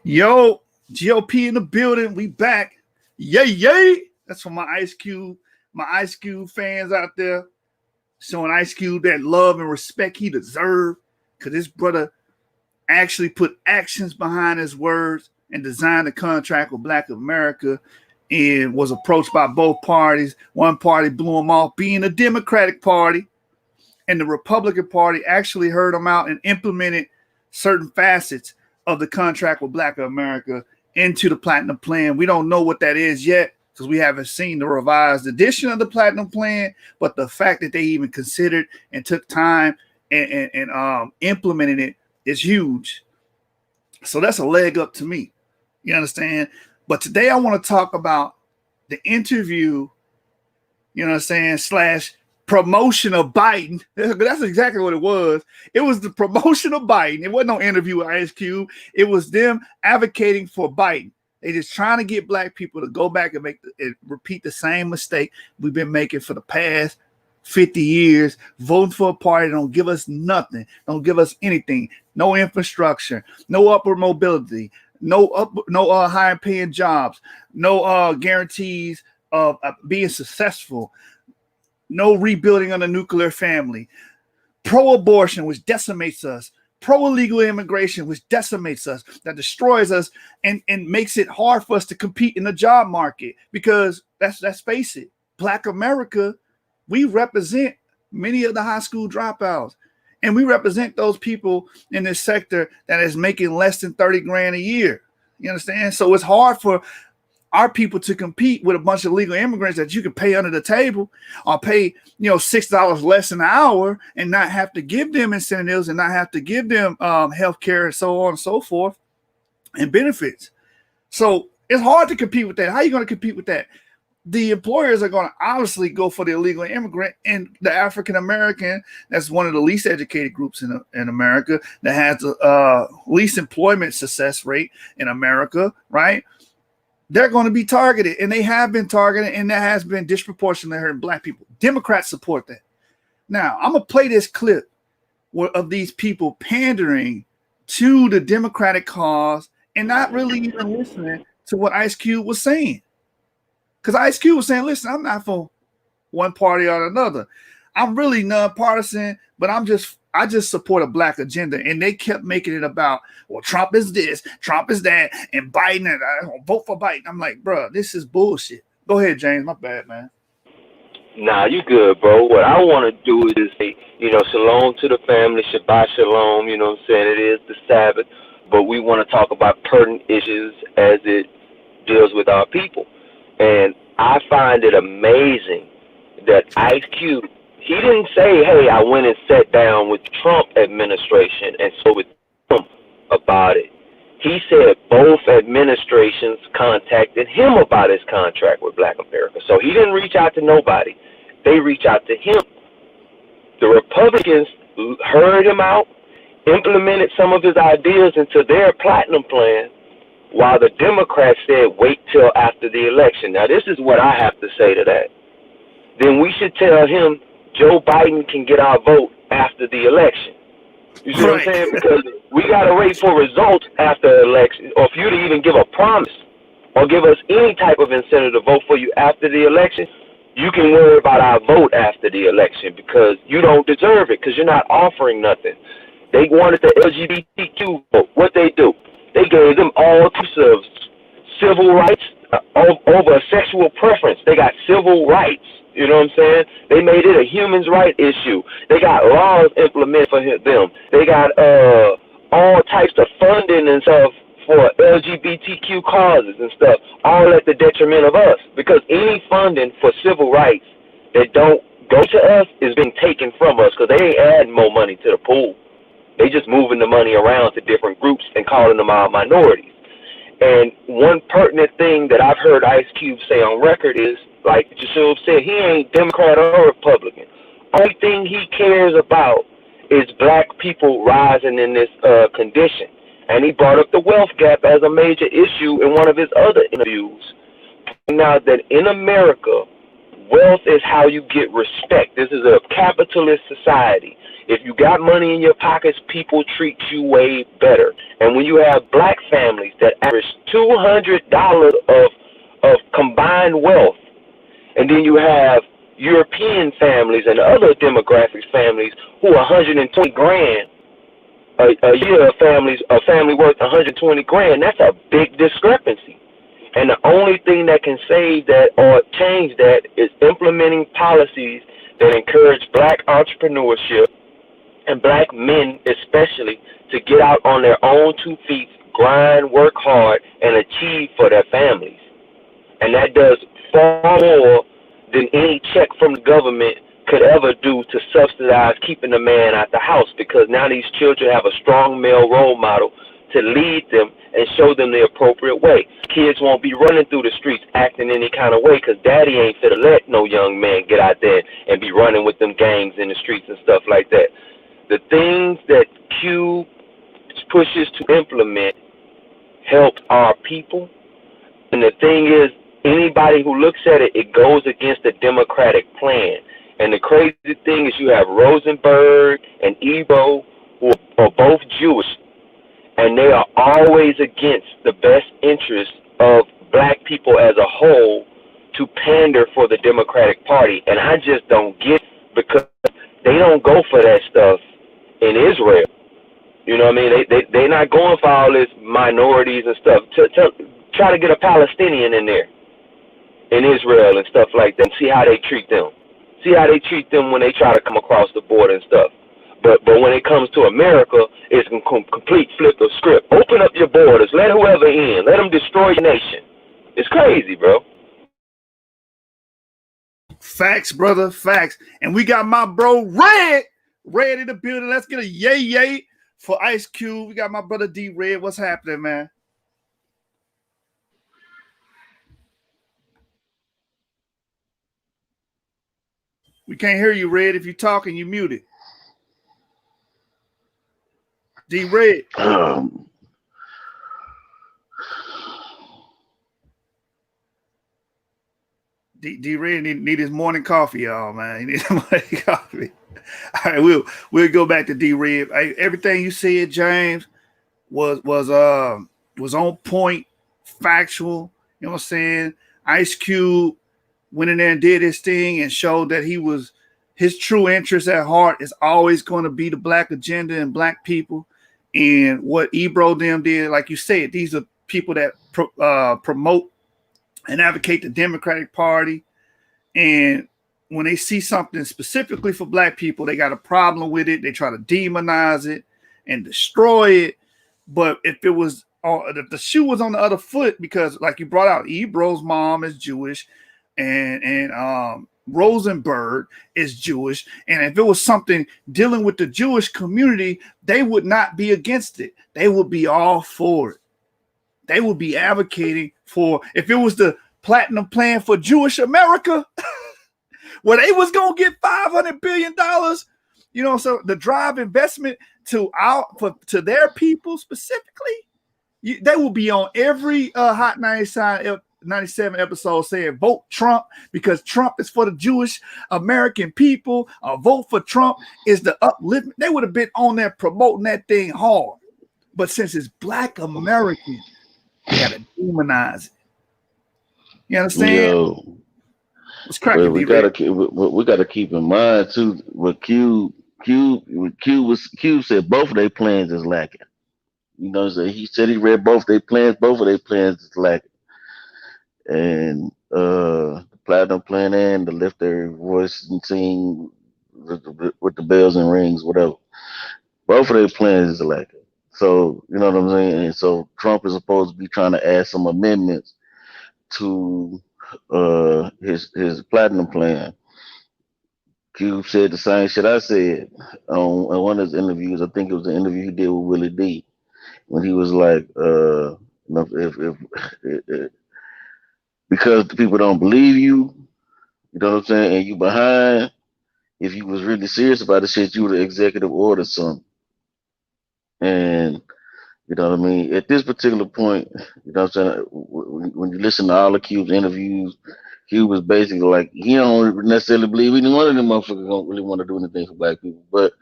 Yo, GOP in the building. We back. Yay, yay. That's for my Ice Cube fans out there. Showing Ice Cube that love and respect he deserved. Because this brother actually put actions behind his words and designed a contract with Black America and was approached by both parties. One party blew him off, being the Democratic Party. And the Republican Party actually heard him out and implemented certain facets of the contract with Black America into the Platinum Plan. We don't know what that is yet because we haven't seen the revised edition of the Platinum Plan, but the fact that they even considered and took time and implemented it is huge. So that's a leg up to me. You understand? But today I want to talk about the interview, you know what I'm saying, / promotion of Biden. That's exactly what it was. It was the promotion of Biden. It wasn't no interview with Ice Cube. It was them advocating for Biden. They just trying to get Black people to go back and repeat the same mistake we've been making for the past 50 years, voting for a party that don't give us nothing, don't give us anything, no infrastructure, no upward mobility, no higher paying jobs, no guarantees of being successful, no rebuilding of the nuclear family, pro-abortion, which decimates us, pro-illegal immigration, which decimates us, that destroys us and makes it hard for us to compete in the job market. Because let's face it, Black America, we represent many of the high school dropouts. And we represent those people in this sector that is making less than 30 grand a year. You understand? So it's hard for our people to compete with a bunch of legal immigrants that you can pay under the table or pay, $6 less an hour and not have to give them incentives and not have to give them health care and so on and so forth and benefits. So it's hard to compete with that. How are you going to compete with that? The employers are going to obviously go for the illegal immigrant and the African American. That's one of the least educated groups in America that has the least employment success rate in America, right? They're going to be targeted, and they have been targeted, and that has been disproportionately hurting Black people. Democrats support that. Now, I'm going to play this clip of these people pandering to the Democratic cause and not really even listening to what Ice Cube was saying. Because Ice Cube was saying, listen, I'm not for one party or another. I'm really nonpartisan, but I just support a Black agenda. And they kept making it about, well, Trump is this, Trump is that, and Biden, and I don't vote for Biden. I'm like, bro, this is bullshit. Go ahead, James. My bad, man. Nah, you good, bro. What I want to do is say, shalom to the family, Shabbat shalom, you know what I'm saying? It is the Sabbath, but we want to talk about pertinent issues as it deals with our people. And I find it amazing that Ice Cube, he didn't say, hey, I went and sat down with the Trump administration and spoke with him about it. He said both administrations contacted him about his contract with Black America. So he didn't reach out to nobody. They reached out to him. The Republicans heard him out, implemented some of his ideas into their Platinum Plan, while the Democrats said wait till after the election. Now, this is what I have to say to that. Then we should tell him Joe Biden can get our vote after the election. You see what I'm saying? Because we got to wait for results after the election, or for you to even give a promise or give us any type of incentive to vote for you after the election. You can worry about our vote after the election because you don't deserve it because you're not offering nothing. They wanted the LGBTQ vote. What they do? They gave them all types of civil rights over a sexual preference. They got civil rights. You know what I'm saying? They made it a human rights issue. They got laws implemented for them. They got all types of funding and stuff for LGBTQ causes and stuff, all at the detriment of us. Because any funding for civil rights that don't go to us is being taken from us because they ain't adding more money to the pool. They just moving the money around to different groups and calling them our minorities. And one pertinent thing that I've heard Ice Cube say on record is, like Yeshua said, he ain't Democrat or Republican. Only thing he cares about is Black people rising in this condition. And he brought up the wealth gap as a major issue in one of his other interviews. Now that in America, wealth is how you get respect. This is a capitalist society. If you got money in your pockets, people treat you way better. And when you have black families that average $200 of combined wealth, and then you have European families and other demographics families who are 120 grand a year, a family worth 120 grand, that's a big discrepancy. And the only thing that can save that or change that is implementing policies that encourage black entrepreneurship and black men especially to get out on their own 2 feet, grind, work hard, and achieve for their families. And that does far more than any check from the government could ever do to subsidize keeping the man out the house, because now these children have a strong male role model to lead them and show them the appropriate way. Kids won't be running through the streets acting any kind of way because daddy ain't fit to let no young man get out there and be running with them gangs in the streets and stuff like that. The things that Q pushes to implement help our people. And the thing is, anybody who looks at it, it goes against the Democratic plan. And the crazy thing is you have Rosenberg and Ebro, who are both Jewish, and they are always against the best interests of black people as a whole to pander for the Democratic Party. And I just don't get it, because they don't go for that stuff in Israel. You know what I mean? They're not going for all this minorities and stuff. Try to get a Palestinian in there, in Israel and stuff like that, and see how they treat them. See how they treat them when they try to come across the border and stuff. But when it comes to America, it's a complete flip of script. Open up your borders. Let whoever in. Let them destroy your nation. It's crazy, bro. Facts, brother. Facts. And we got my bro Red in the building. Let's get a yay for Ice Cube. We got my brother D Red. What's happening, man? We can't hear you, Red. If you're talking, you muted. D Red. D Red need his morning coffee, y'all, man. He needs his morning coffee. All right, we'll go back to D Red. Everything you said, James, was on point, factual. You know what I'm saying? Ice Cube went in there and did his thing and showed that his true interest at heart is always going to be the black agenda and black people. And what Ebro them did, like you said, these are people that promote and advocate the Democratic Party. And when they see something specifically for black people, they got a problem with it. They try to demonize it and destroy it. But if the shoe was on the other foot, because like you brought out, Ebro's mom is Jewish, and Rosenberg is Jewish, and if it was something dealing with the Jewish community, they would not be against it. They would be all for it. They would be advocating for, if it was the platinum plan for Jewish America, where they was gonna get $500 billion, you know, so the drive investment to their people specifically, they will be on every Hot 97 episode saying vote Trump because Trump is for the Jewish American people. A vote for Trump is the upliftment. They would have been on there promoting that thing hard. But since it's black American, they got to demonize it. You understand? Yo, it's cracking. we gotta keep in mind too what Q said. Both of their plans is lacking. You know, so he said he read both their plans. Both of their plans is lacking. And the platinum plan and the lift their voice and sing with the bells and rings, whatever. Both of their plans is lacking. So you know what I'm saying. And so Trump is supposed to be trying to add some amendments to his platinum plan. Cube said the same shit I said on one of his interviews. I think it was the interview he did with Willie D, when he was like, if because the people don't believe you, you know what I'm saying, and you behind, if you was really serious about the shit, you would have executive ordered something. And you know what I mean? At this particular point, you know what I'm saying, when you listen to all of Cube's interviews, Cube was basically like, he don't necessarily believe any one of them motherfuckers don't really want to do anything for black people. But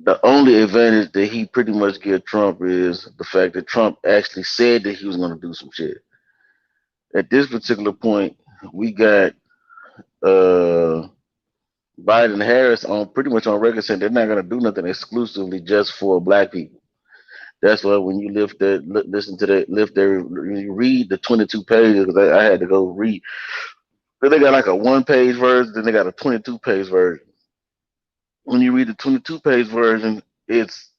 The only advantage that he pretty much give Trump is the fact that Trump actually said that he was going to do some shit. At this particular point, we got uh, Biden and Harris on pretty much on record saying they're not going to do nothing exclusively just for black people. That's why when you listen to that, lift there, you read the 22 pages because I had to go read. Then they got like a 1-page version, then they got a 22-page version. When you read the 22-page version, it's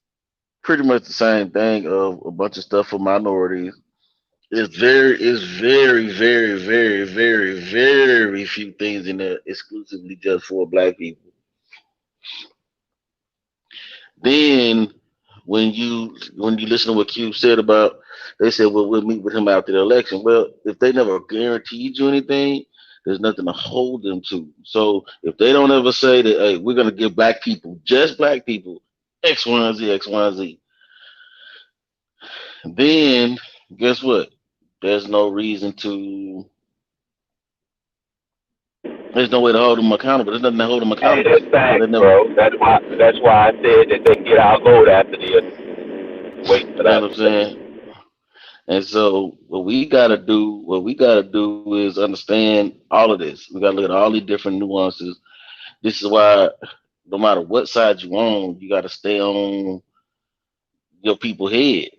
pretty much the same thing of a bunch of stuff for minorities. It's very few things in there exclusively just for black people. Then when you listen to what Cube said about, they said, well, we'll meet with him after the election. Well, if they never guaranteed you anything, there's nothing to hold them to. So if they don't ever say that, hey, we're gonna give black people, just black people, X, Y, and Z, X, Y, and Z, then guess what? There's no reason to. There's no way to hold them accountable. There's nothing to hold them Hey, accountable that's to. So facts, they never. bro. That's why I said that they can get our vote after the wait for You know that. what I'm saying? And so what we gotta do is understand all of this. We gotta look at all these different nuances. This is why no matter what side you on, you gotta stay on your people head.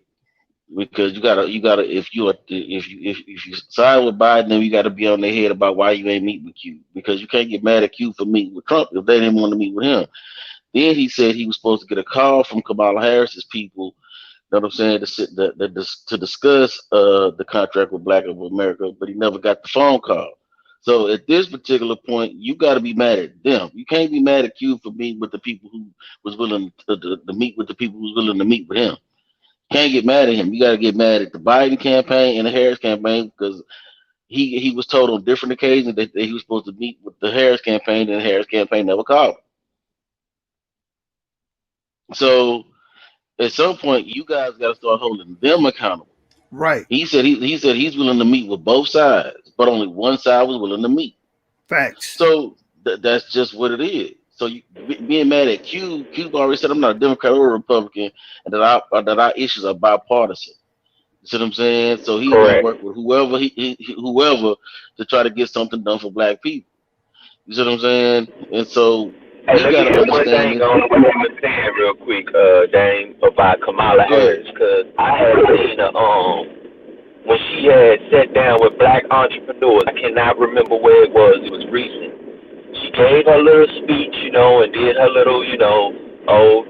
Because you gotta if you side with Biden, then you gotta be on their head about why you ain't meet with Q. Because you can't get mad at Q for meeting with Trump if they didn't want to meet with him. Then he said he was supposed to get a call from Kamala Harris's people, you know what I'm saying, to discuss the contract with Black of America, but he never got the phone call. So at this particular point, you got to be mad at them. You can't be mad at Q for meeting with the people who was willing to meet with the people who was willing to meet with him. Can't get mad at him. You got to get mad at the Biden campaign and the Harris campaign because he was told on different occasions that he was supposed to meet with the Harris campaign, and the Harris campaign never called him. So at some point, you guys got to start holding them accountable. Right. He said he's willing to meet with both sides, but only one side was willing to meet. Facts. So that's just what it is. So being mad at Q already said I'm not a Democrat or a Republican, and that our issues are bipartisan. You see what I'm saying? So he's gonna Correct. work with whoever to try to get something done for black people. You see what I'm saying? And so Hey, we let me got to hit one understand thing this. on what you were saying real quick, Dame, about Kamala Go ahead. Harris, because I had seen when she had sat down with black entrepreneurs. I cannot remember where it was. It was recent. She gave her little speech, and did her little,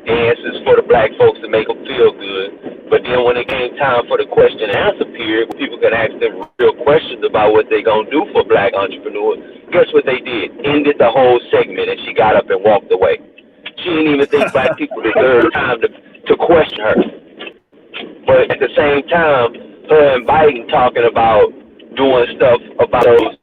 dances for the black folks to make them feel good. But then when it came time for the question and answer period, people could ask them real questions about what they gonna do for black entrepreneurs. Guess what they did? Ended the whole segment, and she got up and walked away. She didn't even think black people deserved time to question her. But at the same time, her and Biden talking about doing stuff about those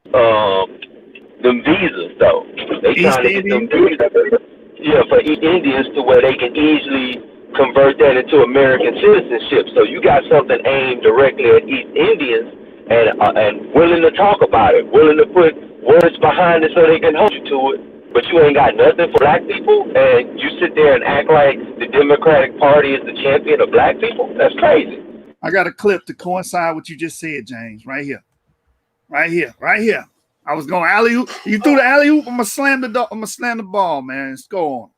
them visas though. They East trying to get them Indian. visas, yeah, for Indians to where they can easily convert that into American citizenship. So you got something aimed directly at East Indians and willing to talk about it, willing to put words behind it so they can hold you to it. But you ain't got nothing for black people, and you sit there and act like the Democratic Party is the champion of black people. That's crazy. I got a clip to coincide with what you just said, James. Right here. Right here. Right here. I was going alley oop. You threw the alley oop. I'm gonna slam the ball, man. Let's go on.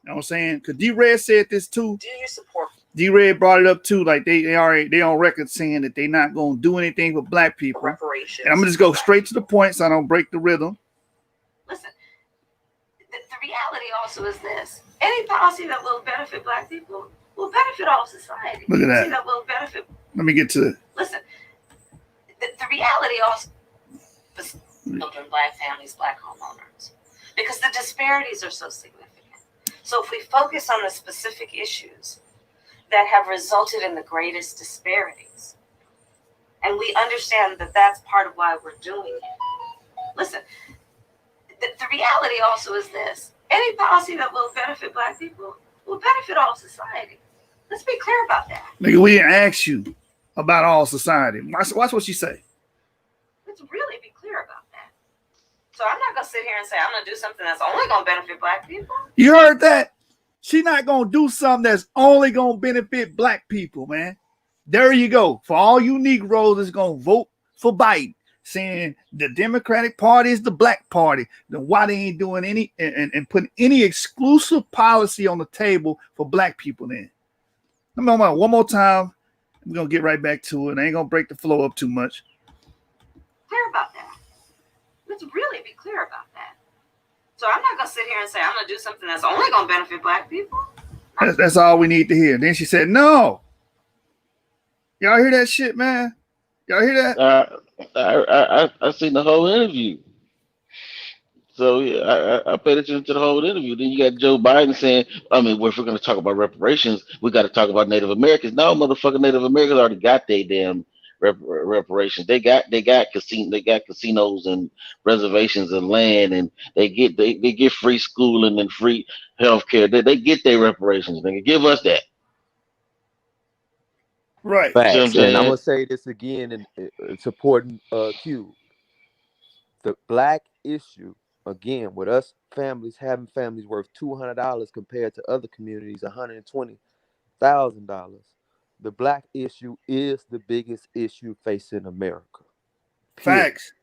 You know what I'm saying? Because D-Red said this too. Do you support? D-Red brought it up too. Like they on record saying that they not gonna do anything for black people. Reparations. And I'm gonna just go straight to the point so I don't break the rhythm. Listen, the reality also is this: any policy that will benefit black people will benefit all society. Look at that. That will benefit. Let me get to it. Listen, the reality also is children, black families, black homeowners, because the disparities are so significant. So if we focus on the specific issues that have resulted in the greatest disparities, and we understand that that's part of why we're doing it. Listen, the reality also is this: any policy that will benefit black people will benefit all society. Let's be clear about that. Nigga, we didn't ask you about all society. Watch what she say. Let's really be clear about that. So I'm not gonna sit here and say I'm gonna do something that's only gonna benefit black people. You heard that? She's not gonna do something that's only gonna benefit black people, man. There you go. For all you Negroes that's gonna vote for Biden, saying the Democratic Party is the black party, then why they ain't doing any and putting any exclusive policy on the table for black people then? Let me on one more time. I'm gonna get right back to it. I ain't gonna break the flow up too much. Clear about that. Let's really be clear about that. So I'm not gonna sit here and say I'm gonna do something that's only gonna benefit black people. That's all we need to hear. Then she said, "No." Y'all hear that shit, man? Y'all hear that? I seen the whole interview. So yeah, I paid attention to the whole interview. Then you got Joe Biden saying, I mean, if we're going to talk about reparations, we got to talk about Native Americans. No, motherfucking Native Americans already got their damn reparations. They got casinos and reservations and land, and they get free schooling and free health care. They get their reparations. They can give us that. Right. You see what I'm Facts. And I'm saying? gonna say this again in supporting Q. The black issue, again, with us families having families worth $200 compared to other communities $120,000. The black issue is the biggest issue facing America. Period. Facts.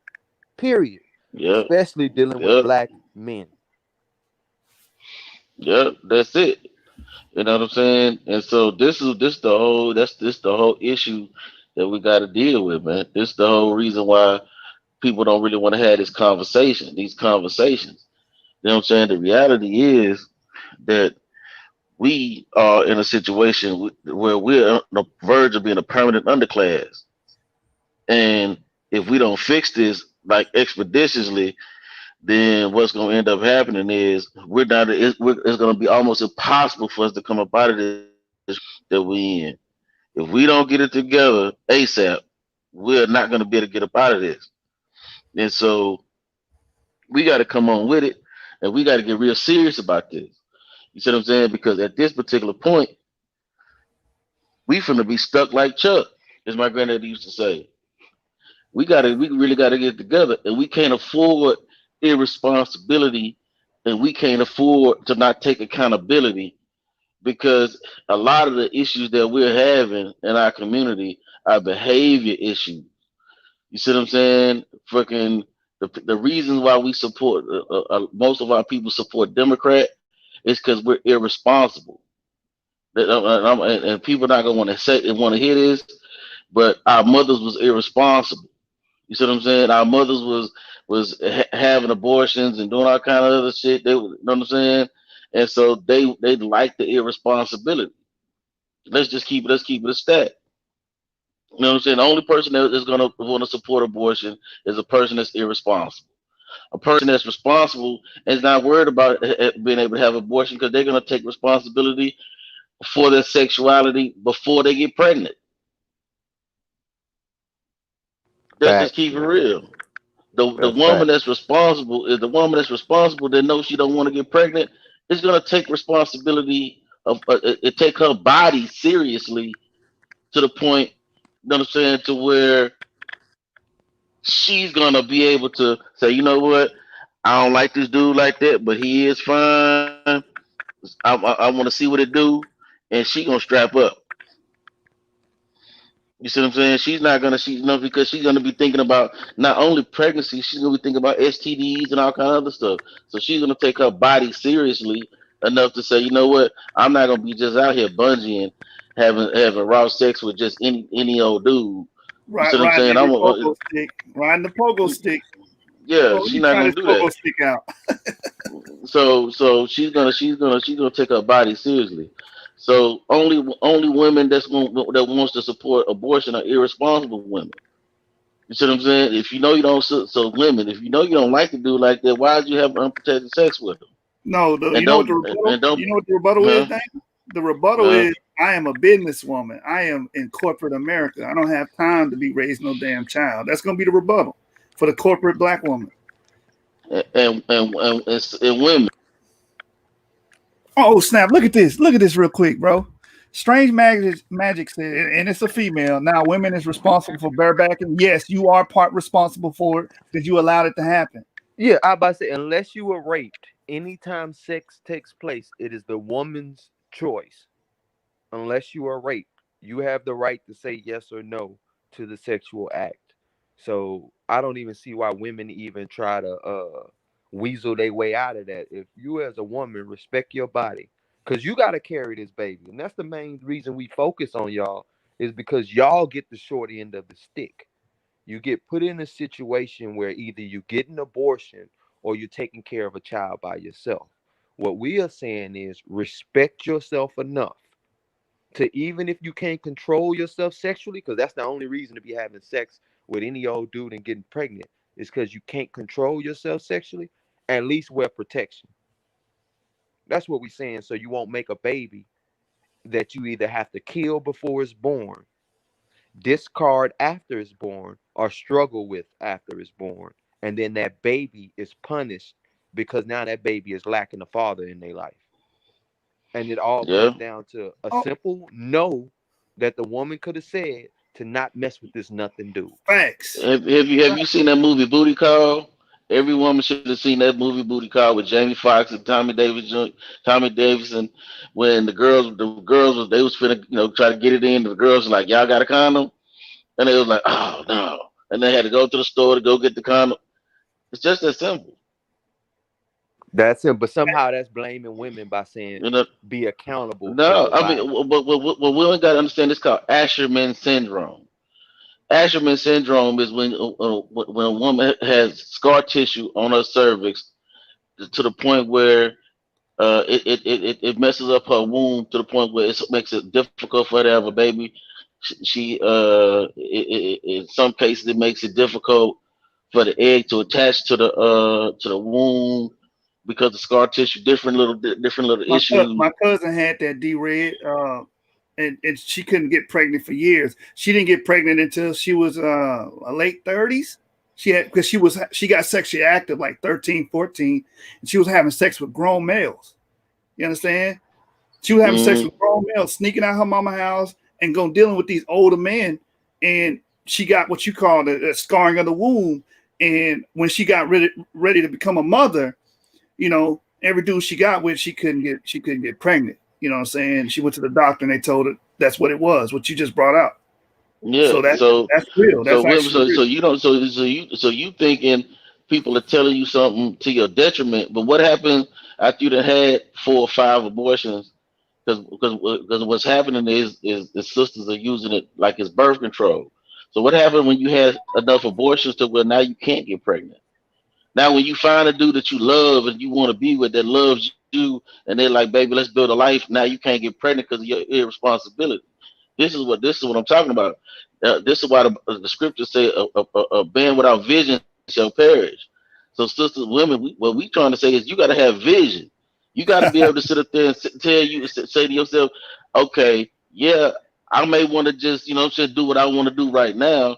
Period. Yeah. Especially dealing with black men. Yeah, that's it. You know what I'm saying? And so this the whole issue that we got to deal with, man. This is the whole reason why people don't really want to have these conversations. You know what I'm saying? The reality is that we are in a situation where we're on the verge of being a permanent underclass. And if we don't fix this like expeditiously, then what's going to end up happening is it's going to be almost impossible for us to come up out of this that we in. If we don't get it together ASAP, we're not going to be able to get up out of this. And so we got to come on with it, and we got to get real serious about this. You see what I'm saying? Because at this particular point, we finna be stuck like Chuck, as my granddad used to say. We really gotta get together, and we can't afford irresponsibility, and we can't afford to not take accountability, because a lot of the issues that we're having in our community are behavior issues. You see what I'm saying? Fucking the reasons why we support most of our people support Democrat is because we're irresponsible. And people are not gonna want to hear this, but our mothers was irresponsible. You see what I'm saying? Our mothers was having abortions and doing all kind of other shit. They, you know what I'm saying? And so they like the irresponsibility. Let's keep it a stat. You know what I'm saying? The only person that is gonna want to support abortion is a person that's irresponsible. A person that's responsible is not worried about being able to have abortion because they're gonna take responsibility for their sexuality before they get pregnant. Let's just Facts, keep it man. real. The That's woman facts. that's responsible is the woman that's responsible that knows she don't want to get pregnant is gonna take responsibility of it take her body seriously to the point, you know what I'm saying, to where she's gonna be able to say, you know what, I don't like this dude like that, but he is fine. I want to see what it do, and she gonna strap up. You see what I'm saying? She's not gonna, because she's gonna be thinking about not only pregnancy, she's gonna be thinking about STDs and all kind of other stuff. So she's gonna take her body seriously enough to say, you know what, I'm not gonna be just out here bungeeing, having raw sex with just any old dude. You see Right, what I'm saying? riding the pogo stick. Yeah, Oh, let she's me not try gonna this do pogo that. stick out. So she's gonna take her body seriously. So only women that wants to support abortion are irresponsible women. You see what I'm saying? If you know you don't, so women, if you know you don't like to do like that, why would you have unprotected sex with them? No, And don't and don't, you know what the rebuttal is, huh? Dan? The rebuttal Huh? is I am a businesswoman. I am in corporate America. I don't have time to be raising no damn child. That's gonna be the rebuttal for the corporate black woman. And women. Oh snap! Look at this. Look at this real quick, bro. Strange Magic said, and it's a female. Now, women is responsible for barebacking. Yes, you are part responsible for it because you allowed it to happen. Yeah, I about to say, unless you were raped anytime sex takes place, it is the woman's choice. Unless you are raped, you have the right to say yes or no to the sexual act. So I don't even see why women even try to weasel their way out of that. If you as a woman respect your body, because you got to carry this baby, and that's the main reason we focus on y'all, is because y'all get the short end of the stick. You get put in a situation where either you get an abortion or you're taking care of a child by yourself. What we are saying is respect yourself enough to, even if you can't control yourself sexually, because that's the only reason to be having sex with any old dude and getting pregnant, is because you can't control yourself sexually, at least wear protection. That's what we're saying. So you won't make a baby that you either have to kill before it's born, discard after it's born, or struggle with after it's born. And then that baby is punished because now that baby is lacking a father in their life. And it all Yeah. comes down to a Oh, simple no that the woman could have said to not mess with this nothing dude. facts. Have you seen that movie Booty Call? Every woman should have seen that movie Booty Call with Jamie Foxx and Tommy Davidson, when the girls was they was finna try to get it in. The girls was like, y'all got a condom, and they was like, oh no, and they had to go to the store to go get the condom. It's just that simple. That's it. But somehow that's blaming women by saying You know, be accountable for no, your I mean, body. what we only got to understand is called Asherman syndrome. Asherman syndrome is when a woman has scar tissue on her cervix to the point where it messes up her womb to the point where it makes it difficult for her to have a baby. In some cases it makes it difficult for the egg to attach to the womb because of scar tissue, different little My issues. cousin had that D-Red, and she couldn't get pregnant for years. She didn't get pregnant until she was late 30s. She had because she got sexually active like 13, 14, and she was having sex with grown males. You understand? She was having sex Mm, with grown males, sneaking out her mama house and going dealing with these older men. And she got what you call the scarring of the womb. And when she got ready to become a mother, every dude she got with, she couldn't get pregnant. You know what I'm saying? She went to the doctor and they told her that's what it was, what you just brought out. yeah. So that's real. That's actually real. You don't so you thinking people are telling you something to your detriment, but what happens after you done had 4 or 5 abortions? Because what's happening is the sisters are using it like it's birth control. So what happened when you had enough abortions to where now you can't get pregnant? Now when you find a dude that you love and you want to be with that loves you, and they're like, baby, let's build a life. Now you can't get pregnant because of your irresponsibility. This is what I'm talking about. This is why the scriptures say a man without vision shall perish. So sisters, women, what we trying to say is you got to have vision. You got to be able to sit up there and say to yourself, okay, yeah, I may want to just what I'm saying, do what I want to do right now,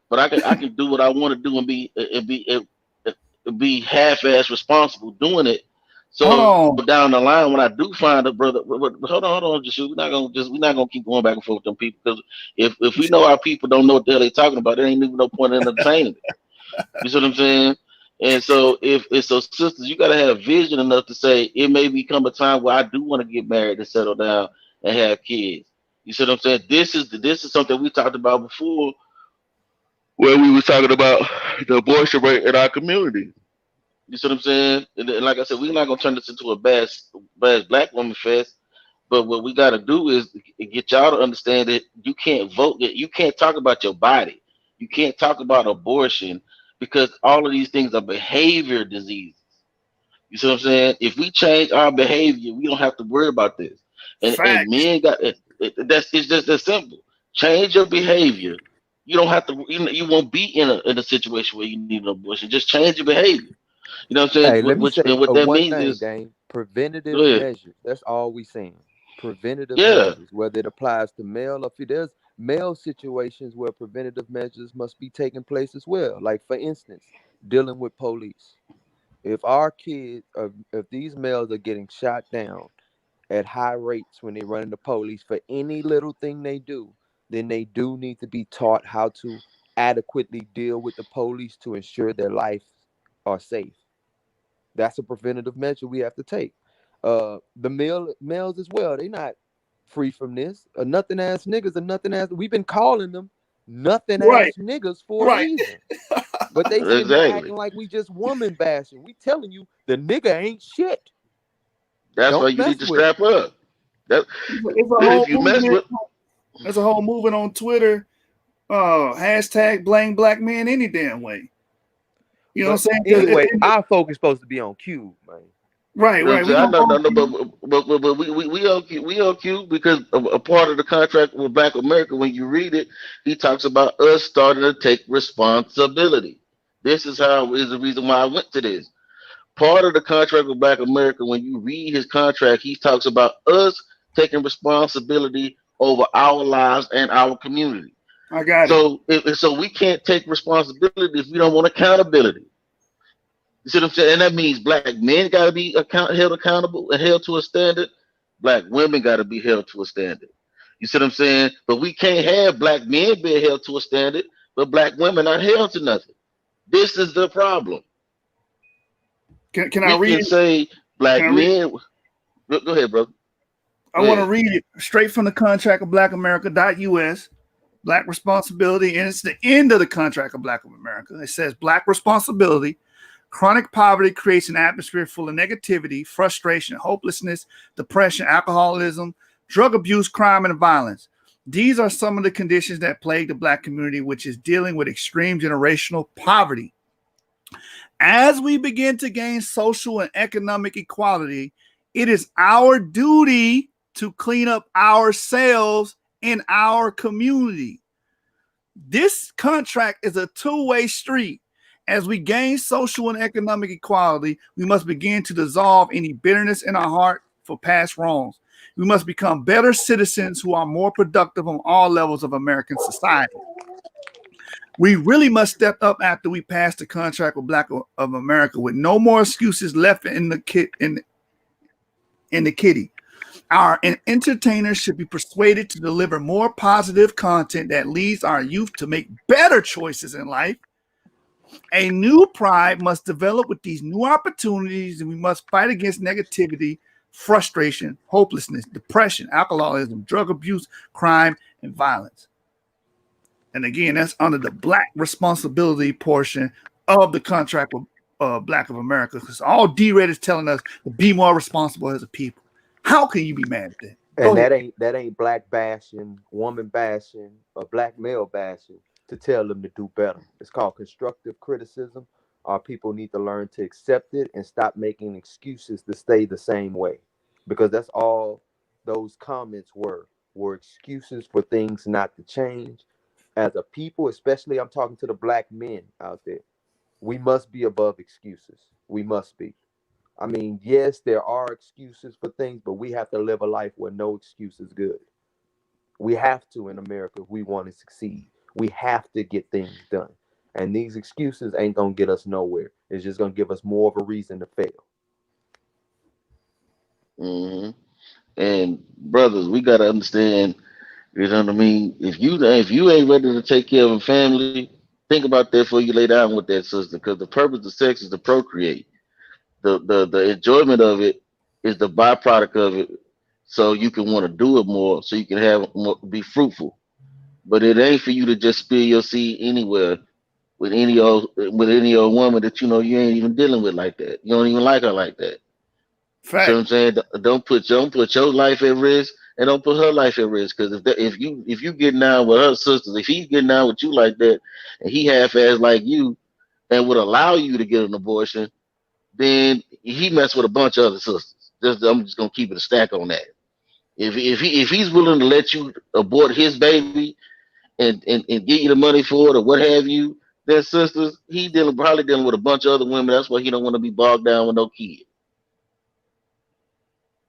but I can do what I want to do and be half-ass responsible doing it. Hold So on. down the line, when I do find a brother, hold on, just we're not gonna keep going back and forth with them people because if we know our people don't know what the hell they talking about, there ain't even no point in entertaining it. You see what I'm saying? And so if it's so sisters, you gotta have vision enough to say it may become a time where I do want to get married and settle down and have kids. You see what I'm saying? This is something we talked about before, where we was talking about the abortion rate in our community. You see what I'm saying? And like I said, we're not gonna turn this into a bad black woman fest. But what we gotta do is get y'all to understand that you can't vote. You can't talk about your body. You can't talk about abortion because all of these things are behavior diseases. You see what I'm saying? If we change our behavior, we don't have to worry about this. And Facts. men got that's it's just that simple. Change your behavior. You don't have to. You won't be in a situation where you need an abortion. Just change your behavior. You know what I'm saying? Hey, let me say And what that one means thing, is, Dane. go Preventative ahead. measures. That's all we saying. Preventative Yeah, measures, whether it applies to male or female. There's male situations where preventative measures must be taking place as well. Like for instance, dealing with police. If our kids, if these males are getting shot down at high rates when they run into police for any little thing they do, then they do need to be taught how to adequately deal with the police to ensure their lives are safe. That's a preventative measure we have to take. The males as well, they not free from this. Nothing ass niggas are nothing ass. We've been calling them nothing Right, ass niggas for a right. reason. But they sitting here Exactly. acting like we just woman bashing. We telling you the nigga ain't shit. That's why Don't you need mess to with him. strap up. That It's a whole if you mess movement. with, There's a whole movement on Twitter. Hashtag blame black men any damn way. You know But what I'm saying? 'Cause anyway, our focus supposed to be on Cube, man. right, you know what I'm right. We saying? I gonna know, go. no, no, but we on cue because a part of the contract with Black America. When you read it, he talks about us starting to take responsibility. This is the reason why I went to this. Part of the contract with Black America, when you read his contract, he talks about us taking responsibility over our lives and our community. I got it. So we can't take responsibility if we don't want accountability. You see what I'm saying? And that means black men got to be held accountable and held to a standard. Black women got to be held to a standard. You see what I'm saying? But we can't have black men being held to a standard, but black women not held to nothing. This is the problem. Can I We read can it? say Can black I read? men. Go ahead, brother. I Go want to ahead. read it straight from the contract of blackamerica.us. Black responsibility, and it's the end of the contract of Black America. It says black responsibility. Chronic poverty creates an atmosphere full of negativity, frustration, hopelessness, depression, alcoholism, drug abuse, crime, and violence. These are some of the conditions that plague the black community, which is dealing with extreme generational poverty. As we begin to gain social and economic equality, it is our duty to clean up ourselves in our community. This contract is a two-way street. As we gain social and economic equality, we must begin to dissolve any bitterness in our heart for past wrongs. We must become better citizens who are more productive on all levels of American society. We really must step up after we pass the contract with Black of America with no more excuses left in the kitty. Our entertainers should be persuaded to deliver more positive content that leads our youth to make better choices in life. A new pride must develop with these new opportunities, and we must fight against negativity, frustration, hopelessness, depression, alcoholism, drug abuse, crime, and violence. And again, that's under the black responsibility portion of the contract with Black of America, because all D-Red is telling us to be more responsible as a people. How can you be mad at that? Go And ahead. that ain't black bashing, woman bashing, or black male bashing to tell them to do better. It's called constructive criticism. Our people need to learn to accept it and stop making excuses to stay the same way. Because that's all those comments were excuses for things not to change. As a people, especially I'm talking to the black men out there, we must be above excuses. We must be. I mean, yes, there are excuses for things, but we have to live a life where no excuse is good. We have to in America if we want to succeed. We have to get things done. And these excuses ain't gonna get us nowhere. It's just gonna give us more of a reason to fail. Hmm. And brothers, we got to understand. You know what I mean? If you ain't ready to take care of a family, think about that before you lay down with that sister. Because the purpose of sex is to procreate. The enjoyment of it is the byproduct of it. So you can want to do it more, so you can have more, be fruitful. But it ain't for you to just spill your seed anywhere with any old woman that you know you ain't even dealing with like that. You don't even like her like that. You see what Fact. I'm saying? Don't put your life at risk, and don't put her life at risk. Because if you getting down with her sisters, if he's getting down with you like that, and he half-ass like you, and would allow you to get an abortion, then he messed with a bunch of other sisters. I'm just gonna keep it a stack on that. If he's willing to let you abort his baby and give you the money for it or what have you, then sisters, probably dealing with a bunch of other women. That's why he don't want to be bogged down with no kid.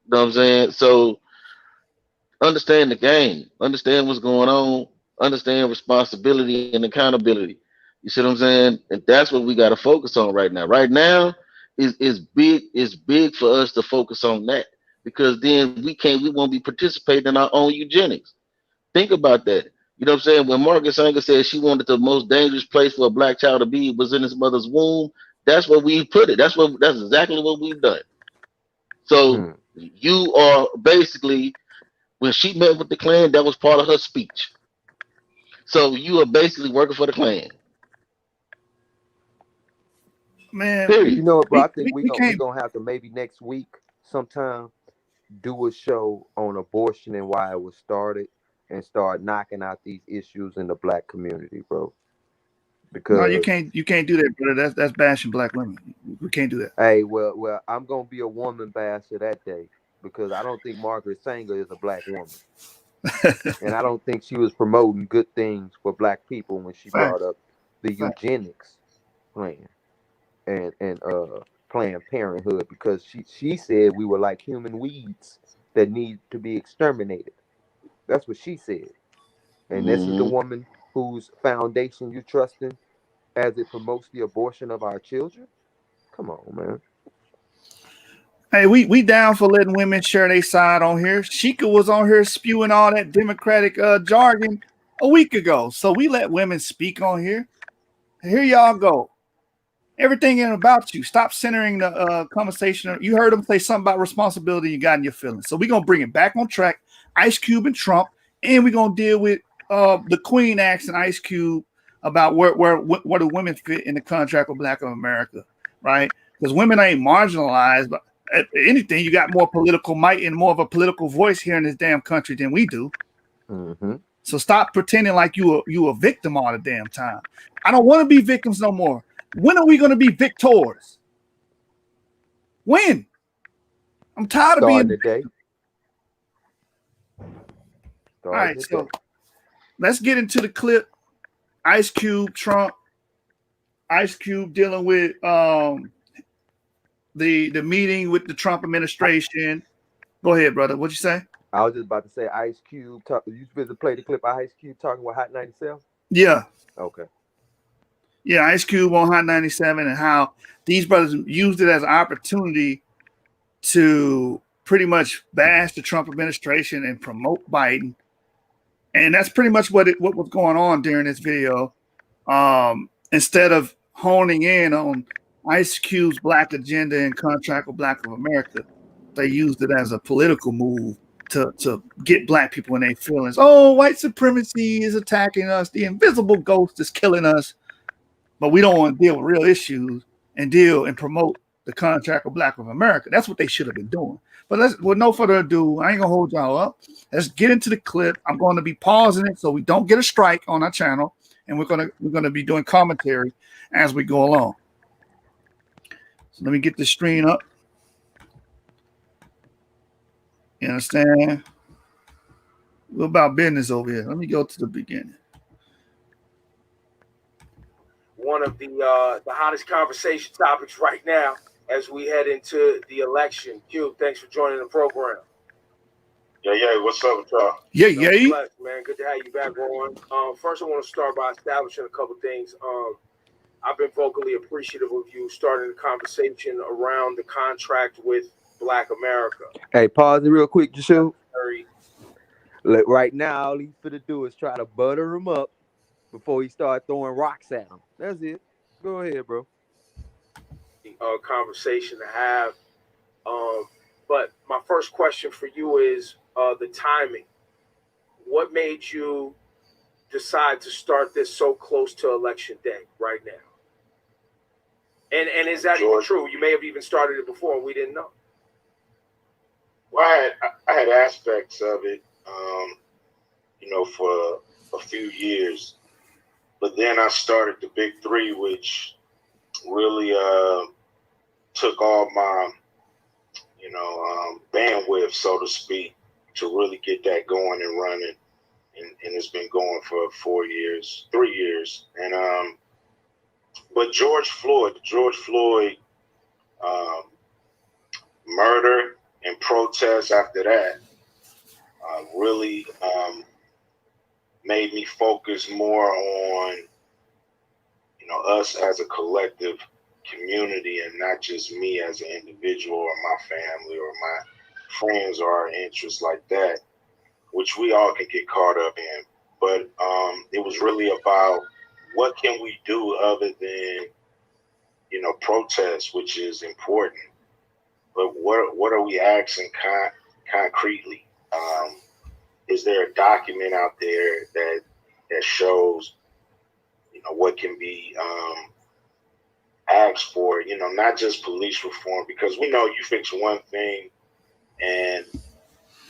You know what I'm saying? So understand the game, understand what's going on, understand responsibility and accountability. You see what I'm saying? And that's what we got to focus on right now. Right now is big. It's big for us to focus on that because then we won't be participating in our own eugenics. Think about that. You know what I'm saying? When Margaret Sanger said she wanted the most dangerous place for a black child to be was in his mother's womb, That's what we put it. That's exactly what we've done. So you are basically, when she met with the Klan, that was part of her speech. So you are basically working for the Klan. Man, You Period. know what, bro? I think we we can't. gonna have to maybe next week sometime do a show on abortion and why it was started, and start knocking out these issues in the black community, bro. No, Because you can't do that, brother. That's bashing black women. We can't do that. hey, well, I'm gonna be a woman basher that day because I don't think Margaret Sanger is a black woman, and I don't think she was promoting good things for black people when she brought Facts. up the Facts. eugenics plan and Planned Parenthood, because she said we were like human weeds that need to be exterminated. That's what she said, and this is the Hmm. woman whose foundation you trust in as it promotes the abortion of our children. Come on, man. Hey, we down for letting women share their side on here. Sheikah was on here spewing all that Democratic jargon a week ago. So we let women speak on here. Here y'all go. Everything ain't about you. Stop centering the conversation. You heard them say something about responsibility you got in your feelings. So we're going to bring it back on track. Ice Cube and Trump. And we're going to deal with the Queen asking Ice Cube about where do women fit in the contract with Black America, right? Because women ain't marginalized, but if anything, you got more political might and more of a political voice here in this damn country than we do. Mm-hmm. So stop pretending like you a victim all the damn time. I don't want to be victims no more. When are we going to be victors? When? I'm tired of being. Starting today. All right, so let's get into the clip. Ice Cube, Trump. Ice Cube dealing with the meeting with the Trump administration. Go ahead, brother. What'd you say? I was just about to say Ice Cube. You supposed to play the clip of Ice Cube talking with Hot 97? Yeah. Okay. Yeah, Ice Cube on Hot 97 and how these brothers used it as an opportunity to pretty much bash the Trump administration and promote Biden. And that's pretty much what was going on during this video. Instead of honing in on Ice Cube's black agenda and contract with Black of America, they used it as a political move to get black people in their feelings. Oh, white supremacy is attacking us. The invisible ghost is killing us. But we don't want to deal with real issues and deal and promote the contract with Black of America. That's what they should have been doing. But with no further ado, I ain't gonna hold y'all up. Let's get into the clip. I'm going to be pausing it so we don't get a strike on our channel, and we're gonna be doing commentary as we go along. So let me get the screen up. You understand? We're about business over here. Let me go to the beginning. One of the hottest conversation topics right now as we head into the election. Q, thanks for joining the program. Yeah, what's up with y'all? Yeah. Blessed, man. Good to have you back on. First, I want to start by establishing a couple things. I've been vocally appreciative of you starting the conversation around the contract with Black America. Hey, pause it real quick, Jashu. Very Right now, all he's finna do is try to butter him up before he start throwing rocks at him. That's it. Go ahead, bro. conversation to have. But my first question for you is the timing. What made you decide to start this so close to election day right now? And is that even true? You may have even started it before and we didn't know. Well, I had aspects of it, for a few years. But then I started the Big Three, which really took all my, bandwidth, so to speak, to really get that going and running. And it's been going for 3 years. And but George Floyd murder and protests after that really made me focus more on us as a collective community and not just me as an individual or my family or my friends or our interests like that, which we all can get caught up in. But it was really about what can we do other than protest, which is important. But what are we asking concretely? Is there a document out there that shows what can be asked for? Not just police reform, because we know you fix one thing and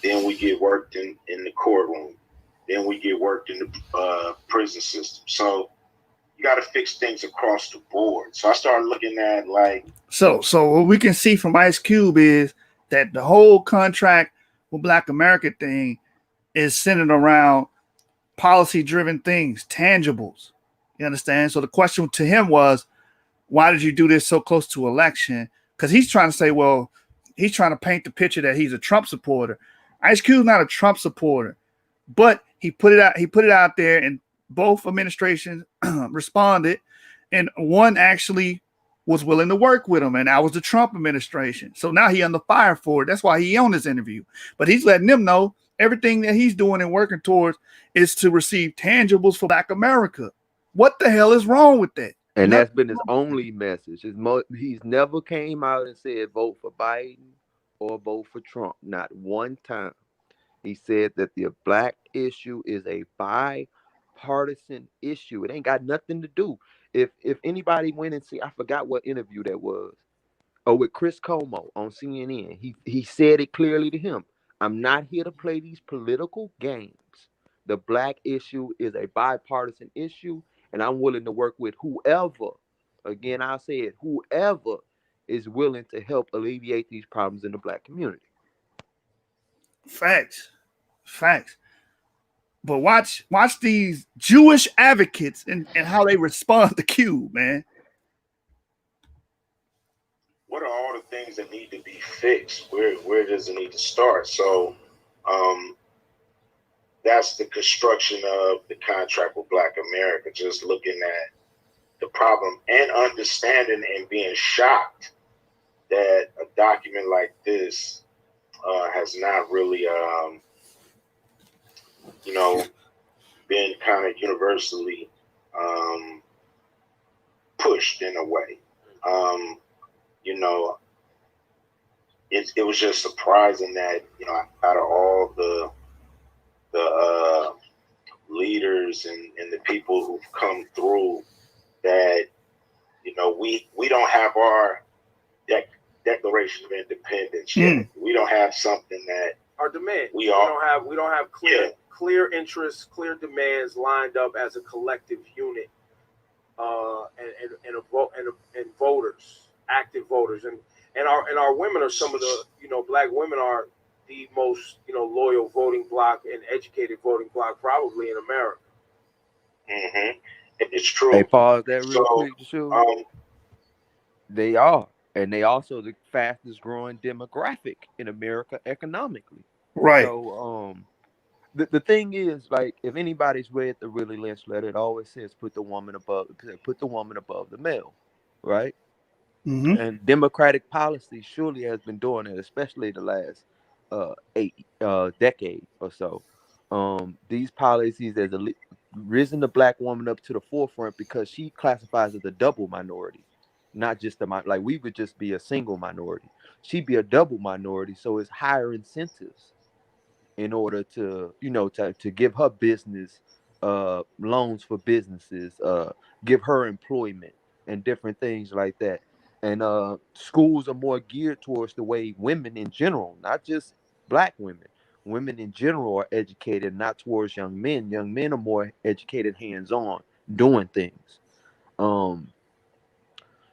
then we get worked in the courtroom, then we get worked in the prison system. So you got to fix things across the board. So I started looking at so what we can see from Ice Cube is that the whole contract with Black America thing is centered around policy-driven things, tangibles. You understand? So the question to him was, why did you do this so close to election? Because he's trying to say, well, he's trying to paint the picture that he's a Trump supporter. Ice Cube's not a Trump supporter, but he put it out. He put it out there, and both administrations responded, and one actually was willing to work with him, and that was the Trump administration. So now he under fire for it. That's why he on this interview. But he's letting them know everything that he's doing and working towards is to receive tangibles for Black America. What the hell is wrong with that? And that's been his only message. He's never came out and said vote for Biden or vote for Trump. Not one time. He said that the Black issue is a bipartisan issue. It ain't got nothing to do. If anybody went and see, I forgot what interview that was. Oh, with Chris Como on CNN. He said it clearly to him. I'm not here to play these political games. The Black issue is a bipartisan issue, and I'm willing to work with whoever, again, I said, whoever is willing to help alleviate these problems in the Black community. Facts. But watch these Jewish advocates and how they respond to Cube, man. What are all the things that need to be fixed? Where does it need to start? So that's the construction of the contract with Black America, just looking at the problem and understanding and being shocked that a document like this has not really been kind of universally pushed in a way. It was just surprising that out of all the leaders and the people who've come through, that we don't have our Declaration of Independence yet. We don't have something that our demand. We don't have clear interests, clear demands lined up as a collective unit, and voters, active voters, and our women are some of the Black women are the most loyal voting bloc and educated voting bloc probably in America. Mm-hmm. It's true. Hey, pause that real quick to show. They are. And they also the fastest growing demographic in America economically. Right. So the thing is, like, if anybody's read the Willie Lynch letter, it always says put the woman above the male, right? Mm-hmm. And Democratic policy surely has been doing it, especially the last 8 decade or so. These policies has risen the Black woman up to the forefront because she classifies as a double minority. Not just like we would just be a single minority. She'd be a double minority, so it's higher incentives in order to to give her business loans for businesses, give her employment and different things like that. And schools are more geared towards the way women in general, not just Black women in general are educated, not towards young men. Young men are more educated, hands-on, doing things.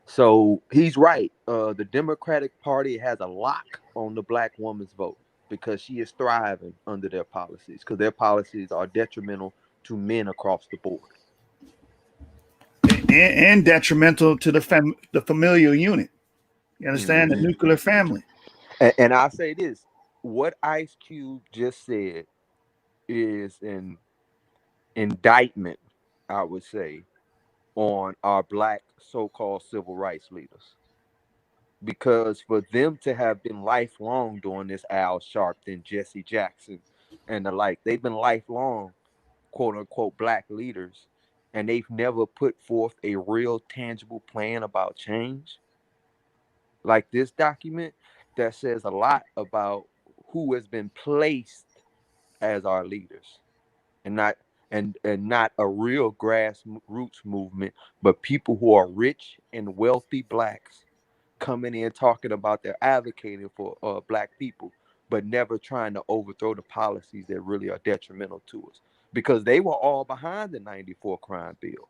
So he's right. The Democratic Party has a lock on the Black woman's vote because she is thriving under their policies, because their policies are detrimental to men across the board. And detrimental to the familial unit. You understand? Mm-hmm. The nuclear family. And I say this, what Ice Cube just said is an indictment, I would say, on our Black so-called civil rights leaders. Because for them to have been lifelong doing this, Al Sharpton, Jesse Jackson, and the like, they've been lifelong, quote unquote, Black leaders. and they've never put forth a real tangible plan about change, like this document, that says a lot about who has been placed as our leaders, and not a real grassroots movement, but people who are rich and wealthy blacks coming in talking about they're advocating for black people, but never trying to overthrow the policies that really are detrimental to us, because they were all behind the 94 crime bill,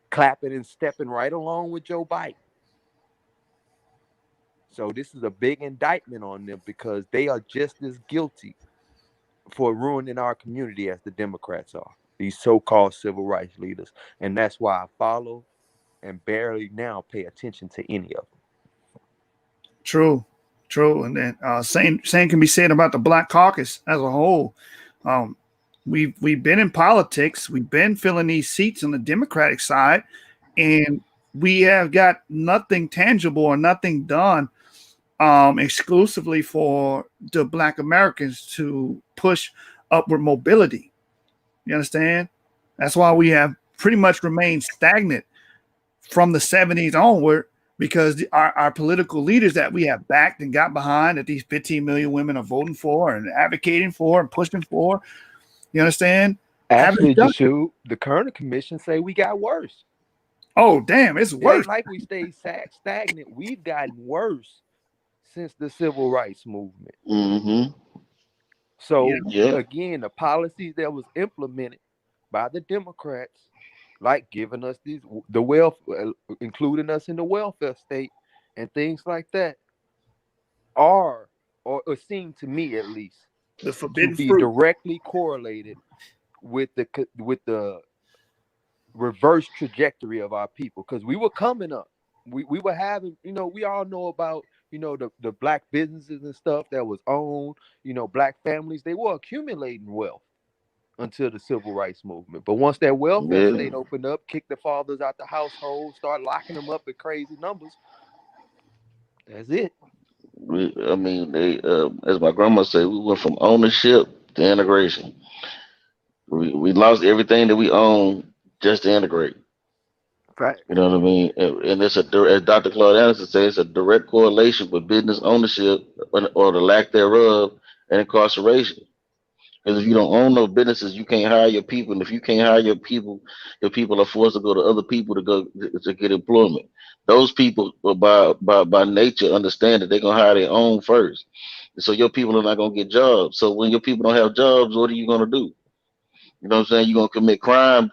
clapping and stepping right along with Joe Biden. So this is a big indictment on them, because they are just as guilty for ruining our community as the Democrats are, these so-called civil rights leaders. And that's why I follow and barely now pay attention to any of them. True, true, and then same can be said about the Black Caucus as a whole. Um, we've been in politics, we've been filling these seats on the Democratic side, and we have got nothing tangible or nothing done exclusively for the Black Americans to push upward mobility. You understand? That's why we have pretty much remained stagnant from the 70s onward, because our political leaders that we have backed and got behind, that these 15 million women are voting for and advocating for and pushing for, you understand? Actually, Haven't done it. the Kerner Commission say we got worse. Oh, damn, it's It worse. ain't like we stayed stagnant. We've gotten worse since the civil rights movement. Mm-hmm. So Yeah. again, the policies that was implemented by the Democrats, like giving us the wealth, including us in the welfare state and things like that, are, or seem to me at least, The to forbidden be fruit. directly correlated with the reverse trajectory of our people, because we were coming up. We were having, we all know about, the black businesses and stuff that was owned, black families, they were accumulating wealth until the civil rights movement. But once that welfare Yeah. state opened up, kicked the fathers out the household, start locking them up at crazy numbers, that's it. I mean, they, as my grandma said, we went from ownership to integration. We lost everything that we own just to integrate. You Facts. know what I mean? And it's as Dr. Claude Anderson says, it's a direct correlation with business ownership or the lack thereof and incarceration. Because if you don't own no businesses, you can't hire your people. And if you can't hire your people are forced to go to other people to get employment. Those people, by nature, understand that they're gonna hire their own first. So your people are not gonna get jobs. So when your people don't have jobs, what are you gonna do? You know what I'm saying? You're gonna commit crimes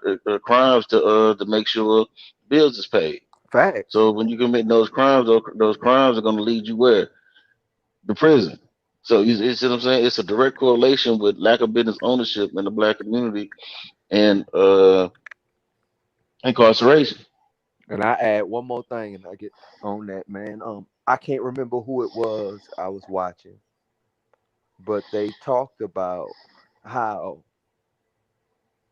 to make sure bills is paid. Facts. So when you commit those crimes, those crimes are gonna lead you where? The prison. So you see what I'm saying? It's a direct correlation with lack of business ownership in the black community and incarceration. And I add one more thing, and I get on that, man. I can't remember who it was I was watching, but they talked about how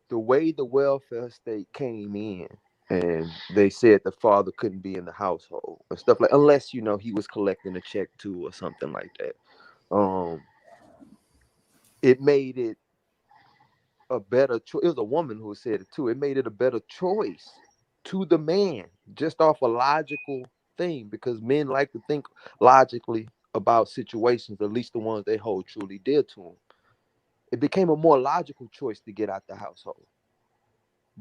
the way the welfare state came in, and they said the father couldn't be in the household and stuff, like, unless he was collecting a check too or something like that. It made it a better choice. It was a woman who said it too. It made it a better choice to the man, just off a logical thing, because men like to think logically about situations, at least the ones they hold truly dear to them. It became a more logical choice to get out the household,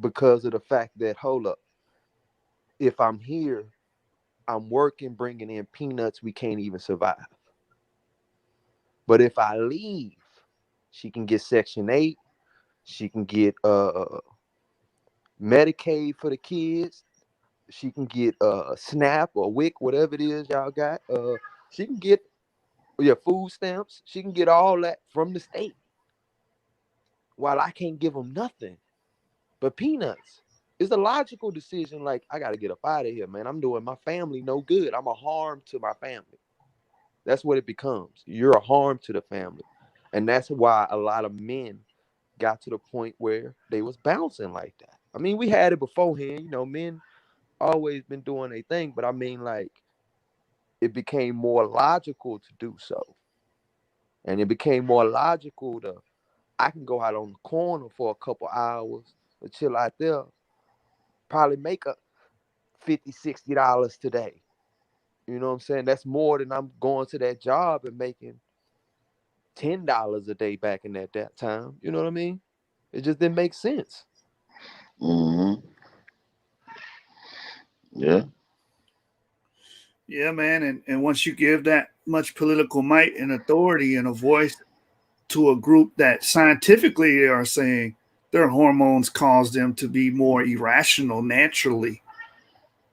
because of the fact that, hold up, if I'm here, I'm working, bringing in peanuts, we can't even survive. But if I leave, she can get Section 8, she can get Medicaid for the kids, she can get SNAP or WIC, whatever it is y'all got. She can get food stamps. She can get all that from the state, while I can't give them nothing but peanuts. It's a logical decision. Like, I got to get up out of here, man. I'm doing my family no good. I'm a harm to my family. That's what it becomes. You're a harm to the family. And that's why a lot of men got to the point where they was bouncing like that. I mean, we had it beforehand. Men always been doing their thing, but I mean, like, it became more logical to do so. And it became more logical to, I can go out on the corner for a couple hours chill out there probably make a $50, $60 today. You know what I'm saying? That's more than I'm going to that job and making $10 a day back in that time. You know what I mean? It just didn't make sense. Hmm. Yeah. Yeah, man. And once you give that much political might and authority and a voice to a group that scientifically they are saying their hormones cause them to be more irrational naturally,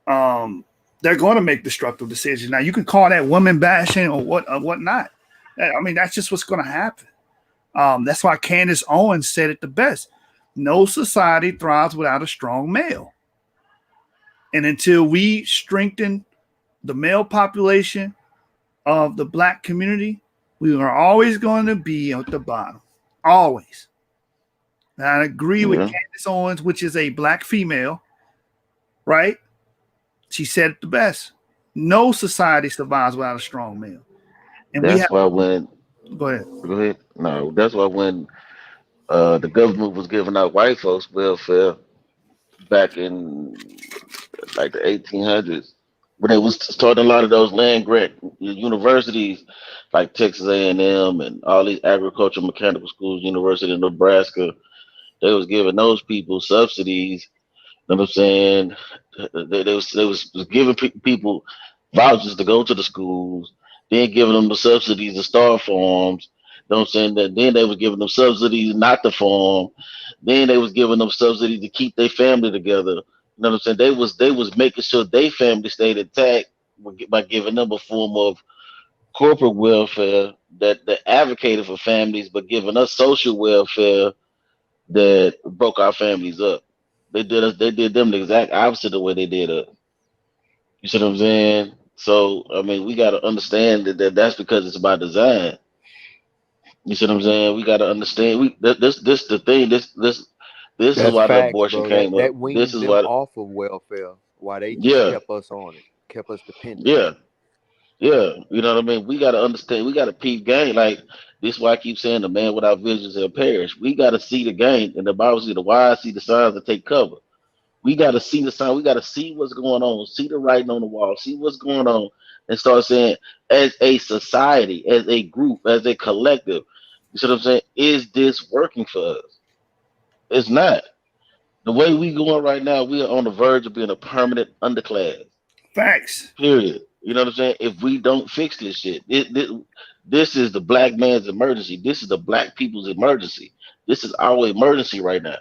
um, they're going to make destructive decisions. Now, you can call that woman bashing or whatnot. I mean, that's just what's going to happen. That's why Candace Owens said it the best. No society thrives without a strong male. And until we strengthen the male population of the black community, we are always going to be at the bottom. Always. And I agree with Yeah. Candace Owens, which is a black female, right? She said it the best. No society survives without a strong male. And we have, That's why when go ahead. go ahead. No, that's why when the government was giving out white folks welfare back in like the 1800s, when they was starting a lot of those land grant universities like Texas A&M and all these agricultural mechanical schools, University of Nebraska, they was giving those people subsidies. You know what I'm saying? They was giving people vouchers to go to the schools, then giving them the subsidies to start farms. You know what I'm saying? That then they was giving them subsidies not to farm. Then they was giving them subsidies to keep their family together. You know what I'm saying? They was making sure their family stayed intact by giving them a form of corporate welfare that advocated for families, but giving us social welfare that broke our families up. They did them the exact opposite of the way they did us. You see what I'm saying? So I mean, we got to understand that's because it's by design. You see what I'm saying? We got to understand. This the thing. This is That's why the facts, abortion bro. came up. That This weaned is them why. off of welfare while they just Yeah, kept us on it, kept us dependent. yeah, yeah. You know what I mean? We got to understand. We got to peep game. Like this, is why I keep saying the man without vision shall perish. We got to see the game, and the Bible says the wise see the signs and take cover. We got to see the sign. We got to see what's going on, see the writing on the wall, see what's going on, and start saying, as a society, as a group, as a collective, you see what I'm saying? Is this working for us? It's not. The way we going right now, we are on the verge of being a permanent underclass. Facts. Period. You know what I'm saying? If we don't fix this shit, this is the black man's emergency. This is the black people's emergency. This is our emergency right now.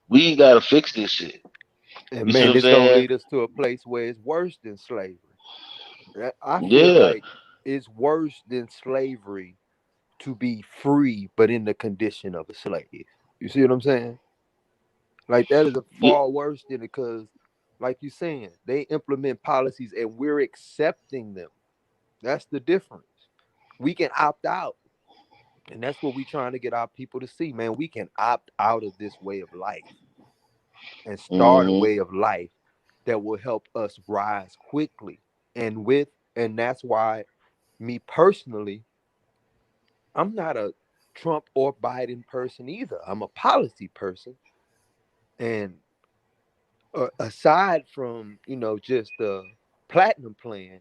We gotta fix this shit. And You see what man, I'm it's gonna saying? lead us to a place where it's worse than slavery. I feel Yeah. like it's worse than slavery to be free, but in the condition of a slave. You see what I'm saying? Like that is a Yeah. far worse than it because, like you saying, they implement policies and we're accepting them. That's the difference. We can opt out. And that's what we're trying to get our people to see, man. We can opt out of this way of life and start a Hmm. way of life that will help us rise quickly. And that's why me personally, I'm not a Trump or Biden person either. I'm a policy person. And aside from, just the platinum plan,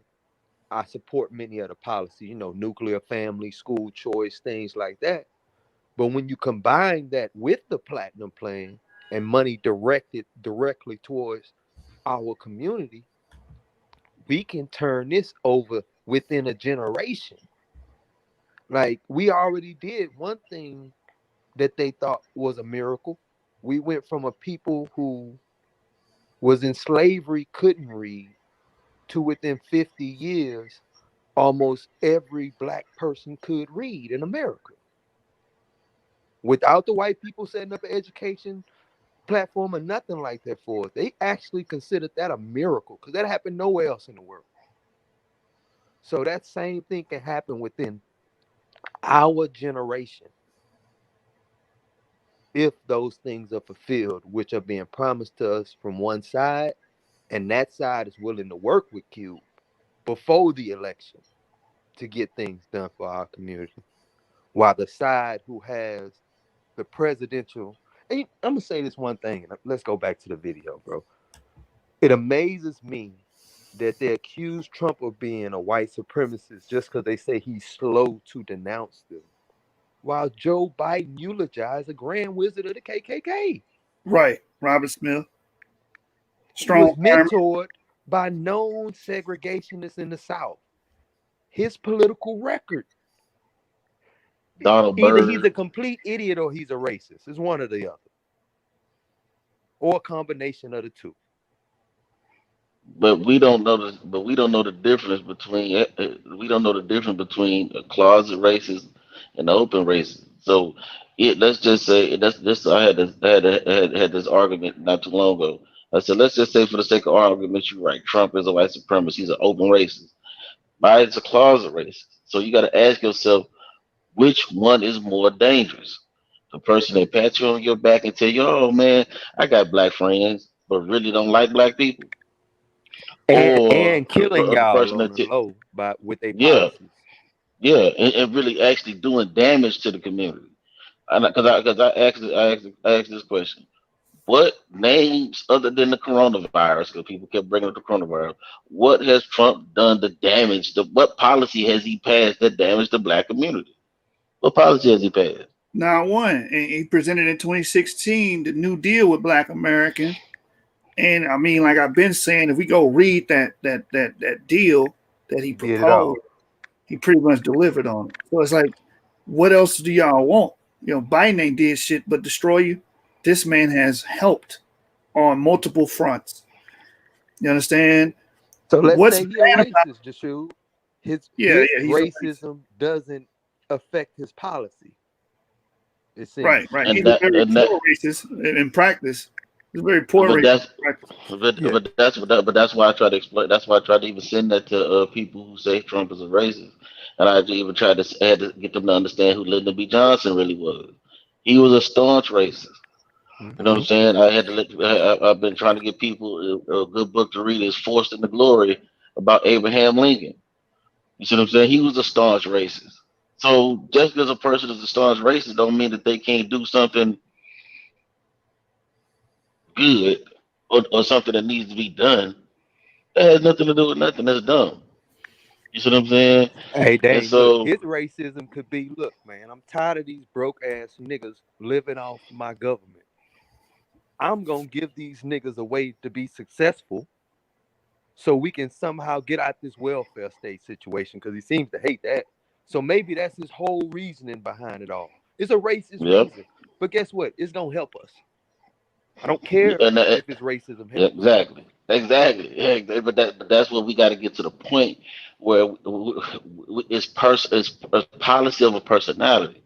I support many of the policies, nuclear family, school choice, things like that. But when you combine that with the platinum plan and money directed directly towards our community, we can turn this over within a generation. Like we already did one thing that they thought was a miracle. We went from a people who was in slavery, couldn't read, to within 50 years, almost every black person could read in America. Without the white people setting up an education platform or nothing like that for us. They actually considered that a miracle because that happened nowhere else in the world. So that same thing can happen within our generation if those things are fulfilled, which are being promised to us from one side, and that side is willing to work with Cube before the election to get things done for our community. While the side who has the presidential And I'm gonna say this one thing, and let's go back to the video, bro. It amazes me that they accuse Trump of being a white supremacist just because they say he's slow to denounce them, while Joe Biden eulogized a grand wizard of the KKK, Right. Robert Smith, who strong was arm. mentored by known segregationists in the South. His political record. Donald Either he's Byrd. a complete idiot or he's a racist. It's one or the other, or a combination of the two. But we don't know the but we don't know the difference between we don't know the difference between a closet racist and an open racist. So let's just say that's this I had this argument not too long ago. I said let's just say for the sake of argument you're right. Trump is a white supremacist. He's an open racist. Biden's a closet racist. So you got to ask yourself which one is more dangerous. The person that pats you on your back and tell you, "Oh man, I got black friends," but really don't like black people, And killing or the y'all person on that the low by with their yeah, policies. yeah, and really actually doing damage to the community. And I asked this question: what names other than the coronavirus? Because people kept bringing up the coronavirus. What has Trump done to damage the? What policy has he passed that damaged the black community? What policy has he passed? Not one. And he presented in 2016 the New Deal with Black Americans. And I mean, like I've been saying, if we go read that deal that he He did it all. proposed, he pretty much delivered on it. So it's like, what else do y'all want? You know, Biden ain't did shit but destroy you. This man has helped on multiple fronts. You understand? So let's What's say he a bad about racist, Jashu. His yeah, his yeah, he's a racist. racism doesn't affect his policy. It Right, seems. right. And He's a that very and that, poor racist in practice. He's a very poor but racist that's in practice. Yeah. but that's why I try to explain. That's why I try to even send that to people who say Trump is a racist, and I even tried to had to get them to understand who Lyndon B. Johnson really was. He was a staunch racist. You know what I'm Hmm. saying? I've been trying to get people a good book to read is Forced into Glory about Abraham Lincoln. You see what I'm saying? He was a staunch racist. So just because a person is a staunch racist don't mean that they can't do something good or something that needs to be done. That has nothing to do with nothing. That's dumb. You see what I'm saying? Hey, And dang, look, so his racism could be, look, man, I'm tired of these broke ass niggas living off my government. I'm gonna give these niggas a way to be successful so we can somehow get out this welfare state situation because he seems to hate that. So maybe that's his whole reasoning behind it all. It's a racist yep. reason. But guess what? It's gonna help us. I don't Yeah, care and if his racism yeah, helps. exactly. Yeah, but that's what we got to get to the point where it's policy of a personality.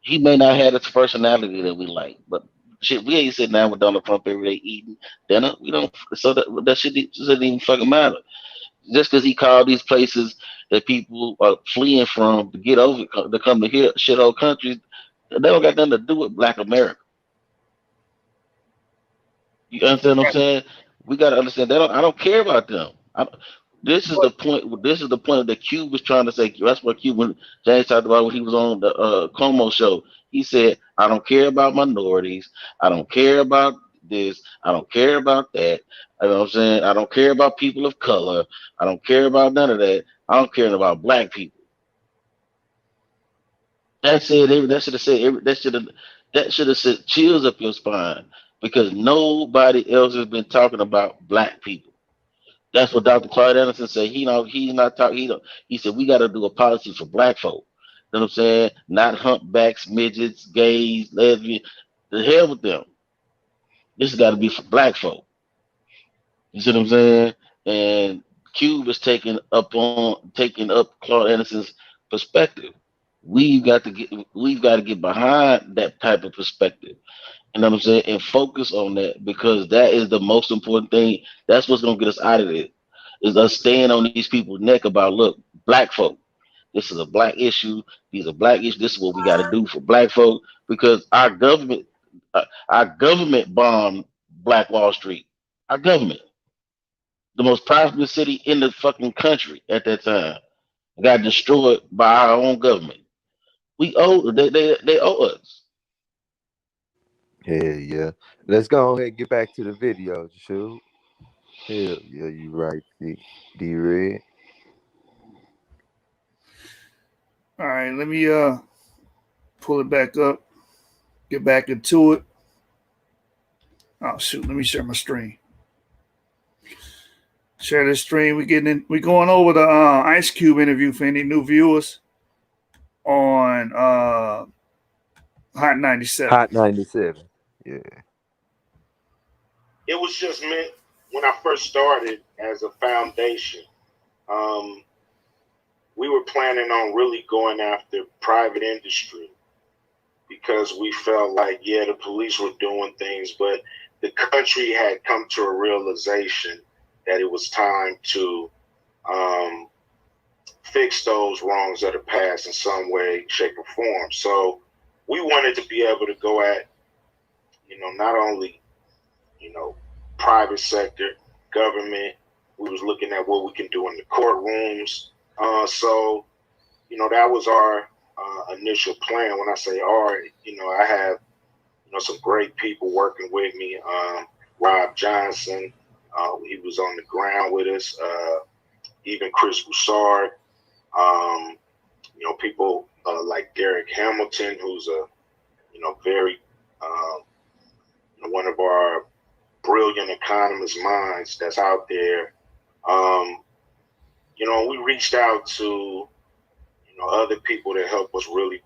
He may not have this personality that we like, but shit, we ain't sitting down with Donald Trump every day eating dinner. We don't. So that shit doesn't even fucking matter. Just because he called these places that people are fleeing from to get over to come to here shithole countries, they don't got nothing to do with Black America. You understand what I'm saying? We got to understand that. I don't care about them. This is the point. This is the point that Cube was trying to say. That's what Cube, when James talked about when he was on the Como show. He said, "I don't care about minorities. I don't care about this. I don't care about that. You know what I'm saying? I don't care about people of color. I don't care about none of that. I don't care about black people." That said, that should have said that should have sent chills up your spine because nobody else has been talking about black people. That's what Dr. Clyde Anderson said. He's not talking. He said we got to do a policy for black folk. You know what I'm saying? Not humpbacks, midgets, gays, lesbians. The hell with them. This has got to be for black folk. You see what I'm saying? And Cube is taking up Claude Anderson's perspective. We've got to get behind that type of perspective. You know what I'm saying? And focus on that because that is the most important thing. That's what's gonna get us out of it. Is us staying on these people's neck about look, black folk. This is a black issue. These are black issues. This is what we got to do for black folk because our government bombed Black Wall Street. Our government, the most prosperous city in the fucking country at that time, got destroyed by our own government. We owe they owe us. Hell yeah. Let's go ahead and get back to the video, shoot. Hell yeah, you right, D Red. All right, let me pull it back up, get back into it. Oh shoot, let me share my screen. Share this stream. We going over the Ice Cube interview for any new viewers on Hot 97. Hot 97. Yeah. It was just meant when I first started as a foundation. We were planning on really going after private industry because we felt like, yeah, the police were doing things, but the country had come to a realization that it was time to fix those wrongs of the past in some way, shape, or form. So we wanted to be able to go at, not only, private sector, government. We was looking at what we can do in the courtrooms. So, that was our initial plan. When I say our, I have, some great people working with me. Rob Johnson, he was on the ground with us. Even Chris Broussard. People like Derek Hamilton, who's a, very, one of our brilliant economist minds that's out there. We reached out to, other people to help us really,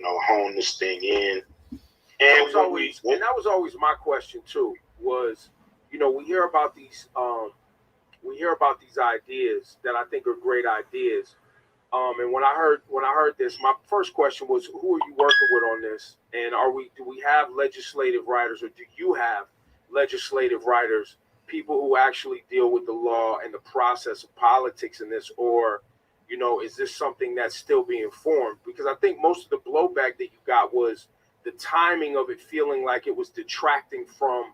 hone this thing in. And that was always my question too. Was, we hear about these ideas that I think are great ideas. And when I heard this, my first question was, who are you working with on this? And do we have legislative writers, or do you have legislative writers, people who actually deal with the law and the process of politics in this, or, is this something that's still being formed? Because I think most of the blowback that you got was the timing of it feeling like it was detracting from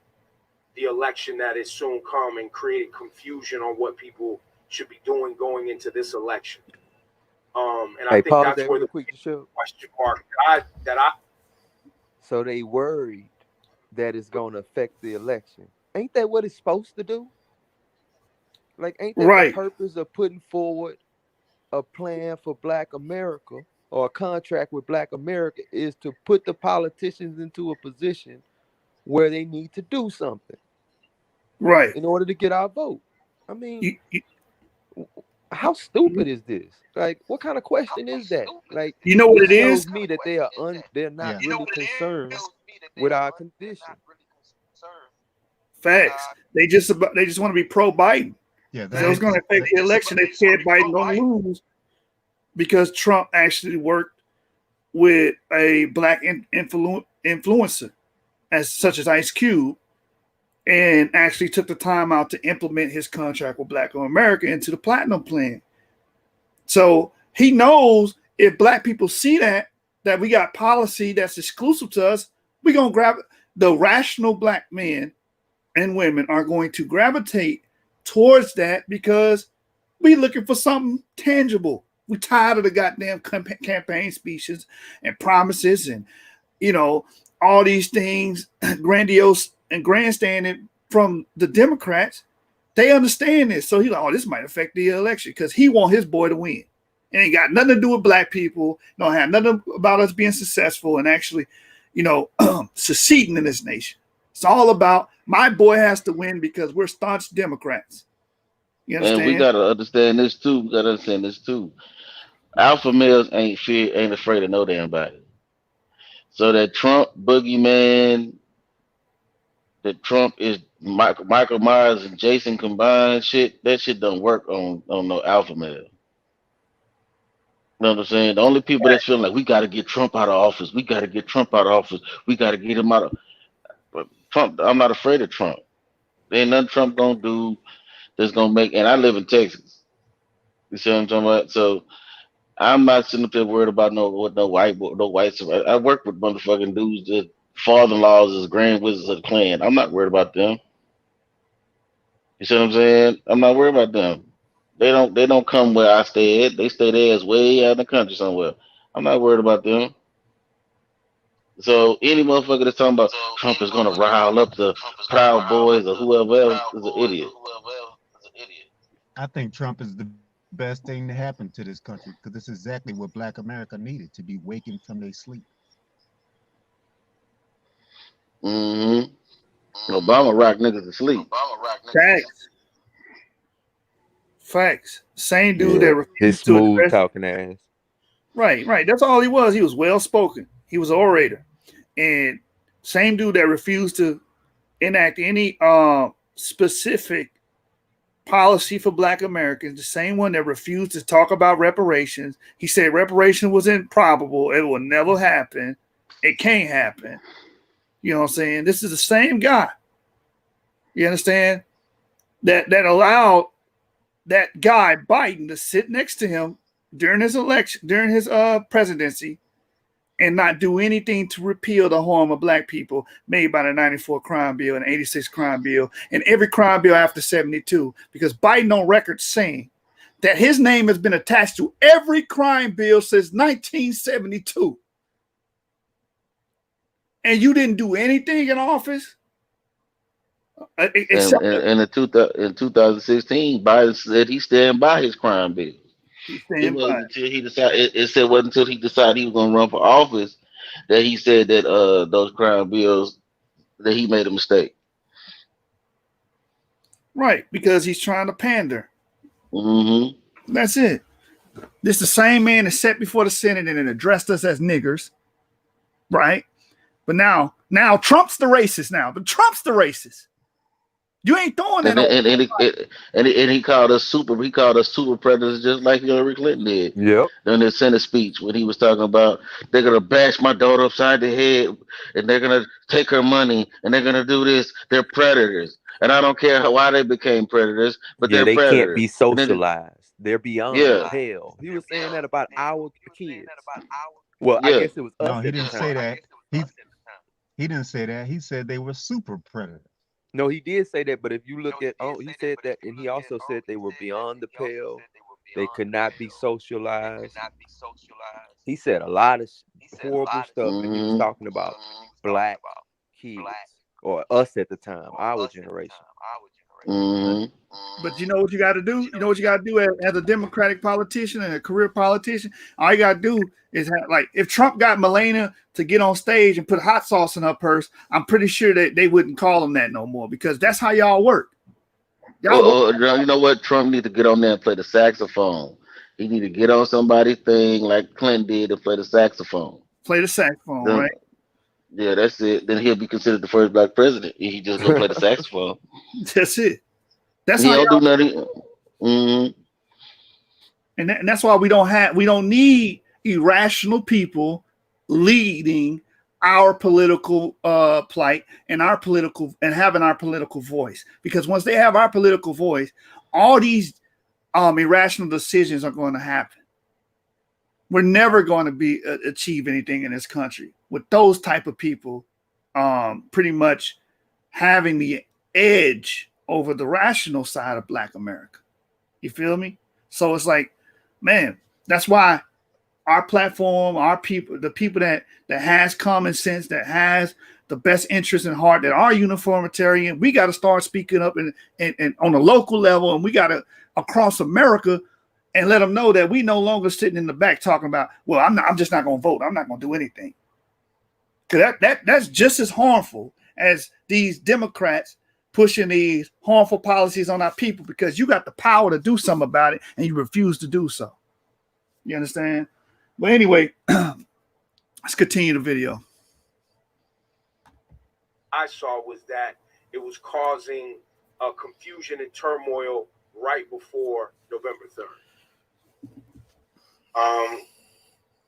the election that is soon come and creating confusion on what people should be doing going into this election. And I think that's where the question mark that I. So they worried that it's going to affect the election. Ain't that what it's supposed to do? Like, ain't that the purpose of putting forward a plan for Black America or a contract with Black America is to put the politicians into a position where they need to do something. Right. In order to get our vote. I mean, how stupid is this? Like, what kind of question is that? Like, you know what it shows is? me that they're not really concerned with our condition. Facts. They just want to be pro Biden. Yeah, so it's going to affect the election. They scared Biden going to lose because Trump actually worked with a Black influencer, such as Ice Cube, and actually took the time out to implement his contract with Black America into the Platinum Plan. So he knows if Black people see that we got policy that's exclusive to us, we're going to grab it. The rational Black men and women are going to gravitate towards that because we're looking for something tangible. We're tired of the goddamn campaign speeches and promises and, all these things, grandiose and grandstanding from the Democrats. They understand this. So he's like, this might affect the election because he want his boy to win. It ain't got nothing to do with Black people. Don't have nothing about us being successful and actually, succeeding in this nation. It's all about my boy has to win because we're staunch Democrats. You understand? And we gotta understand this too. Alpha males ain't afraid of no damn body. So that Trump boogeyman, that Trump is Michael Myers and Jason combined shit, that shit don't work on no alpha male. You know what I'm saying? The only people that's feeling like we got to get Trump out of office. We got to get Trump out of office. We got to get him out of. But Trump, I'm not afraid of Trump. There ain't nothing Trump gonna do that's gonna make. And I live in Texas. You see what I'm talking about? So I'm not sitting up there worried about no whites. I work with motherfucking dudes that father-in-laws is grand wizards of the clan. I'm not worried about them. You see what I'm saying? I'm not worried about them. They don't come where I stay at. They stay there as way out in the country somewhere. I'm not worried about them. So any motherfucker that's talking about Trump is gonna rile up the Proud Boys or whoever else is an idiot. I think Trump is the best thing to happen to this country because it's exactly what Black America needed to be wakened from their sleep. Obama rock niggas to sleep. Facts. Facts. Same dude Yeah, that his refused to smooth address. talking ass. Right, right. That's all he was. He was well spoken. He was an orator. And same dude that refused to enact any specific policy for Black Americans, the same one that refused to talk about reparations. He said reparation was improbable. It will never happen. It can't happen. You know what I'm saying? This is the same guy. You understand? That allowed that guy Biden to sit next to him during his election, during his presidency, and not do anything to repeal the harm of Black people made by the 94 crime bill and 86 crime bill and every crime bill after 72, because Biden on record saying that his name has been attached to every crime bill since 1972. And you didn't do anything in office? And in 2016, Biden said he stand by his crime bill. It wasn't until he decided. It said wasn't until he decided he was going to run for office that he said that those crime bills that he made a mistake. Right, because he's trying to pander. Mm-hmm. That's it. This is the same man that sat before the Senate and addressed us as niggers, right? But now Trump's the racist. Now, but Trump's the racist. You ain't throwing that. And he called us super. He called us super predators, just like Hillary Clinton did. Yep. During the Senate speech, when he was talking about they're gonna bash my daughter upside the head, and they're gonna take her money, and they're gonna do this. They're predators, and I don't care why they became predators, but Yeah, they're they predators. can't be socialized. They're beyond the Yeah. pale. He was saying that about our kids. Well, I Yeah. guess it was us. No, he at the didn't say time. that. He didn't say that. He said they were super predators. No, he did say that, but if you look at, he said that, and he also said they were beyond the pale. They could not be socialized. He said a lot of horrible stuff, and he was talking about Black kids or us at the time, our generation. Mm-hmm. But you know what you got to do? You know what you got to do as a Democratic politician and a career politician? All you got to do is have, like, if Trump got Melania to get on stage and put hot sauce in her purse, I'm pretty sure that they wouldn't call him that no more, because that's how y'all work. You know what? Trump need to get on there and play the saxophone. He need to get on somebody's thing like Clinton did to play the saxophone. Play the saxophone, Then, right? Yeah, that's it. Then he'll be considered the first Black president. He just go play the saxophone. That's it. That's he how don't do nothing. Mm-hmm. And that's why we don't need irrational people leading our political plight and having our political voice. Because once they have our political voice, all these irrational decisions are going to happen. We're never going to achieve anything in this country with those type of people pretty much having the edge over the rational side of Black America. You feel me? So it's like, man, that's why our platform, our people, the people that has common sense, that has the best interest in heart, that are uniformitarian, we got to start speaking up and on a local level, and we got to across America and let them know that we no longer sitting in the back talking about, well, I'm just not going to vote. I'm not going to do anything. Because that's just as harmful as these Democrats pushing these harmful policies on our people, because you got the power to do something about it and you refuse to do so. You understand? But anyway, let's continue the video. I saw was that it was causing confusion and turmoil right before November 3rd.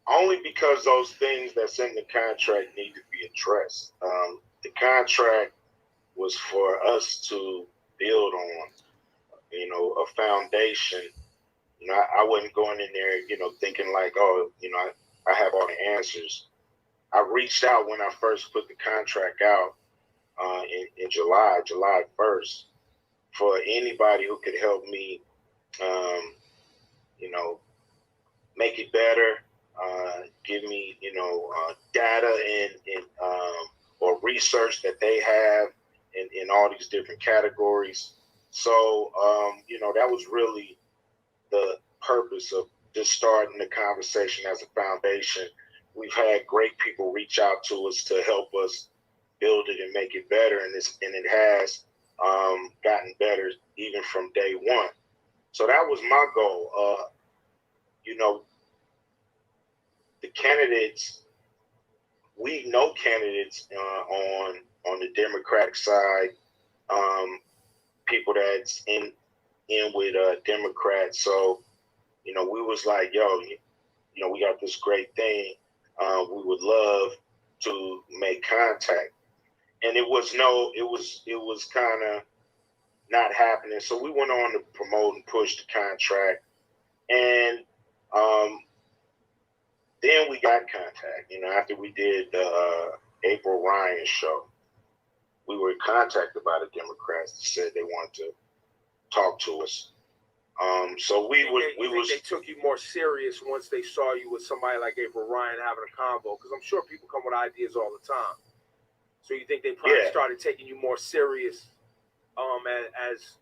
Only because those things that's in the contract need to be addressed. The contract was for us to build on, a foundation. I wasn't going in there, thinking like, oh, I have all the answers. I reached out when I first put the contract out in July 1st, for anybody who could help me, make it better. give me, data and or research that they have in all these different categories. So, that was really the purpose of just starting the conversation as a foundation. We've had great people reach out to us to help us build it and make it better, and it has gotten better even from day one. So that was my goal. You know, the candidates, we know candidates on the Democratic side, people that's in with Democrats. So we was like, yo, we got this great thing. We would love to make contact, and it was kind of not happening. So we went on to promote and push the contract, and then we got contact. After we did the April Ryan show, we were contacted by the Democrats that said they wanted to talk to us. So they took you more serious once they saw you with somebody like April Ryan having a convo, because I'm sure people come with ideas all the time. So you think they probably started taking you more serious, as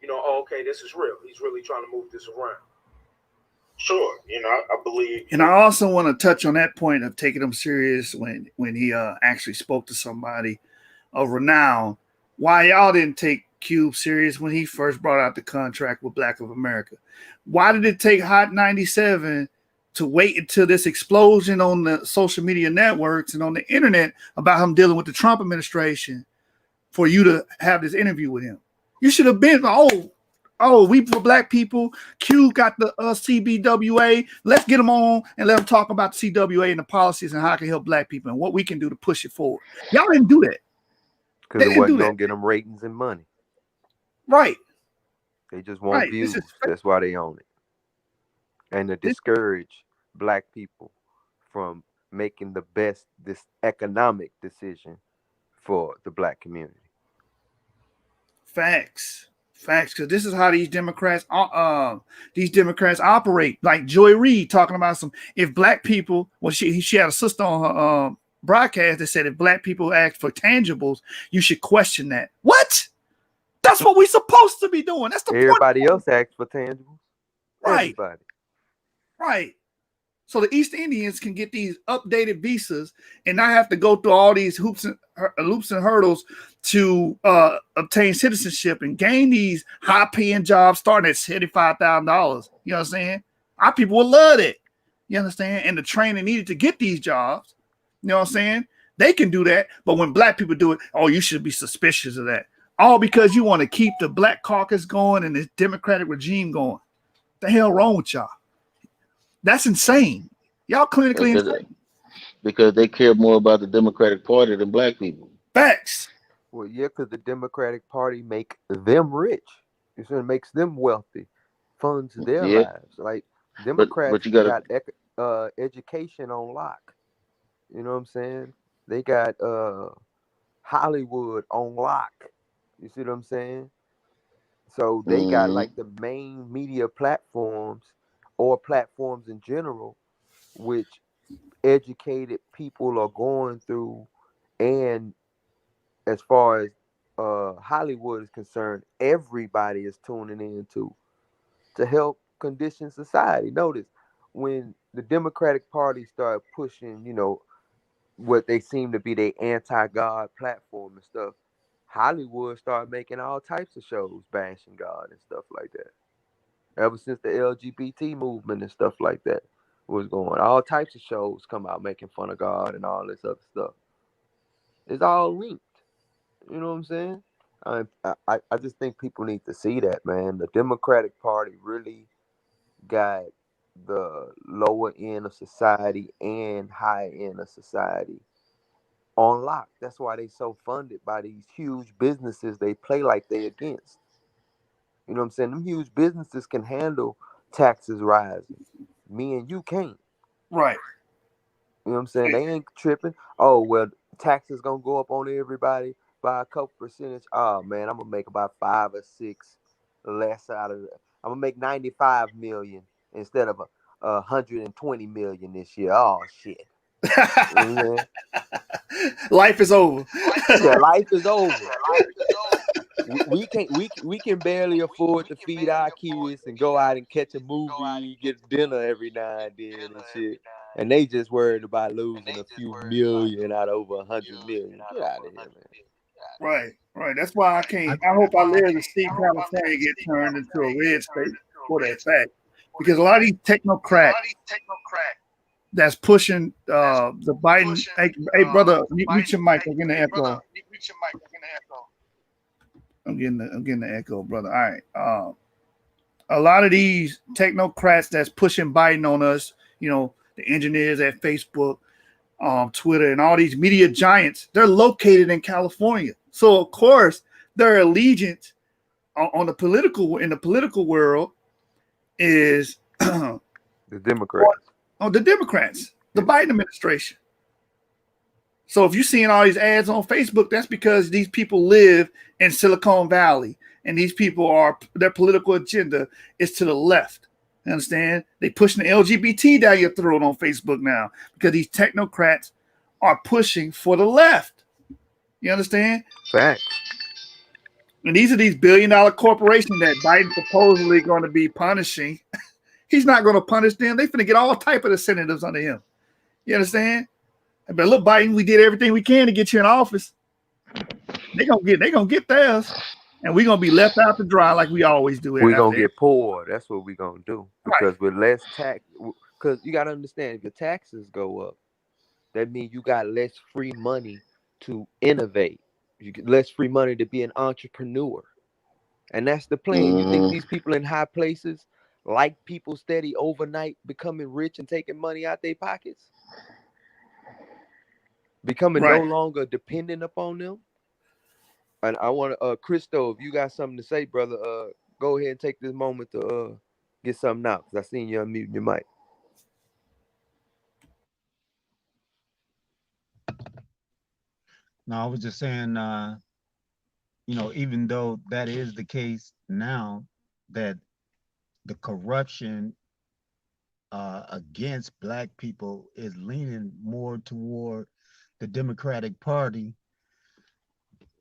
oh, okay, this is real. He's really trying to move this around. Sure, I believe. And I also want to touch on that point of taking him serious when he actually spoke to somebody of renown. Why y'all didn't take Cube serious when he first brought out the contract with Black of America? Why did it take Hot 97 to wait until this explosion on the social media networks and on the internet about him dealing with the Trump administration for you to have this interview with him? You should have been, we for Black people. Cube got the CWBA. Let's get him on and let him talk about the CWA and the policies and how it can help Black people and what we can do to push it forward. Y'all didn't do that. Because it wasn't going to get them ratings and money. Right. They just want views. That's why they own it. And to discourage Black people from making this economic decision for the Black community. Facts. Because this is how these Democrats operate. Like Joy Reid talking about if Black people, she had a sister on her broadcast that said if Black people ask for tangibles, you should question that. What? That's what we're supposed to be doing. That's the point. Everybody else asks for tangibles. Right. Everybody. Right. So the East Indians can get these updated visas and not have to go through all these loops and hurdles to obtain citizenship and gain these high-paying jobs starting at $75,000. You know what I'm saying? Our people will love it. You understand? And the training needed to get these jobs. You know what I'm saying? They can do that. But when Black people do it, you should be suspicious of that. All because you want to keep the Black caucus going and this Democratic regime going. What the hell wrong with y'all? That's insane. Y'all clinically insane. Because they care more about the Democratic Party than Black people. Facts. Well, yeah, because the Democratic Party make them rich. It makes them wealthy, funds their lives. Like Democrats but you got education on lock. You know what I'm saying? They got Hollywood on lock. You see what I'm saying? So they got like the main media platforms or platforms in general, which educated people are going through. And as far as Hollywood is concerned, everybody is tuning in to help condition society. Notice when the Democratic Party started pushing, what they seem to be their anti-God platform and stuff, Hollywood started making all types of shows bashing God and stuff like that. Ever since the LGBT movement and stuff like that was going, all types of shows come out making fun of God and all this other stuff. It's all linked. You know what I'm saying? I just think people need to see that, man. The Democratic Party really got the lower end of society and high end of society on lock. That's why they so funded by these huge businesses they play like they against. You know what I'm saying? Them huge businesses can handle taxes rising. Me and you can't. Right. You know what I'm saying? They ain't tripping. Oh, well, taxes gonna go up on everybody by a couple percentage. Oh man, I'm gonna make about 5 or 6 less out of it. I'm gonna make 95 million instead of 120 million this year. Oh shit. Yeah. Life is over. Yeah, life is over. We can barely afford to feed our kids and go out and catch a movie, get dinner every now and then and shit. And they just worried about losing a few million out of over 100 million. Get out of here, man. Right. That's why I can't. I hope I live to see California get turned into a red state for that fact, because a lot of these technocrats that's pushing the Biden. Hey, brother, mute your mic. I'm getting the echo. I'm getting the echo, brother. All right. A lot of these technocrats that's pushing Biden on us, the engineers at Facebook, Twitter, and all these media giants, they're located in California. So of course their allegiance in the political world is the Democrats. The Democrats, the Biden administration. So if you're seeing all these ads on Facebook, that's because these people live in Silicon Valley, and these people their political agenda is to the left. You understand? They pushing the LGBT down your throat on Facebook now because these technocrats are pushing for the left. You understand? Facts. And these are these billion-dollar corporations that Biden supposedly going to be punishing. He's not going to punish them. They're going to get all type of incentives under him. You understand? But look, Biden, we did everything we can to get you in office. They're gonna get theirs, and we're gonna be left out to dry like we always do. We're gonna get poor. That's what we're gonna do. Because with less tax, because you gotta understand, if your taxes go up, that means you got less free money to innovate. You get less free money to be an entrepreneur. And that's the plan. You think these people in high places like people steady overnight becoming rich and taking money out their pockets? Becoming no longer dependent upon them? And I want to, Christo, if you got something to say, brother, go ahead and take this moment to get something out, because I seen you unmuting your mic. No, I was just saying, even though that is the case now, that the corruption against Black people is leaning more toward the Democratic Party,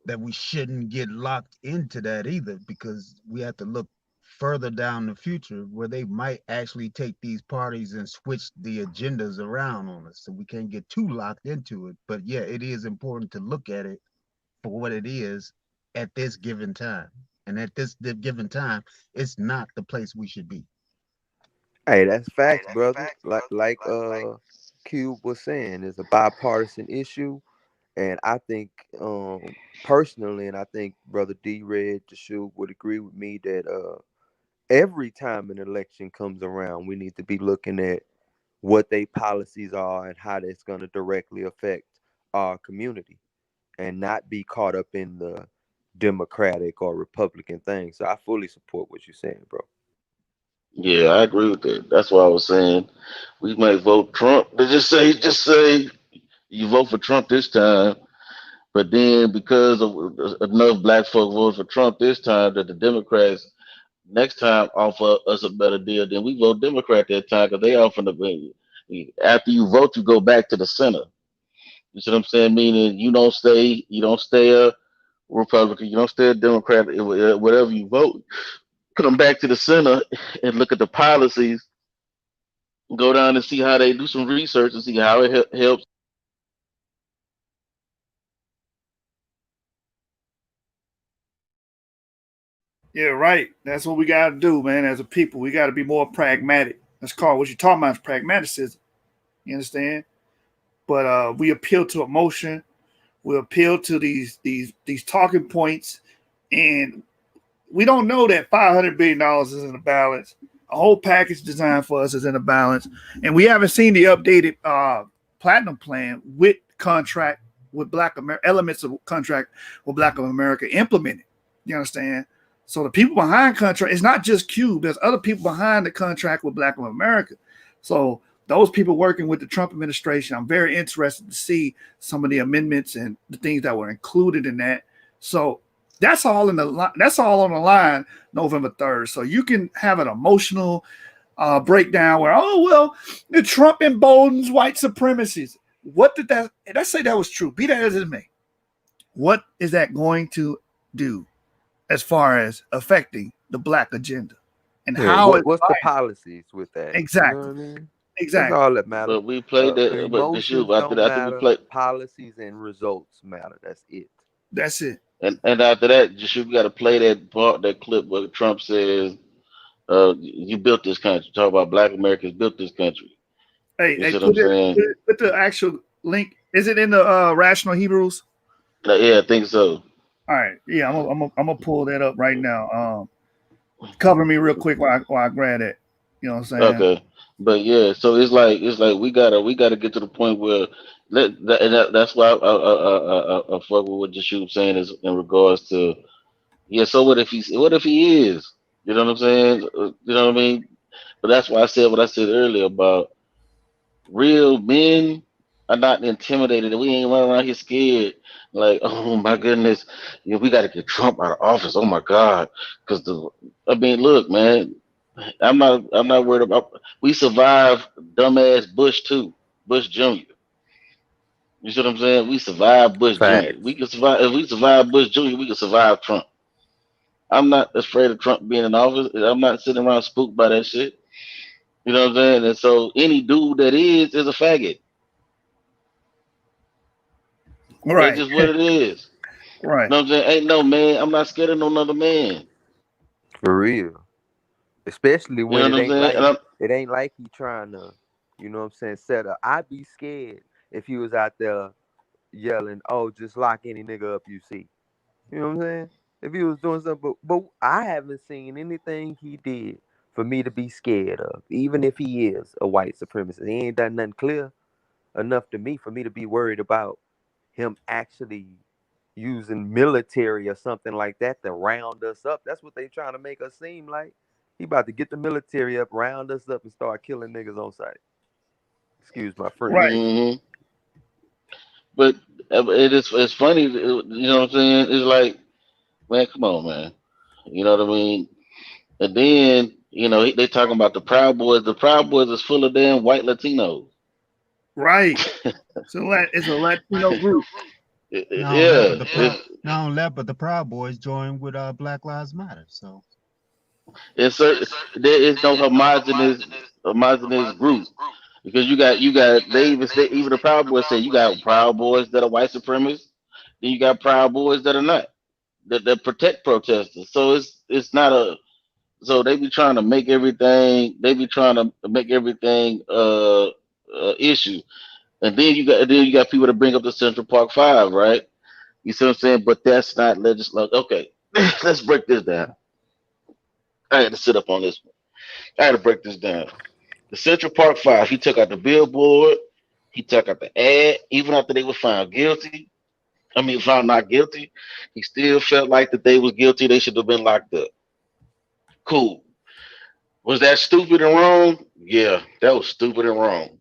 that we shouldn't get locked into that either, because we have to look further down the future where they might actually take these parties and switch the agendas around on us. So we can't get too locked into it. But yeah, it is important to look at it for what it is at this given time. And at this given time, it's not the place we should be. Hey, that's facts, brother. Like Cube was saying, it's a bipartisan issue. And I think personally, and I think Brother D-Red Tashub would agree with me that every time an election comes around, we need to be looking at what their policies are and how that's going to directly affect our community, and not be caught up in the Democratic or Republican thing. So I fully support what you're saying, bro. Yeah, I agree with that. That's why I was saying we might vote Trump. They just say you vote for Trump this time, but then because of enough Black folk voted for Trump this time, that the Democrats next time offer us a better deal, then we vote Democrat that time because they offer the. After you vote, you go back to the center. You see what I'm saying? Meaning you don't stay a Republican, you don't stay a Democrat, whatever you vote. Come back to the center and look at the policies. Go down and see how they do some research and see how it helps. Yeah, right. That's what we got to do, man. As a people, we got to be more pragmatic. That's called what you're talking about is pragmatism. You understand? But we appeal to emotion. We appeal to these talking points, and we don't know that $500 billion is in the balance. A whole package designed for us is in the balance, and we haven't seen the updated platinum plan with contract with Black America, elements of contract with Black America implemented. You understand? So the people behind contract, it's not just Cube. There's other people behind the contract with Black America. So those people working with the Trump administration, I'm very interested to see some of the amendments and the things that were included in that. So that's all on the line November 3rd. So you can have an emotional breakdown where, oh, well, the Trump emboldens white supremacists. What did that, and let's say that was true, be that as it may. What is that going to do as far as affecting the black agenda? And Yeah, how what's the policies with that? Exactly. You know what I mean? That's Exactly. all that matters. But we played that. But the shoot Emotions after don't that, after we matter. played, Policies and results matter. That's it. That's it. and after that, just shoot, we got to play that part, that clip where Trump says, "You built this country." Talk about Black Americans built this country. You Hey, see what I'm saying? put the actual link. Is it in the Rational Hebrews? Yeah, I think so. All right. Yeah, I'm gonna pull that up right now. Cover me real quick while I grab it. You know what I'm saying? Okay, but yeah, so it's like we gotta get to the point where that's why I fuck with what Jashoub saying is in regards to, yeah. So what if he is? You know what I'm saying? You know what I mean? But that's why I said what I said earlier about real men are not intimidated. We ain't running around here scared. Like, oh my goodness, we got to get Trump out of office. Oh my God, because I mean, look, man, I'm not worried about. We survived dumbass Bush too, Bush Jr. You see what I'm saying? We survived Bush Jr. We Facts. can survive if we survive Bush Jr. We can survive Trump. I'm not afraid of Trump being in office. I'm not sitting around spooked by that shit. You know what I'm saying? And so any dude that is a faggot. That's Right. just what it is. Right. You know what I'm saying? Ain't no man. I'm not scared of no other man. For real. Especially You know when what I'm saying? And it ain't like he trying to, you know what I'm saying, set up. I'd be scared if he was out there yelling, "Oh, just lock any nigga up you see." You know what I'm saying? If he was doing something, but I haven't seen anything he did for me to be scared of. Even if he is a white supremacist, he ain't done nothing clear enough to me for me to be worried about him actually using military or something like that to round us up. That's what they trying to make us seem like. He about to get the military up, round us up, and start killing niggas on sight. Excuse my Right. French. but it's funny. You know what I'm saying? It's like, man, come on, man. You know what I mean? And then they talking about the Proud Boys. The Proud Boys is full of damn white Latinos. Right. So it's a Latino group. Not only that, but Yeah, the Proud Boys joined with Black Lives Matter. So there is no homogenous group. Because you got even the Proud Boys say you got Proud Boys that are white supremacists, then you got Proud Boys that are not, that protect protesters. So it's not a, so they be trying to make everything issue. And then you got people that bring up the Central Park Five, right? You see what I'm saying? But that's not legislative. Okay, let's break this down. I had to sit up on this one. I had to break this down. The Central Park Five, he took out the billboard, he took out the ad, even after they were found guilty. I mean, found not guilty, he still felt like that they was guilty. They should have been locked up. Cool. Was that stupid and wrong? Yeah, that was stupid and wrong.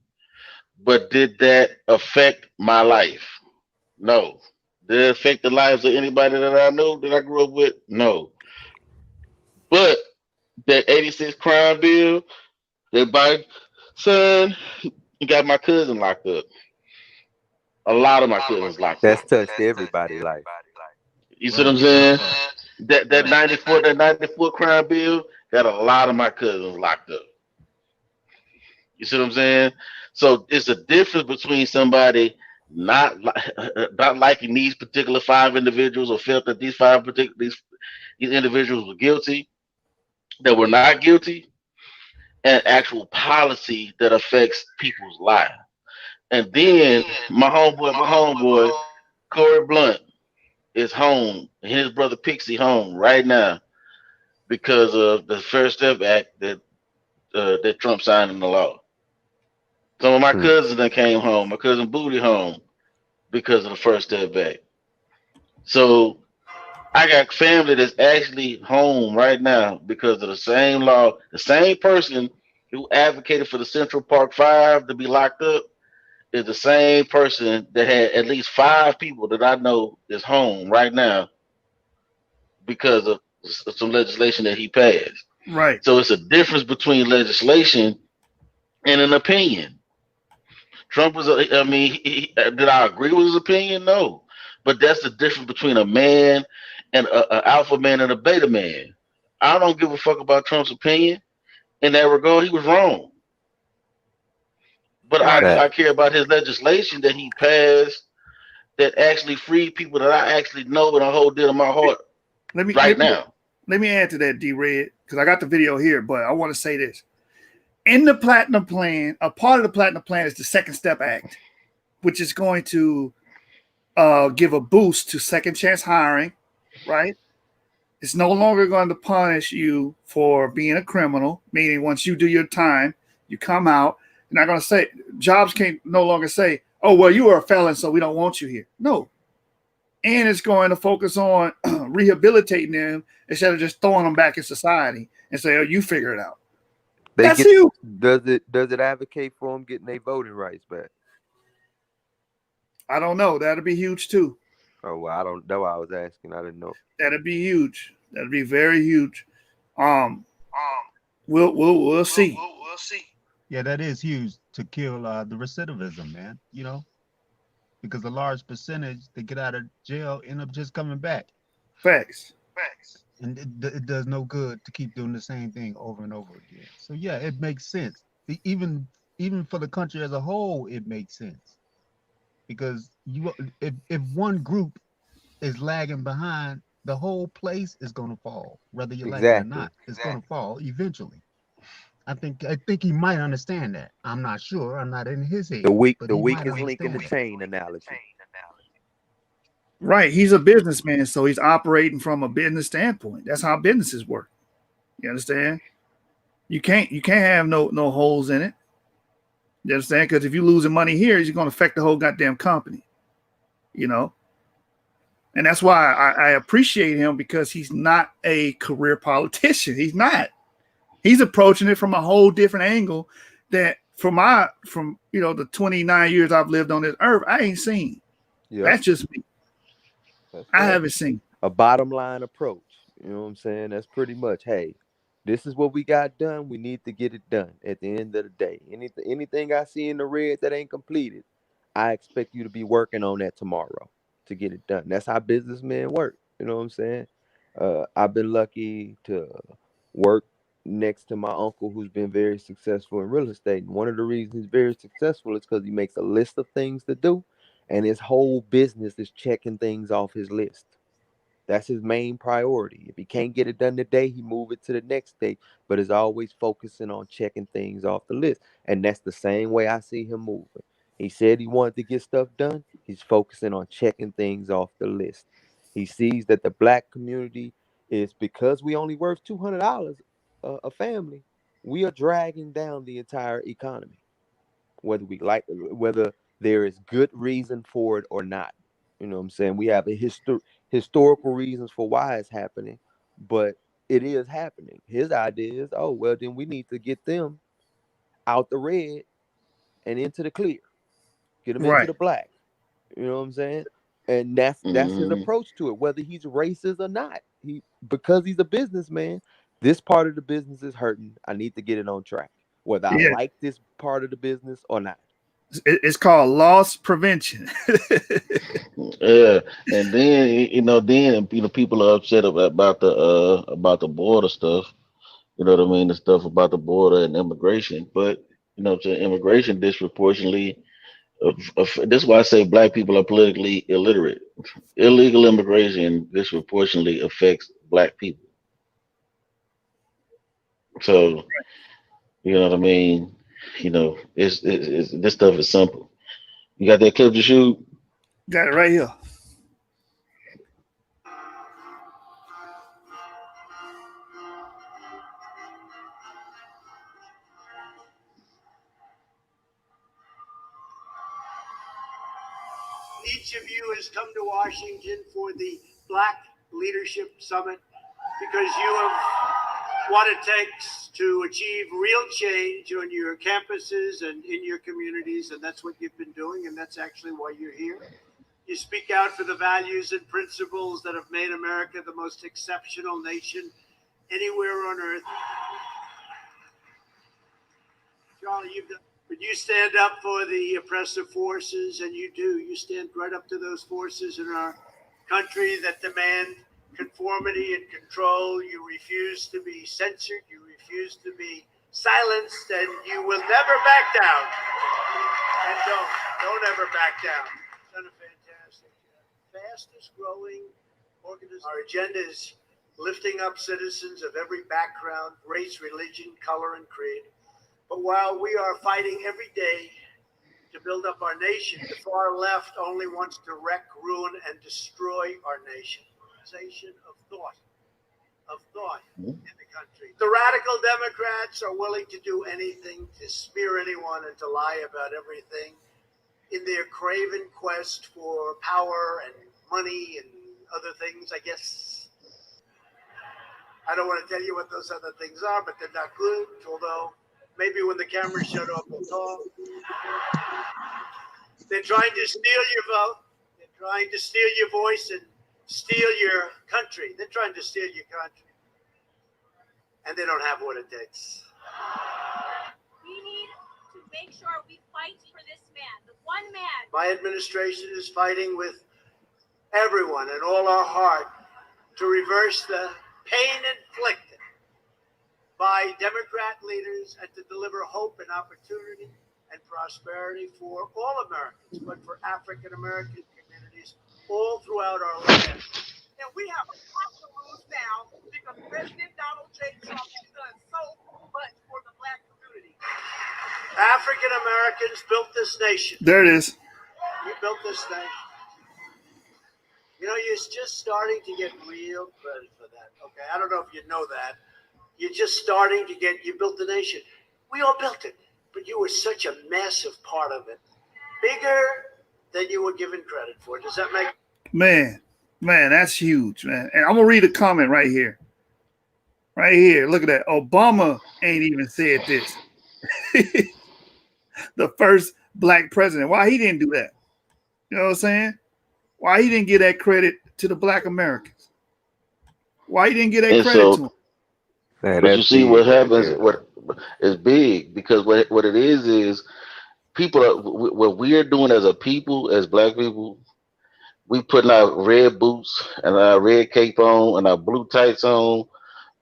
But did that affect my life? No. Did it affect the lives of anybody that I know that I grew up with? No. But that 86 crime bill, that by son, got my cousin locked up. A lot of my cousins locked That's up. touched everybody's life. You see what right, I'm saying? right, That 94 crime bill got a lot of my cousins locked up. You see what I'm saying? So it's a difference between somebody not liking these particular five individuals or felt that these individuals were guilty, that were not guilty, and actual policy that affects people's lives. And then my homeboy, Corey Blunt is home, and his brother Pixie home right now because of the First Step Act that Trump signed into law. Some of my Hmm. cousins that came home, my cousin Booty home because of the First Step Act. So I got family that's actually home right now because of the same law. The same person who advocated for the Central Park Five to be locked up is the same person that had at least five people that I know is home right now because of some legislation that he passed. Right. So it's a difference between legislation and an opinion. Trump was, I mean, did I agree with his opinion? No. But that's the difference between a man and a alpha man and a beta man. I don't give a fuck about Trump's opinion. In that regard, he was wrong. But Right. I Fact. care about his legislation that he passed that actually freed people that I actually know and I hold dear to my heart Let me right let me now. let me add to that, D Red, because I got the video here, but I want to say this. In the Platinum Plan, a part of the Platinum Plan is the Second Step Act, which is going to give a boost to second chance hiring, right? It's no longer going to punish you for being a criminal, meaning once you do your time, you come out. You're not going to say, jobs can't no longer say, oh, well, you are a felon, so we don't want you here. No. And it's going to focus on rehabilitating them instead of just throwing them back in society and say, oh, you figure it out. They That's get huge. does it advocate for them getting their voting rights back? I don't know. That'll be huge too. Oh well, I don't know. I was asking. I didn't know. That'd be huge. That'd be very huge. Um, we'll see. We'll see. Yeah, that is huge to kill the recidivism, man. You know, because a large percentage that get out of jail end up just coming back, Facts. and it does no good to keep doing the same thing over and over again. So yeah, it makes sense. Even for the country as a whole, it makes sense because if one group is lagging behind, the whole place is going to fall, whether you like it or Exactly. not. It's going to fall eventually. I think he might understand that. I'm not sure. I'm not in his The head, weak but the he might weakest link in the understand that. chain analogy. Right. He's a businessman, so he's operating from a business standpoint. That's how businesses work. You understand? You can't have no holes in it. You understand? Because if you're losing money here, it's going to affect the whole goddamn company. You know? And that's why I appreciate him, because he's not a career politician. He's not. He's approaching it from a whole different angle that from the 29 years I've lived on this earth, I ain't seen. Yep, That's just me. that's I fact. haven't seen. A bottom line approach. You know what I'm saying? That's pretty much, hey, this is what we got done. We need to get it done at the end of the day. Anything I see in the red that ain't completed, I expect you to be working on that tomorrow to get it done. That's how businessmen work. You know what I'm saying? I've been lucky to work next to my uncle who's been very successful in real estate. And one of the reasons he's very successful is because he makes a list of things to do, and his whole business is checking things off his list. That's his main priority. If he can't get it done today, he move it to the next day. But is always focusing on checking things off the list. And that's the same way I see him moving. He said he wanted to get stuff done. He's focusing on checking things off the list. He sees that the black community is, because we only worth $200 a family, we are dragging down the entire economy, whether there is good reason for it or not. You know what I'm saying? We have a historical reasons for why it's happening, but it is happening. His idea is, oh well, then we need to get them out the red and into the clear, get them into Right. the black. You know what I'm saying? And that's his Hmm. approach to it, whether he's racist or not. Because he's a businessman, this part of the business is hurting. I need to get it on track, whether I Yeah. like this part of the business or not. It's called loss prevention. Yeah, and then people are upset about the border stuff. You know what I mean? The stuff about the border and immigration, but to immigration disproportionately. This is why I say black people are politically illiterate. Illegal immigration disproportionately affects black people. So you know what I mean. It's this stuff is simple. You got that clip to shoot? Got it right here. Each of you has come to Washington for the Black Leadership Summit because you have what it takes to achieve real change on your campuses and in your communities, and that's what you've been doing, and that's actually why you're here. You speak out for the values and principles that have made America the most exceptional nation anywhere on earth. Charlie, but you stand up for the oppressive forces, and you do. You stand right up to those forces in our country that demand conformity and control. You refuse to be censored. You refuse to be silenced, and you will never back down. And don't ever back down. Done a fantastic job. Fastest growing organization. Our agenda is lifting up citizens of every background, race, religion, color, and creed. But while we are fighting every day to build up our nation, the far left only wants to wreck, ruin, and destroy our nation. Of thought in the country. The radical Democrats are willing to do anything to smear anyone and to lie about everything in their craven quest for power and money and other things, I guess. I don't want to tell you what those other things are, but they're not good, although maybe when the cameras shut off, we'll talk. They're trying to steal your vote. They're trying to steal your voice and steal your country. They're trying to steal your country. And they don't have what it takes. We need to make sure we fight for this man, the one man. My administration is fighting with everyone and all our heart to reverse the pain inflicted by Democrat leaders and to deliver hope and opportunity and prosperity for all Americans, but for African American communities all throughout our land. And we have a lot to lose now because President Donald J. Trump has done so much for the Black community. African Americans built this nation. There it is. We built this nation. You know, you're just starting to get real credit for that. Okay, I don't know if you know that. You're just starting to get, you built the nation. We all built it, but you were such a massive part of it. Bigger than you were given credit for. Does that make Man, that's huge, man. And I'm going to read a comment right here. Right here. Look at that. Obama ain't even said this. The first black president. Why he didn't do that? You know what I'm saying? Why he didn't give that credit to the black Americans? Why he didn't give that credit to him? Man, but you see what happens, what is big, because what it is people are, what we are doing as a people, as black people, we putting our red boots and our red cape on and our blue tights on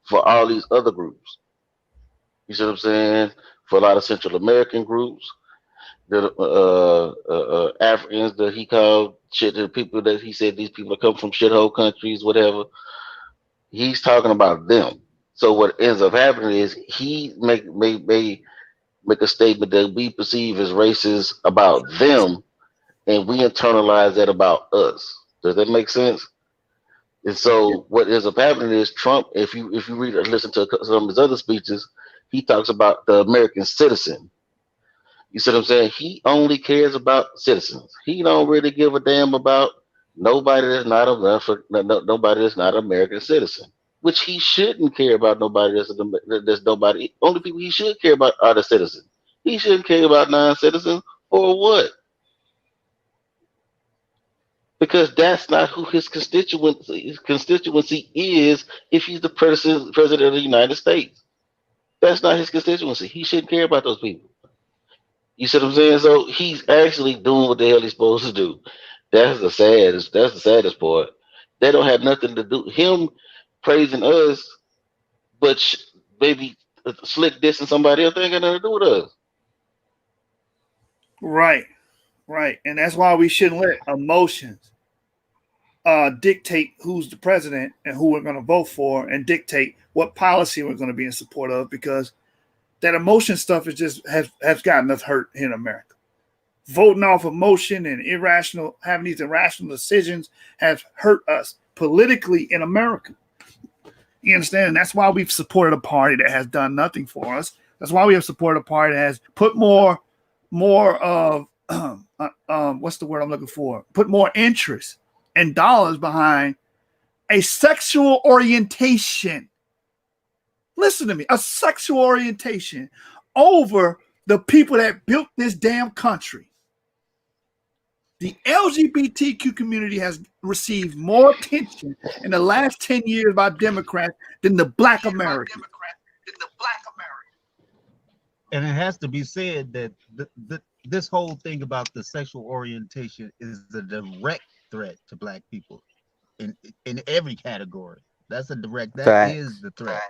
for all these other groups. You see what I'm saying? For a lot of Central American groups, the Africans that he called shit, the people that he said these people come from shithole countries, whatever. He's talking about them. So what ends up happening is he make a statement that we perceive as racist about them, and we internalize that about us. Does that make sense? And so what ends up happening is Trump, if you read or listen to some of his other speeches, he talks about the American citizen. You see what I'm saying? He only cares about citizens. He don't really give a damn about nobody that's not nobody that's not an American citizen. Which he shouldn't care about nobody that's nobody. Only people he should care about are the citizens. He shouldn't care about non-citizens or what? Because that's not who his constituency is if he's the president of the United States. That's not his constituency. He shouldn't care about those people. You see what I'm saying? So he's actually doing what the hell he's supposed to do. That's the saddest part. They don't have nothing to do. Him praising us, but maybe slick dissing somebody else, they ain't got nothing to do with us. Right. And that's why we shouldn't let emotions dictate who's the president and who we're going to vote for and dictate what policy we're going to be in support of, because that emotion stuff is just has gotten us hurt in America. Voting off emotion and having these irrational decisions has hurt us politically in America. You understand? And that's why we've supported a party that has done nothing for us. That's why we have supported a party that has put more of what's the word I'm looking for? Put more interest and dollars behind a sexual orientation. Listen to me, a sexual orientation over the people that built this damn country. The LGBTQ community has received more attention in the last 10 years by Democrats than the Black American. And it has to be said that this whole thing about the sexual orientation is a direct threat to Black people in every category. That is the threat.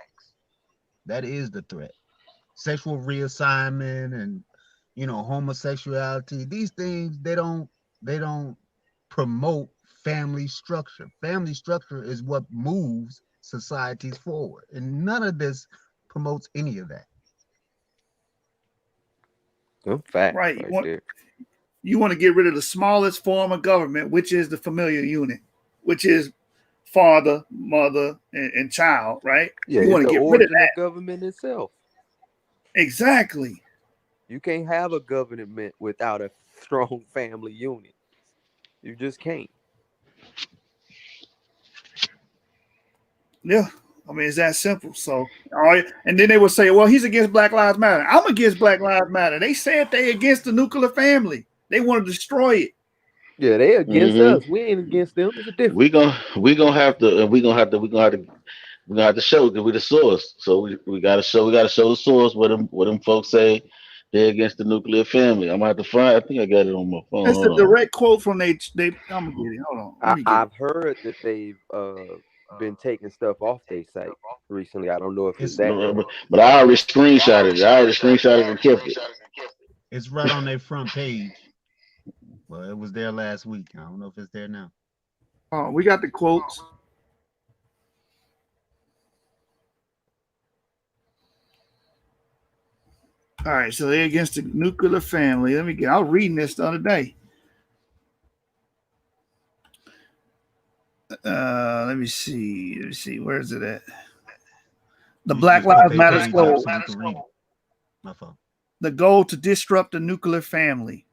That is the threat. Sexual reassignment and homosexuality, these things they don't promote family structure. Family structure is what moves societies forward, and none of this promotes any of that. Facts Right. there. You want to get rid of the smallest form of government, which is the familial unit, which is father, mother, and child, right? Yeah, you want to the get rid of origin that. of government itself. Exactly. You can't have a government without a strong family unit. You just can't. Yeah. I mean, it's that simple. So, and then they will say, well, he's against Black Lives Matter. I'm against Black Lives Matter. They said they against the nuclear family. They want to destroy it. Yeah, they against us. We ain't against them. There's a difference. We gonna have to show that we the source. So we gotta show the source what them folks say they're against the nuclear family. I'm gonna have to find. I think I got it on my phone. That's a Hold on. direct quote from they. I'm gonna get it. Hold on. I've heard that they've been taking stuff off their site recently. I don't know if it's that. But I already screenshotted it. And kept it. It's right on their front page. Well, it was there last week. I don't know if it's there now. Oh, we got the quotes. All right, so they're against the nuclear family. I was reading this the other day. Let me see. Where is it at? The Black Lives Matter goal. My phone. The goal to disrupt the nuclear family.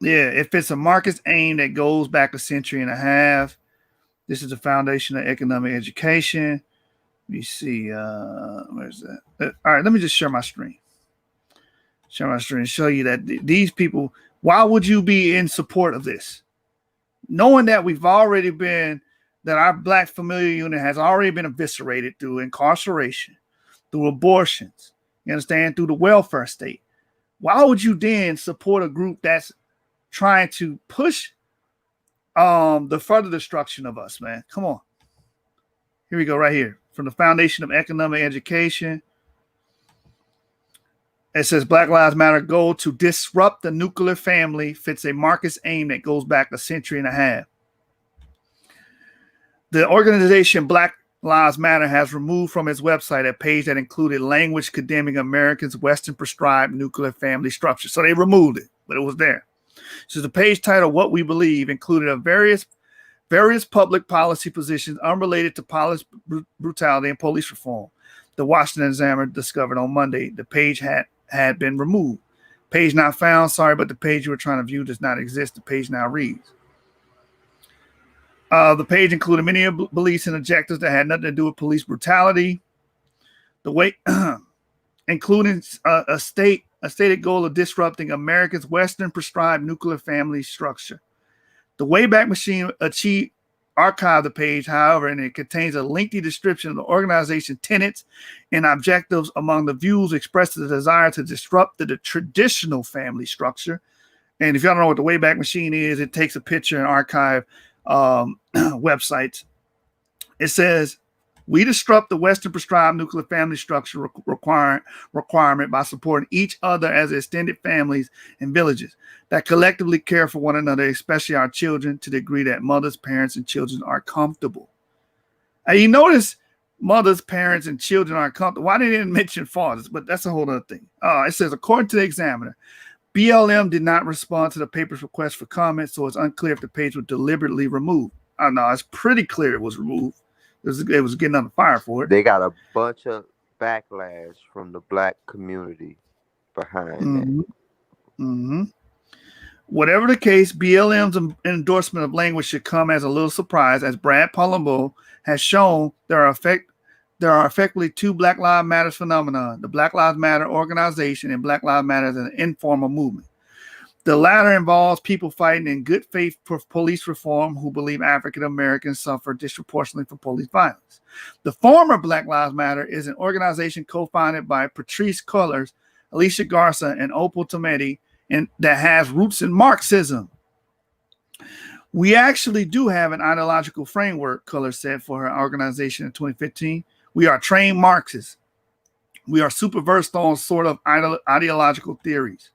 Yeah, if it's a Marxist aim that goes back a century and a half, this is the foundation of economic education. Let me see. Where's that? All right, let me just share my screen. Show you that these people, why would you be in support of this? Knowing that that our Black familial unit has already been eviscerated through incarceration, through abortions, you understand, through the welfare state. Why would you then support a group that's trying to push the further destruction of us, man? Come on. Here we go, right here. From the Foundation of Economic Education. It says Black Lives Matter goal to disrupt the nuclear family fits a Marxist aim that goes back a century and a half. The organization Black Lives Matter has removed from its website a page that included language condemning Americans' Western prescribed nuclear family structure. So they removed it, but it was there. So the page title, What We Believe, included various public policy positions unrelated to police brutality and police reform. The Washington Examiner discovered on Monday the page had been removed. Page not found. Sorry, but the page you were trying to view does not exist. The page now reads. The page included many beliefs and objectives that had nothing to do with police brutality. The way, including a stated goal of disrupting America's Western prescribed nuclear family structure. The Wayback Machine archived the page, however, and it contains a lengthy description of the organization tenets and objectives among the views expressed the desire to disrupt the traditional family structure. And if y'all don't know what the Wayback Machine is, it takes a picture and archive websites. It says, we disrupt the Western prescribed nuclear family structure requirement by supporting each other as extended families and villages that collectively care for one another, especially our children, to the degree that mothers, parents, and children are comfortable. And you notice mothers, parents, and children are comfortable. Why didn't they mention fathers? But that's a whole other thing. It says, according to the Examiner, BLM did not respond to the paper's request for comment, so it's unclear if the page was deliberately removed. No, it's pretty clear it was removed. It was getting under fire for it. They got a bunch of backlash from the Black community behind that. Mm-hmm. Whatever the case, BLM's endorsement of language should come as a little surprise, as Brad Palumbo has shown there are effectively two Black Lives Matter phenomena: the Black Lives Matter organization and Black Lives Matter as an informal movement. The latter involves people fighting in good faith for police reform who believe African Americans suffer disproportionately from police violence. The former Black Lives Matter is an organization co-founded by Patrice Cullors, Alicia Garza, and Opal Tometi, and that has roots in Marxism. We actually do have an ideological framework, Cullors said for her organization in 2015. We are trained Marxists. We are super versed on sort of ideological theories.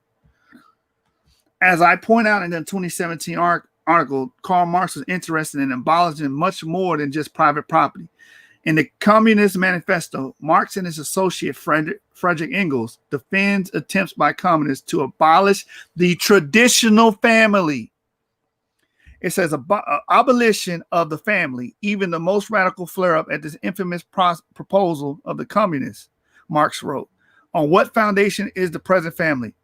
As I point out in the 2017 article, Karl Marx was interested in abolishing much more than just private property. In the Communist Manifesto, Marx and his associate Friedrich Engels defends attempts by communists to abolish the traditional family. It says abolition of the family, even the most radical flare-up at this infamous proposal of the communists, Marx wrote. On what foundation is the present family?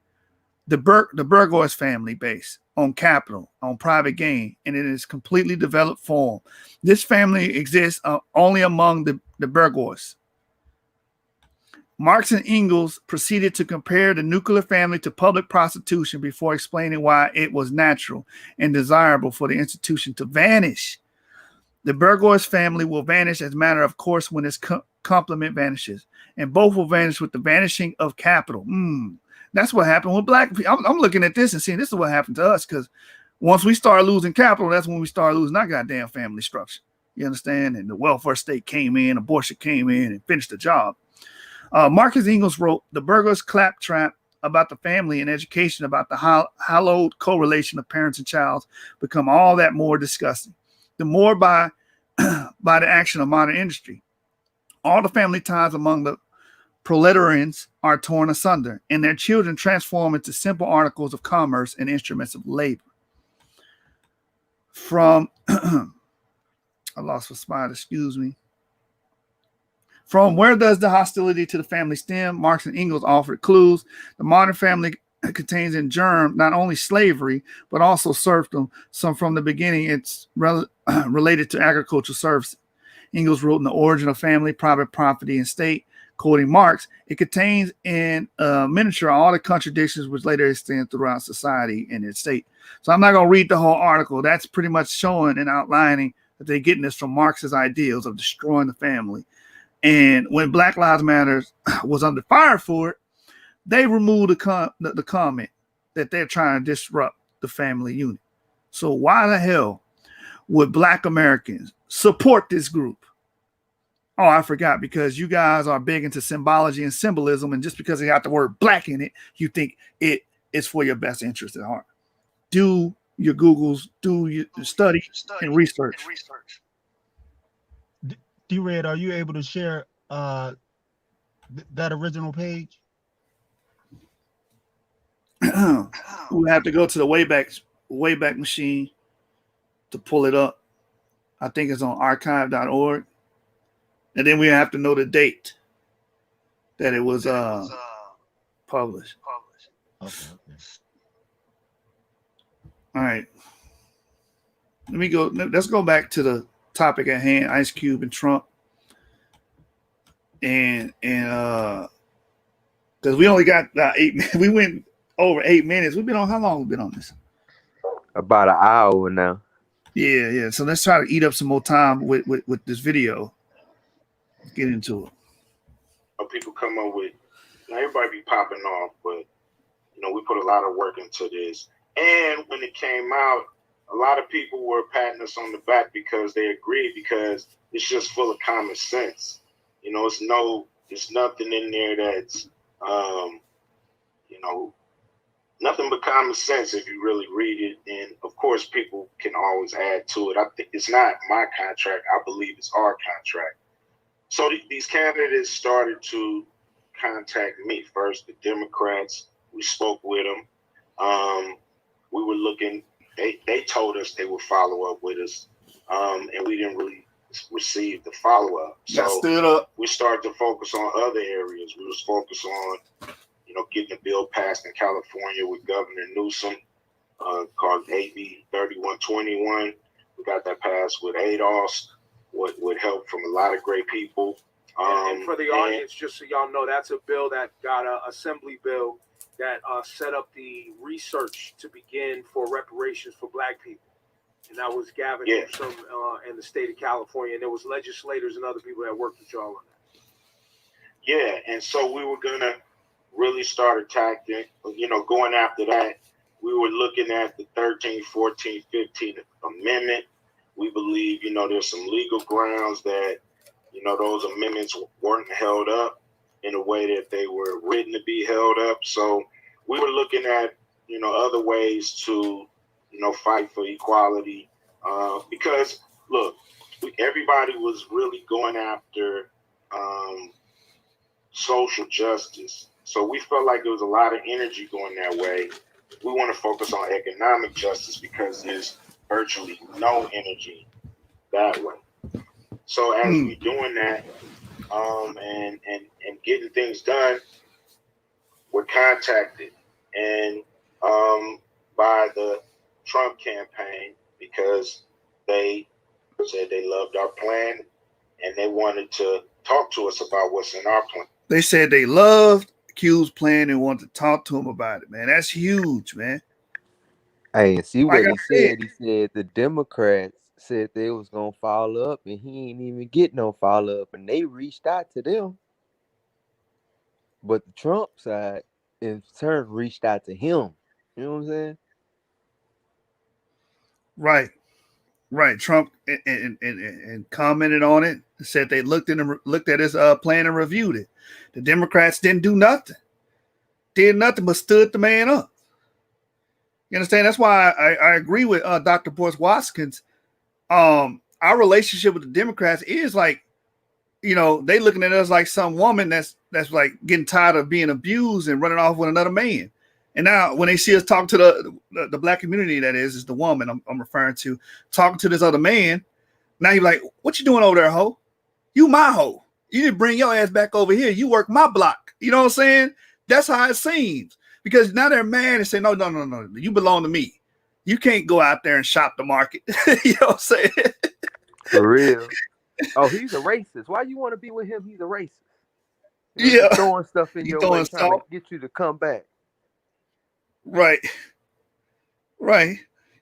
The bourgeois family based on capital, on private gain, and in its completely developed form. This family exists only among the bourgeois. Marx and Engels proceeded to compare the nuclear family to public prostitution before explaining why it was natural and desirable for the institution to vanish. The bourgeois family will vanish as a matter of course when its complement vanishes, and both will vanish with the vanishing of capital. That's what happened with black people. I'm looking at this and seeing this is what happened to us, because once we start losing capital, that's when we start losing our goddamn family structure. You understand? And the welfare state came in, abortion came in and finished the job. Marcus Engels wrote, the bourgeois claptrap about the family and education about the hallowed correlation of parents and child become all that more disgusting. The more by the action of modern industry. All the family ties among the proletarians are torn asunder, and their children transform into simple articles of commerce and instruments of labor. From, I lost my spot, excuse me. From where does the hostility to the family stem? Marx and Engels offered clues. The modern family contains in germ not only slavery, but also serfdom. So from the beginning, it's related to agricultural services. Engels wrote in The Origin of Family, Private Property, and State, quoting Marx, it contains in miniature all the contradictions which later extend throughout society and its state. So I'm not going to read the whole article. That's pretty much showing and outlining that they're getting this from Marx's ideals of destroying the family. And when Black Lives Matter was under fire for it, they removed the comment that they're trying to disrupt the family unit. So why the hell would Black Americans support this group? Oh, I forgot, because you guys are big into symbology and symbolism, and just because they got the word black in it, you think it is for your best interest at heart. Do your Googles, do your study and research. D-Red, are you able to share that original page? We have to go to the Wayback Machine to pull it up. I think it's on archive.org. And then we have to know the date that it was published. Okay. All right. Let's go back to the topic at hand, Ice Cube and Trump. And because we only got 8 minutes. We went over 8 minutes. We've been on, how long have we been on this? About an hour now. Yeah. So let's try to eat up some more time with this video. Let's get into it. People come up with, everybody be popping off, but we put a lot of work into this. And when it came out, a lot of people were patting us on the back because they agreed, because it's just full of common sense. It's nothing in there that's, nothing but common sense if you really read it. And of course, people can always add to it. I think it's not my contract. I believe it's our contract. So these candidates started to contact me first, the Democrats. We spoke with them. We were looking, they told us they would follow up with us. And we didn't really receive the follow-up. So we started to focus on other areas. We was focused on, getting a bill passed in California with Governor Newsom, called AB 3121. We got that passed with ADOS, with help from a lot of great people. And for the audience, just so y'all know, that's a bill that got an assembly bill that set up the research to begin for reparations for Black people. And that was Gavin Newsom in the state of California. And there was legislators and other people that worked with y'all on that. Yeah, and so we were going to really start attacking, going after that. We were looking at the 13th, 14th, 15th Amendment. We believe, there's some legal grounds that, those amendments weren't held up in a way that they were written to be held up. So we were looking at, other ways to, fight for equality. Because, look, everybody was really going after social justice. So we felt like there was a lot of energy going that way. We want to focus on economic justice because there's virtually no energy that way. So as we're doing that and getting things done, we're contacted and by the Trump campaign because they said they loved our plan and they wanted to talk to us about what's in our plan. They said they loved Q's plan and wanted to talk to him about it, man. That's huge, man. Hey, and see Like what I he said. He said the Democrats said they was gonna follow up, and he ain't even get no follow up, and they reached out to them. But the Trump side, in turn, reached out to him. You know what I'm saying? Right. Trump and commented on it. Said they looked at his plan and reviewed it. The Democrats didn't do nothing. Did nothing but stood the man up. You understand? That's why I agree with Dr. Boyce Watkins. Our relationship with the Democrats is like, they looking at us like some woman that's like getting tired of being abused and running off with another man. And now when they see us talk to the Black community, that is the woman I'm referring to, talking to this other man, now you're like, what you doing over there, ho? You my hoe. You didn't bring your ass back over here. You work my block. You know what I'm saying? That's how it seems. Because now they're mad and say, no. You belong to me. You can't go out there and shop the market. You know what I'm saying? For real. Oh, he's a racist. Why you want to be with him? He's a racist. Yeah. Throwing stuff in your way, trying to get you to come back. Right.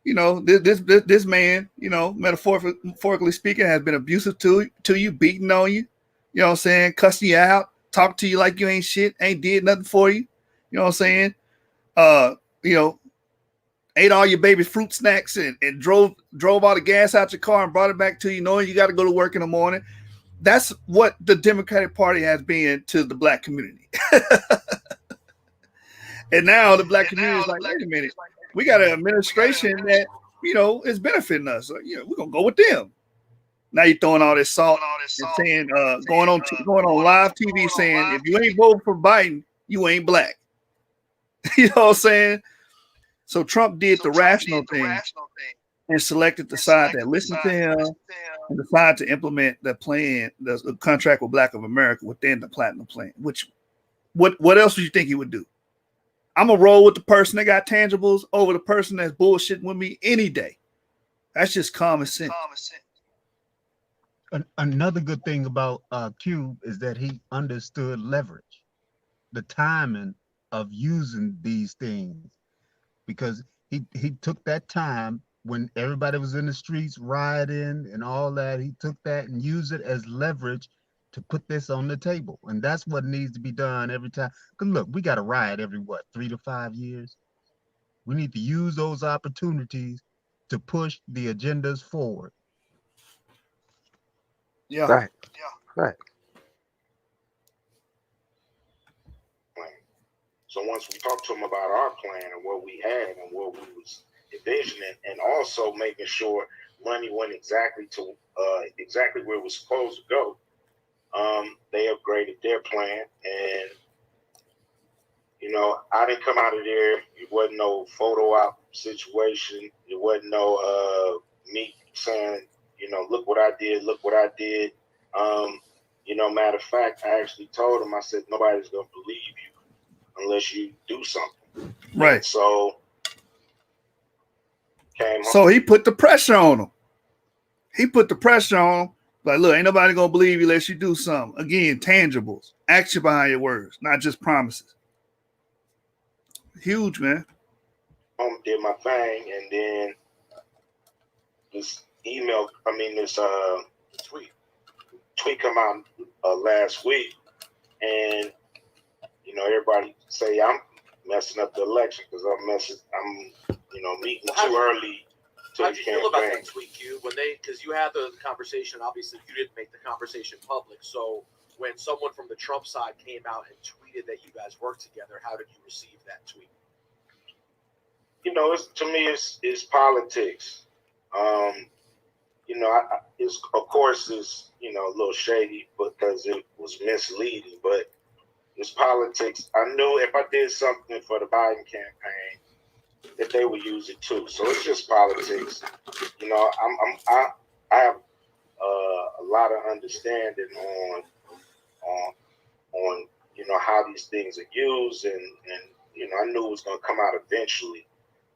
This man, metaphorically speaking, has been abusive to you, beating on you, you know what I'm saying, cussing you out, talk to you like you ain't shit, ain't did nothing for you, you know what I'm saying? Ate all your baby fruit snacks and drove all the gas out your car and brought it back to you, knowing you got to go to work in the morning. That's what the Democratic Party has been to the Black community. And now the Black community is like, wait a minute, we got an administration that, is benefiting us. So, we're going to go with them. Now you're throwing all this salt and saying, going on live TV saying, if you ain't voting for Biden, you ain't Black. You know what I'm saying? So Trump did the rational thing and selected the side that listened to him and decided to implement the plan, the contract with Black of America within the Platinum Plan. Which, what else would you think he would do? I'm going to roll with the person that got tangibles over the person that's bullshitting with me any day. That's just common sense. Another good thing about Cube is that he understood leverage, the timing of using these things, because he took that time when everybody was in the streets rioting and all that. He took that and used it as leverage to put this on the table. And that's what needs to be done every time. Because look, we got a riot every, 3 to 5 years? We need to use those opportunities to push the agendas forward. Yeah. Right. So once we talked to him about our plan and what we had and what we was envisioning, and also making sure money went exactly to exactly where it was supposed to go, they upgraded their plan. And I didn't come out of there. It wasn't no photo op situation. It wasn't no me saying, look what I did. Matter of fact, I actually told him, I said, nobody's gonna believe you unless you do something. Right. And so he put the pressure on him. Like, look, ain't nobody gonna believe you unless you do something. Again, tangibles, action behind your words, not just promises. Huge, man. Did my thing, and then this tweet come out last week, and everybody say I'm messing up the election because I'm meeting too early to How'd the you feel about campaign. that tweet, Q? Because you had the conversation, obviously you didn't make the conversation public. So when someone from the Trump side came out and tweeted that you guys worked together, how did you receive that tweet? To me, it's politics. Of course it's a little shady because it was misleading, but it's politics. I knew if I did something for the Biden campaign that they would use it too. So it's just politics. I have a lot of understanding on how these things are used, and I knew it was going to come out eventually,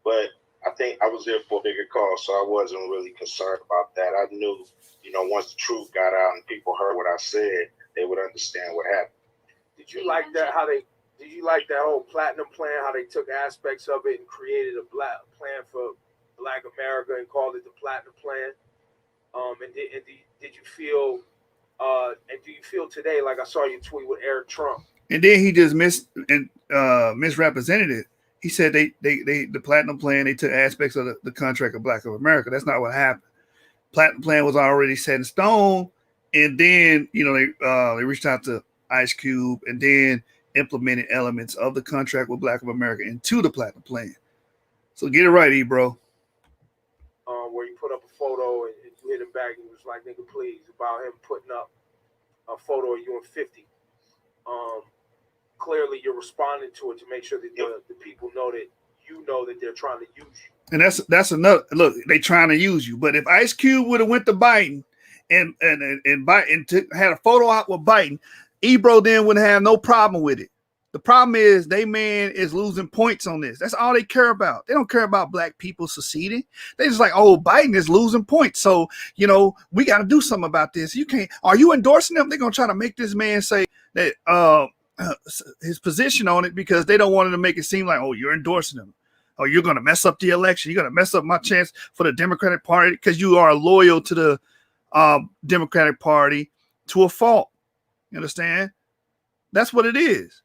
but I think I was there for a bigger cause, so I wasn't really concerned about that. I knew, once the truth got out and people heard what I said, they would understand what happened. Did you like that? Did you like that whole platinum plan? How they took aspects of it and created a black plan for Black America and called it the Platinum Plan? Did you feel? And do you feel today? Like I saw you tweet with Eric Trump, and then he just misrepresented it. He said the platinum plan, they took aspects of the contract of Black of America. That's not what happened. Platinum plan was already set in stone, and then they reached out to Ice Cube and then implemented elements of the contract with Black of America into the platinum plan. So get it right, bro. Where you put up a photo and you hit him back and he was like, "Nigga, please," about him putting up a photo of you in 50. Clearly you're responding to it to make sure that the people know that that they're trying to use you. And that's another look. They trying to use you. But if Ice Cube would have went to Biden and had a photo out with Biden, Ebro then wouldn't have no problem with it. The problem is they man is losing points on this. That's all they care about. They don't care about Black people seceding. They just like, oh, Biden is losing points. So, we got to do something about this. You can't. Are you endorsing them? They're going to try to make this man say that his position on it because they don't want to make it seem like, oh, you're endorsing him. Oh, you're going to mess up the election. You're going to mess up my chance for the Democratic Party because you are loyal to the Democratic Party to a fault. You understand? That's what it is.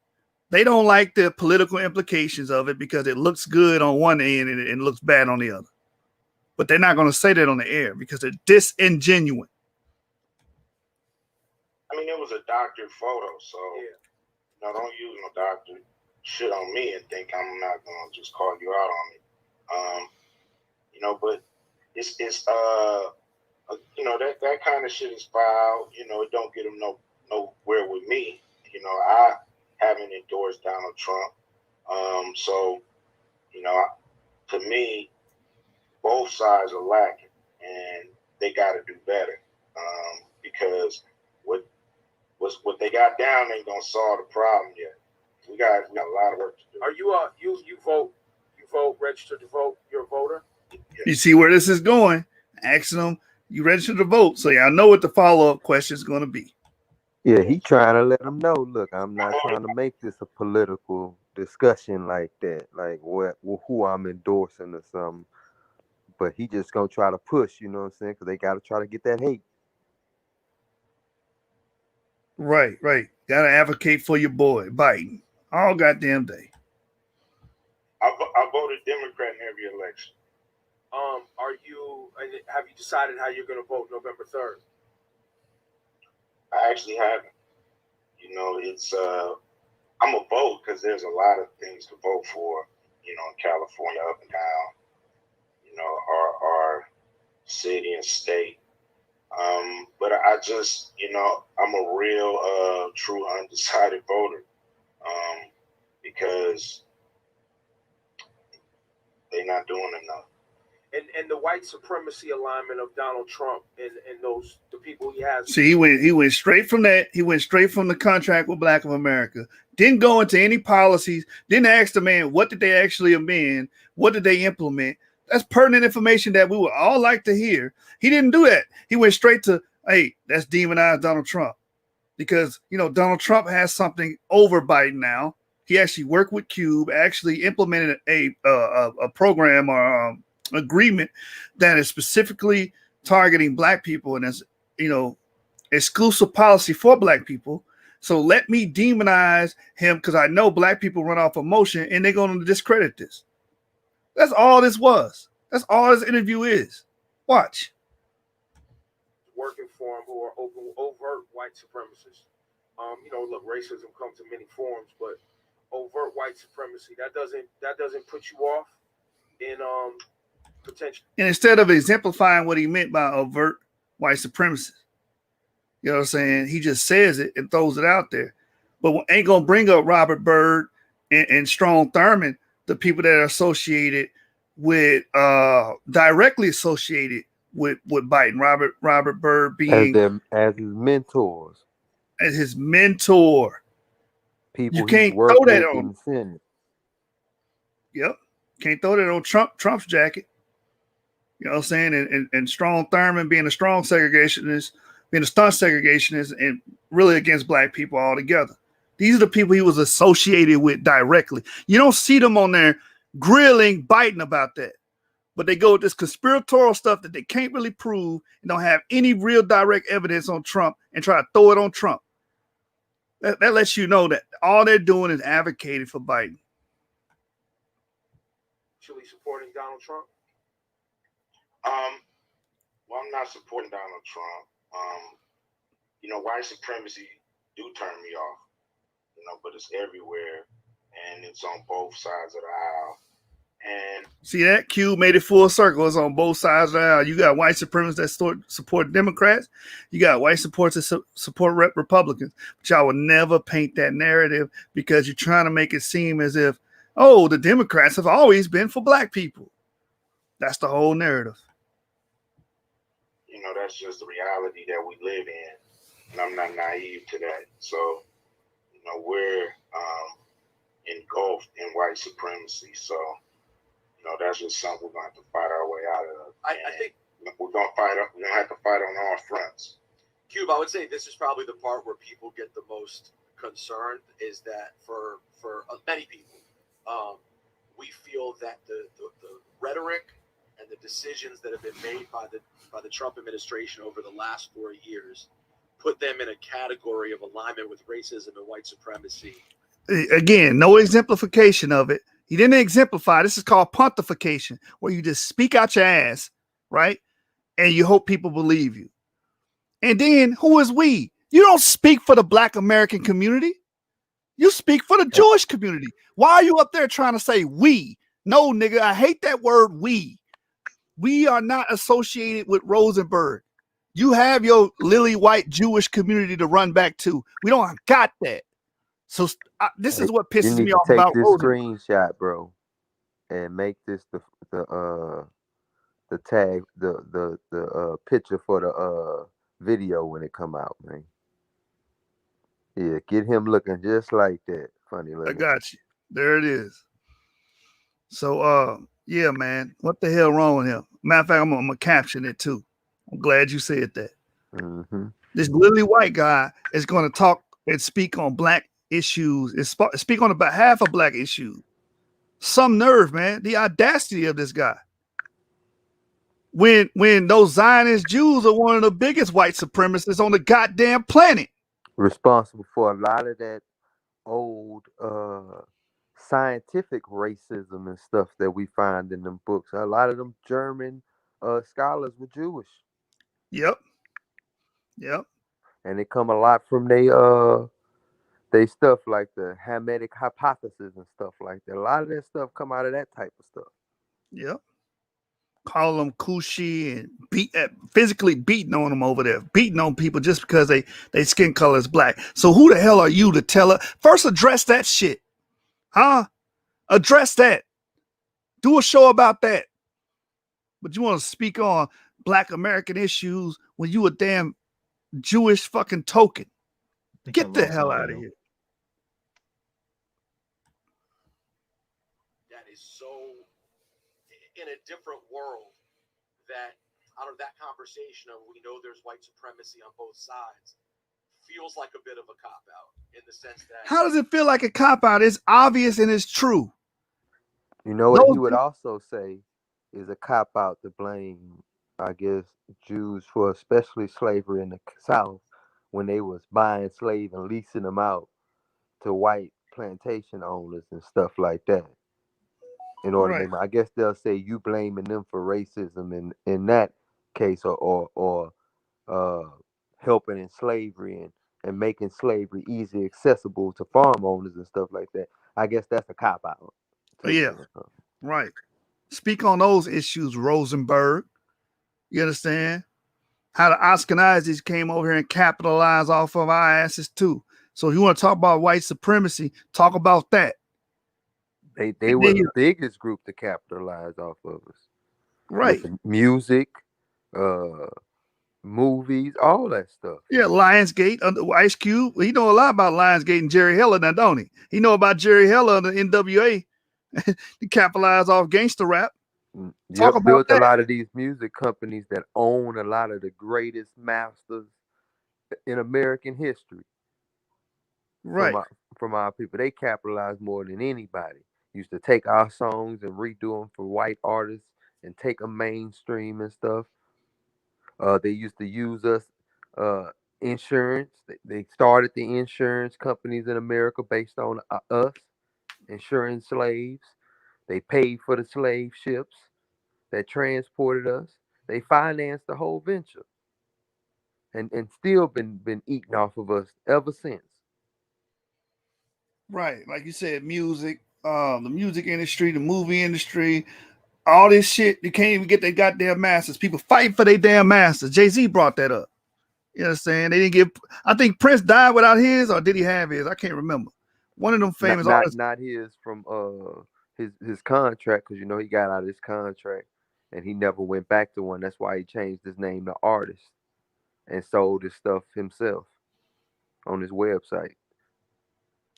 They don't like the political implications of it because it looks good on one end and it looks bad on the other. But they're not going to say that on the air because they're disingenuous. I mean, it was a doctored photo, so don't use no doctor shit on me and think I'm not going to just call you out on it. But it's that kind of shit is foul. It don't get them nowhere with me. I haven't endorsed Donald Trump. So, to me, both sides are lacking and they got to do better. Because what they got down ain't gonna solve the problem yet. We got a lot of work to do. Are you you vote registered to vote? You're a voter? You see where this is going? Asking them, you registered to vote, so y'all know what the follow-up question is going to be. Yeah, he trying to let them know. Look, I'm not trying to make this a political discussion like that, like who I'm endorsing or something. But he just gonna try to push, you know what I'm saying? Because they got to try to get that hate. Right. Got to advocate for your boy Biden all goddamn day. I voted Democrat in every election. Have you decided how you're going to vote November 3rd? I actually haven't. It's I'm a vote because there's a lot of things to vote for. In California, up and down. Our city and state. But I just, I'm a real, true undecided voter. Because they're not doing enough. And the white supremacy alignment of Donald Trump and the people he has. See, he went straight from that. He went straight from the contract with Black of America. Didn't go into any policies. Didn't ask the man what did they actually amend. What did they implement? That's pertinent information that we would all like to hear. He didn't do that. He went straight to, hey, that's demonized Donald Trump. Because, Donald Trump has something over Biden now. He actually worked with Cube, actually implemented a program or agreement that is specifically targeting black people, and as you know, exclusive policy for black people. So let me demonize him because I know black people run off emotion and they're going to discredit this. That's all this was. That's all this interview is. Watch. Working for him who are overt white supremacists. Look, racism comes in many forms, but overt white supremacy that doesn't put you off in potential. And instead of exemplifying what he meant by overt white supremacy, you know what I'm saying? He just says it and throws it out there. But ain't going to bring up Robert Byrd and Strom Thurmond, the people that are associated with, directly associated with Biden. Robert Byrd being as his mentors. As his mentor. People you can't throw that on. Yep. Can't throw that on Trump's jacket. You know what I'm saying? And Strom Thurmond being a strong segregationist, being a stunt segregationist, and really against black people altogether. These are the people he was associated with directly. You don't see them on there grilling Biden about that. But they go with this conspiratorial stuff that they can't really prove and don't have any real direct evidence on Trump and try to throw it on Trump. That lets you know that all they're doing is advocating for Biden. Should we supporting Donald Trump? Well, I'm not supporting Donald Trump. White supremacy do turn me off, but it's everywhere and it's on both sides of the aisle. And see that? Q made it full circle. It's on both sides of the aisle. You got white supremacists that support Democrats. You got white supporters that support Republicans. But y'all will never paint that narrative because you're trying to make it seem as if, oh, the Democrats have always been for black people. That's the whole narrative. That's just the reality that we live in. And I'm not naive to that. So, we're engulfed in white supremacy. So, that's just something we're going to have to fight our way out of. I think we're going to fight. We're going to have to fight on all fronts. Cube, I would say this is probably the part where people get the most concerned. Is that for many people, we feel that the rhetoric and the decisions that have been made by the Trump administration over the last 4 years put them in a category of alignment with racism and white supremacy. Again, no exemplification of it. He didn't exemplify. This is called pontification, where you just speak out your ass, right? And you hope people believe you. And then who is we? You don't speak for the black American community. You speak for the Jewish community. Why are you up there trying to say we? No, nigga, I hate that word we. We are not associated with Rosenberg. You have your lily white Jewish community to run back to. We don't got that. So this is what pisses me off about this Rosenberg. Screenshot, bro, and make this the tag, the picture for the video when it come out, man. Yeah, get him looking just like that. Funny looking. I got you. There it is. So yeah, man. What the hell wrong with him? Matter of fact, I'm gonna caption it too. I'm glad you said that. Mm-hmm. This lily white guy is gonna talk and speak on black issues, and speak on behalf of black issues. Some nerve, man. The audacity of this guy. When those Zionist Jews are one of the biggest white supremacists on the goddamn planet. Responsible for a lot of that old scientific racism and stuff that we find in them books. A lot of them German scholars were Jewish. Yep. And it come a lot from they stuff like the Hamitic hypothesis and stuff like that. A lot of that stuff come out of that type of stuff. Yep. Call them Kushi and physically beating on them over there, beating on people just because they skin color is black. So who the hell are you to tell her? First, address that shit, huh? Address that. Do a show about that. But you want to speak on black American issues when you a damn Jewish fucking token? Get the hell out of here. That is so in a different world that out of that conversation of we know there's white supremacy on both sides feels like a bit of a cop out in the sense that How does it feel like a cop out? It's obvious and it's true. You know what he Those would also say is a cop out to blame, I guess, Jews for especially slavery in the South when they was buying slaves and leasing them out to white plantation owners and stuff like that. In order to right. make, I guess they'll say you blaming them for racism in that case, or uh, helping in slavery and making slavery easy accessible to farm owners and stuff like that. I guess that's a cop out too. Yeah, right. Speak on those issues, Rosenberg. You understand? How the Ashkenazis came over here and capitalized off of our asses too. So if you want to talk about white supremacy, talk about that. They were the biggest group to capitalize off of us. Right. With the music, movies, all that stuff. Yeah, Lionsgate under Ice Cube. He know a lot about Lionsgate and Jerry Heller now, don't he? He know about Jerry Heller and the NWA. He capitalized off gangster rap. Talk about built that. A lot of these music companies that own a lot of the greatest masters in American history. Right. From our people. They capitalized more than anybody. Used to take our songs and redo them for white artists and take them mainstream and stuff. They used to use us insurance. They started the insurance companies in America based on us insuring slaves. They paid for the slave ships that transported us. They financed the whole venture, and still been eating off of us ever since. Right, like you said, music, the music industry, the movie industry, all this shit. You can't even get their goddamn masters. People fight for their damn masters. Jay-Z brought that up. You know what I'm saying? They didn't get. I think Prince died without his, or did he have his? I can't remember. One of them famous artists. Not his from his contract, because he got out of his contract and he never went back to one. That's why he changed his name to Artist and sold his stuff himself on his website.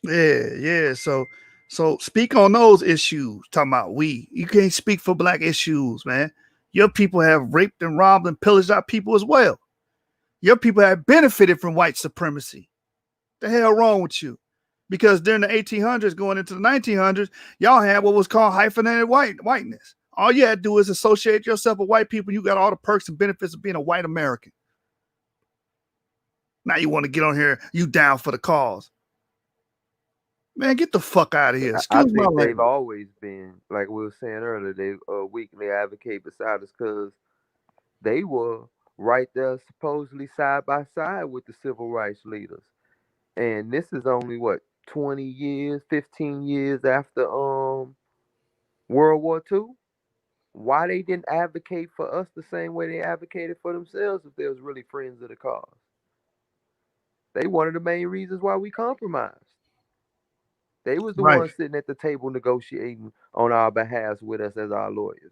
Yeah. So speak on those issues. Talking about you can't speak for black issues, man. Your people have raped and robbed and pillaged our people as well. Your people have benefited from white supremacy. The hell wrong with you? Because during the 1800s, going into the 1900s, y'all had what was called hyphenated whiteness. All you had to do is associate yourself with white people. You got all the perks and benefits of being a white American. Now you want to get on here, you down for the cause. Man, get the fuck out of here. I think they've always been, like we were saying earlier, they weekly advocate beside us because they were right there supposedly side by side with the civil rights leaders. And this is only 20 years, 15 years after World War II. Why they didn't advocate for us the same way they advocated for themselves if they was really friends of the cause? They one of the main reasons why we compromised. They was the ones sitting at the table negotiating on our behalf with us as our lawyers.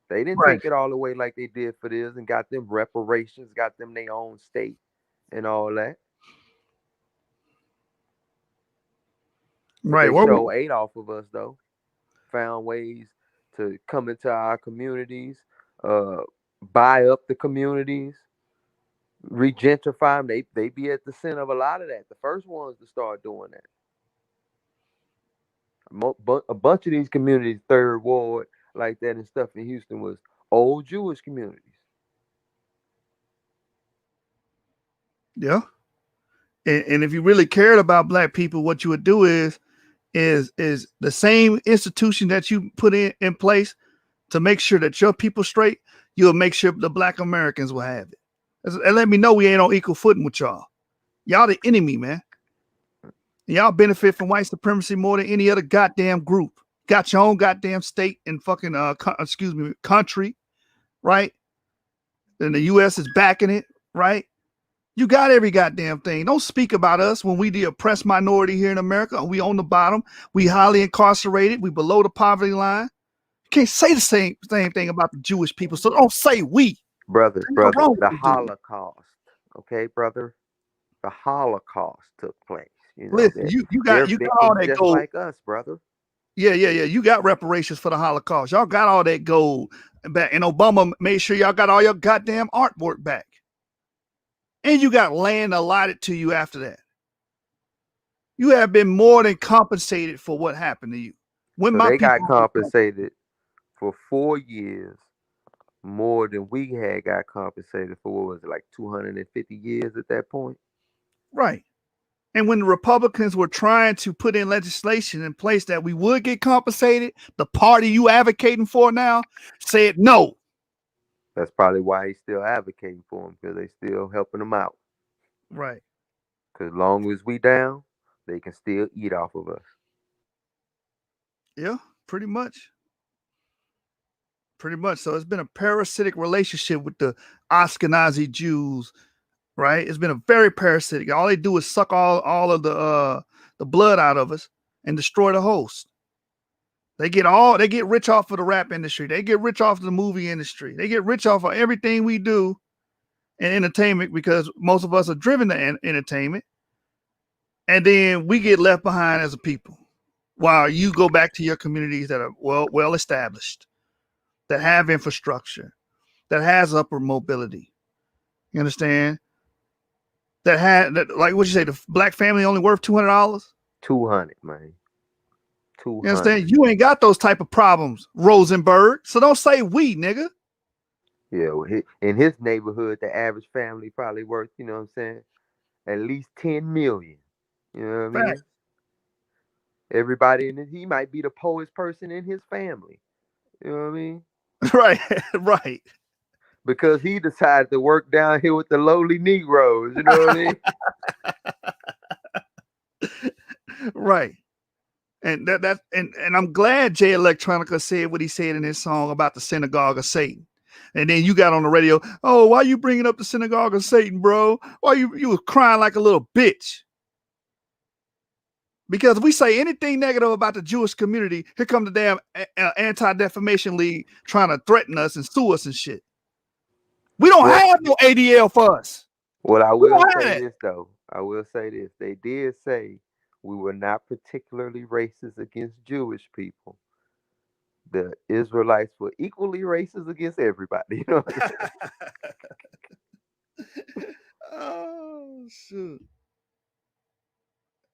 They didn't take it all the way like they did for this and got them reparations, got them their own state and all that. But they sure ate off of us though. Found ways to come into our communities, buy up the communities, regentrify them. They be at the center of a lot of that. The first ones to start doing that. A bunch of these communities, Third Ward, like that and stuff in Houston was old Jewish communities. Yeah. And if you really cared about black people, what you would do is the same institution that you put in place to make sure that your people straight, you'll make sure the black Americans will have it. And let me know we ain't on equal footing with y'all. Y'all the enemy, man. Y'all benefit from white supremacy more than any other goddamn group. Got your own goddamn state and fucking country, right? And the US is backing it, right? You got every goddamn thing. Don't speak about us when we the oppressed minority here in America. We on the bottom. We highly incarcerated. We below the poverty line. You can't say the same thing about the Jewish people. So don't say we. Brother, the Holocaust. Okay, brother? The Holocaust took place. Listen, you got all that just gold. Like us, brother. Yeah. You got reparations for the Holocaust. Y'all got all that gold back. And Obama made sure y'all got all your goddamn artwork back. and you got land allotted to you after that. You have been more than compensated for what happened to you. When So my they got people, compensated for 4 years more than we had got compensated for. What was it, like 250 years at that point? right. And when the Republicans were trying to put in legislation in place that we would get compensated, the party you advocating for now said no. That's probably why he's still advocating for them, because they still helping them out. Right. Because long as we down, they can still eat off of us. Yeah, pretty much. Pretty much. So it's been a parasitic relationship with the Ashkenazi Jews, right? It's been a very parasitic. All they do is suck all of the blood out of us and destroy the host. They get rich off of the rap industry. They get rich off of the movie industry. They get rich off of everything we do in entertainment because most of us are driven to entertainment. And then we get left behind as a people while you go back to your communities that are well established, that have infrastructure, that has upward mobility. You understand? Like what you say, the black family only worth $200. 200, man. You 200. understand? You ain't got those type of problems, Rosenberg. So don't say we, nigga. Yeah, well, in his neighborhood, the average family probably worth, you know what I'm saying, at least 10 million. You know what I mean? Fact. Everybody in it, he might be the poorest person in his family. You know what I mean? Right, right. Because he decided to work down here with the lowly Negroes. You know what I mean? Right. And and I'm glad Jay Electronica said what he said in his song about the synagogue of Satan. And then you got on the radio, oh, why you bringing up the synagogue of Satan, bro? Why you was crying like a little bitch? Because if we say anything negative about the Jewish community, here come the damn Anti-Defamation League trying to threaten us and sue us and shit. We don't have no ADL for us. Well, I We will don't have say that. this, though. I will say this. They did say we were not particularly racist against Jewish people. The Israelites were equally racist against everybody. You know what I'm saying? Oh, shoot.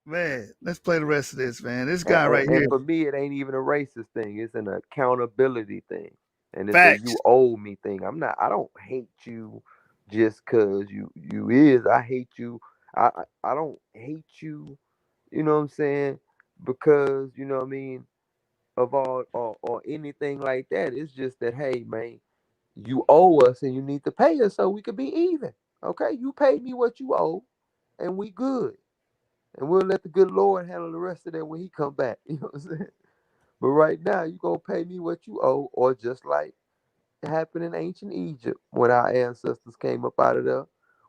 Man, let's play the rest of this, man. This guy right And here. for me, it ain't even a racist thing. It's an accountability thing. And it's Facts. a you owe me thing. I don't hate you just cause you is. I hate you. I don't hate you, you know what I'm saying? Because, you know what I mean, of all or anything like that. It's just that, hey man, you owe us and you need to pay us so we could be even. Okay? You pay me what you owe and we good. And we'll let the good Lord handle the rest of that when he come back. You know what I'm saying? But right now, you gonna pay me what you owe, or just like it happened in ancient Egypt when our ancestors came up out of there.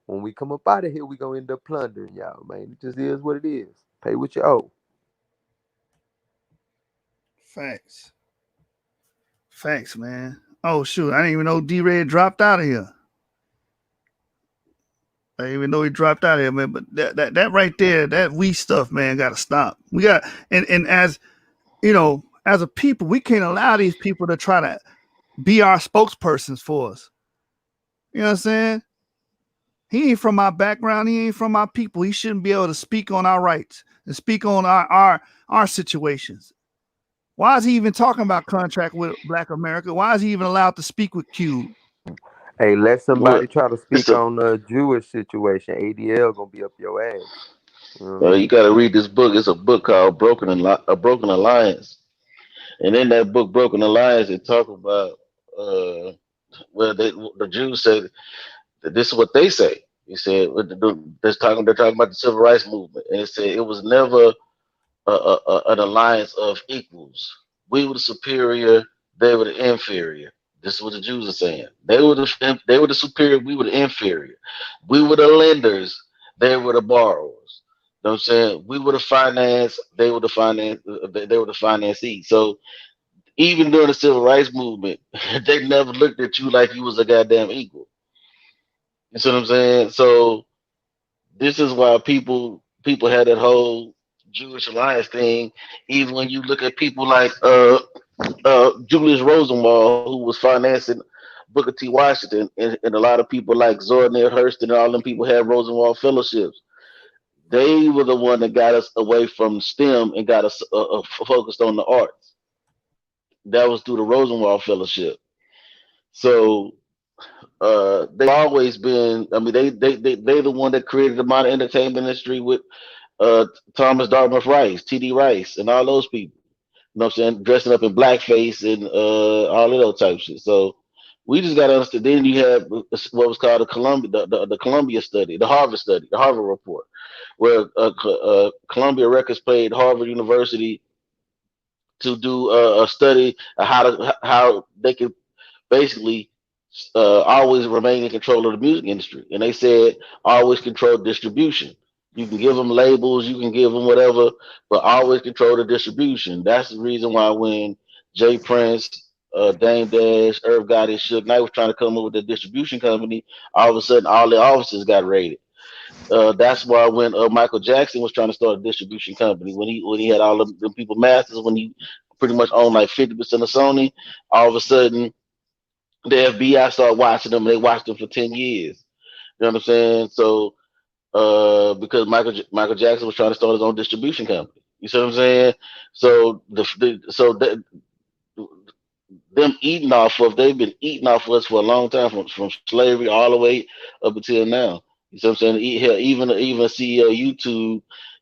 When we come up out of here, we gonna end up plundering y'all, man. It just is what it is. Pay what you owe. Facts. Facts, man. Oh shoot, I didn't even know D-Red dropped out of here. I didn't even know he dropped out of here, man. But that right there, that we stuff, man, gotta stop. We got and as you know, as a people, we can't allow these people to try to be our spokespersons for us. You know what I'm saying? He ain't from my background. He ain't from my people. He shouldn't be able to speak on our rights and speak on our situations. Why is he even talking about contract with Black America? Why is he even allowed to speak with Q? Hey, let somebody Well, try to it's speak a on the Jewish situation. ADL gonna be up your ass. You know what I you mean? got to read this book. It's a book called A Broken Alliance, and in that book, Broken Alliance, it talk about the Jews said that this is what they say. He said they're talking about the civil rights movement, and it said it was never an alliance of equals. We were the superior, they were the inferior. This is what the Jews are saying. They were the superior, we were the inferior. We were the lenders, they were the borrowers. You know what I'm saying? We were the finance, they were the finance, they were the financee. So even during the civil rights movement, they never looked at you like you was a goddamn equal. You see what I'm saying? So this is why people had that whole Jewish alliance thing. Even when you look at people like Julius Rosenwald, who was financing Booker T. Washington, and a lot of people like Zordner Hurst and all them people had Rosenwald fellowships. They were the one that got us away from STEM and got us focused on the arts. That was through the Rosenwald Fellowship. So they've always been. I mean, they the one that created the modern entertainment industry with Thomas Dartmouth Rice, T.D. Rice, and all those people. You know what I'm saying? Dressing up in blackface and all of those type of shit. So we just got to understand. Then you have what was called the Columbia study, the Harvard study, the Harvard report, where Columbia Records paid Harvard University to do a study of how they could basically always remain in control of the music industry. And they said always control distribution. You can give them labels, you can give them whatever, but always control the distribution. That's the reason why when Jay Prince, Dame Dash, Irv Gotti, and Suge Knight was trying to come up with a distribution company, all of a sudden all their offices got raided. That's why when Michael Jackson was trying to start a distribution company, when he had all the people masters, when he pretty much owned like 50% of Sony, all of a sudden the FBI started watching them. And they watched them for 10 years. You know what I'm saying? So because Michael Jackson was trying to start his own distribution company. You see what I'm saying? So them eating off of they've been eating off of us for a long time from slavery all the way up until now. You see what I'm saying? Even CEO of YouTube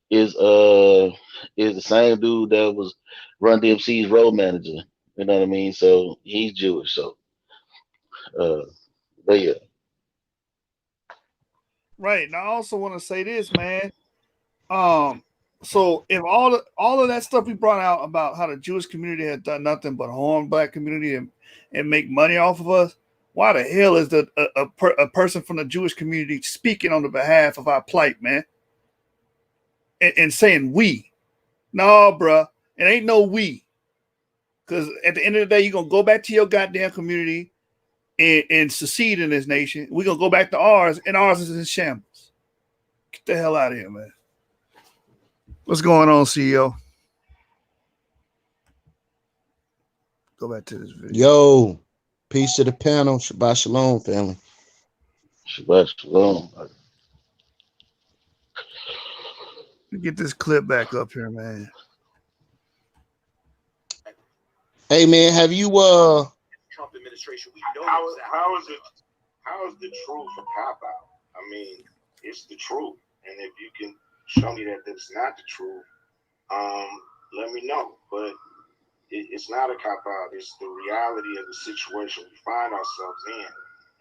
is the same dude that was Run DMC's road manager. You know what I mean? So he's Jewish. So but yeah. Right. And I also want to say this, man. So if all of that stuff we brought out about how the Jewish community had done nothing but harm black community and make money off of us, why the hell is a person from the Jewish community speaking on the behalf of our plight, man? And saying we? No, bruh. It ain't no we. Because at the end of the day, you're going to go back to your goddamn community and secede in this nation. We're going to go back to ours, and ours is in shambles. Get the hell out of here, man. What's going on, CEO? Go back to this video. Yo, peace to the panel. Shabbat shalom, family. Shabbat shalom. Get this clip back up here, man. Hey, man, have you Trump administration? We know how is the truth a cop out? I mean, it's the truth, and if you can show me that it's not the truth, let me know. But it's not a cop out. It's the reality of the situation we find ourselves in,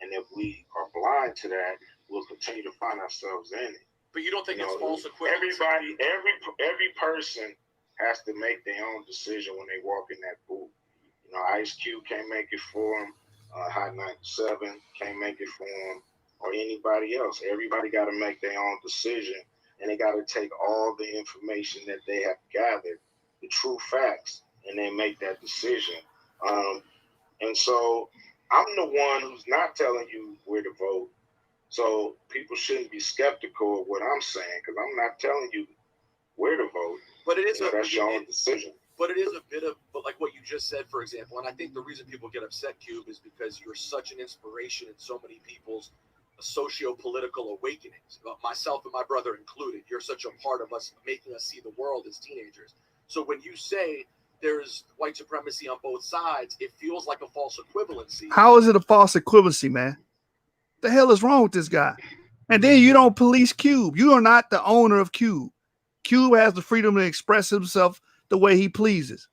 and if we are blind to that, we'll continue to find ourselves in it. But you don't think it's false equivalence? Every person has to make their own decision when they walk in that booth. You know, Ice Cube can't make it for him. Hot 97 can't make it for him, or anybody else. Everybody got to make their own decision, and they got to take all the information that they have gathered, the true facts, and then make that decision. And so I'm the one who's not telling you where to vote. So people shouldn't be skeptical of what I'm saying, because I'm not telling you where to vote. But it is that's your own decision. But it is a bit of, but like what you just said, for example, and I think the reason people get upset, Cube, is because you're such an inspiration in so many people's socio-political awakenings, myself and my brother included. You're such a part of us, making us see the world as teenagers. So when you say there's white supremacy on both sides, it feels like a false equivalency. How is it a false equivalency, man? The hell is wrong with this guy? And then you don't police Cube. You are not the owner of Cube. Cube has the freedom to express himself the way he pleases,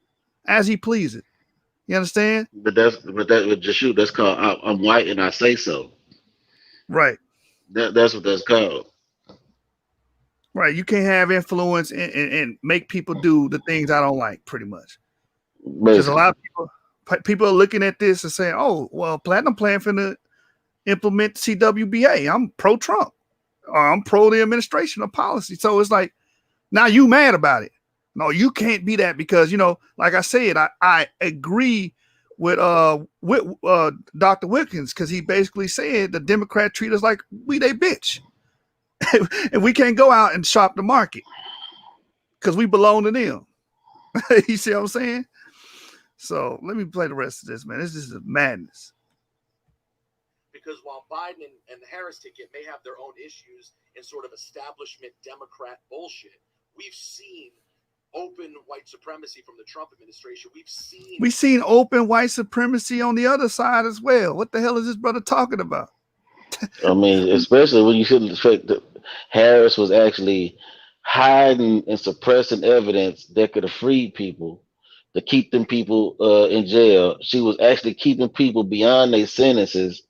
as he pleases. You understand? But just shoot. That's called I'm white and I say so. Right. That's what that's called. Right. You can't have influence and make people do the things I don't like, pretty much. Because a lot of people are looking at this and saying, "Oh, well, Platinum Plan finna implement CWBA. I'm pro-Trump, or I'm pro the administration of policy." So it's like, now you mad about it. No, you can't be that, because, you know, like I said, I agree with Dr. Wilkins, because he basically said the Democrat treat us like we they bitch. And we can't go out and shop the market because we belong to them. You see what I'm saying? So let me play the rest of this, man. This is madness. because while Biden and the Harris ticket may have their own issues and sort of establishment Democrat bullshit, we've seen open white supremacy from the Trump administration. We've seen open white supremacy on the other side as well. What the hell is this brother talking about? I mean, especially when you should expect that Harris was actually hiding and suppressing evidence that could have freed people to keep them people in jail. She was actually keeping people beyond their sentences.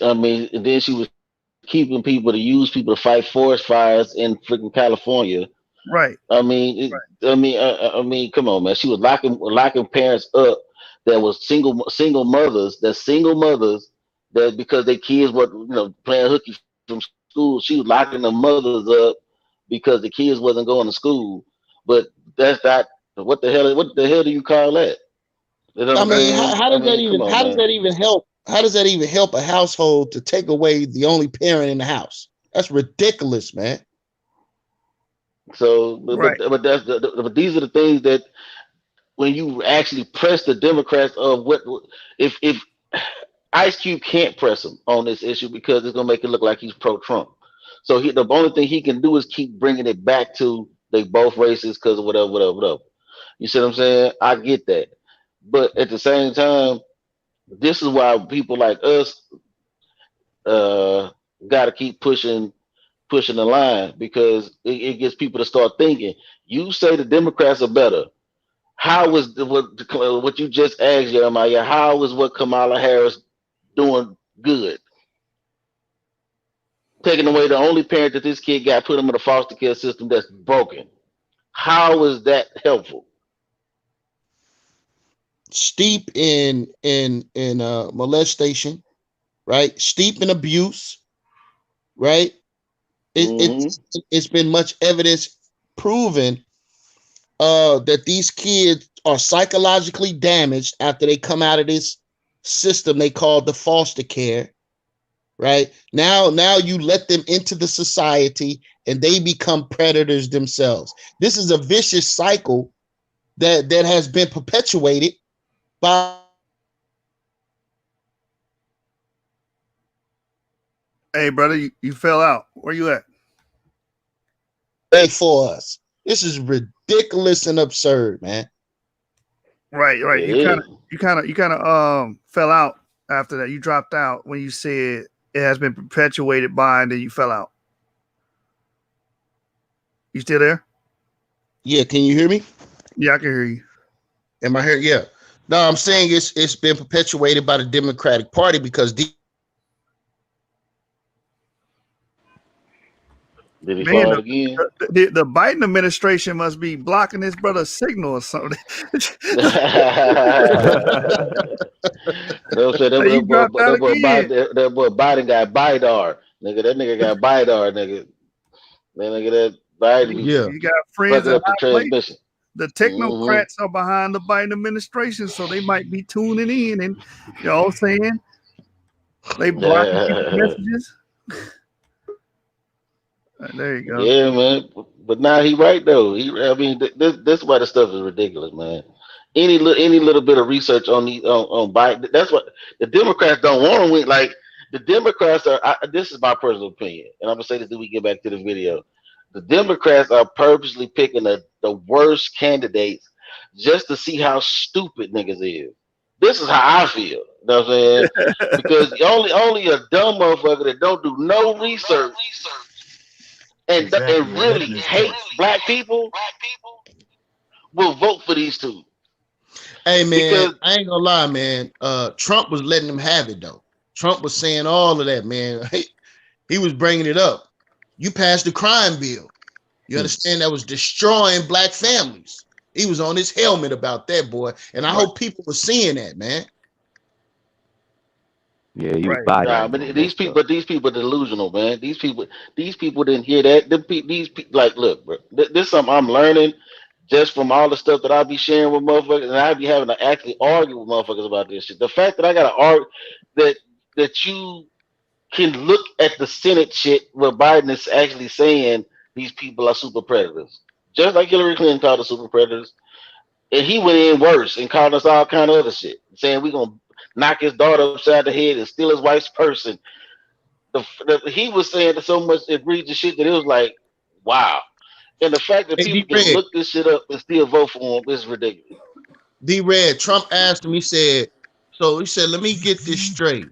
I mean, and then she was keeping people to use people to fight forest fires in freaking California. Right. I mean, come on, man. She was locking parents up that was single mothers, that because their kids were playing hooky from school. She was locking the mothers up because the kids wasn't going to school. But that's not what the hell do you call that? You know what I I'm mean, saying? how I does that mean, come even on, how does man. that even help? How does that even help a household to take away the only parent in the house? That's ridiculous, man. So, Right. but these are the things that when you actually press the Democrats of if Ice Cube can't press him on this issue because it's gonna make it look like he's pro Trump. So the only thing he can do is keep bringing it back to they both racist because of whatever. You see what I'm saying? I get that, but at the same time, this is why people like us uh, got to keep pushing the line because it gets people to start thinking. You say the Democrats are better. How is what you just asked, Jeremiah? How is what Kamala Harris doing good? Taking away the only parent that this kid got, put him in a foster care system that's broken. How is that helpful? Steep in molestation, right? Steep in abuse, right? It, Hmm. it's it's been much evidence proven that these kids are psychologically damaged after they come out of this system they call the foster care, right? Now you let them into the society and they become predators themselves. This is a vicious cycle that has been perpetuated by Hey, brother, you fell out. Where you at? for us. This is ridiculous and absurd, man. Right. It You kind is. of fell out after that. You dropped out when you said it has been perpetuated by, and then you fell out. You still there? Yeah, can you hear me? Yeah, I can hear you. Am I here? Yeah. No, I'm saying it's been perpetuated by the Democratic Party because Did he Man, fall again? the Biden administration must be blocking this brother's signal or something. You know what I'm saying? He dropped out again. That boy Biden got Bidar. Nigga, that nigga got Bidar, nigga. That nigga that Biden be yeah. You got friends fucking in up the high places. transmission. The Hmm. technocrats are behind the Biden administration, so they might be tuning in and saying they blocking people's messages. There you go. Yeah, man. But now he right though. I mean, this why the stuff is ridiculous, man. Any little bit of research on on Biden. That's what the Democrats don't want to win. Like the Democrats are. This is my personal opinion, and I'm gonna say this till we get back to the video. The Democrats are purposely picking the worst candidates just to see how stupid niggas is. This is how I feel. You know what I'm saying? Because only a dumb motherfucker that don't do no research and Exactly. A really litmus hates test. black people will vote for these two. Hey man, Because I ain't gonna lie, man. Trump was letting them have it though. Trump was saying all of that, man. He was bringing it up. You passed the crime bill. You understand that was destroying black families. He was on his helmet about that, boy. And I Right. hope people were seeing that, man. Yeah, he was Right. nah, bodying but on that stuff. these people are delusional, man. These people didn't hear that. These people, like, look, bro, this is something I'm learning just from all the stuff that I be sharing with motherfuckers, and I be having to actually argue with motherfuckers about this shit. The fact that I gotta argue that you can look at the Senate shit where Biden is actually saying these people are super predators, just like Hillary Clinton called us super predators. And he went in worse and called us all kind of other shit, saying we gonna knock his daughter upside the head and steal his wife's purse. And he was saying so much egregious shit that it was like, wow. And the fact that Hey, people can D-Red, look this shit up and still vote for him is ridiculous. D-Red, Trump asked him, he said, let me get this straight.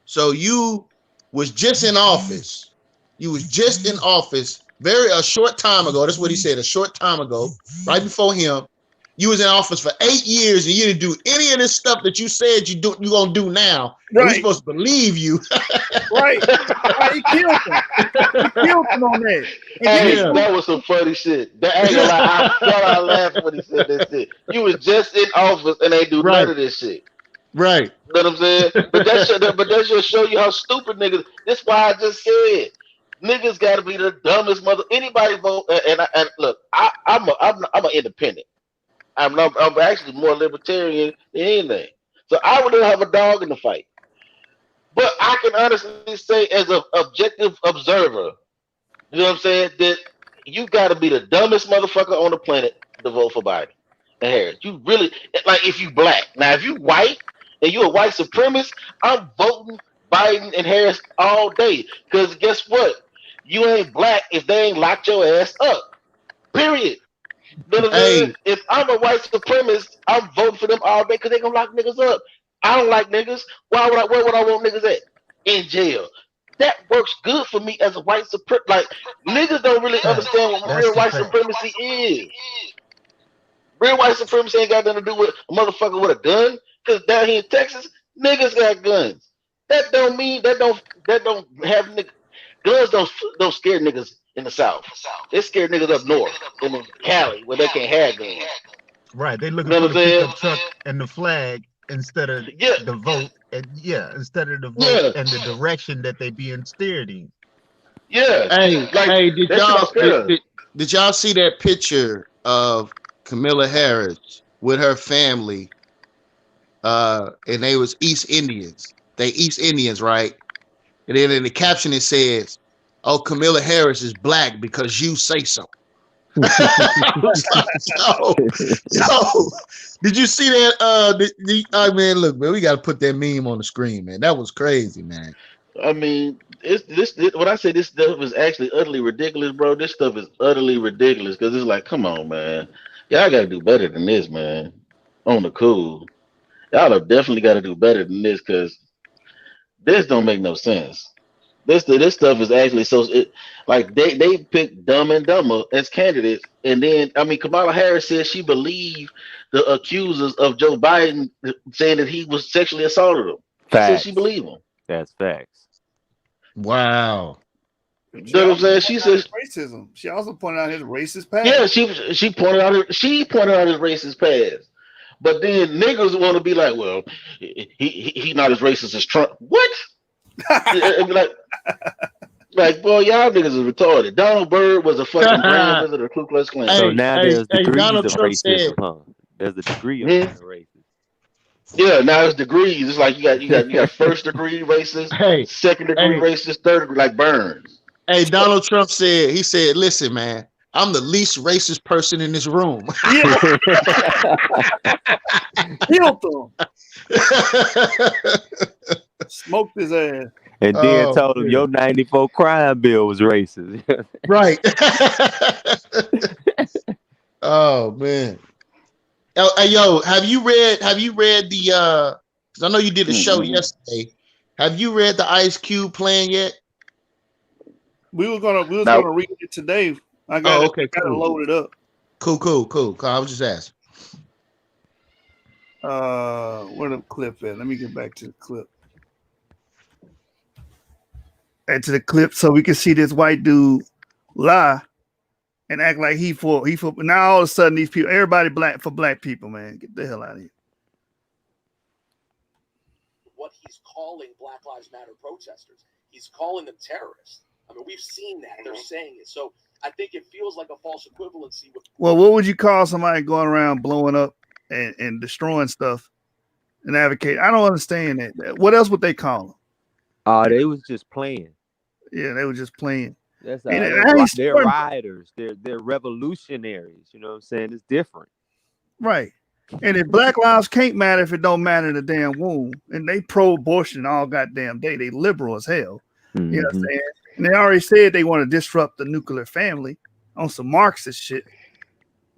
So you was just in office. You was just in office a short time ago. That's what he said, a short time ago, right before him. You was in office for 8 years and you didn't do any of this stuff that you said you gonna do now. Right. And we supposed to believe you. Right. He killed him. He killed him on that. Hey, that was some funny shit. That ain't gonna lie. I thought I laughed when he said that shit. You was just in office and they do none of this shit. Right. You know what I'm saying? But that should show you how stupid niggas. That's why I just said niggas got to be the dumbest mother. Anybody vote and look, I'm an independent. I'm actually more libertarian than anything. So I would have a dog in the fight. But I can honestly say, as an objective observer, you know what I'm saying, that you got to be the dumbest motherfucker on the planet to vote for Biden and Harris. You really, like, if you black. Now, if you white and you a white supremacist, I'm voting Biden and Harris all day. Because guess what? You ain't black if they ain't locked your ass up. Period. You know what I'm saying? If I'm a white supremacist, I'm voting for them all day because they gonna lock niggas up. I don't like niggas. Where would I want niggas at? In jail. That works good for me as a white supremacist. Like, niggas don't really understand what real white supremacy is. Real white supremacy ain't got nothing to do with a motherfucker with a gun. Because down here in Texas, niggas got guns. That don't mean that don't have niggas. Guns don't scare niggas in the South. They scare niggas up north in Cali where they can't have guns. Right, they looking for the pickup truck and the flag instead of the vote, and instead of the vote and the direction that they being steered in. Yeah. Hey, did y'all see that picture of Kamala Harris with her family? And they was East Indians. They East Indians, right? And then in the caption it says, "Oh, Kamala Harris is black because you say so." yo, did you see that? Man, look, man, we got to put that meme on the screen, man. That was crazy, man. I mean, this when I say this stuff is actually utterly ridiculous, bro. This stuff is utterly ridiculous because it's like, come on, man, y'all got to do better than this, man. On the cool, y'all have definitely got to do better than this because this don't make no sense. This stuff is actually like they picked Dumb and Dumber as candidates, and then I mean Kamala Harris said she believed the accusers of Joe Biden saying that he was sexually assaulted him. She said she believed him. That's facts. Wow. You know what I'm saying? She says racism. She also pointed out his racist past. Yeah, she pointed out his racist past. But then niggas want to be like, well, he not as racist as Trump. What? like, boy, y'all niggas is retarded. Donald Byrd was a fucking grand wizard of Ku Klux Klan. So now there's degrees of racism, huh? There's a degree of racist. Yeah, now it's degrees. It's like you got first degree racist, second degree racist, third degree, like Burns. Hey, Donald Trump said, listen, man, I'm the least racist person in this room. Killed him. Smoked his ass. And then told him your 94 crime bill was racist. Right. Oh man. Hey, yo, have you read the because I know you did a show yesterday. Have you read the Ice Cube plan yet? We was gonna read it today. I got to load it up. Cool. I was just asking. Where the clip at? Let me get back to the clip. Add to the clip so we can see this white dude lie and act like he for. Now all of a sudden these people, everybody black for black people, man. Get the hell out of here. What he's calling Black Lives Matter protesters, he's calling them terrorists. I mean, we've seen that. They're saying it. So I think it feels like a false equivalency. Well, what would you call somebody going around blowing up and destroying stuff and advocate? I don't understand that. What else would they call them? They was just playing. Yeah, they were just playing. That's they're rioters. They're revolutionaries. You know what I'm saying? It's different. Right. And if Black lives can't matter if it don't matter in the damn womb, and they pro-abortion all goddamn day, they liberal as hell. You know what I'm saying? And they already said they want to disrupt the nuclear family on some Marxist shit.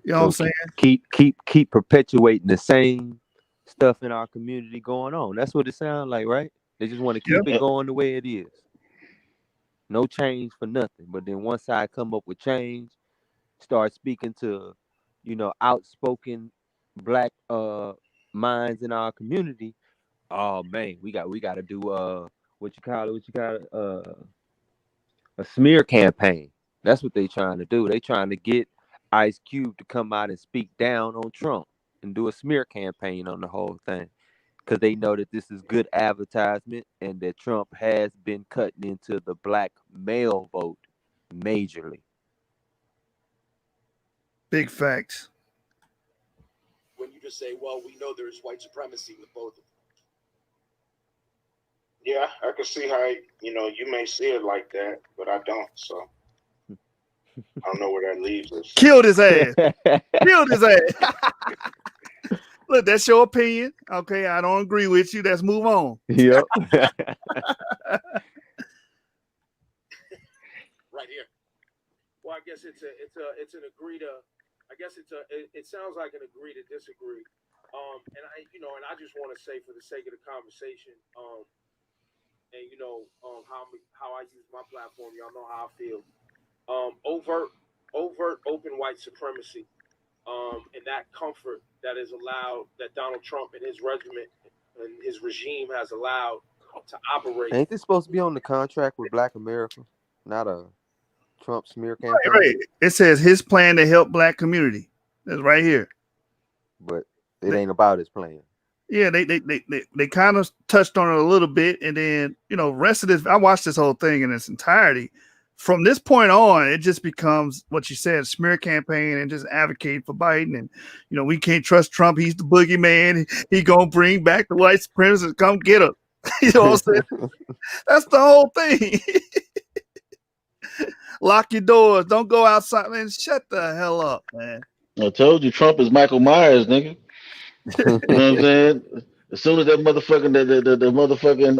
You know what I'm So saying? keep perpetuating the same stuff in our community going on. That's what it sounds like, right? They just want to keep it going the way it is. No change for nothing. But then once I come up with change, start speaking to, outspoken black minds in our community. Oh man, we got to do a smear campaign. That's what they trying to do. They trying to get Ice Cube to come out and speak down on Trump and do a smear campaign on the whole thing, because they know that this is good advertisement and that Trump has been cutting into the black male vote majorly. Big facts. When you just say, well, we know there's white supremacy with both of them. Yeah, I can see how, you may see it like that, but I don't. So I don't know where that leaves us. Killed his ass. Killed his ass. Look, that's your opinion. Okay, I don't agree with you. Let's move on. Yep. Right here. Well, I guess it's an agree to. I guess it sounds like an agree to disagree. And I just want to say, for the sake of the conversation, and how I use my platform, y'all know how I feel. Overt, open white supremacy, and that comfort that is allowed, that Donald Trump and his regiment and his regime has allowed to operate. Ain't this supposed to be on the contract with Black America, not a Trump smear campaign? Right. It says his plan to help black community. That's right here. But it ain't about his plan. Yeah, they kind of touched on it a little bit, and then rest of this. I watched this whole thing in its entirety. From this point on, it just becomes what you said, smear campaign, and just advocate for Biden. And we can't trust Trump. He's the boogeyman. He gonna bring back the white supremacists. Come get him. You know what I'm saying? That's the whole thing. Lock your doors. Don't go outside, man. Shut the hell up, man. I told you, Trump is Michael Myers, nigga. You know what I'm saying? As soon as that motherfucking the motherfucking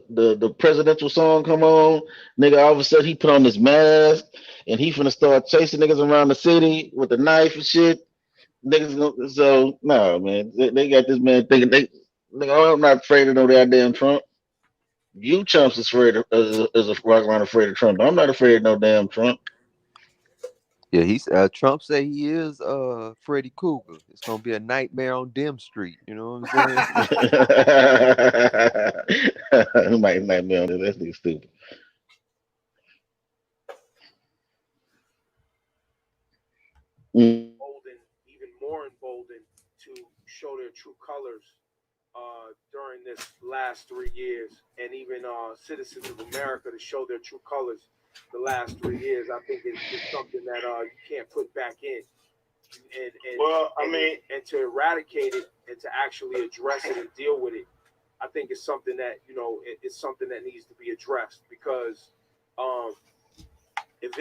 the presidential song come on, nigga, all of a sudden he put on this mask and he finna start chasing niggas around the city with a knife and shit. Niggas gonna, so no, man, they got this man thinking nigga, I'm not afraid of no goddamn Trump. You chumps is afraid of, is a rock around afraid of Trump. I'm not afraid of no damn Trump. Yeah, Trump say he is Freddy Krueger. It's gonna be a nightmare on Dim Street. You know what I'm saying? Who might be on this? That's stupid. Even more emboldened to show their true colors during this last 3 years, and even citizens of America to show their true colors the last 3 years. I think it's something that you can't put back in. And to eradicate it and to actually address it and deal with it, I think it's something that it's something that needs to be addressed, because if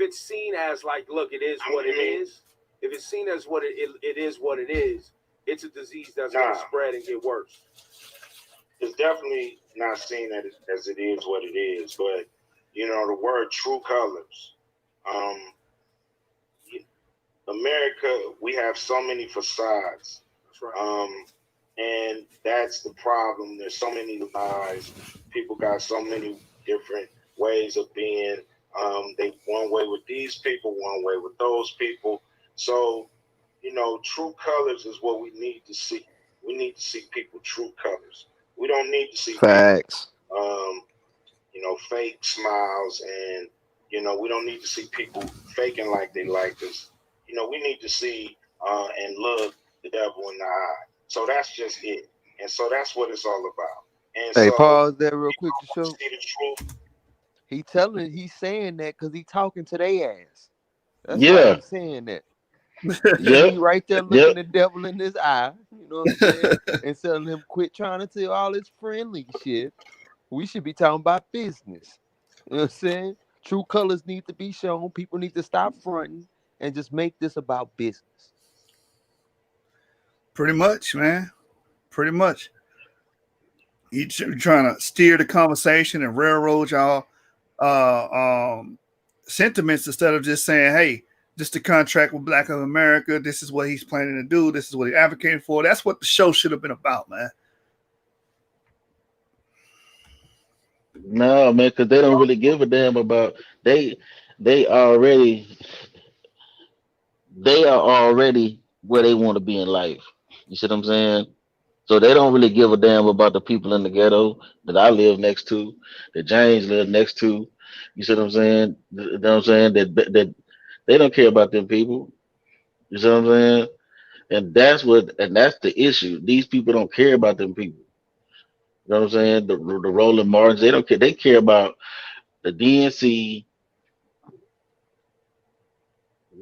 it's seen as like, look, it is what it is. If it's seen as what it is what it is, it's a disease that's going to spread and get worse. It's definitely not seen as it is what it is, but the word true colors. America, we have so many facades. That's right. And that's the problem. There's so many lies. People got so many different ways of being. They one way with these people, one way with those people. So, true colors is what we need to see. We need to see people true colors. We don't need to see facts. People, fake smiles, and we don't need to see people faking like they like us. We need to see and look the devil in the eye. So that's just it. And so that's what it's all about. And hey, so, pause there real quick to show. See the truth. He's saying that because he's talking to their ass. That's Yeah. why he's saying that. He right there looking the devil in his eye, you know what I'm saying? And telling him quit trying to tell all this friendly shit. We should be talking about business. You know what I'm saying? True colors need to be shown. People need to stop fronting and just make this about business. Pretty much, man. Pretty much. You trying to steer the conversation and railroad y'all sentiments instead of just saying, "Hey, just a contract with Black of America. This is what he's planning to do. This is what he's advocating for." That's what the show should have been about, man. No, man, because they don't really give a damn about they they already they are already where they want to be in life. You see what I'm saying? So they don't really give a damn about the people in the ghetto that I live next to, that James live next to. You see what I'm saying? You know what I'm saying? That they don't care about them people. You see what I'm saying? And that's the issue. These people don't care about them people. You know what I'm saying? The Roland Martins, they don't care. They care about the DNC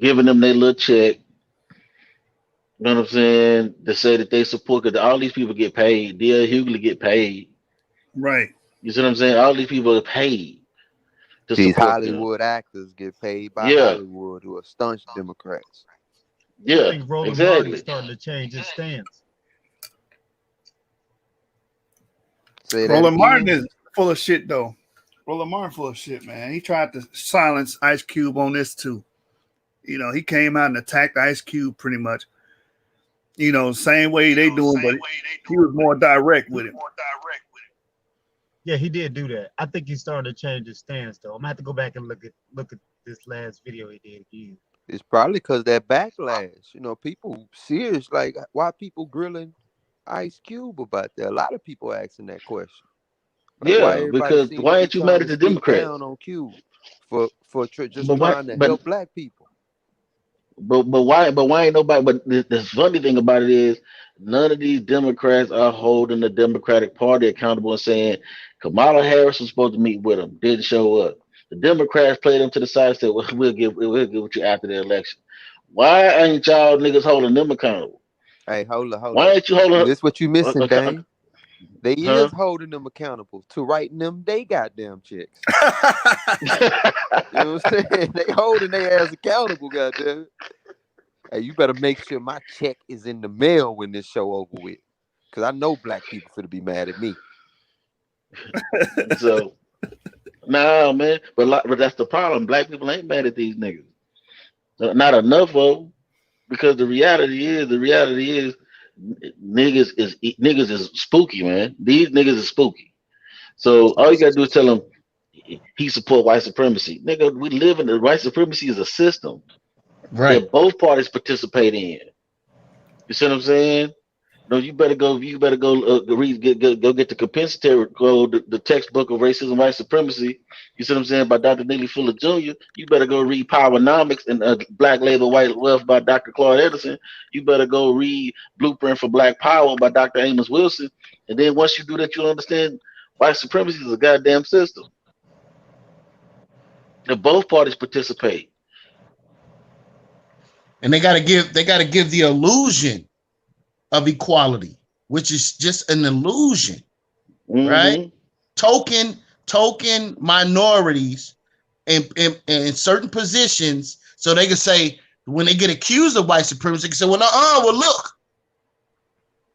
giving them their little check. You know what I'm saying? To say that they support, because all these people get paid. D.L. Hughley get paid. Right. You see what I'm saying? All these people are paid to These support them. Hollywood actors get paid by Yeah, Hollywood who are staunch Democrats. I yeah, think Roland Martin's exactly. starting to change his stance. Say that Roland Martin again. is full of shit, though. Roland Martin full of shit, man. He tried to silence Ice Cube on this too. He came out and attacked Ice Cube pretty much. Same way they doing, but he was more direct with it. Yeah, he did do that. I think he's starting to change his stance though. I'm gonna have to go back and look at this last video he did again. It's probably because that backlash. People serious. Like, why people grilling Ice Cube about that? A lot of people asking that question. Like, why Yeah, everybody because seem to why be ain't you mad trying at to the speak Democrats? down on Cube for just But why? trying to help black people? But why ain't nobody? But the funny thing about it is, none of these Democrats are holding the Democratic Party accountable and saying Kamala Harris was supposed to meet with them, didn't show up. The Democrats played them to the side and said, "Well, we'll get with you after the election." Why ain't y'all niggas holding them accountable? Hey, hold Why up. ain't you holding? This what you missing, Dane. They Huh? is holding them accountable to writing them they goddamn checks. You know what I'm saying? They holding their ass accountable, goddamn. Hey, you better make sure my check is in the mail when this show over with. Cause I know black people finna be mad at me. So no, man. But that's the problem. Black people ain't mad at these niggas. Not enough of them. Because the reality is, niggas is spooky, man. These niggas is spooky. So all you gotta do is tell them he support white supremacy. Nigga, we live in the white supremacy is a system Right. that both parties participate in. You see what I'm saying? No, you better go. You better go read, go get the compensatory code, the textbook of racism, white supremacy. You see what I'm saying by Dr. Neely Fuller Jr. You better go read Powernomics and Black Labor, White Wealth by Dr. Claude Edison. You better go read Blueprint for Black Power by Dr. Amos Wilson. And then once you do that, you'll understand white supremacy is a goddamn system. And both parties participate. And they gotta give the illusion of equality, which is just an illusion, right? Mm-hmm. Token minorities in certain positions, so they can say when they get accused of white supremacy, they can say, well, look,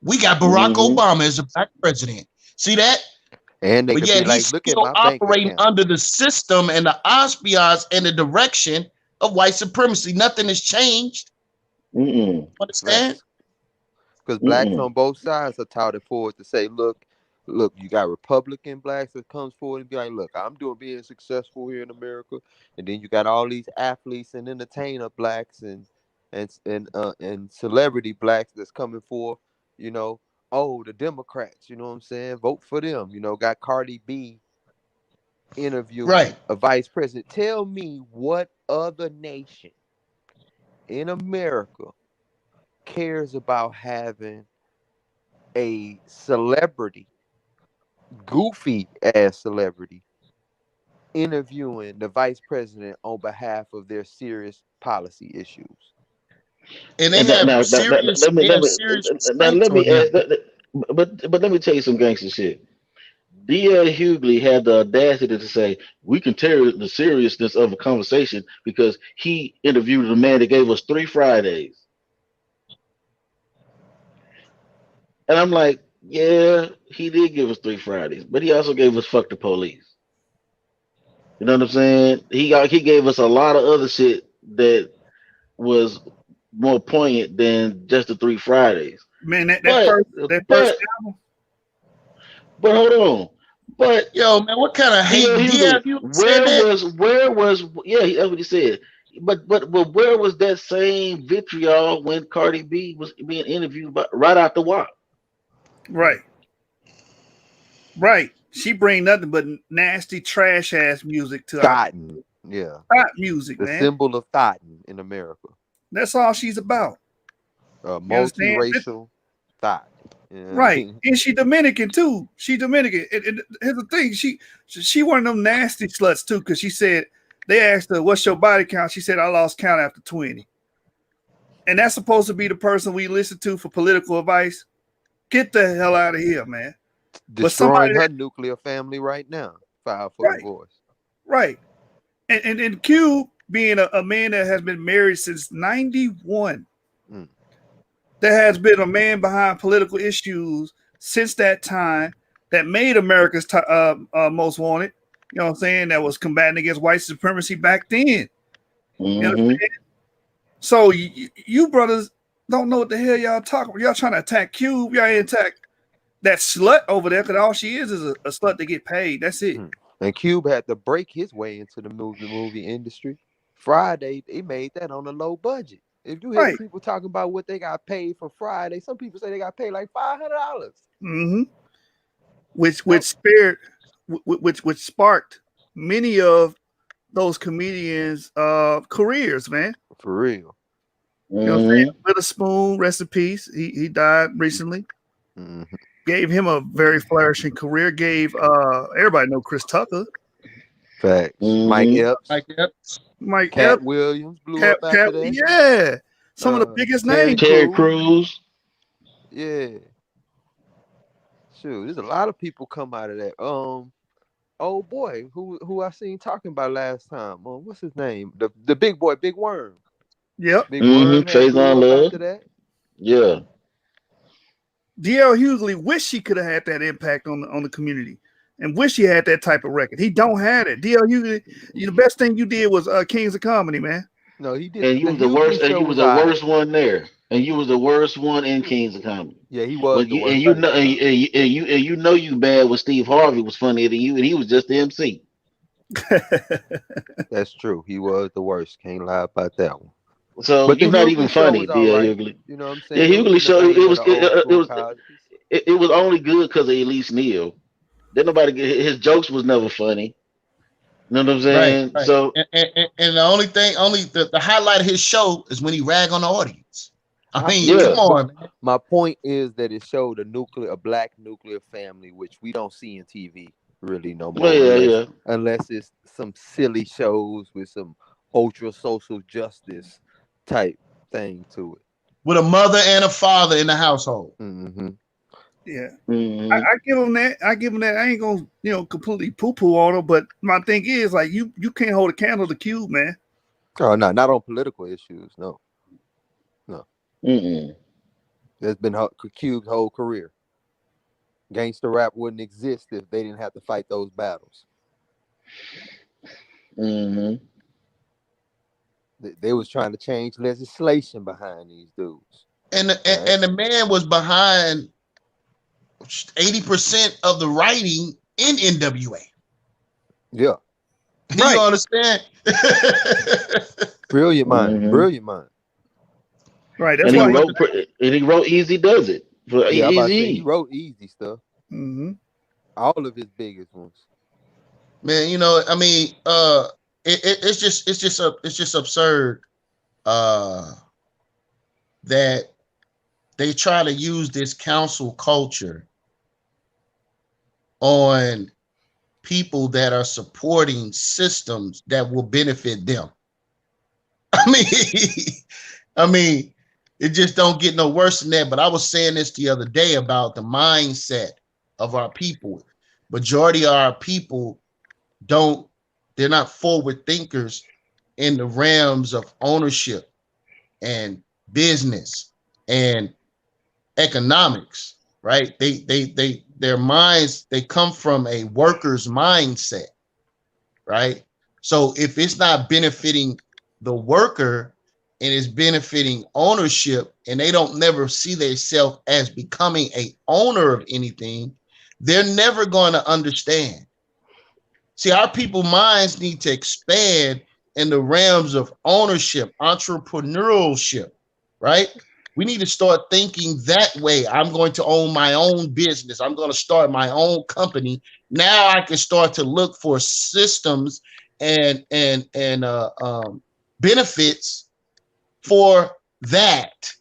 we got Barack Mm-hmm. Obama as a black president. See that? And they But could be yet like, he's look at still my bank operating account. under the system and the auspices and the direction of white supremacy. Nothing has changed. Mm-mm. Understand? Facts. Because blacks Mm-mm. on both sides are touted forward to say, look, you got Republican blacks that comes forward and be like, look, I'm doing being successful here in America. And then you got all these athletes and entertainer blacks and celebrity blacks that's coming forth, you know, oh, the Democrats, you know what I'm saying? Vote for them. Got Cardi B interviewing Right. a vice president. Tell me what other nation in America cares about having a celebrity, goofy ass celebrity, interviewing the vice president on behalf of their serious policy issues. And they And that, have now, serious, let me they let have me serious now restraints let me on them. ask, but let me tell you some gangster shit. D.L. Hughley had the audacity to say we can tell the seriousness of a conversation because he interviewed a man that gave us 3 Fridays. And I'm like, yeah, he did give us 3 Fridays, but he also gave us fuck the police. You know what I'm saying? He gave us a lot of other shit that was more poignant than just the 3 Fridays. Man, that But first but but hold on. But Yo, man, what kind of D.L. hate? Hughley, DL, you said that? that's what he said. But where was that same vitriol when Cardi B was being interviewed right out the WAP? right, right. She bring nothing but nasty trash ass music to our Thotton, yeah, pop music, the man. symbol of Thotton in America. That's all she's about. You understand? Multiracial thought. You know what I Right. mean? And she Dominican too. She Dominican. And here's the thing. She one of them nasty sluts too, because she said they asked her, "What's your body count?" She said, "I lost count after 20." And that's supposed to be the person we listen to for political advice. Get the hell out of here, man. But somebody Destroying her nuclear family right now. File for right, divorce. right. And Q being a man that has been married since 91. Mm. There has been a man behind political issues since that time that made America's most wanted. You know what I'm saying? That was combating against white supremacy back then. You understand? So you brothers don't know what the hell y'all talking about. Y'all trying to attack Cube. Y'all ain't attack that slut over there because all she is a slut to get paid. That's it. And Cube had to break his way into the movie industry. Friday, they made that on a low budget. If you hear Right. people talking about what they got paid for Friday, some people say they got paid like $500. Mm-hmm. Which sparked many of those comedians' careers, man. For real. You know what I'm saying? Witherspoon, rest in peace. He died recently. Mm-hmm. Gave him a very flourishing career. Gave everybody know Chris Tucker. Facts. Mike Epps. Mike Cat Epps. Williams blew up after that. Yeah. Some of the biggest names. Terry Crews. Yeah. Shoot, there's a lot of people come out of that. Oh boy, who I seen talking about last time. What's his name? The big boy, Big Worm. Yep. Big Worm had blew up Love. after that. Yeah. D.L. Hughley wish he could have had that impact on the community, and wish he had that type of record. He don't have it. D.L. Hughley, the best thing you did was Kings of Comedy, man. No, he did. And you was the worst. And you was the worst one there. And you was the worst one in Kings of Comedy. Yeah, he was When the you, worst. and you know you bad when Steve Harvey was funnier than you, and he was just the MC. That's true. He was the worst. Can't lie about that one. So but you're the not Hughley even show funny, was all D.L. right. Hughley. You know what I'm Yeah, saying? Hughley show it was only good because of Elise Neal. Then his jokes was never funny. You know what I'm saying? Right. So and the only thing, the highlight of his show is when he rag on the audience. I mean, yeah. come on, man. My point is that it showed a black nuclear family, which we don't see in TV really no more. Unless it's some silly shows with some ultra social justice type thing to it. With a mother and a father in the household. Mm-hmm. Yeah. I give him that. I ain't gonna completely poo-poo on him, but my thing is like you can't hold a candle to Cube, man. Oh no, not on political issues. No. Mm-mm. That's been Cube's whole career. Gangster rap wouldn't exist if they didn't have to fight those battles. Mm-hmm. They was trying to change legislation behind these dudes. And the man was behind 80% of the writing in NWA. Yeah. Do you understand? Brilliant mind. Brilliant mind. Right. That's why he wrote Easy Does It. For yeah, Easy. He wrote easy stuff. Mm-hmm. All of his biggest ones. Man, I mean, it's just absurd that they try to use this council culture on people that are supporting systems that will benefit them. I mean, it just don't get no worse than that. But I was saying this the other day about the mindset of our people. Majority of our people they're not forward thinkers in the realms of ownership and business and economics. right? Their minds, they come from a worker's mindset, right? So if it's not benefiting the worker and it's benefiting ownership, and they don't never see themselves as becoming a owner of anything, they're never going to understand. See, our people minds need to expand in the realms of ownership, entrepreneurship, right? We need to start thinking that way. I'm going to own my own business. I'm going to start my own company. Now I can start to look for systems and benefits for that,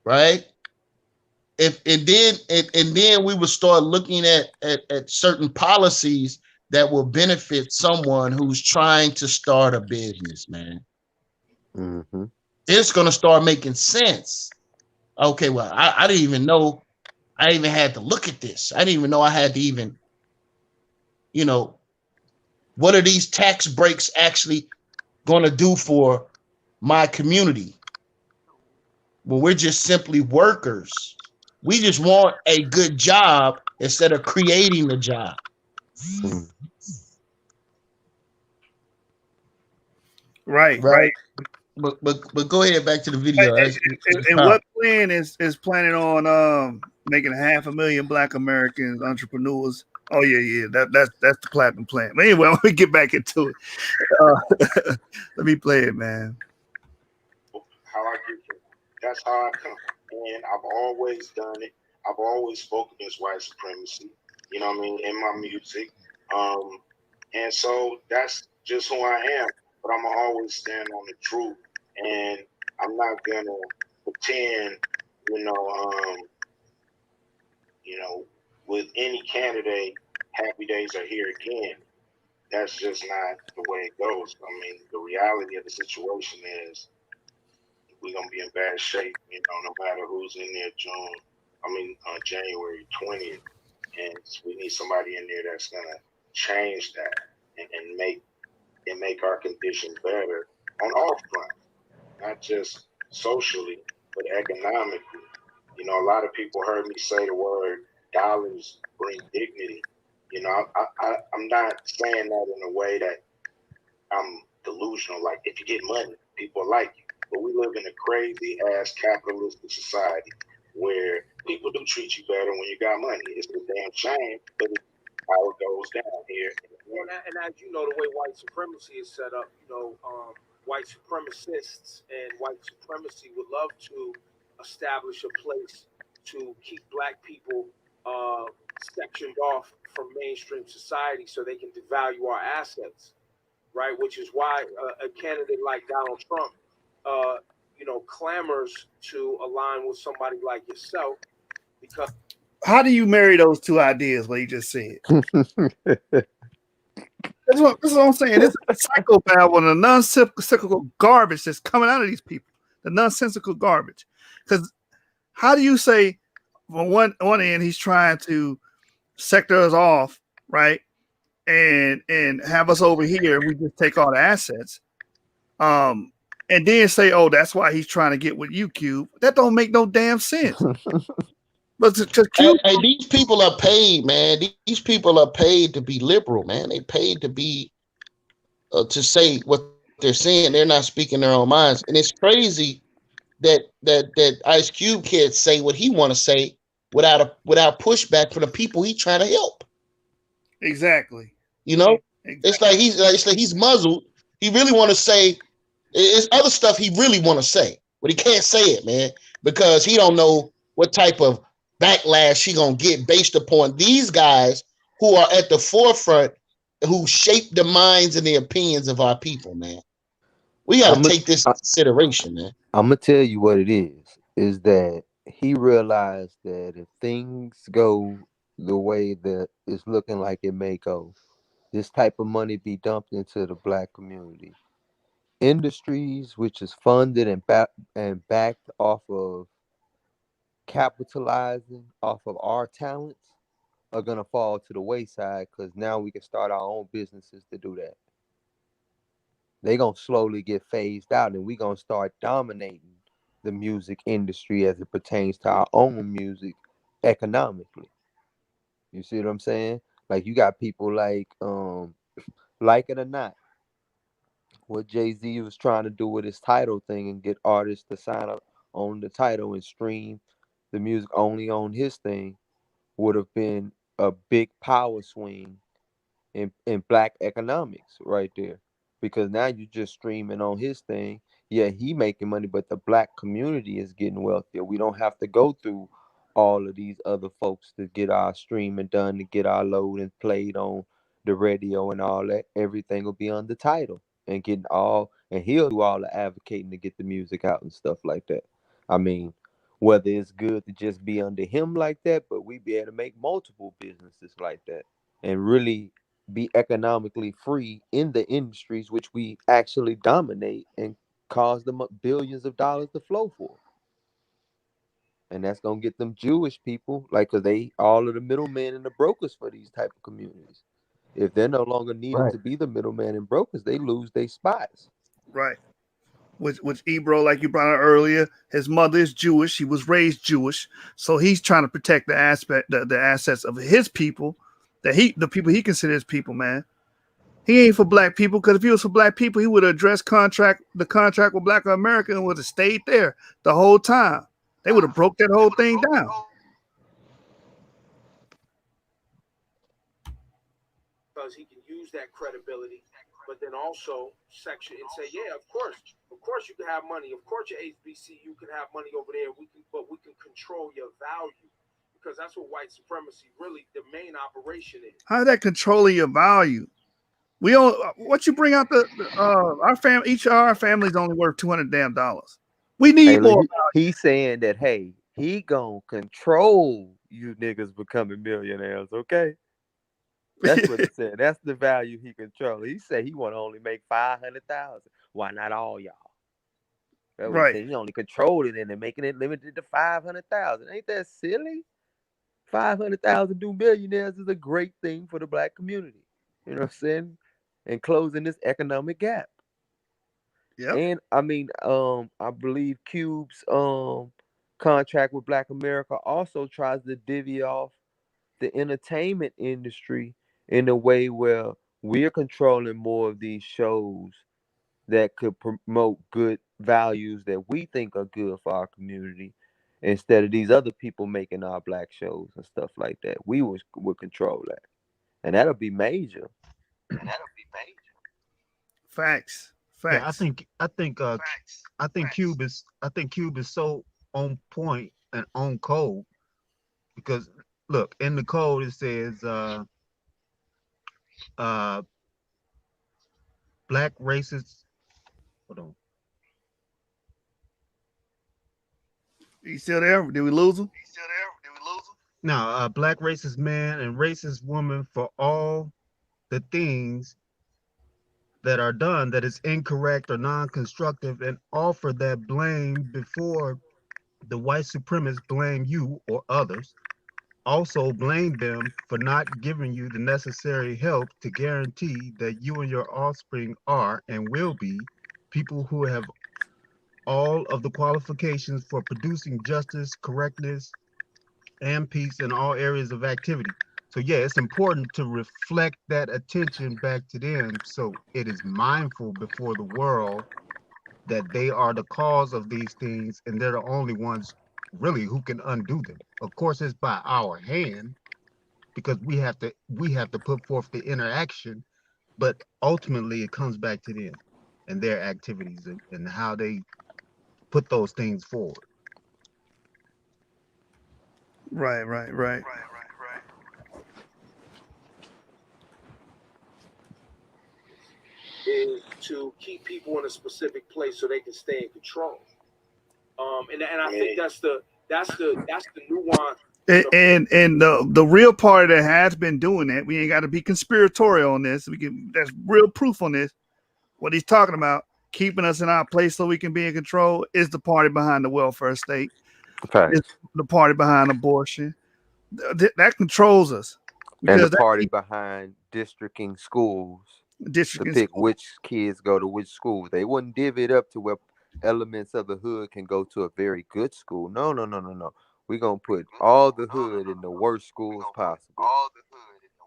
right? If and then we would start looking at certain policies that will benefit someone who's trying to start a business, man. Mm-hmm. It's going to start making sense. Okay, well, I didn't even know I even had to look at this. I didn't even know I had to even, you know, what are these tax breaks actually going to do for my community? Well, we're just simply workers. We just want a good job instead of creating the job. Mm. Right, Right. right. But go ahead back to the And, video. It's and what powerful. plan is planning on making 500,000 Black Americans entrepreneurs? Oh yeah, that's the platinum plan. But anyway, let me get back into it. Let me play it, man. How I get from that's how I come. And I've always done it. I've always spoken against white supremacy, you know what I mean, in my music. Um, and so that's just who I am. But I'm gonna always stand on the truth. And I'm not gonna pretend, you know, you know, with any candidate, happy days are here again. That's just not the way it goes. I mean, the reality of the situation is we're gonna be in bad shape, you know, no matter who's in there January 20th. And we need somebody in there that's gonna change that and make our condition better on all fronts, not just socially, but economically. You know, a lot of people heard me say the word dollars bring dignity. You know, I'm not saying that in a way that I'm delusional. Like, if you get money, people like you. But we live in a crazy ass capitalistic society where people do treat you better when you got money. It's a damn shame, but it's how it goes down here. And as you know, the way white supremacy is set up, white supremacists and white supremacy would love to establish a place to keep black people uh, sectioned off from mainstream society so they can devalue our assets, right? Which is why a candidate like Donald Trump, clamors to align with somebody like yourself because. How do you marry those two ideas? What you just said. That's what I'm saying. This is a psychopath and the nonsensical garbage that's coming out of these people. The nonsensical garbage. Because how do you say on one end he's trying to sector us off, right? And have us over here, we just take all the assets. And then say, oh, that's why he's trying to get with you, Cube. That don't make no damn sense. But Cube, Hey, these people are paid, man. These people are paid to be liberal, man. They paid to be to say what they're saying. They're not speaking their own minds, and it's crazy that Ice Cube can't say what he want to say without pushback from the people he trying to help. exactly. You know, Exactly. it's like he's muzzled. He really want to say it's other stuff he really want to say, but he can't say it, man, because he don't know what type of backlash he gonna get based upon these guys who are at the forefront, who shape the minds and the opinions of our people, man. We got I'm to take this into consideration, man. gonna tell you what it is that he realized that if things go the way that it's looking like it may go, this type of money be dumped into the black community. Industries which is funded and backed off of capitalizing off of our talents are gonna fall to the wayside because now we can start our own businesses to do that. They gonna slowly get phased out and we gonna start dominating the music industry as it pertains to our own music economically. You see what I'm saying? Like you got people like it or not, what Jay-Z was trying to do with his title thing and get artists to sign up on the title and stream the music only on his thing would have been a big power swing in black economics right there. Because now you're just streaming on his thing. Yeah, he making money, but the black community is getting wealthier. We don't have to go through all of these other folks to get our streaming done, to get our load and played on the radio and all that. Everything will be on the title and getting all, and he'll do all the advocating to get the music out and stuff like that. I mean, whether it's good to just be under him like that, but we be able to make multiple businesses like that and really be economically free in the industries which we actually dominate and cause them billions of dollars to flow for. And that's gonna get them Jewish people, like, cause they all of the middlemen and the brokers for these type of communities. If they're no longer needed Right. to be the middleman and brokers, they lose their spots. Right. Which Ebro, like you brought out earlier, his mother is Jewish. He was raised Jewish, so he's trying to protect the assets of his people, the people he considers people. Man, he ain't for black people, because if he was for black people, he would have addressed the contract with Black America and would have stayed there the whole time. They would have broke that whole thing down. Because he can use that credibility, but then also section and say, yeah, of course you can have money. Of course your HBCU can have money over there. But we can control your value, because that's what white supremacy really, the main operation is. How's that controlling your value? We all what you bring out our family. Each of our families only worth $200 damn. We Hey, need look, more. he's saying that, hey, he gonna control you niggas becoming millionaires, okay? That's what he said. That's the value he controls. He said he want to only make 500,000. Why not all y'all? That's what he Right. said. He only controlled it and then making it limited to 500,000. Ain't that silly? 500,000 new millionaires is a great thing for the black community. You know what I'm saying? And closing this economic gap. Yep. And I mean, I believe Cube's contract with Black America also tries to divvy off the entertainment industry in a way where we're controlling more of these shows that could promote good values that we think are good for our community, instead of these other people making our black shows and stuff like that. We would control that, and that'll be major. Facts. Yeah, Facts. I think Cube is so on point and on code, because look, in the code it says uh black racists, hold on. You still there? Did we lose him? Now, black racist man and racist woman for all the things that are done that is incorrect or non-constructive, and offer that blame before the white supremacists blame you or others. Also blame them for not giving you the necessary help to guarantee that you and your offspring are and will be people who have all of the qualifications for producing justice, correctness, and peace in all areas of activity. So yeah, it's important to reflect that attention back to them, so it is mindful before the world that they are the cause of these things and they're the only ones really who can undo them. Of course, it's by our hand, because we have to put forth the interaction, but ultimately it comes back to them and their activities, and how they put those things forward. Right. Is to keep people in a specific place so they can stay in control. And I think that's the nuance. And the real party that has been doing that, we ain't got to be conspiratorial on this. There's real proof on this. What he's talking about, keeping us in our place so we can be in control, is the party behind the welfare state. Facts. It's the party behind abortion. That controls us. And the Because party behind districting schools to pick which kids go to which schools. They wouldn't divvy it up to where elements of the hood can go to a very good school. No, no, no, no, no. We're gonna put all the hood in the worst schools possible.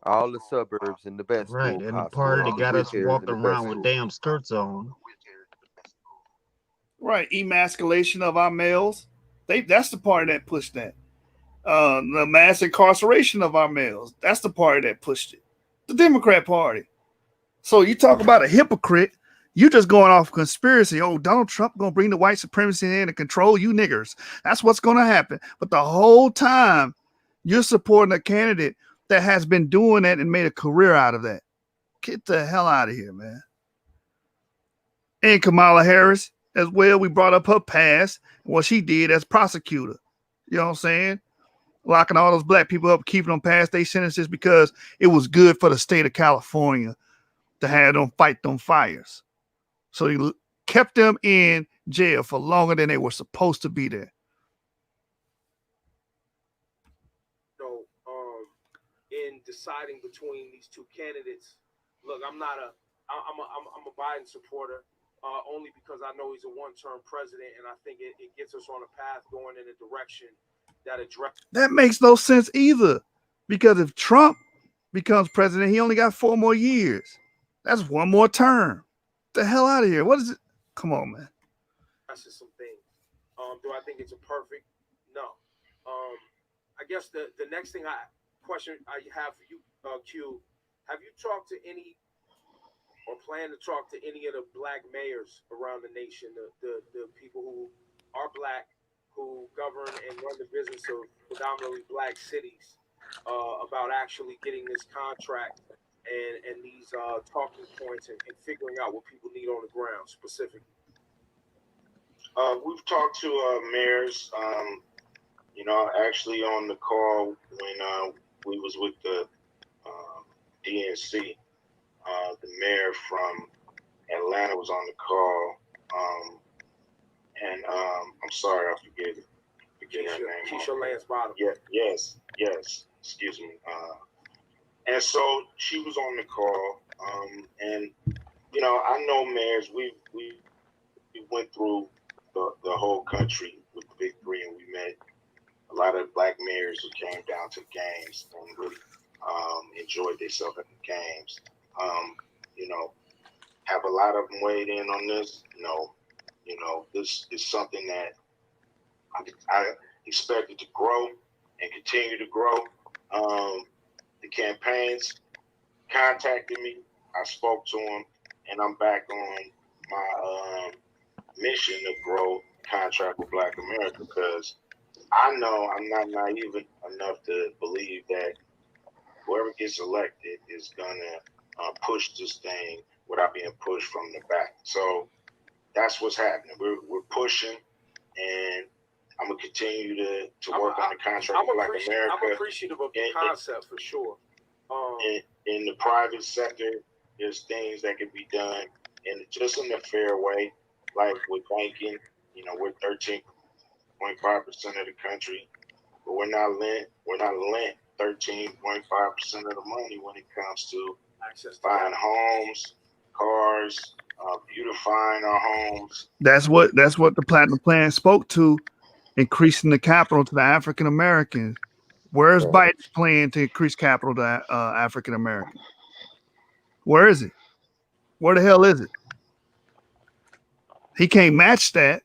All the suburbs in the best Right. school And the possible. party All that the got rich us areas in walking the best around with school. damn skirts on. Right, emasculation of our males. That's the party that pushed that. The mass incarceration of our males. That's the party that pushed it. The Democrat Party. So you talk about a hypocrite. You just going off conspiracy. Oh, Donald Trump gonna bring the white supremacy in and control you niggers. That's what's gonna happen. But the whole time you're supporting a candidate that has been doing that and made a career out of that. Get the hell out of here, man. And Kamala Harris as well. We brought up her past, what she did as prosecutor. You know what I'm saying? Locking all those black people up, keeping them past their sentences because it was good for the state of California to have them fight them fires. So he kept them in jail for longer than they were supposed to be there. So, in deciding between these two candidates, look, I'm a Biden supporter, only because I know he's a one-term president, and I think it gets us on a path going in a direction that addresses. That makes no sense either, because if Trump becomes president, he only got 4 more years. That's one more term. The hell out of here. What is it? Come on, man. Some things. Do I think it's a perfect? No. I guess the next question I have for you, Q, have you talked to any or plan to talk to any of the black mayors around the nation, the people who are black, who govern and run the business of predominantly black cities, about actually getting this contract and these talking points and figuring out what people need on the ground specifically? We've talked to mayors, actually on the call when we was with the DNC. The mayor from Atlanta was on the call, and I'm sorry, I forget her name. Keisha Lance Bottom. Yeah, yes, excuse me. And so she was on the call, and I know mayors. We went through the whole country with the Big Three, and we met a lot of black mayors who came down to the games and really enjoyed themselves at the games. Have a lot of them weighed in on this? No. This is something that I expected to grow and continue to grow. The campaigns contacted me. I spoke to them, and I'm back on my mission to grow contract with Black America, because I know I'm not naive enough to believe that whoever gets elected is gonna push this thing without being pushed from the back. So that's what's happening. We're pushing, and I'm gonna continue to work on the contract with Black America. I'm appreciative of the concept for sure. In the private sector, there's things that can be done, and just in a fair way, like with banking. We're 13.5% of the country, but we're not lent 13.5% of the money when it comes to buying homes, cars, beautifying our homes. That's what the Platinum Plan spoke to, increasing the capital to the African Americans. Where's Biden's plan to increase capital to African Americans? Where is it? Where the hell is it? He can't match that.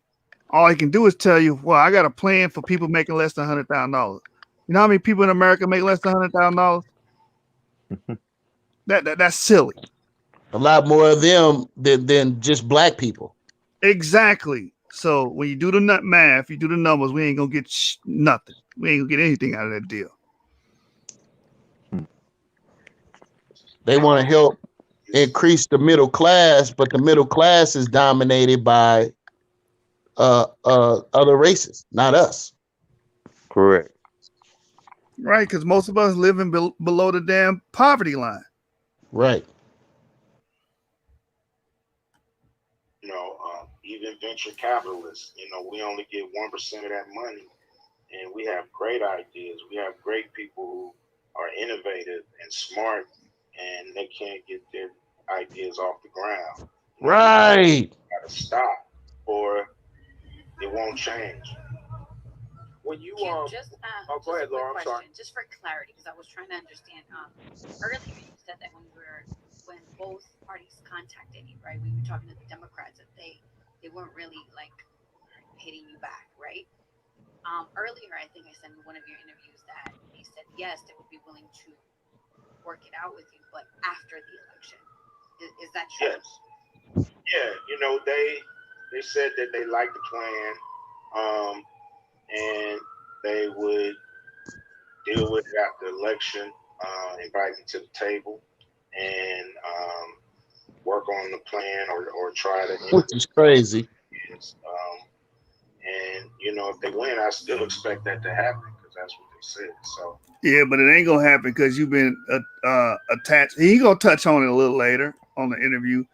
All he can do is tell you, well, I got a plan for people making less than $100,000. You know how many people in America make less than $100,000? That's silly. A lot more of them than just black people. Exactly. So when you do the math, you do the numbers, we ain't gonna get nothing. We ain't gonna get anything out of that deal. They want to help increase the middle class, but the middle class is dominated by other races, not us. Correct. Right, because most of us living below the damn poverty line. Right. Even venture capitalists, we only get 1% of that money, and we have great ideas. We have great people who are innovative and smart, and they can't get their ideas off the ground. Right. Got to stop, or don't change. When you Q, just oh, go just a ahead, Laura. quick I'm sorry. question, just for clarity, because I was trying to understand. Earlier you said that when both parties contacted you, right? When you were talking to the Democrats, that they weren't really like hitting you back, right? Earlier, I think I said in one of your interviews that they said yes, they would be willing to work it out with you, but after the election. Is that true? Yes. Yeah, you know, they said that they liked the plan, and they would deal with it after the election, invite me to the table, and work on the plan or try to Which is crazy. and you know, if they win, I still expect that to happen because that's what they said. So Yeah, but it ain't gonna happen because you've been attached. He gonna touch on it a little later on the interview.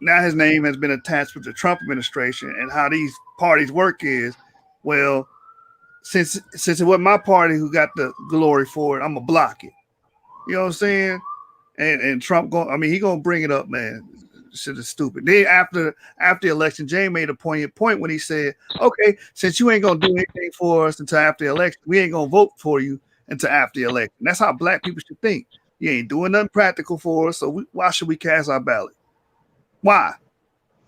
Now his name has been attached with the Trump administration, and how these parties work is, well, since it wasn't my party who got the glory for it, I'm gonna block it. You know what I'm saying? And Trump going, I mean, he gonna bring it up, man. Shit is stupid. Then after the election, Jay made a poignant point when he said, "Okay, since you ain't gonna do anything for us until after the election, we ain't gonna vote for you until after the election." That's how black people should think. You ain't doing nothing practical for us, so why should we cast our ballot? Why?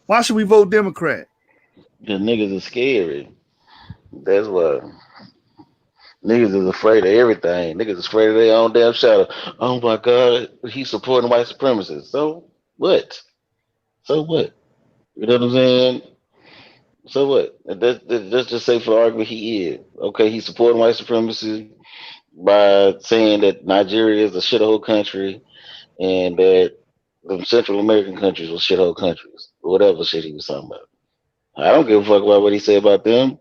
Why should we vote Democrat? The niggas are scary. That's why. Niggas is afraid of everything. Niggas is afraid of their own damn shadow. Oh my God, he's supporting white supremacists. So what? So what? You know what I'm saying? So what? Let's just say for argument he is. Okay, he's supporting white supremacy by saying that Nigeria is a shithole country and that the Central American countries were shithole countries. Whatever shit he was talking about. I don't give a fuck about what he said about them.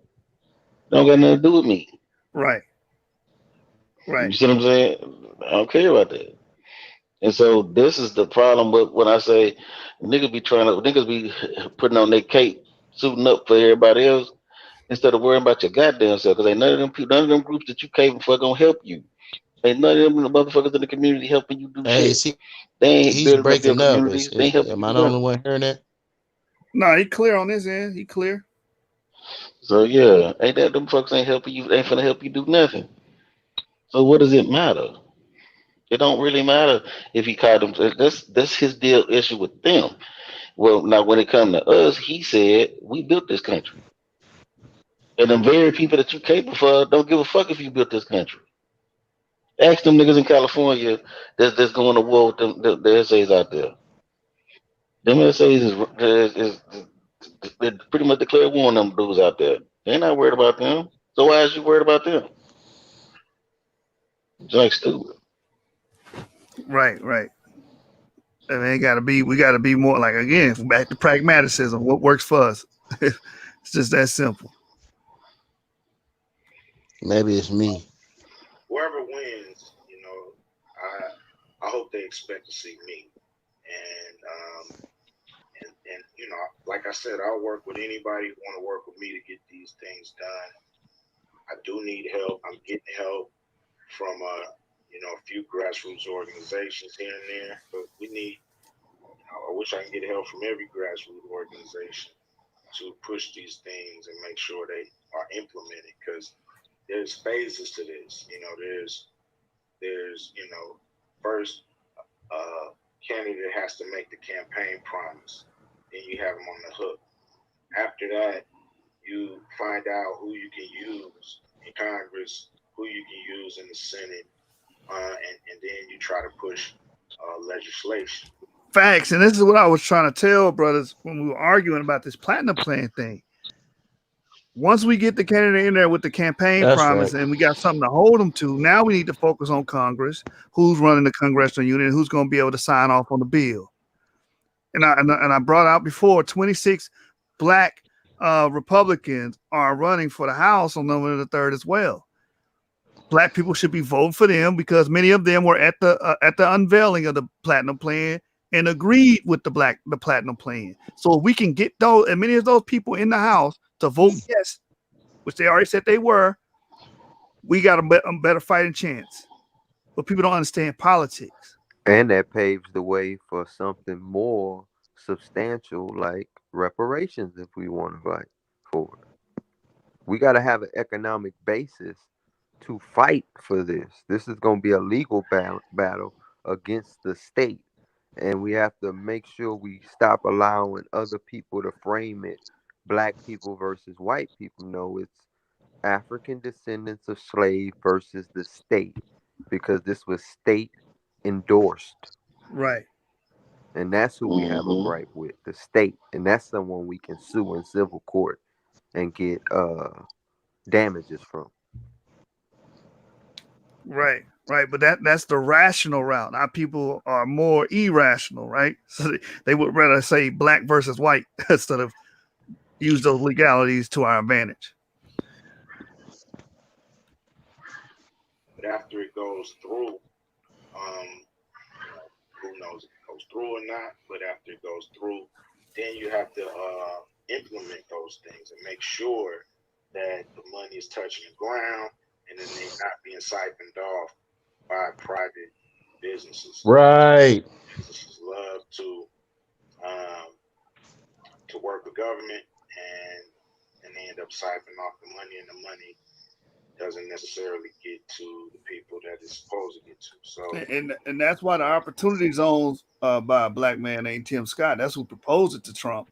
Don't got nothing to do with me. Right, You right, see what I'm saying? I don't care about that. And so this is the problem with when I say niggas be putting on their cape, suiting up for everybody else instead of worrying about your goddamn self. Because ain't none of them groups that you came for gonna help you. Ain't none of them motherfuckers in the community helping you do Hey, shit. see, They ain't he's building up your breaking up. communities. They ain't helping Am you I do the only nothing. one hearing that? no, he clear on this end. He clear. So yeah, ain't that them folks ain't helping you? Ain't finna help you do nothing. So what does it matter? It don't really matter if he called them. That's his deal issue with them. Well, now when it come to us, he said we built this country, and the very people that you caping for don't give a fuck if you built this country. Ask them niggas in California that's going to war with them the essays out there. Them essays they pretty much declared war on them dudes out there. They ain't not worried about them. So why is you worried about them? It's like stupid. Right, right. And we gotta be more like again back to pragmaticism. What works for us? It's just that simple. Maybe it's me. whoever wins, you know, I hope they expect to see me, and and you know, like I said, I'll work with anybody who want to work with me to get these things done. I do need help. I'm getting help from you know, a few grassroots organizations here and there, but we need. You know, I wish I can get help from every grassroots organization to push these things and make sure they are implemented because there's phases to this. You know, there's you know, first candidate has to make the campaign promise, then you have them on the hook. After that, you find out who you can use in Congress, who you can use in the Senate, and then you try to push legislation. Facts, and this is what I was trying to tell brothers when we were arguing about this platinum plan thing. Once we get the candidate in there with the campaign That's promise right. and we got something to hold them to, now we need to focus on Congress, who's running the congressional unit, and who's going to be able to sign off on the bill. And I brought out before 26 black Republicans are running for the House on November the 3rd as well. Black people should be voting for them because many of them were at the unveiling of the platinum plan and agreed with the platinum plan. So if we can get those and many of those people in the House to vote yes, which they already said they were, we got a better fighting chance. But people don't understand politics. And that paves the way for something more substantial like reparations if we want to fight for it. We got to have an economic basis to fight for this. This is going to be a legal battle against the state. And we have to make sure we stop allowing other people to frame it black people versus white people. No, it's African descendants of slave versus the state because this was state endorsed. Right. And that's who we have a Mm-hmm. gripe with, the state. And that's someone we can sue in civil court and get damages from. Right, right, but that's the rational route. Our people are more irrational, right? So they would rather say black versus white instead of use those legalities to our advantage. But after it goes through, who knows if it goes through or not? But after it goes through, then you have to implement those things and make sure that the money is touching the ground and then they're not being siphoned off by private businesses. Right. Businesses love to work with government and they end up siphoning off the money, and the money doesn't necessarily get to the people that it's supposed to get to. So And that's why the opportunity zones by a black man named Tim Scott, that's who proposed it to Trump,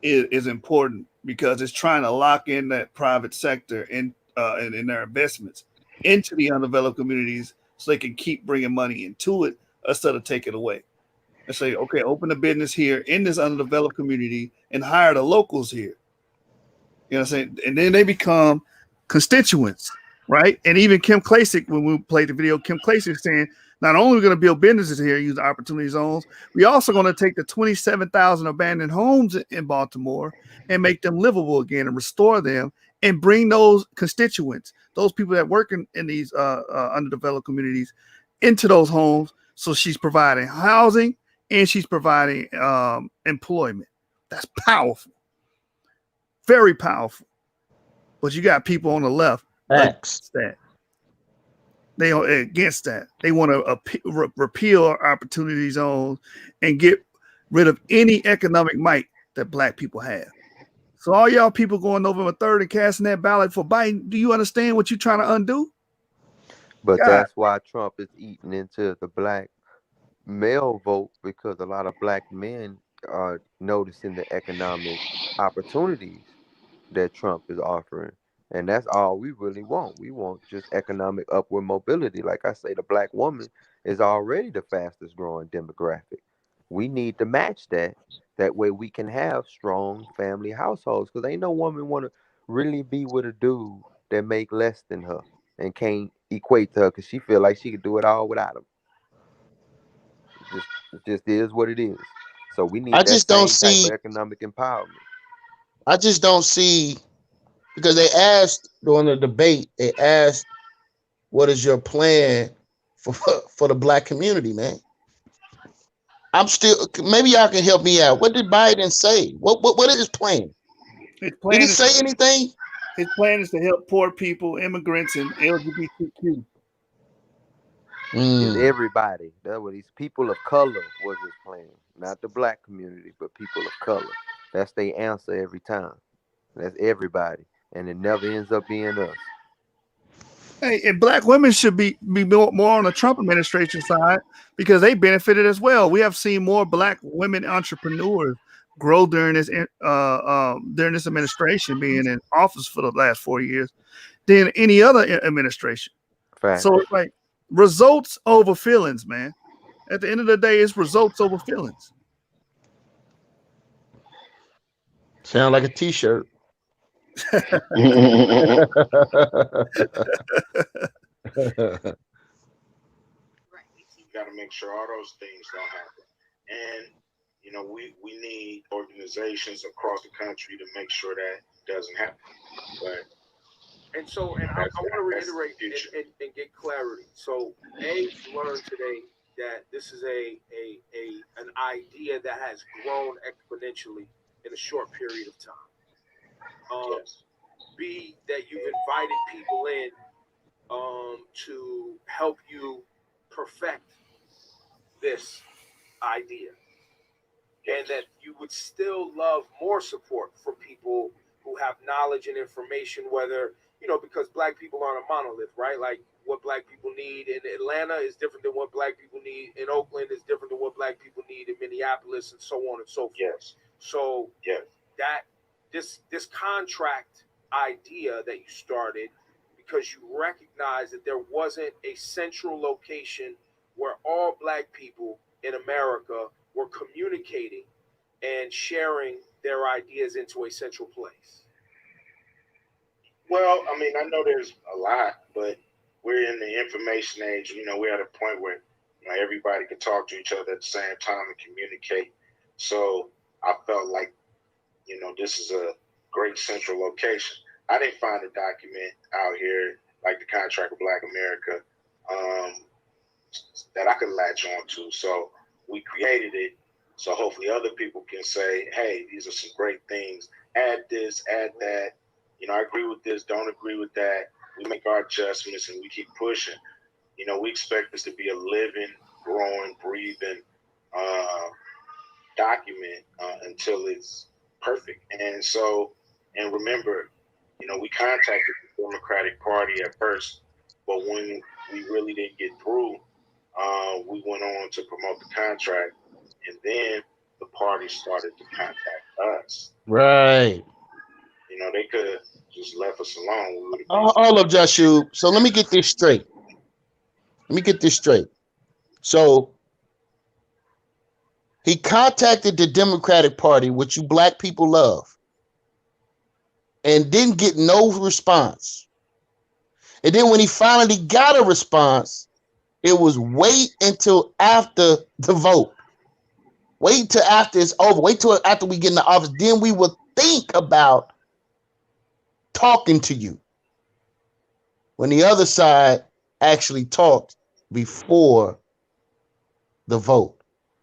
is important because it's trying to lock in that private sector in their investments into the undeveloped communities so they can keep bringing money into it instead of take it away. And say, okay, open a business here in this undeveloped community and hire the locals here. You know what I'm saying? And then they become constituents, right? And even Kim Klacik, when we played the video, Kim Klacik saying, not only are we going to build businesses here, use the opportunity zones, we also going to take the 27,000 abandoned homes in Baltimore and make them livable again and restore them and bring those constituents, those people that work in these underdeveloped communities into those homes. So she's providing housing and she's providing employment. That's powerful. Very powerful. But you got people on the left Facts. against that. They are against that. They want to repeal our opportunity zones and get rid of any economic might that black people have. So all y'all people going November 3rd and casting that ballot for Biden, do you understand what you're trying to undo? But God. that's why Trump is eating into the black male vote because a lot of black men are noticing the economic opportunities that Trump is offering. And that's all we really want. We want just economic upward mobility. Like I say, the black woman is already the fastest growing demographic. We need to match that. That way we can have strong family households. Because ain't no woman want to really be with a dude that make less than her and can't equate to her because she feel like she could do it all without him. It just is what it is. So we I need that just don't same type of see. economic empowerment. I just don't see because they asked during the debate. They asked, "What is your plan for for the black community, man?" I'm still. Maybe y'all can help me out. What did Biden say? What is his plan? His Did he plan is say anything? his plan is to help poor people, immigrants, and LGBTQ. Is Mm. everybody. That what these people of color was his plan. Not the black community, but people of color. That's their answer every time. That's everybody. And it never ends up being us. Hey, and black women should be more on the Trump administration side because they benefited as well. We have seen more black women entrepreneurs grow during this administration, being in office for the last 4 years, than any other administration. Fact. So it's like results over feelings, man. At the end of the day, it's results over feelings. Sound like a T-shirt. you got to make sure all those things don't happen. And we need organizations across the country to make sure that doesn't happen. But I want to reiterate and get clarity. So, we learned today that this is an idea that has grown exponentially in a short period of time. yes. B, that you've invited people in to help you perfect this idea, and that you would still love more support from people who have knowledge and information, whether, because black people aren't a monolith, right? Like what black people need in Atlanta is different than what black people need in Oakland, is different than what black people need in Minneapolis, and so on and so forth. Yes. So Yes. that this contract idea that you started, because you recognized that there wasn't a central location where all black people in America were communicating and sharing their ideas into a central place. Well, I mean, I know there's a lot, but we're in the information age. We're at a point where everybody can talk to each other at the same time and communicate. So I felt like, this is a great central location. I didn't find a document out here like the Contract of Black America that I could latch on to. So we created it. So hopefully other people can say, hey, these are some great things. Add this, add that. I agree with this, don't agree with that. We make our adjustments and we keep pushing. We expect this to be a living, growing, breathing document until it's perfect. And remember, we contacted the Democratic Party at first, but when we really didn't get through, we went on to promote the contract, and then the party started to contact us. Right. They could have just left us alone. All of Joshua. So let me get this straight. So he contacted the Democratic Party, which you black people love, and didn't get no response. And then when he finally got a response, it was wait until after the vote. Wait till after it's over. Wait till after we get in the office. Then we will think about talking to you. When the other side actually talked before the vote.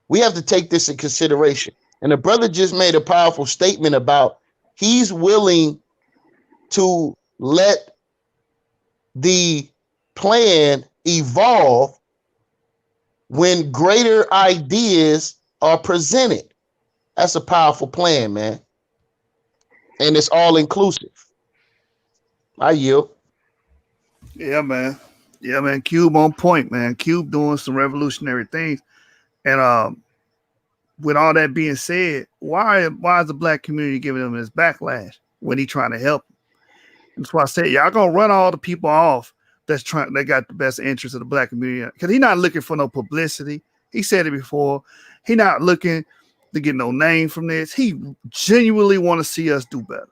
We have to take this in consideration. And the brother just made a powerful statement about he's willing to let the plan evolve when greater ideas are presented. That's a powerful plan, man. And it's all inclusive. I yield. Yeah, man. Cube on point, man. Cube doing some revolutionary things. And with all that being said, why is the black community giving him this backlash when he trying to help them? That's why I said y'all gonna run all the people off that got the best interest of the black community, because he's not looking for no publicity. He said it before. He not looking to get no name from this. He genuinely want to see us do better.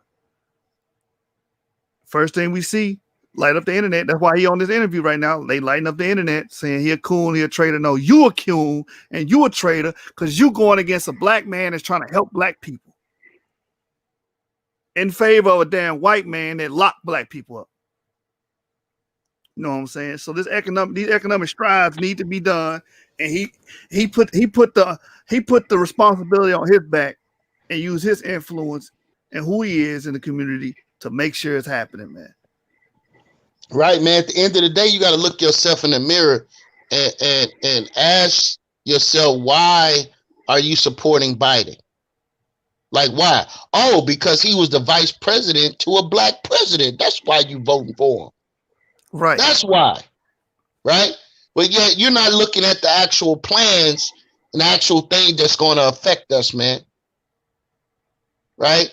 First thing we see, light up the internet. That's why he on this interview right now. They lighting up the internet saying he a coon, he a traitor. No, you a coon and you a traitor because you going against a black man that's trying to help black people in favor of a damn white man that locked black people up. You know what I'm saying? So these economic strides need to be done, and he put the responsibility on his back and use his influence and who he is in the community to make sure it's happening, man. Right, man. At the end of the day, you got to look yourself in the mirror and ask yourself, why are you supporting Biden? Like, why? Oh, because he was the vice president to a black president. That's why you voting for him. Right. That's why. Right? But yet you're not looking at the actual plans and the actual thing that's going to affect us, man. Right?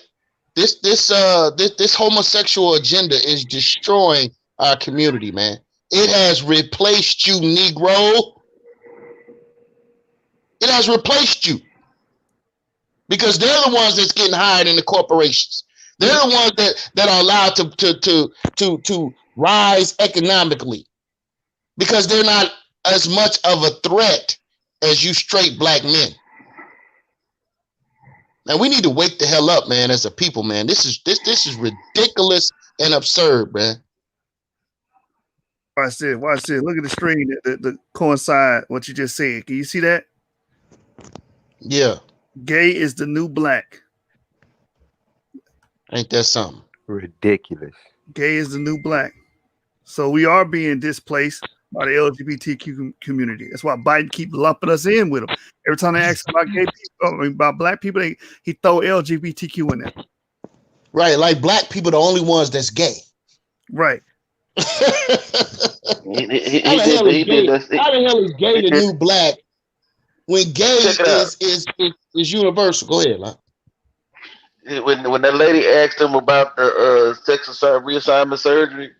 This homosexual agenda is destroying our community, man. It has replaced you, Negro. It has replaced you. Because they're the ones that's getting hired in the corporations. They're the ones that are allowed to rise economically. Because they're not as much of a threat as you straight black men. And we need to wake the hell up, man, as a people, man. This is ridiculous and absurd, man. Watch this. Look at the screen that coincide what you just said. Can you see that? Yeah. Gay is the new black. Ain't that something? Ridiculous. Gay is the new black. So we are being displaced by the LGBTQ community. That's why Biden keep lumping us in with them. Every time they ask about gay people, about black people, he throw LGBTQ in there. Right, like black people, the only ones that's gay. Right. How the hell is gay? How the hell is gay the new black when gay Check it out. is universal? Go ahead, man. When that lady asked him about the sexual reassignment surgery,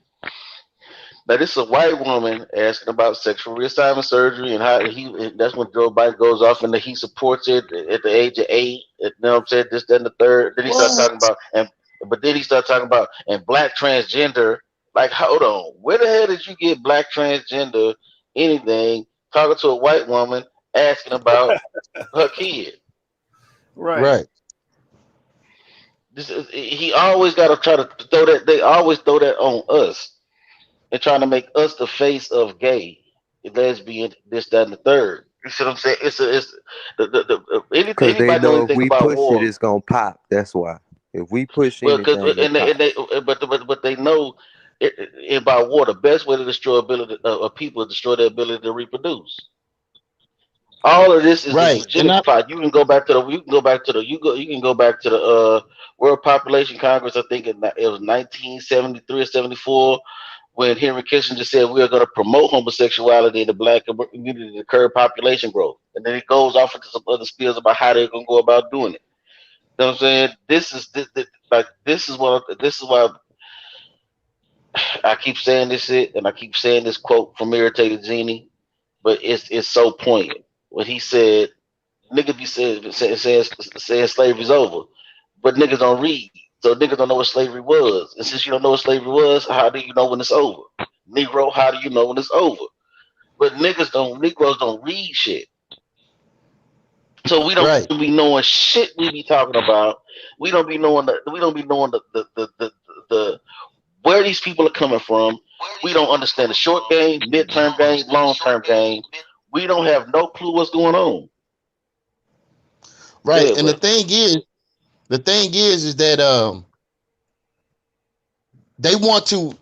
now this is a white woman asking about sexual reassignment surgery and how that's when Joe Biden goes off and he supports it at the age of 8. You know what I'm saying? This, then the third. Then he starts talking about but then he started talking about and black transgender. Like, hold on, where the hell did you get black transgender anything talking to a white woman asking about her kid? Right. He always got to try to throw that. They always throw that on us and trying to make us the face of gay, lesbian, this, that, and the third. You see what I'm saying? It's Because they anybody know know if anything we about push it, war? it's gonna pop. That's why. If we push Well, because anything, it pops. but they know about war. The best way to destroy ability of people is destroy their ability to reproduce. All of this is Right, and eugenics plot. You can go back to the. You can go back to the. You can go back to the World Population Congress. I think it was 1973 or 74 when Henry Kissinger said we are going to promote homosexuality in the black community to curb population growth, and then it goes off into some other spills about how they're going to go about doing it. You know what I'm saying? This is why I keep saying this shit, and I keep saying this quote from Irritated Genie, but it's so poignant when he said niggas be saying slavery's over, but niggas don't read. So niggas don't know what slavery was. And since you don't know what slavery was, how do you know when it's over? Negro, how do you know when it's over? But Negroes don't read shit. So we don't right, be knowing shit we be talking about. We don't be knowing the where these people are coming from. We don't understand the short game, midterm game, long term game. We don't have no clue what's going on. Go right. ahead, And the buddy. thing is that they want to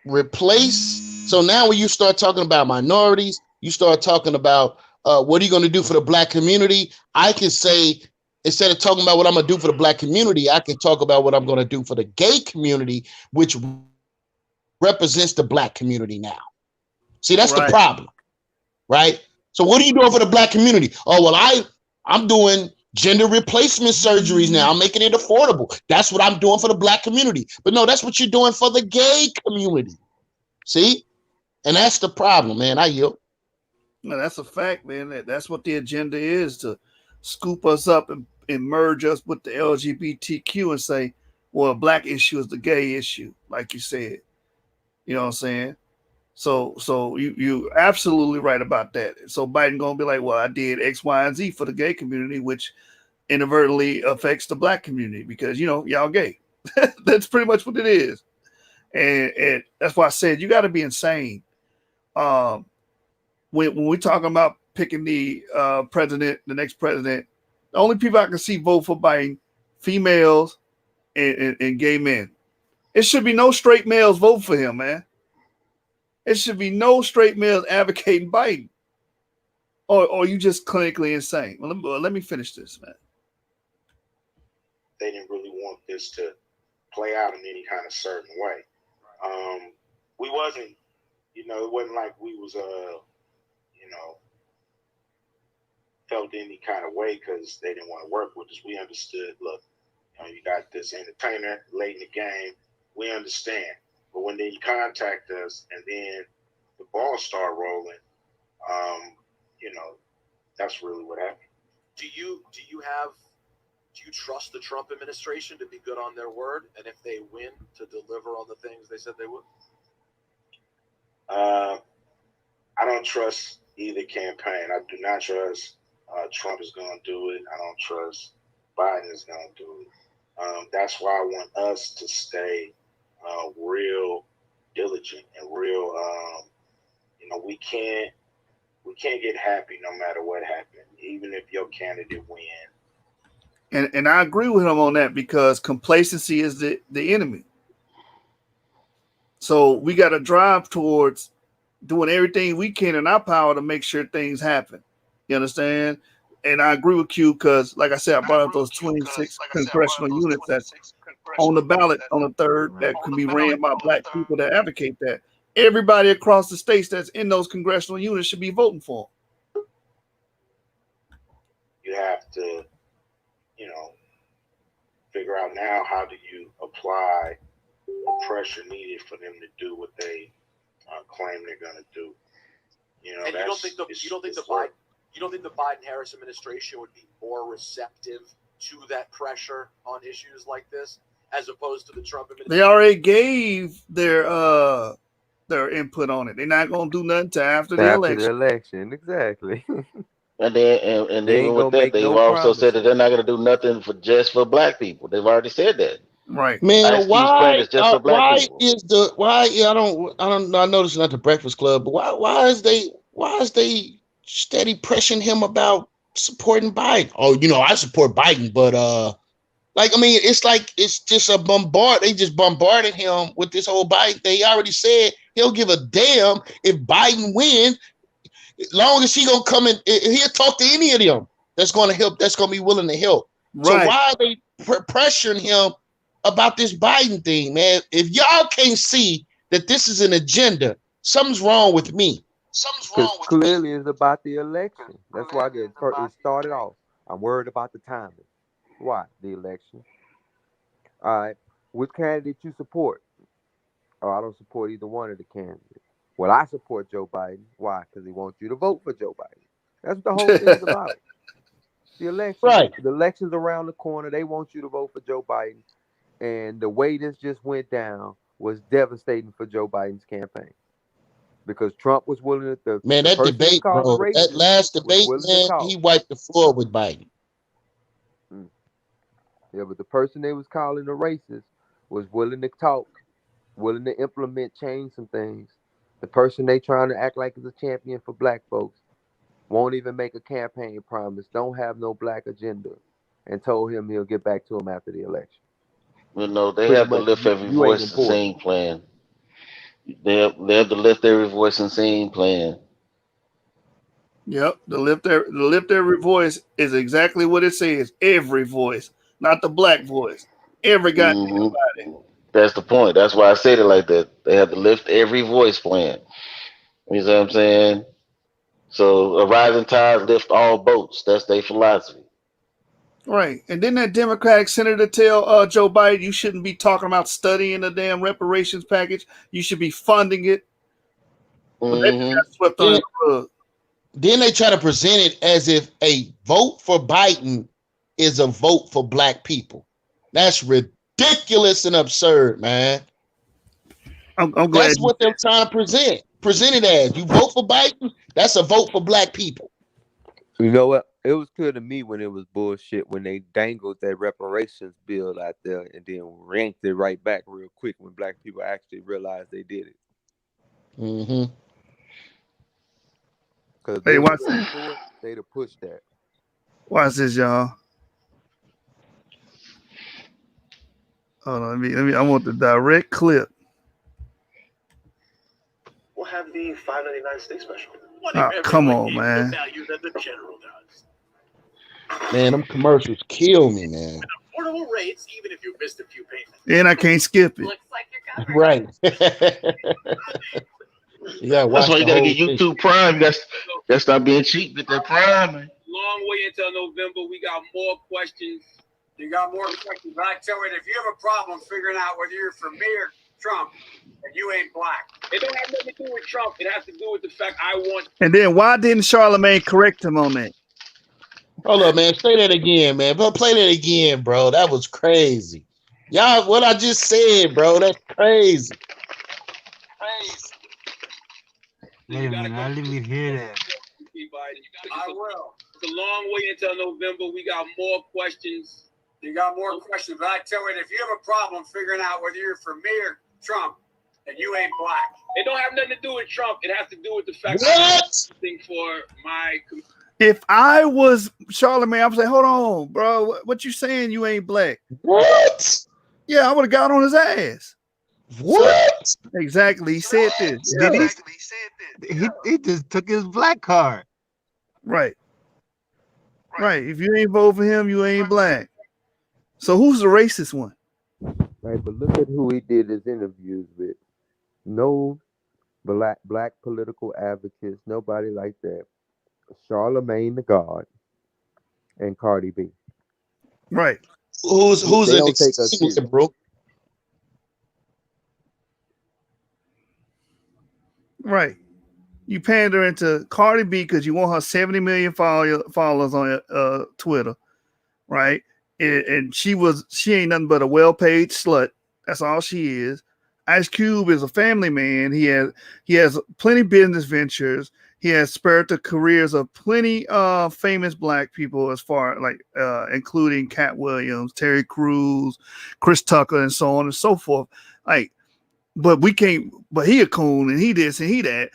replace. So now when you start talking about minorities, you start talking about what are you going to do for the black community? I can say, instead of talking about what I'm going to do for the black community, I can talk about what I'm going to do for the gay community, which represents the black community now. See, that's the Right. problem, right? So what are you doing for the black community? Oh, well, I'm doing gender replacement surgeries now. I'm making it affordable. That's what I'm doing for the black community. But no, that's what you're doing for the gay community. See? And that's the problem, man. I yield. No, that's a fact, man. That's what the agenda is, to scoop us up and merge us with the LGBTQ and say, well, a black issue is the gay issue, like you said. You know what I'm saying? So you absolutely right about that. So Biden gonna be like, well, I did X, Y, and Z for the gay community, which inadvertently affects the black community because y'all gay. That's pretty much what it is, and that's why I said you got to be insane. Um, when we're talking about picking the president, the next president, the only people I can see vote for Biden, females and gay men. It should be no straight males vote for him, man. It should be no straight males advocating Biden. Or you just clinically insane. Well, let me finish this, man. They didn't really want this to play out in any kind of certain way. We wasn't, it wasn't like we was, felt any kind of way because they didn't want to work with us. We understood, look, you got this entertainer late in the game. We understand. But when they contact us and then the ball start rolling, that's really what happened. Do you trust the Trump administration to be good on their word, and if they win, to deliver on the things they said they would? I don't trust either campaign. I do not trust Trump is going to do it. I don't trust Biden is going to do it. That's why I want us to stay real diligent and real. We can't get happy no matter what happens, even if your candidate wins. And I agree with him on that because complacency is the enemy. So we got to drive towards doing everything we can in our power to make sure things happen. You understand? And I agree with you because, like I said, I brought up those 26 congressional units that on the ballot on the 3rd that can be ran by black people that advocate that. Everybody across the states that's in those congressional units should be voting for. You have to, figure out now how do you apply the pressure needed for them to do what they claim they're going to do. And you don't think the Biden-Harris administration would be more receptive to that pressure on issues like this as opposed to the Trump administration? They already gave their input on it. They're not going to do nothing till after the election. Exactly. And then, and They even ain't with gonna that, make they've no also said that promises. they're not going to do nothing for black people. They've already said that. Right. Man, Ice Cube's plan is just for black people. I noticed not the Breakfast Club, but why is they steady pressing him about supporting Biden? Oh, I support Biden, but it's just a bombard. They just bombarded him with this whole Biden thing. He already said he'll give a damn if Biden wins, as long as he gonna come in. He'll talk to any of them that's gonna help. That's gonna be willing to help. Right. So why are they pressuring him about this Biden thing, man? If y'all can't see that this is an agenda, something's wrong with me. Because clearly it's about the election. That's why it started off. I'm worried about the timing. Why? The election. All right. Which candidate you support? Oh, I don't support either one of the candidates. Well, I support Joe Biden. Why? Because he wants you to vote for Joe Biden. That's what the whole thing is about. The election. Right. The election's around the corner. They want you to vote for Joe Biden. And the way this just went down was devastating for Joe Biden's campaign. Because Trump was willing to... That debate, bro, that last debate, man, he wiped the floor with Biden. Yeah, but the person they was calling the racist was willing to talk, willing to implement, change some things. The person they trying to act like is a champion for black folks won't even make a campaign promise, don't have no black agenda, and told him he'll get back to him after the election. They have to lift every voice and sing plan. They have to lift every voice and sing plan. Yep, the lift every voice is exactly what it says. Every voice, not the black voice. Every goddamn body. That's the point. That's why I said it like that. They have to lift every voice plan. You know what I'm saying? So a rising tide lift all boats. That's their philosophy. Right. And then that Democratic senator tell Joe Biden, you shouldn't be talking about studying the damn reparations package. You should be funding it. But they just got swept under the rug. Then they try to present it as if a vote for Biden is a vote for black people. That's ridiculous and absurd, man. I'm glad. That's what they're trying to present. Present it as you vote for Biden, that's a vote for black people. You know what? It was clear to me when it was bullshit when they dangled that reparations bill out there and then yanked it right back real quick when black people actually realized they did it. Mm-hmm. Because they'd have pushed that. Watch this, y'all. Hold on, let me. I want the direct clip. We'll have the $5.99 steak special. Oh, come on, man. The value that the General does. Man, them commercials kill me, man. Affordable rates, even if you missed a few payments. And I can't skip it. Looks like you're covered. Right. That's why you gotta get YouTube Prime. That's stop being cheap. Get that Prime, man. Long way until November. We got more questions. You got more questions, but I tell you, if you have a problem figuring out whether you're for me or Trump, and you ain't black. It don't have nothing to do with Trump. It has to do with the fact I want. And then why didn't Charlemagne correct him on that? Hold up, man. Say that again, man. Play that again, bro. That was crazy. Y'all, what I just said, bro, that's crazy. Wait a minute, I didn't hear that. I will. It's a long way until November. We got more questions. You got more questions, but I tell you, if you have a problem figuring out whether you're for me or Trump, and you ain't black. It don't have nothing to do with Trump. It has to do with the fact that for my. If I was Charlemagne, I would say, hold on, bro. What you saying? You ain't black. What? Yeah, I would have got on his ass. What? So, exactly. He said this. Yeah. He just took his black card. Right. Right. If you ain't vote for him, you ain't black. So who's the racist one? Right, but look at who he did his interviews with. No black political advocates, nobody like that. Charlemagne the God and Cardi B. Right. Who's They an don't take us extreme serious. liberal? Right. You pandering to Cardi B because you want her 70 million followers on Twitter, right? And she ain't nothing but a well-paid slut. That's all she is. Ice Cube is a family man. He has plenty business ventures. He has spared the careers of plenty famous black people, as far like including Cat Williams, Terry Crews, Chris Tucker, and so on and so forth. Like, but we can't. But he a coon and he this and he that.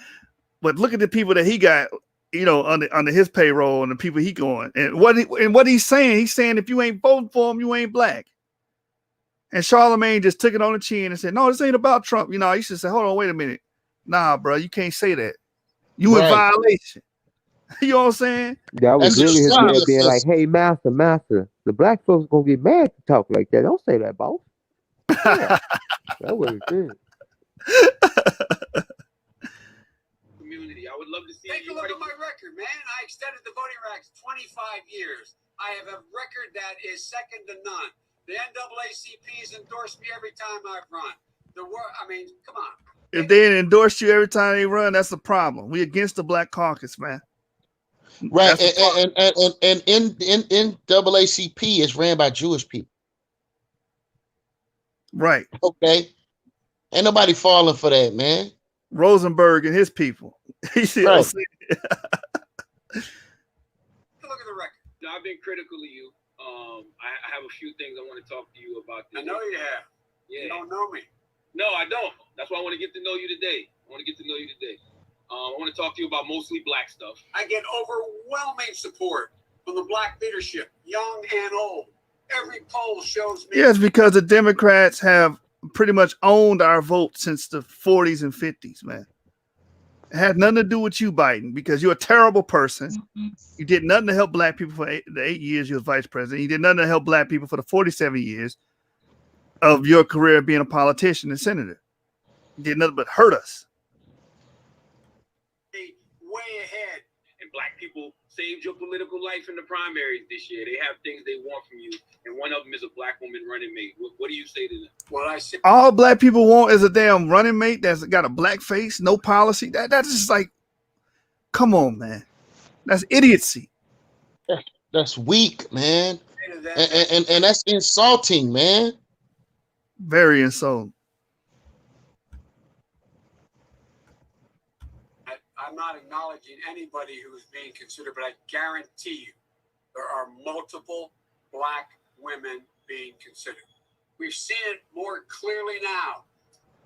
But look at the people that he got, under his payroll and the people he going. And what he's saying if you ain't voting for him, you ain't black. And Charlemagne just took it on the chin and said, "No, this ain't about Trump." You should say, "Hold on, wait a minute. Nah, bro, you can't say that. You in Right. violation." You know what I'm saying? That was That's really his way extremely of being like, offensive. "Hey, master, the black folks gonna get mad to talk like that. Don't say that, boss. Don't say that." That's what it is. Community. I would love to see Take a you. look at my record, man. I extended the voting rights 25 years. I have a record that is second to none. The NAACP's endorsed me every time I've run. Come on. If they endorse you every time they run, that's a problem. We against the black caucus, man. Right. That's the problem. And in NAACP is ran by Jewish people. Right. Okay. Ain't nobody falling for that, man. Rosenberg and his people. You see what I'm saying? Look at the record. Now, I've been critical of you. I have a few things I want to talk to you about. I know you have. Yeah. You don't know me. No, I don't. That's why I want to get to know you today. I want to talk to you about mostly black stuff. I get overwhelming support from the black leadership, young and old. Every poll shows me. Yes, because the Democrats have pretty much owned our vote since the 40s and 50s, man. It had nothing to do with you, Biden, because you're a terrible person. You did nothing to help black people for the 8 years you were vice president. You did nothing to help black people for the 47 years of your career being a politician and senator. You did nothing but hurt us. Way ahead. And black people saved your political life in the primaries this year. They have things they want from you, and one of them is a black woman running mate. What do you say to them? What I say. All black people want is a damn running mate that's got a black face, no policy. That's just like, come on, man. That's idiocy. That's weak, man. And that's insulting, man. Very insulting. I'm not acknowledging anybody who is being considered, but I guarantee you there are multiple black women being considered. We've seen it more clearly now.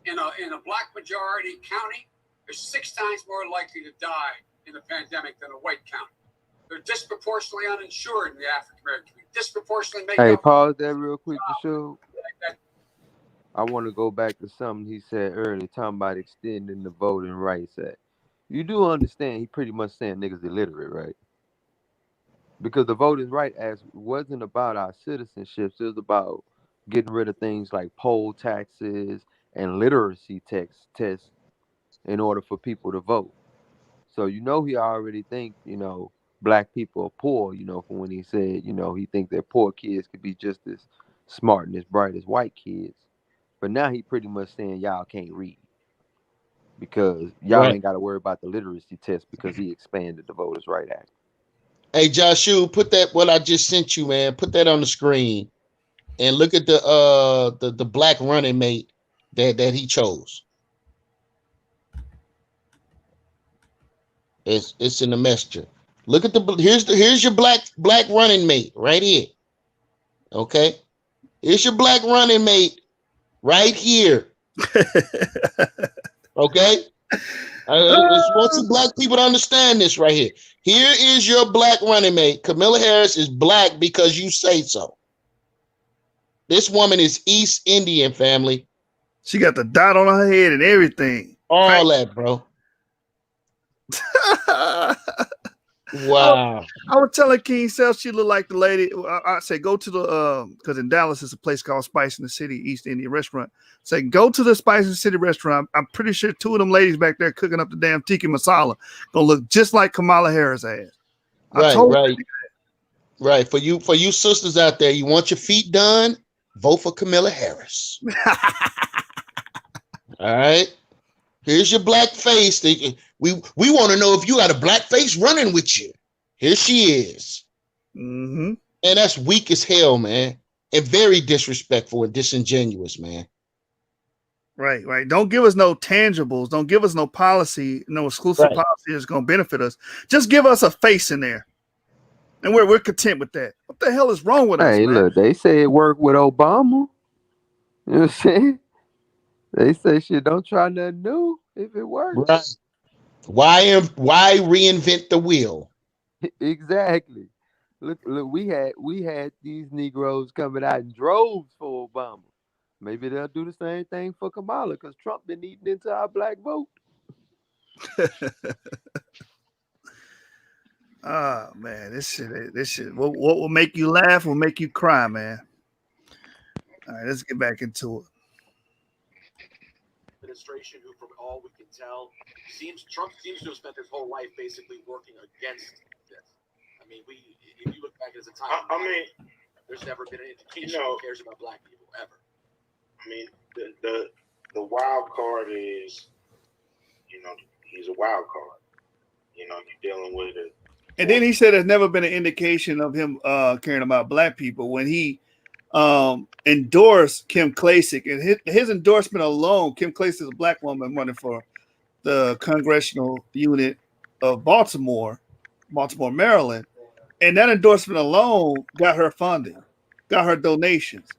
In a black majority county, they're 6 times more likely to die in the pandemic than a white county. They're disproportionately uninsured in the African American community. Disproportionately make Hey, up. pause that real quick to show. I want to go back to something he said earlier, talking about extending the Voting Rights Act. You do understand he pretty much saying niggas illiterate, right? Because the Voting Rights Act wasn't about our citizenships. It was about getting rid of things like poll taxes and literacy tests in order for people to vote. So he already think, black people are poor, from when he said, he think that poor kids could be just as smart and as bright as white kids. But now he pretty much saying y'all can't read because y'all ain't got to worry about the literacy test because he expanded the Voters' Right Act. Hey, Joshua, put that what I just sent you, man. Put that on the screen and look at the black running mate that he chose. It's in the messenger. Look at here's your black running mate right here. Okay, here's your black running mate right here. Okay, I want some black people to understand this right here. Here is your black running mate. Kamala Harris is black because you say so. This woman is East Indian, family. She got the dot on her head and everything. All that, bro. Wow. I was telling King Self she looked like the lady. I said go to the because in Dallas is a place called Spice in the City East Indian restaurant. Say go to the Spice in the City restaurant. I'm pretty sure two of them ladies back there cooking up the damn tikka masala gonna look just like Kamala Harris ass. I Right, told right, right. For you sisters out there, you want your feet done? Vote for Kamala Harris. All right. Here's your black face. We want to know if you got a black face running with you. Here she is. Mm-hmm. And that's weak as hell, man. And very disrespectful and disingenuous, man. Right, right. Don't give us no tangibles. Don't give us no policy, no exclusive Right. policy that's gonna benefit us. Just give us a face in there. And we're content with that. What the hell is wrong with us, Hey, man? look, they say it worked with Obama. You know what I'm saying? They say shit, don't try nothing new if it works. Right. Why reinvent the wheel? Exactly. Look, we had these Negroes coming out in droves for Obama. Maybe they'll do the same thing for Kamala, because Trump been eating into our black vote. Oh man, this shit. What will make you laugh will make you cry, man. All right, let's get back into it. Administration, who, from all we can tell, Trump seems to have spent his whole life basically working against this. I mean, if you look back as a time, I mean, there's never been an indication he cares about black people ever. I mean, the wild card is, he's a wild card. You're dealing with it. And then he said there's never been an indication of him caring about black people when he endorsed Kim Klacik. And his endorsement alone, Kim Klacik is a black woman running for the congressional unit of Baltimore, Maryland. And that endorsement alone got her funding, got her donations.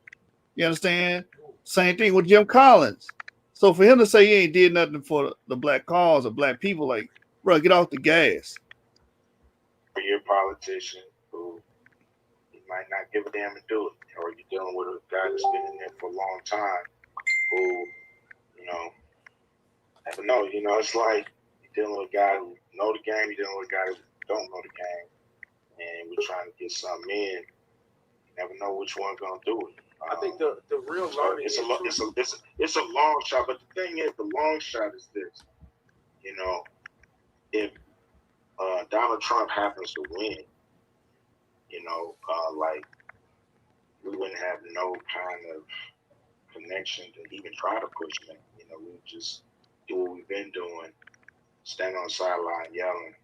You understand? Same thing with Jim Collins. So for him to say he ain't did nothing for the black cause or black people, like, bro, get off the gas. For your politician who might not give a damn and do it, or you're dealing with a guy that's been in there for a long time who, never know. It's like you're dealing with a guy who know the game, you're dealing with a guy who don't know the game, and we're trying to get something in. You never know which one's gonna do it. I think the real learning it's a long shot, but the thing is, the long shot is this. If Donald Trump happens to win, like we wouldn't have no kind of connection to even try to push him. We would just do what we've been doing, stand on the sideline yelling,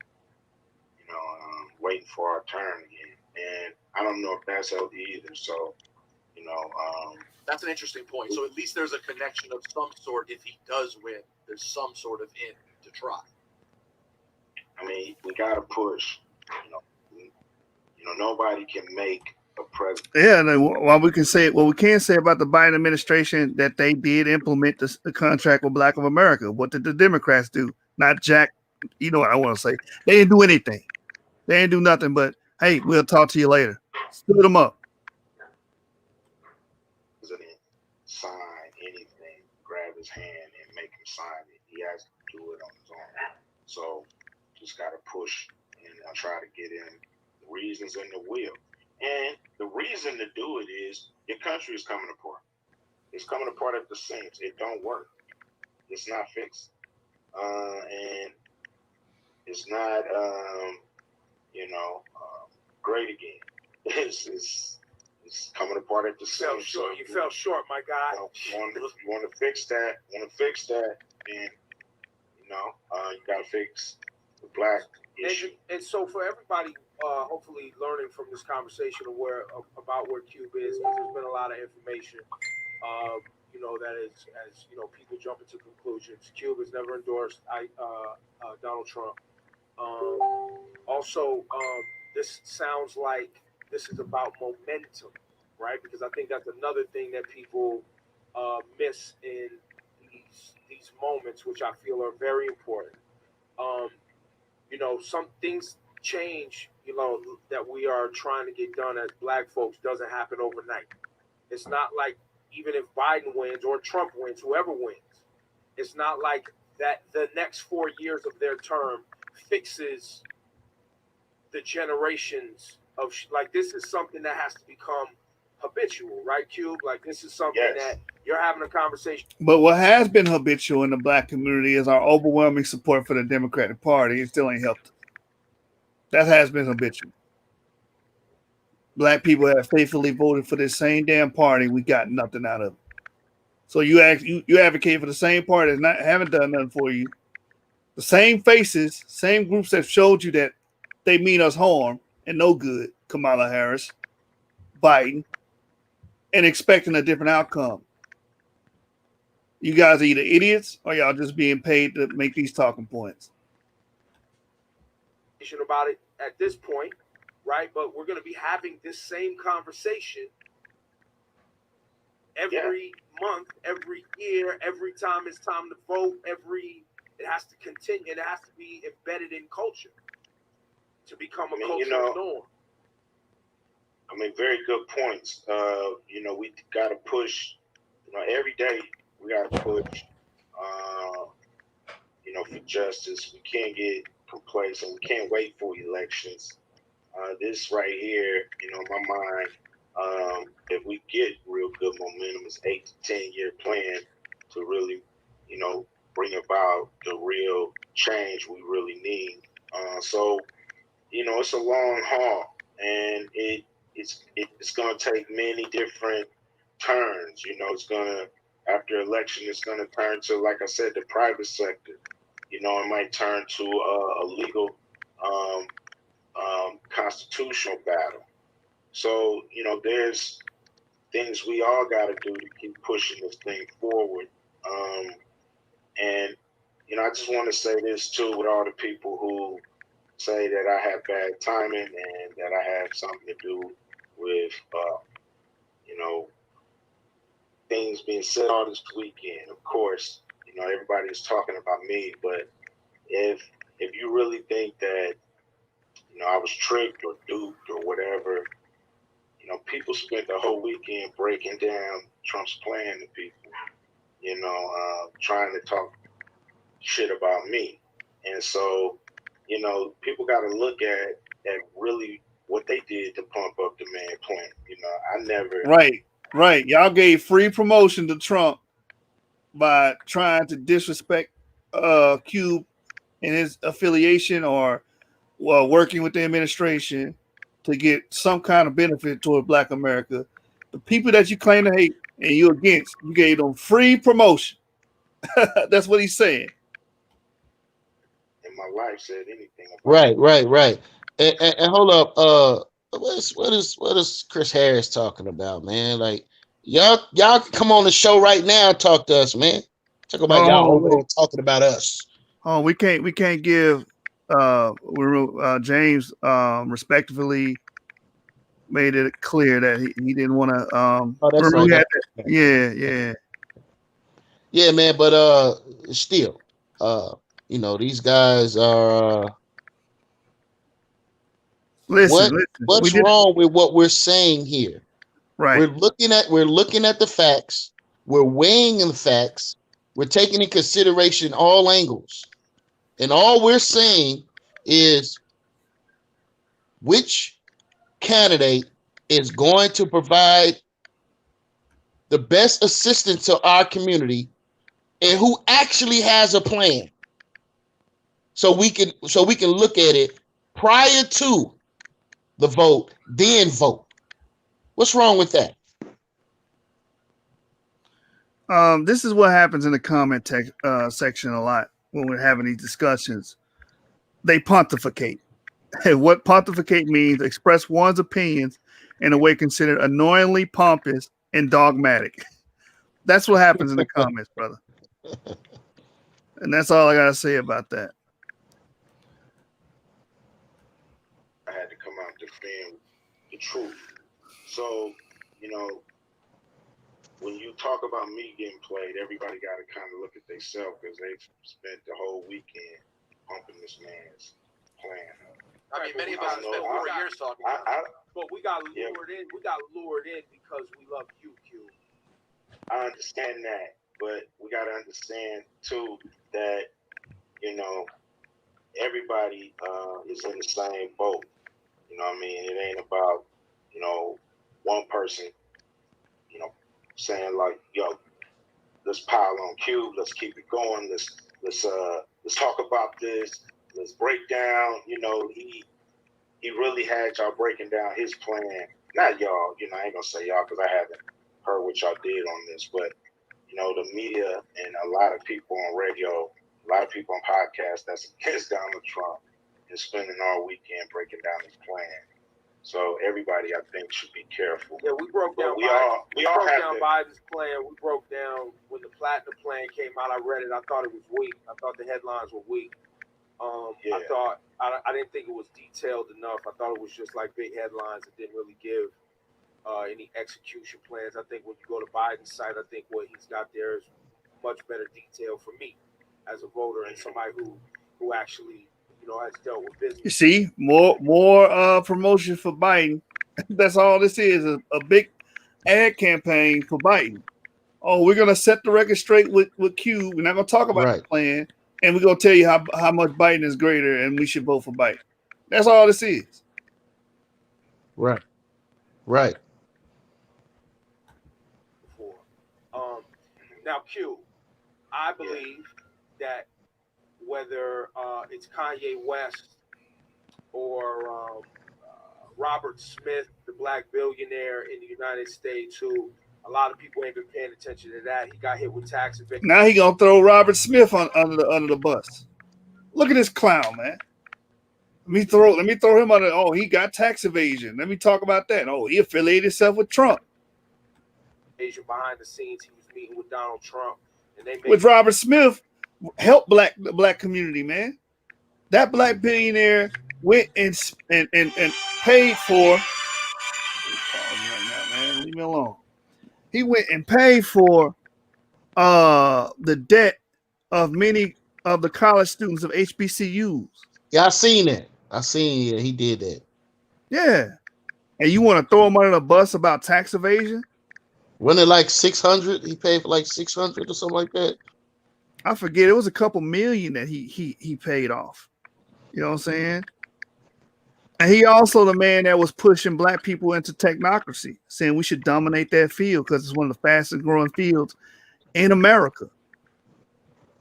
waiting for our turn again. And I don't know if that's healthy either. So, that's an interesting point. So at least there's a connection of some sort. If he does win, there's some sort of in to try. I mean, we got to push. Nobody can make a president. Yeah, and what we can say about the Biden administration, that they did implement the contract with Black of America. What did the Democrats do? Not jack. You know what I want to say? They didn't do anything. They didn't do nothing but, hey, we'll talk to you later. Stood them up. President sign anything, grab his hand and make him sign it. He has to do it on his own. So just got to push and try to get in the reasons in the will. And the reason to do it is your country is coming apart. It's coming apart at the seams. It don't work. It's not fixed. And it's not, great again. It's coming apart at the seams. So you fell short, my guy. You want to fix that. And, you got to fix the black issue. And so for everybody, hopefully learning from this conversation about where Cuba is, because there's been a lot of information, that is, as people jump into conclusions. Cuba's never endorsed Donald Trump. Also, this sounds like this is about momentum, right? Because I think that's another thing that people miss in these moments, which I feel are very important. Some things change, that we are trying to get done as black folks doesn't happen overnight. It's not like even if Biden wins or Trump wins, whoever wins, it's not like that the next 4 years of their term fixes the generations of like this is something that has to become habitual, right, Cube? Like this is something that you're having a conversation. But what has been habitual in the black community is our overwhelming support for the Democratic Party. It still ain't helped. That has been habitual. Black people have faithfully voted for this same damn party. We got nothing out of it. So you advocate for the same party that haven't done nothing for you. The same faces, same groups that showed you that they mean us harm and no good. Kamala Harris, Biden, and expecting a different outcome. You guys are either idiots or y'all just being paid to make these talking points. About it at this point, right? But we're going to be having this same conversation every month, every year, every time it's time to vote. It has to continue. It has to be embedded in culture to become a cultural norm. I mean, very good points. We got to push. Every day we got to push. For justice. We can't get complacent. We can't wait for elections. This right here, in my mind, if we get real good momentum, is 8 to 10 year plan to really, bring about the real change we really need. So, it's a long haul, and it's going to take many different turns. It's going to, after election, it's going to turn to, like I said, the private sector. It might turn to a legal constitutional battle. So, there's things we all got to do to keep pushing this thing forward. And, I just want to say this too, with all the people who say that I have bad timing and that I have something to do with, things being said all this weekend. Of course, everybody's talking about me, but if you really think that, I was tricked or duped or whatever, people spent the whole weekend breaking down Trump's plan to people, trying to talk shit about me. And so, people got to look at really what they did to pump up the man plan. I never. Right. Y'all gave free promotion to Trump by trying to disrespect Cube and his affiliation or working with the administration to get some kind of benefit toward Black America. The people that you claim to hate and you're against, you gave them free promotion. That's what he's saying. And my life said anything about Right. And hold up, what is Chris Harris talking about, man? Like y'all can come on the show right now and talk to us, man. Talk about y'all over there talking about us. Oh, we can't give James respectfully made it clear that he didn't want to that's right. Yeah, man, but still, these guys are listen. What's wrong with what we're saying here? Right. We're looking at the facts, we're weighing the facts, we're taking in consideration all angles. And all we're saying is which candidate is going to provide the best assistance to our community and who actually has a plan. So we can look at it prior to the vote, then vote. What's wrong with that? This is what happens in the comment section a lot when we're having these discussions. They pontificate. And what pontificate means, express one's opinions in a way considered annoyingly pompous and dogmatic. That's what happens in the comments, brother. And that's all I got to say about that. I had to come out to defend the truth. So, when you talk about me getting played, everybody got to kind of look at themselves because they've spent the whole weekend pumping this man's plan up. I mean, many of us spent 4 years talking about it. But we got lured in. We got lured in because we love you, Q. I understand that, but we got to understand too that everybody is in the same boat. know what I mean? It ain't about, you know, one person, you know, saying like, yo, let's pile on Cube, let's keep it going, let's talk about this, let's break down, you know, he really had y'all breaking down his plan. Not y'all, you know, I ain't gonna say y'all because I haven't heard what y'all did on this, but you know, the media and a lot of people on radio, a lot of people on podcasts that's against Donald Trump and spending all weekend breaking down his plan. So everybody, I think, should be careful. Yeah, we broke down. We all broke have down to. Biden's plan. We broke down when the Platinum Plan came out. I read it. I thought it was weak. I thought the headlines were weak. Yeah. I didn't think it was detailed enough. I thought it was just like big headlines that didn't really give any execution plans. I think when you go to Biden's site, I think what he's got there is much better detail for me as a voter and somebody who actually, you know, has dealt with business. You see, more promotion for Biden. That's all this is, a big ad campaign for Biden. Oh, we're gonna set the record straight with Q. We're not gonna talk about the plan, and we're gonna tell you how much Biden is greater and we should vote for Biden. That's all this is. Right. Now, Q, I believe that whether it's Kanye West or Robert Smith, the black billionaire in the United States, who a lot of people ain't been paying attention to that. He got hit with tax evasion. Now he gonna throw Robert Smith under the bus. Look at this clown, man. Let me throw him under. Oh, he got tax evasion. Let me talk about that. Oh, he affiliated himself with Trump. Behind the scenes, he was meeting with Donald Trump, and they with Robert Smith helped the black community, man. That black billionaire went and paid for. Right now, man. Leave me alone. He went and paid for the debt of many of the college students of HBCUs. Yeah, I seen that. He did that. Yeah. And you want to throw him under the bus about tax evasion? Wasn't it like 600? He paid for like 600 or something like that. I forget. It was a couple million that he paid off. You know what I'm saying? And he also the man that was pushing black people into technocracy, saying we should dominate that field because it's one of the fastest growing fields in America.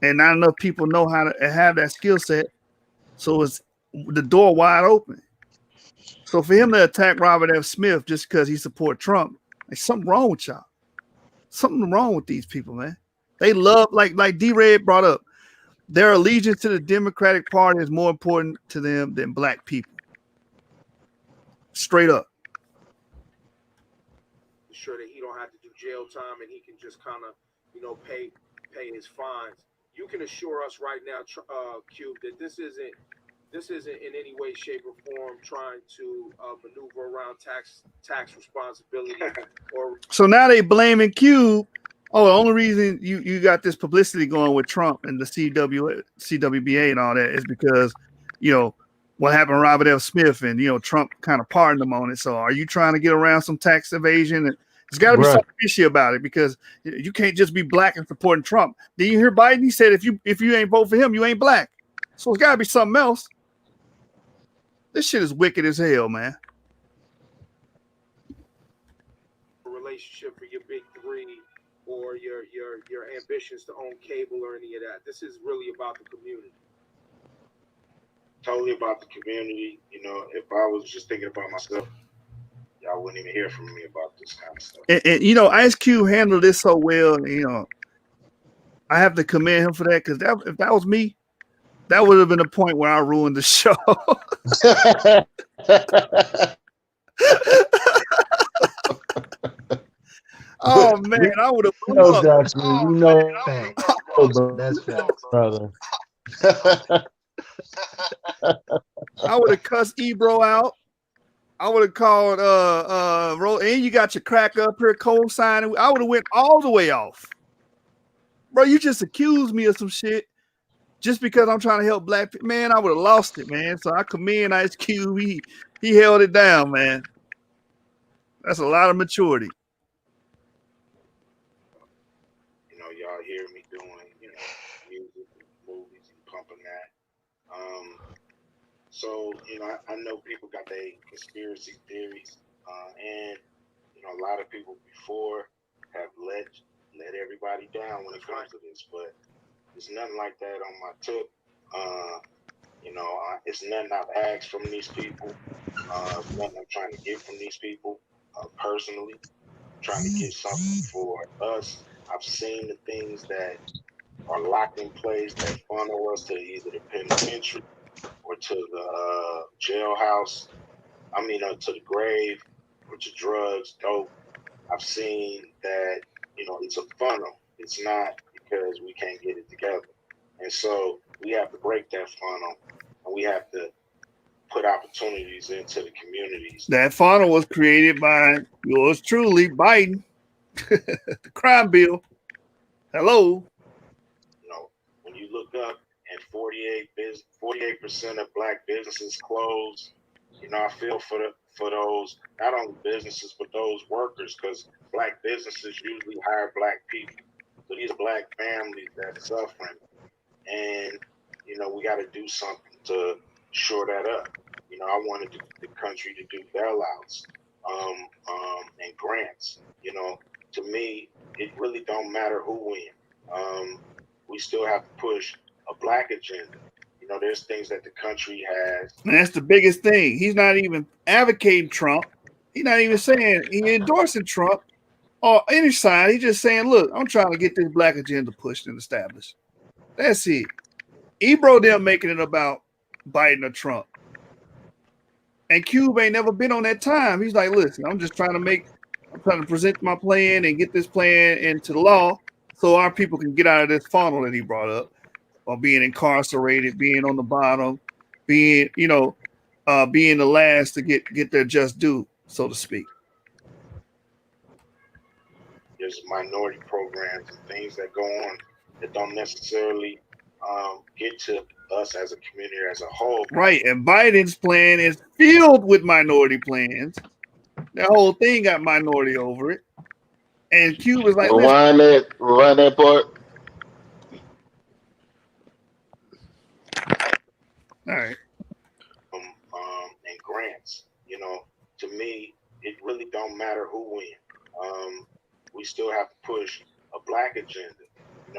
And not enough people know how to have that skill set. So it's the door wide open. So for him to attack Robert F. Smith just because he support Trump, there's something wrong with y'all. Something wrong with these people, man. They love, like D-Red brought up, their allegiance to the Democratic Party is more important to them than black people. Straight up. Sure that he don't have to do jail time and he can just kind of, you know, pay his fines. You can assure us right now, Cube, that this isn't in any way, shape, or form trying to maneuver around tax responsibility. So now they blaming Cube. Oh, the only reason you got this publicity going with Trump and the CWBA and all that is because, you know, what happened to Robert F. Smith and, you know, Trump kind of pardoned him on it. So are you trying to get around some tax evasion? And there's got to be something fishy about it because you can't just be black and supporting Trump. Did you hear Biden? He said if you ain't vote for him, you ain't black. So it's got to be something else. This shit is wicked as hell, man. Relationship for your big three or your ambitions to own cable or any of that. This is really about the community. Totally about the community. You know, if I was just thinking about myself, y'all wouldn't even hear from me about this kind of stuff. And you know, Ice Cube handled this so well. And, you know, I have to commend him for that because if that was me, that would have been a point where I ruined the show. Oh man, I would have. That's facts, brother. I would have cussed Ebro out. I would have called and you got your crack up here co-signing. I would have went all the way off. Bro, you just accused me of some shit just because I'm trying to help black people. Man, I would have lost it, man. So I commend Ice Cube. He held it down, man. That's a lot of maturity. You know, y'all hear me doing, you know, music, movies, and pumping that. So, I know people got their conspiracy theories, and a lot of people before have let everybody down when it comes to this, but it's nothing like that on my tip. It's nothing I've asked from these people. It's nothing I'm trying to get from these people personally. I'm trying to get something for us. I've seen the things that are locked in place that funnel us to either the penitentiary or to the jailhouse. To the grave or to drugs, dope. I've seen that, it's a funnel. It's not because we can't get it together. And so we have to break that funnel and we have to put opportunities into the communities. That funnel was created by yours truly, Biden, the crime bill. Hello. When you look up and 48% of black businesses close, I feel for those, not only businesses, but those workers, because black businesses usually hire black people. So these are black families that's suffering. And, we got to do something to shore that up. I wanted the country to do bailouts and grants. To me, it really don't matter who wins. We still have to push a black agenda. There's things that the country has. And that's the biggest thing. He's not even advocating Trump. He's not even saying he endorsing Trump or any side. He's just saying, look, I'm trying to get this black agenda pushed and established. That's it. Ebro, they're making it about Biden or Trump. And Cube ain't never been on that time. He's like, listen, I'm trying to present my plan and get this plan into the law so our people can get out of this funnel that he brought up, or being incarcerated, being on the bottom, being, being the last to get their just due, so to speak. There's minority programs and things that go on that don't necessarily get to us as a community as a whole. Right, and Biden's plan is filled with minority plans. That whole thing got minority over it. And Cuba's like, rewind that part. All right. And grants. To me, it really don't matter who wins. We still have to push a black agenda.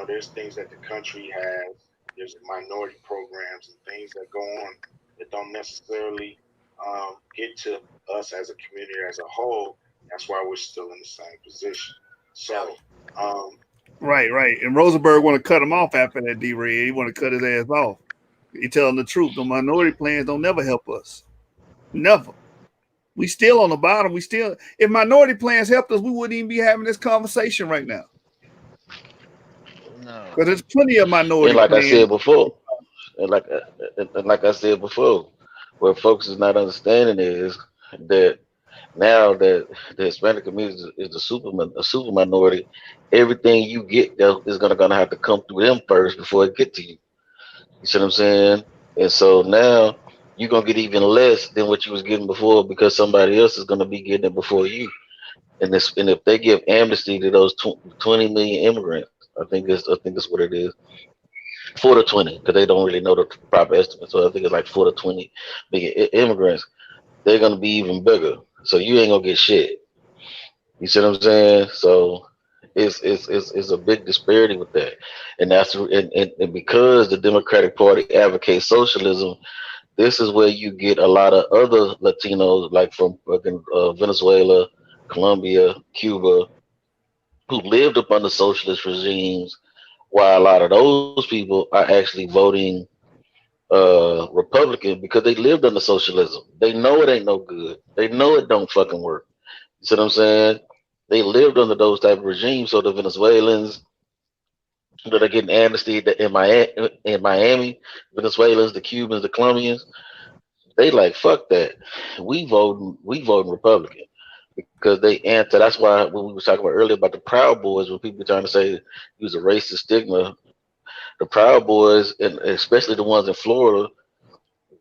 There's things that the country has. There's minority programs and things that go on that don't necessarily get to us as a community as a whole. That's why we're still in the same position. So, right. And Rosenberg want to cut him off after that D-Ray. He want to cut his ass off. He telling the truth. The minority plans don't never help us. Never. We still on the bottom. If minority plans helped us, we wouldn't even be having this conversation right now. No. Because there's plenty of minority plans. I said before, like I said before, what folks is not understanding is that now that the Hispanic community is a super minority, everything you get is gonna have to come through them first before it get to you. You see what I'm saying? And so now you're gonna get even less than what you was getting before because somebody else is gonna be getting it before you. And if they give amnesty to those 20 million immigrants, I think it's what it is. 4 to 20, because they don't really know the proper estimate. So I think it's like 4 to 20 million immigrants. They're gonna be even bigger. So you ain't gonna get shit. You see what I'm saying? So it's a big disparity with that, and and because the Democratic Party advocates socialism, this is where you get a lot of other Latinos, like from Venezuela, Colombia, Cuba, who lived up under socialist regimes, while a lot of those people are actually voting Republican because they lived under socialism. They know it ain't no good. They know it don't fucking work. You see what I'm saying? They lived under those type of regimes. So the Venezuelans that are getting amnesty in Miami, Venezuelans, the Cubans, the Colombians, they like fuck that. We voting Republican because they anti. That's why when we were talking about earlier about the Proud Boys, when people were trying to say use a racist stigma, the Proud Boys and especially the ones in Florida,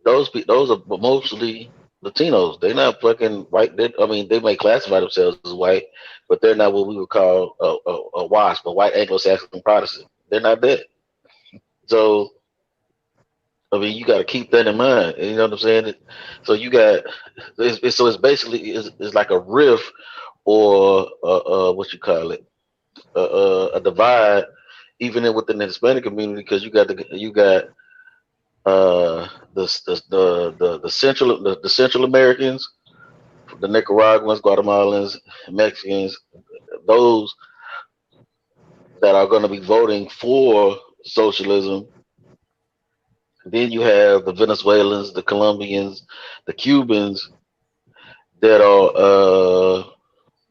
those are mostly Latinos. They're not fucking white. They may classify themselves as white, but they're not what we would call a WASP, a white Anglo-Saxon Protestant. They're not that. So I mean, you got to keep that in mind. You know what I'm saying? So you got so it's basically it's like a rift or what you call it, a divide, even within the Hispanic community, because you got the Central Americans, the Nicaraguans, Guatemalans, Mexicans, those that are going to be voting for socialism. Then you have the Venezuelans, the Colombians, the Cubans that are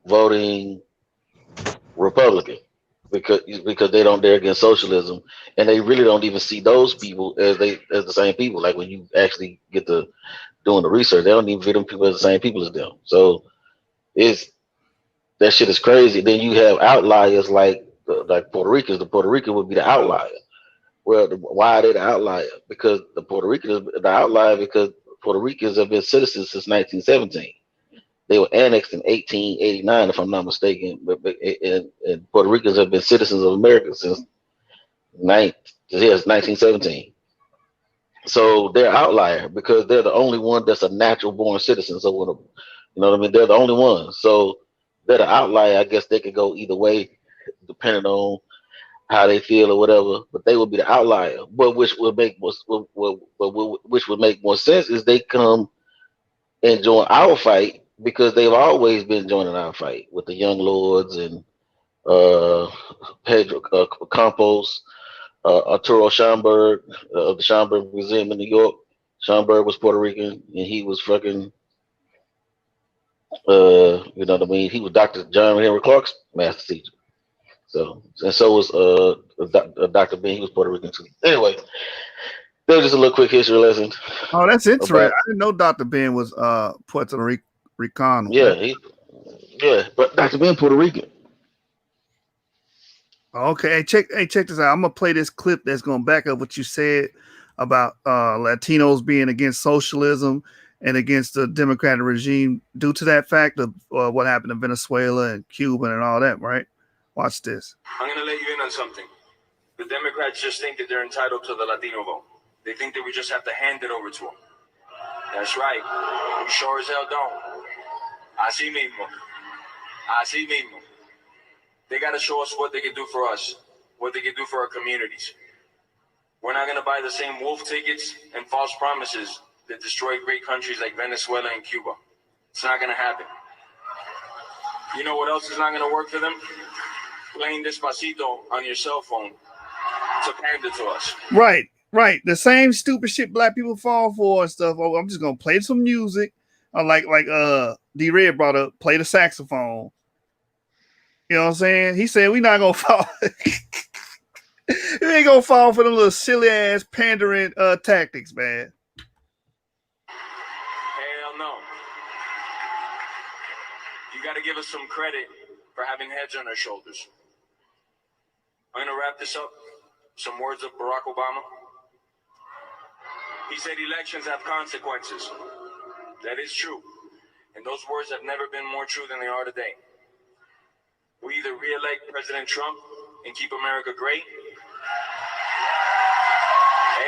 voting Republican because they don't dare against socialism, and they really don't even see those people as the same people. Like when you actually get to doing the research, they don't even view them people as the same people as them. So it's that shit is crazy. Then you have outliers like Puerto Ricans. The Puerto Rican would be the outlier. Well, why are they the outlier? Because the Puerto Rican is the outlier because Puerto Ricans have been citizens since 1917. They were annexed in 1889, if I'm not mistaken. And Puerto Ricans have been citizens of America since 1917. So they're outlier because they're the only one that's a natural born citizen. So you know what I mean? They're the only ones. So they're the outlier. I guess they could go either way, depending on how they feel or whatever. But they would be the outlier. But which would make more sense is they come and join our fight because they've always been joining our fight with the Young Lords and uh, Pedro Campos, Arturo Schomburg of the Schomburg Museum in New York. Schomburg was Puerto Rican, and he was fucking, you know what I mean? He was Dr. John Henry Clark's master teacher. So, and so was Dr. Ben. He was Puerto Rican too. Anyway, that was just a little quick history lesson Oh, that's interesting. about, I didn't know Dr. Ben was Puerto Ricano. yeah, but Dr. Ben Puerto Rican. Okay, check this out. I'm gonna play this clip that's gonna back up what you said about Latinos being against socialism and against the democratic regime due to that fact of what happened in Venezuela and Cuba and all that, right? Watch this. I'm gonna let you in on something. The Democrats just think that they're entitled to the Latino vote. They think that we just have to hand it over to them. That's right. We sure as hell don't. Así mismo. Así mismo. They gotta show us what they can do for us, what they can do for our communities. We're not gonna buy the same wolf tickets and false promises that destroy great countries like Venezuela and Cuba. It's not gonna happen. You know what else is not gonna work for them? Playing Despacito on your cell phone to pander to us. Right. The same stupid shit black people fall for and stuff. Oh, I'm just gonna play some music. Like D Red brought up, play the saxophone. You know what I'm saying? He said we not gonna fall. We ain't gonna fall for them little silly ass pandering tactics, man. Hell no. You gotta give us some credit for having heads on our shoulders. I'm gonna wrap this up. Some words of Barack Obama. He said elections have consequences. That is true. And those words have never been more true than they are today. We either re-elect President Trump and keep America great.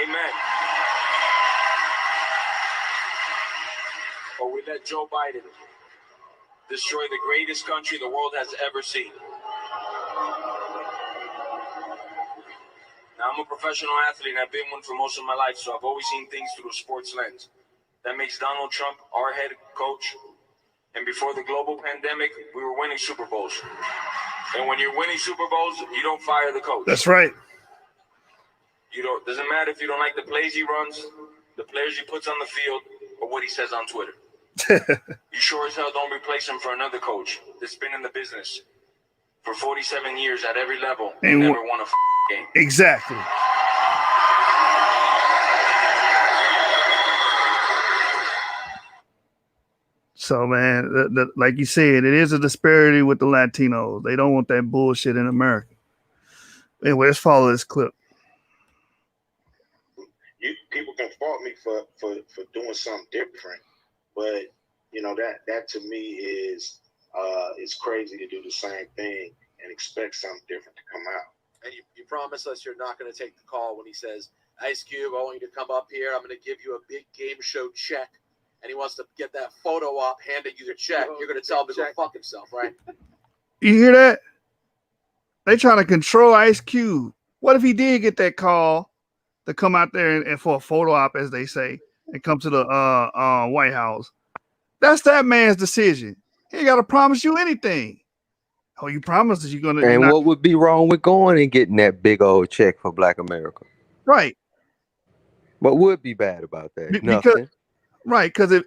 Amen. Or we let Joe Biden destroy the greatest country the world has ever seen. Now, I'm a professional athlete and I've been one for most of my life, so I've always seen things through a sports lens. That makes Donald Trump our head coach. And before the global pandemic, we were winning Super Bowls. And when you're winning Super Bowls, you don't fire the coach. That's right. Doesn't matter if you don't like the plays he runs, the players he puts on the field, or what he says on Twitter. You sure as hell don't replace him for another coach that's been in the business for 47 years at every level and never won a game. Exactly. So, man, like you said, it is a disparity with the Latinos. They don't want that bullshit in America. Anyway, let's follow this clip. People can fault me for doing something different, but you know that to me is it's crazy to do the same thing and expect something different to come out. And you promise us you're not going to take the call when he says, Ice Cube, I want you to come up here. I'm going to give you a big game show check. And he wants to get that photo op, handing you the check. You're going to tell him to go fuck himself, right? You hear that? They trying to control Ice Cube. What if he did get that call to come out there and for a photo op, as they say, and come to the White House? That's that man's decision. He ain't got to promise you anything. Oh, you promised you're gonna. And what would be wrong with going and getting that big old check for Black America? Right. What would be bad about that? Because Nothing. right, because if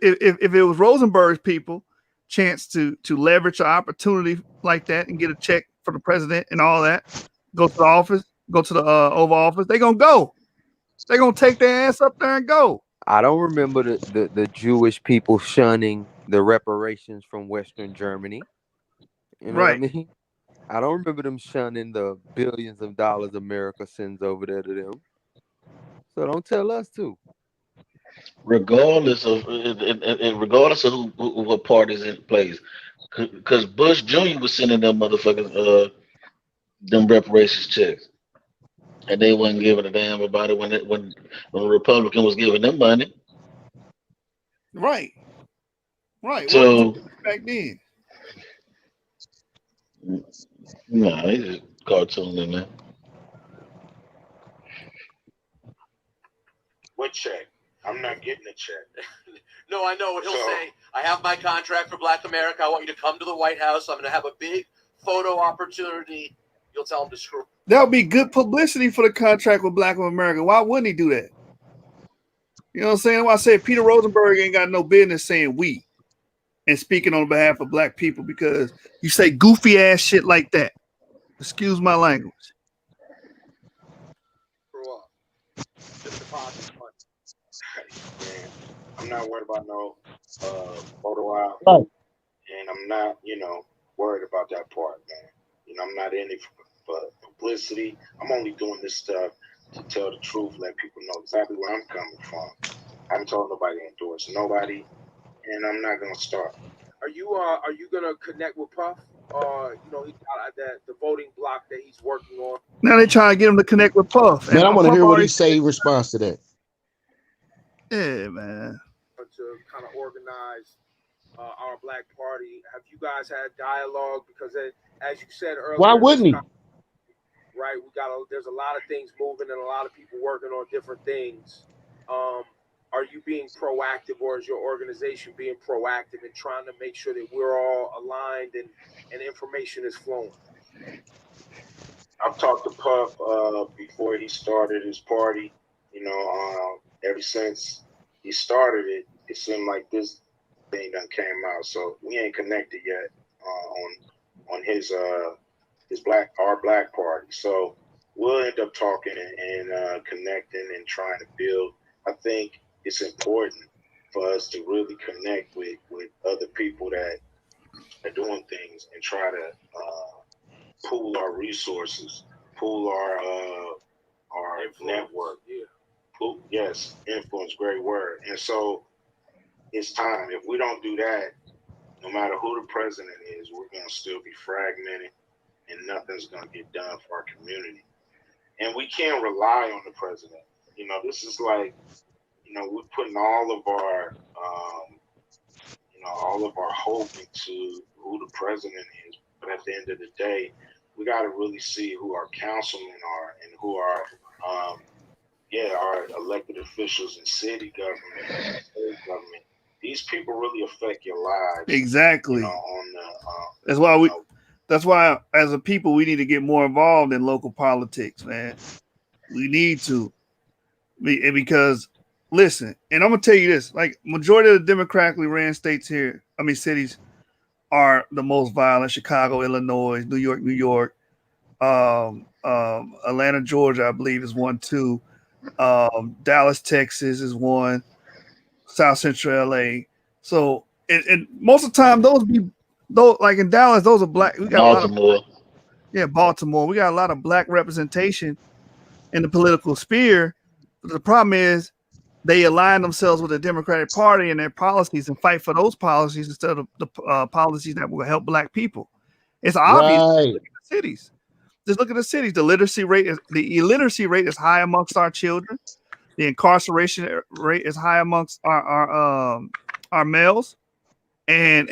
it was Rosenberg's people, chance to leverage an opportunity like that and get a check for the president and all that, go to the office, go to the Oval Office, they gonna go. They gonna take their ass up there and go. I don't remember the Jewish people shunning the reparations from Western Germany. You know what I mean? I don't remember them shunning the billions of dollars America sends over there to them. So don't tell us to. Regardless of what party's in place, because Bush Jr. was sending them motherfuckers them reparations checks, and they wasn't giving a damn about it when the Republican was giving them money. Right. So what back then? No, they just cartooning, man. What check? I'm not getting a check. No, I know what he'll say. I have my contract for Black America. I want you to come to the White House. I'm going to have a big photo opportunity. You'll tell him to screw. That would be good publicity for the contract with Black America. Why wouldn't he do that? You know what I'm saying? Why I said Peter Rosenberg ain't got no business saying we and speaking on behalf of Black people, because you say goofy ass shit like that. Excuse my language. Screw up. Just deposit money. Man, I'm not worried about no photo op, and I'm not, worried about that part, man. I'm not in it for publicity. I'm only doing this stuff to tell the truth, let people know exactly where I'm coming from. I haven't told nobody to endorse nobody, and I'm not gonna start. Are you gonna connect with Puff? He got the voting block that he's working on. Now they trying to get him to connect with Puff. Man, I want to hear what he say say in response to that. Yeah, man. To kind of organize our Black Party. Have you guys had dialogue? Because as you said earlier, Why wouldn't he? Right, there's a lot of things moving and a lot of people working on different things. Are you being proactive, or is your organization being proactive in trying to make sure that we're all aligned and information is flowing? I've talked to Puff before he started his party. Ever since he started it, it seemed like this thing done came out. So we ain't connected yet on our Black Party. So we'll end up talking and connecting and trying to build. I think it's important for us to really connect with other people that are doing things and try to pool our resources, pool our network. Yeah. Yes, influence, great word. And so it's time. If we don't do that, no matter who the president is, we're going to still be fragmented and nothing's going to get done for our community. And we can't rely on the president. This is like, we're putting all of our hope into who the president is. But at the end of the day, we got to really see who our councilmen are and who our elected officials in city government, state government. These people really affect your lives. Exactly. That's why as a people we need to get more involved in local politics, man. We need to. Because listen, and I'm gonna tell you this, like majority of the democratically ran cities are the most violent. Chicago, Illinois, New York, Atlanta, Georgia, I believe is one too. Dallas, Texas is one. South Central LA. So and most of the time those like in Dallas, those are Black. We got Baltimore. Baltimore. We got a lot of Black representation in the political sphere. But the problem is they align themselves with the Democratic Party and their policies and fight for those policies instead of the policies that will help Black people. It's obvious. Right. Look at the cities. Just look at the cities. The illiteracy rate is high amongst our children. The incarceration rate is high amongst our males, and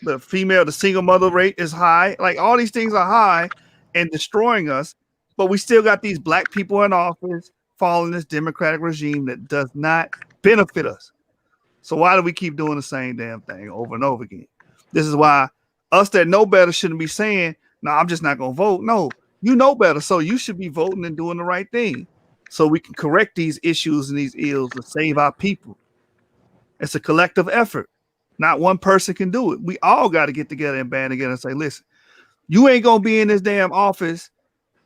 the single mother rate is high. Like all these things are high and destroying us, but we still got these black people in office following this democratic regime that does not benefit us. So why do we keep doing the same damn thing over and over again? This is why us that know better shouldn't be saying, "No, I'm just not gonna vote." No, you know better, so you should be voting and doing the right thing, so we can correct these issues and these ills to save our people. It's a collective effort. Not one person can do it. We all got to get together and band together and say, "Listen, you ain't gonna be in this damn office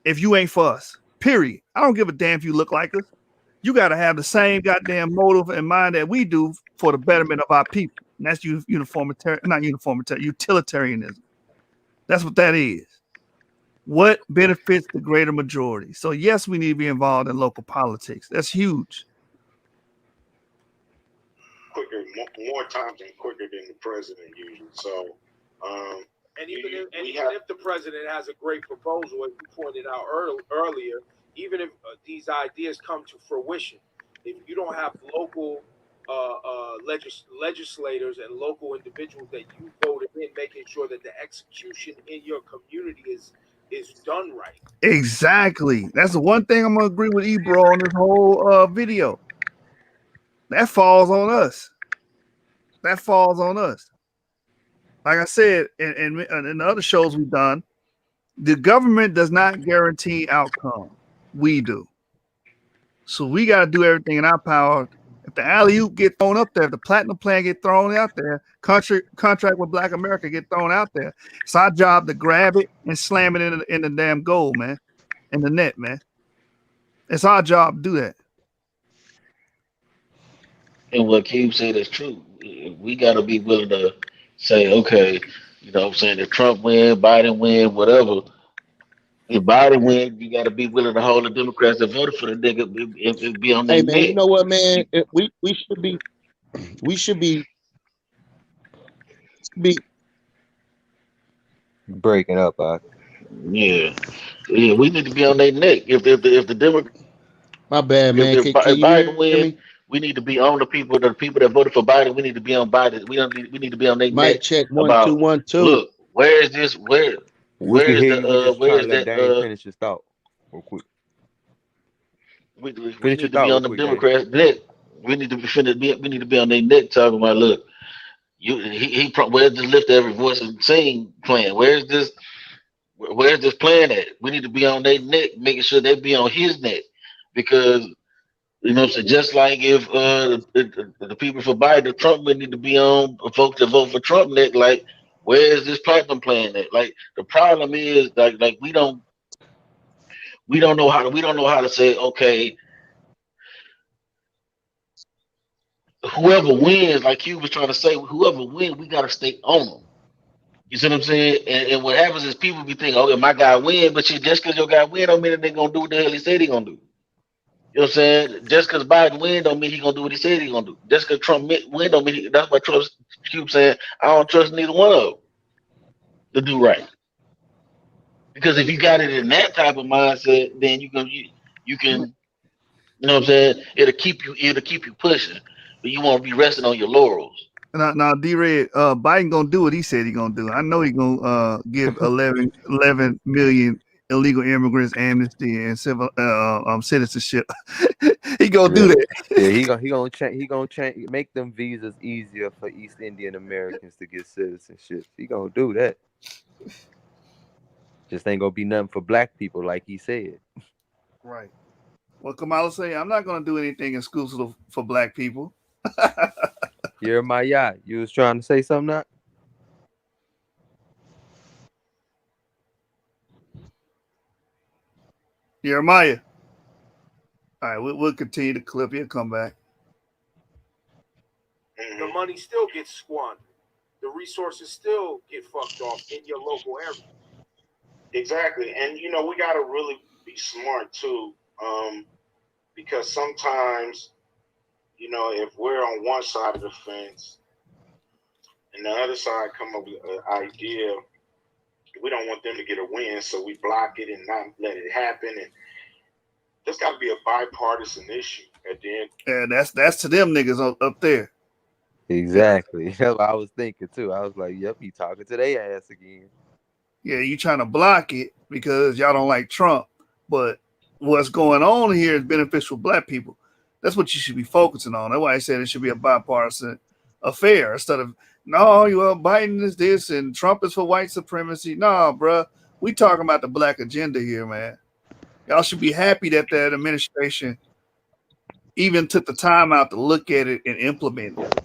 if you ain't for us. Period. I don't give a damn if you look like us. You got to have the same goddamn motive and mind that we do for the betterment of our people." And that's utilitarianism. That's what that is. What benefits the greater majority? So yes, we need to be involved in local politics. That's huge. Quicker, more times and quicker than the president usually. So, and even if the president has a great proposal, as you pointed out earlier, even if these ideas come to fruition, if you don't have local legislators and local individuals that you voted in, making sure that the execution in your community is done right. Exactly. That's the one thing I'm gonna agree with Ebro on this whole video. That falls on us. That falls on us. Like I said, in the other shows we've done, the government does not guarantee outcome. We do. So we got to do everything in our power. If the alley-oop get thrown up there, if the platinum plan get thrown out there, contract with Black America get thrown out there, it's our job to grab it and slam it in the damn goal, man, in the net, man. It's our job to do that. And what Cube said is true. We got to be willing to say, okay, you know what I'm saying, if Trump win, Biden win, whatever, if Biden win, you got to be willing to hold the Democrats that voted for the nigga and be on their Hey man, you neck. know what, man? We should be Breaking up, Yeah, yeah, we need to be on their neck. If the Democrats, my bad, man. if Can you Biden hear win, me? we need to be on the people that voted for Biden. We need to be on Biden. We need to be on their neck Mic check 1 2 about 1 2. look, where is this we can hear you. We just where trying to is let that Dane finish his thought real quick. we Finish your need to be thought real on them quick, Dane. Democrats neck. We need to be on their neck talking about look. Where's this lift every voice and sing plan? Where's this plan at? We need to be on their neck, making sure they be on his neck, because you know what I'm saying. Just like if the people for Biden, Trump would need to be on folks that vote for Trump neck. Like, where is this platinum plan at? Like, the problem is like we don't know how to say, okay, whoever wins, like you was trying to say, whoever wins, we got to stay on them. You see what I'm saying? And what happens is people be thinking, okay, my guy win, but shit, just because your guy win don't mean that they gonna do what the hell he said he gonna do. You know what I'm saying? Just because Biden win don't mean he gonna do what he said he gonna do. Just because Trump win don't mean that's why Trump keeps saying I don't trust neither one of them to do right. Because if you got it in that type of mindset, then you can you know what I'm saying? It'll keep you pushing, but you won't be resting on your laurels. Now, D-Red, Biden gonna do what he said he gonna do. I know he gonna give 11 million illegal immigrants amnesty and civil citizenship. He gonna do that. Yeah, he gonna change, make them visas easier for East Indian Americans to get citizenship. He gonna do that. Just ain't gonna be nothing for black people, like he said. Right. Well, Kamala say, I'm not gonna do anything exclusive for black people. Jeremiah, you was trying to say something, not? Jeremiah. All right, we'll continue the clip. He'll come back. The money still gets squandered. The resources still get fucked off in your local area. Exactly. And you know, we gotta really be smart too. Because sometimes, you know, if we're on one side of the fence and the other side come up with an idea, we don't want them to get a win, so we block it and not let it happen. And there's got to be a bipartisan issue at the end. And that's to them niggas up there. Exactly. That's what I was thinking too. I was like, yep, he talking to their ass again. Yeah, you trying to block it because y'all don't like Trump. But what's going on here is beneficial black people. That's what you should be focusing on. That's why I said it should be a bipartisan affair instead of, no, Biden is this and Trump is for white supremacy. No, bruh. We talking about the black agenda here, man. Y'all should be happy that that administration even took the time out to look at it and implement it.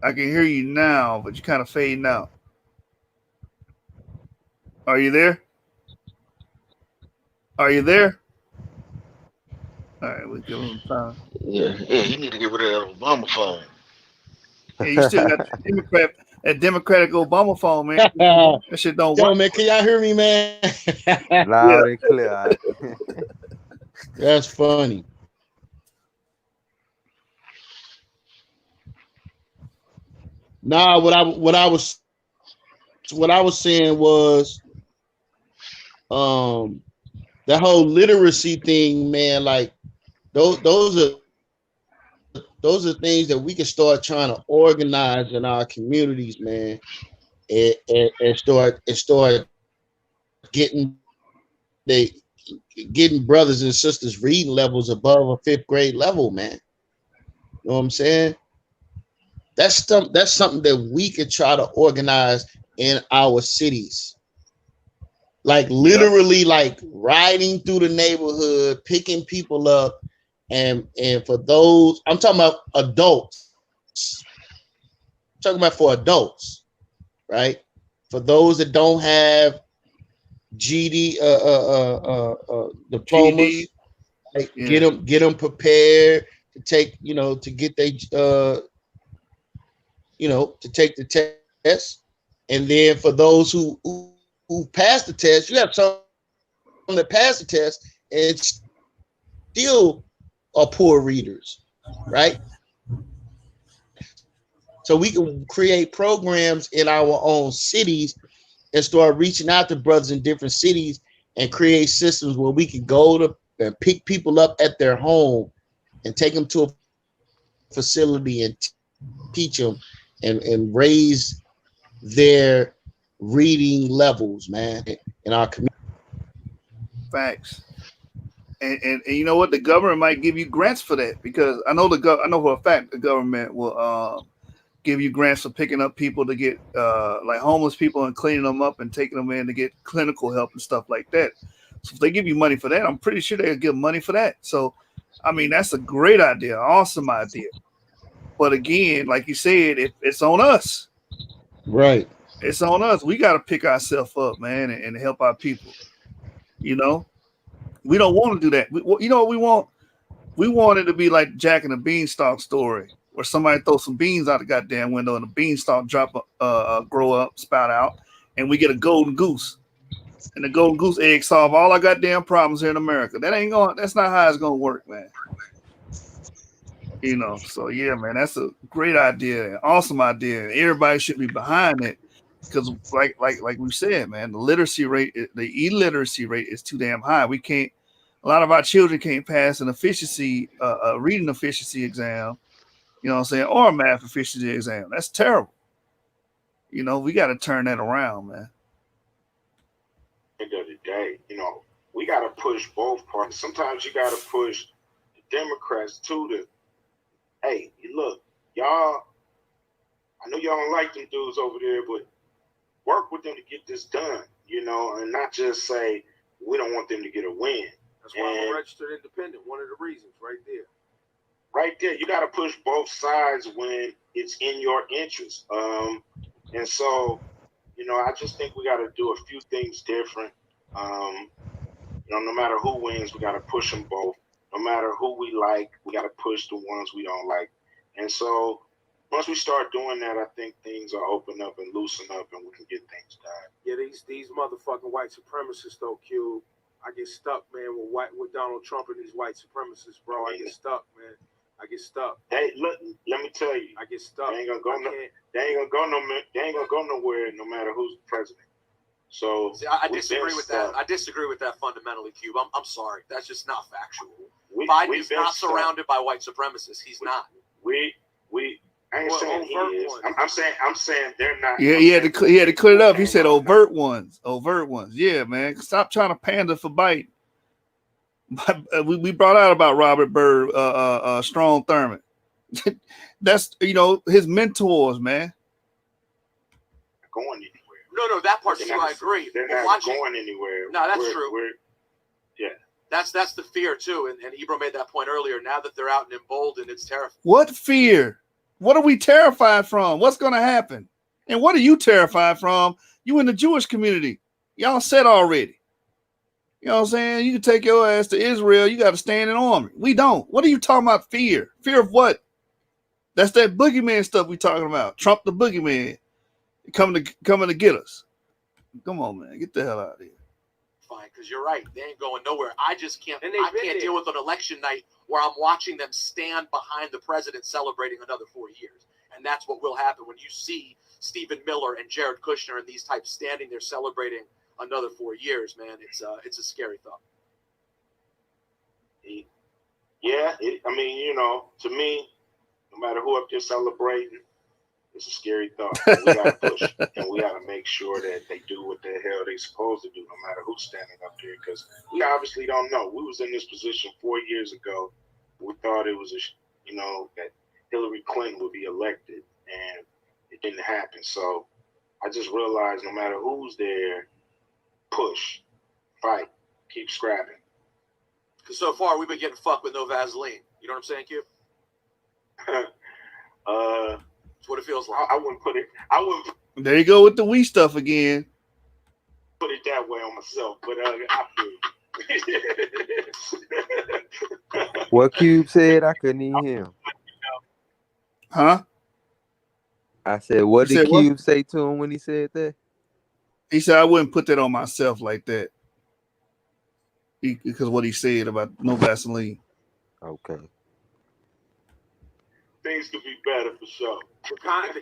I can hear you now, but you kind of fading out. Are you there? Are you there? All right, we'll give him time. Yeah, he need to get rid of that Obama phone. Yeah, you still got that Democratic Obama phone, man. That shit don't Yo, work. man, can y'all hear me, man? Loud and clear. That's funny. Nah, what I was saying was, that whole literacy thing, man. Like those are things that we can start trying to organize in our communities, man, and start getting brothers and sisters reading levels above a 5th grade level, man. You know what I'm saying? That's something that we could try to organize in our cities. Like literally, like riding through the neighborhood, picking people up, and for those, I'm talking about adults. I'm talking about for adults, right? For those that don't have diplomas, like, get them prepared to take, to get they to take the test. And then for those who pass the test, you have some that pass the test and still are poor readers, right? So we can create programs in our own cities and start reaching out to brothers in different cities and create systems where we can go to and pick people up at their home and take them to a facility and teach them and raise their reading levels, man, in our community. Facts. And you know what? The government might give you grants for that, because I know for a fact the government will give you grants for picking up people to get like homeless people and cleaning them up and taking them in to get clinical help and stuff like that. So if they give you money for that, I'm pretty sure they'll give money for that. So, I mean, that's a great idea, awesome idea. But again, like you said, it's on us. Right. It's on us. We got to pick ourselves up, man, and help our people. You know, we don't want to do that. You know what we want? We want it to be like Jack and the Beanstalk story, where somebody throws some beans out the goddamn window and the beanstalk grow up, spout out, and we get a golden goose. And the golden goose egg solve all our goddamn problems here in America. That's not how it's gonna work, man. You know, so yeah, man, that's a great idea, an awesome idea. Everybody should be behind it, because like we said, man, the illiteracy rate is too damn high. We can't. A lot of our children can't pass an reading efficiency exam, you know what I'm saying, or a math efficiency exam. That's terrible. You know, we got to turn that around, man. End of the day, we got to push both parties. Sometimes you got to push the Democrats to the, hey, look, y'all, I know y'all don't like them dudes over there, but work with them to get this done, and not just say we don't want them to get a win. That's why I'm a registered independent. One of the reasons, right there. Right there, you got to push both sides when it's in your interest. And so, I just think we got to do a few things different. No matter who wins, we got to push them both. No matter who we like, we got to push the ones we don't like. And so, once we start doing that, I think things will open up and loosen up, and we can get things done. Yeah, these motherfucking white supremacists, though, Q. I get stuck, man, with Donald Trump and these white supremacists, bro. I get stuck, man. I get stuck. Hey, look, let me tell you. I get stuck. They ain't gonna go nowhere, no matter who's president. So See, I with disagree their with stuff, that. I disagree with that fundamentally, Cube. I'm sorry. That's just not factual. With Biden is their not stuff, surrounded by white supremacists. He's not. we I ain't Well, saying he overt is. ones. I'm saying they're not. Yeah, I'm he had saying to clear it up. He came said out now. overt ones. Overt ones. Yeah, man. Stop trying to pander for Biden. We brought out about Robert Byrd, Strom Thurmond. That's, you know, his mentors, man. Going anywhere. No, that part's They're true. not- I agree. They're But not going anywhere. No, that's true. Yeah. That's the fear too, and Ebro made that point earlier. Now that they're out and emboldened, it's terrifying. What fear? What are we terrified from? What's going to happen? And what are you terrified from? You in the Jewish community. Y'all said already. You know what I'm saying? You can take your ass to Israel. You got to stand in army. We don't. What are you talking about? Fear? Fear of what? That's that boogeyman stuff we talking about. Trump the boogeyman coming to get us. Come on, man. Get the hell out of here. Fine, because you're right. They ain't going nowhere. I just can't. And I they've been can't there. deal with an election night where I'm watching them stand behind the president celebrating another 4 years, and that's what will happen when you see Stephen Miller and Jared Kushner and these types standing there celebrating another 4 years. Man, it's a scary thought. Yeah. I mean, you know, to me, no matter who up there celebrating, it's a scary thought. We got to push, and we got to make sure that they do what the hell they supposed to do, no matter who's standing up there, because we obviously don't know. We was in this position 4 years ago. We thought it was, that Hillary Clinton would be elected, and it didn't happen. So I just realized no matter who's there, push, fight, keep scrapping. Because so far we've been getting fucked with no Vaseline. You know what I'm saying, Q? That's what it feels like. I wouldn't put it. I wouldn't There you go with the we stuff again. put it that way on myself, but I feel. What Cube said, I couldn't even hear him. Huh? I said, what You did said what? Cube say to him when he said that? He said I wouldn't put that on myself like that. Because what he said about no Vaseline. Okay. Things could be better for sure. The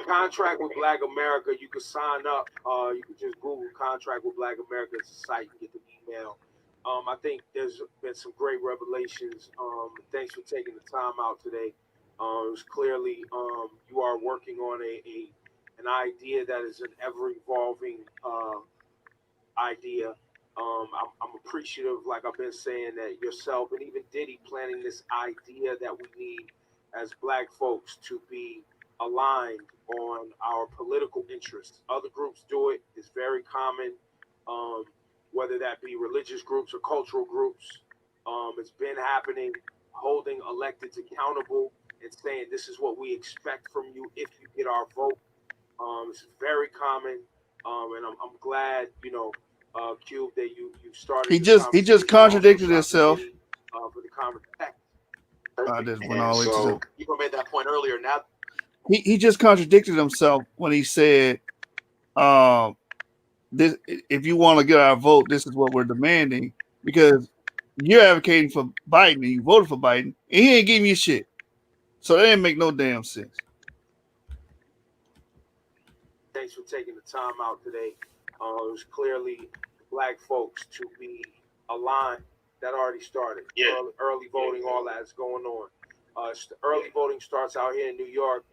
contract with Black America, you can sign up. You can just Google contract with Black America. It's a site. You get the email. I think there's been some great revelations. Thanks for taking the time out today. It was clearly you are working on an idea that is an ever evolving idea. I'm appreciative, like I've been saying, that yourself and even Diddy planning this idea that we need as Black folks to be aligned on our political interests. Other groups do it. It's very common, whether that be religious groups or cultural groups. It's been happening, holding electeds accountable and saying this is what we expect from you if you get our vote. It's very common, and I'm glad, Cube, that you started. He just contradicted himself. For the conversation. I just went all the way to Ebro made that point earlier. Now he just contradicted himself when he said, "This if you want to get our vote, this is what we're demanding." Because you're advocating for Biden and you voted for Biden, and he ain't giving you shit. So that didn't make no damn sense. Thanks for taking the time out today. It was clearly Black folks to be aligned. That already started. Yeah. Early voting, all that's going on. Early voting starts out here in New York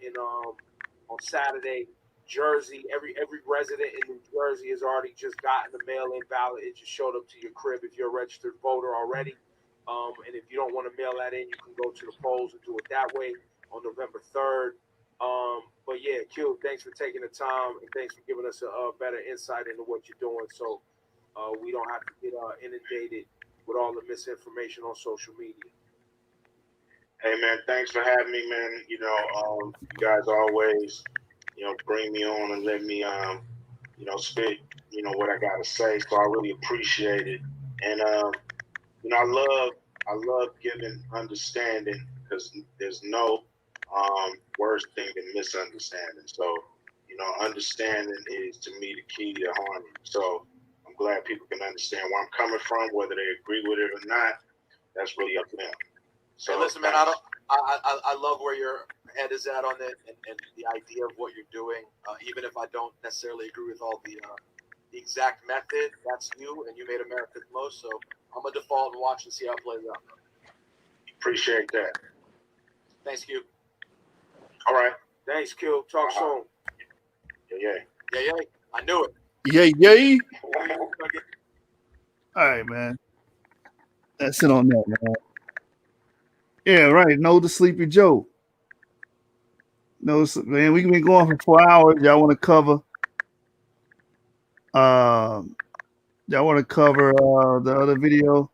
on Saturday. Jersey, every resident in New Jersey has already just gotten the mail-in ballot. It just showed up to your crib if you're a registered voter already. And if you don't want to mail that in, you can go to the polls and do it that way on November 3rd. But yeah, Q, thanks for taking the time and thanks for giving us a better insight into what you're doing, so we don't have to get inundated with all the misinformation on social media. Hey man, thanks for having me, man. You guys always, bring me on and let me, spit, what I gotta say. So I really appreciate it. And I love giving understanding because there's no worse thing than misunderstanding. So, understanding is to me the key to harmony. So I'm glad people can understand where I'm coming from, whether they agree with it or not. That's really up to them. So hey, listen, man, I love where your head is at on it and the idea of what you're doing, even if I don't necessarily agree with all the the exact method. That's you, and you made America the most. So I'm gonna default and watch and see how it plays out. Appreciate that. Thanks, Q. All right. Thanks, Q. Talk soon. Yeah. Yeah. I knew it. Yay. All right, man. That's it on that, man. Yeah, right. No to Sleepy Joe. No, man, we can be going for 4 hours. Y'all want to cover the other video?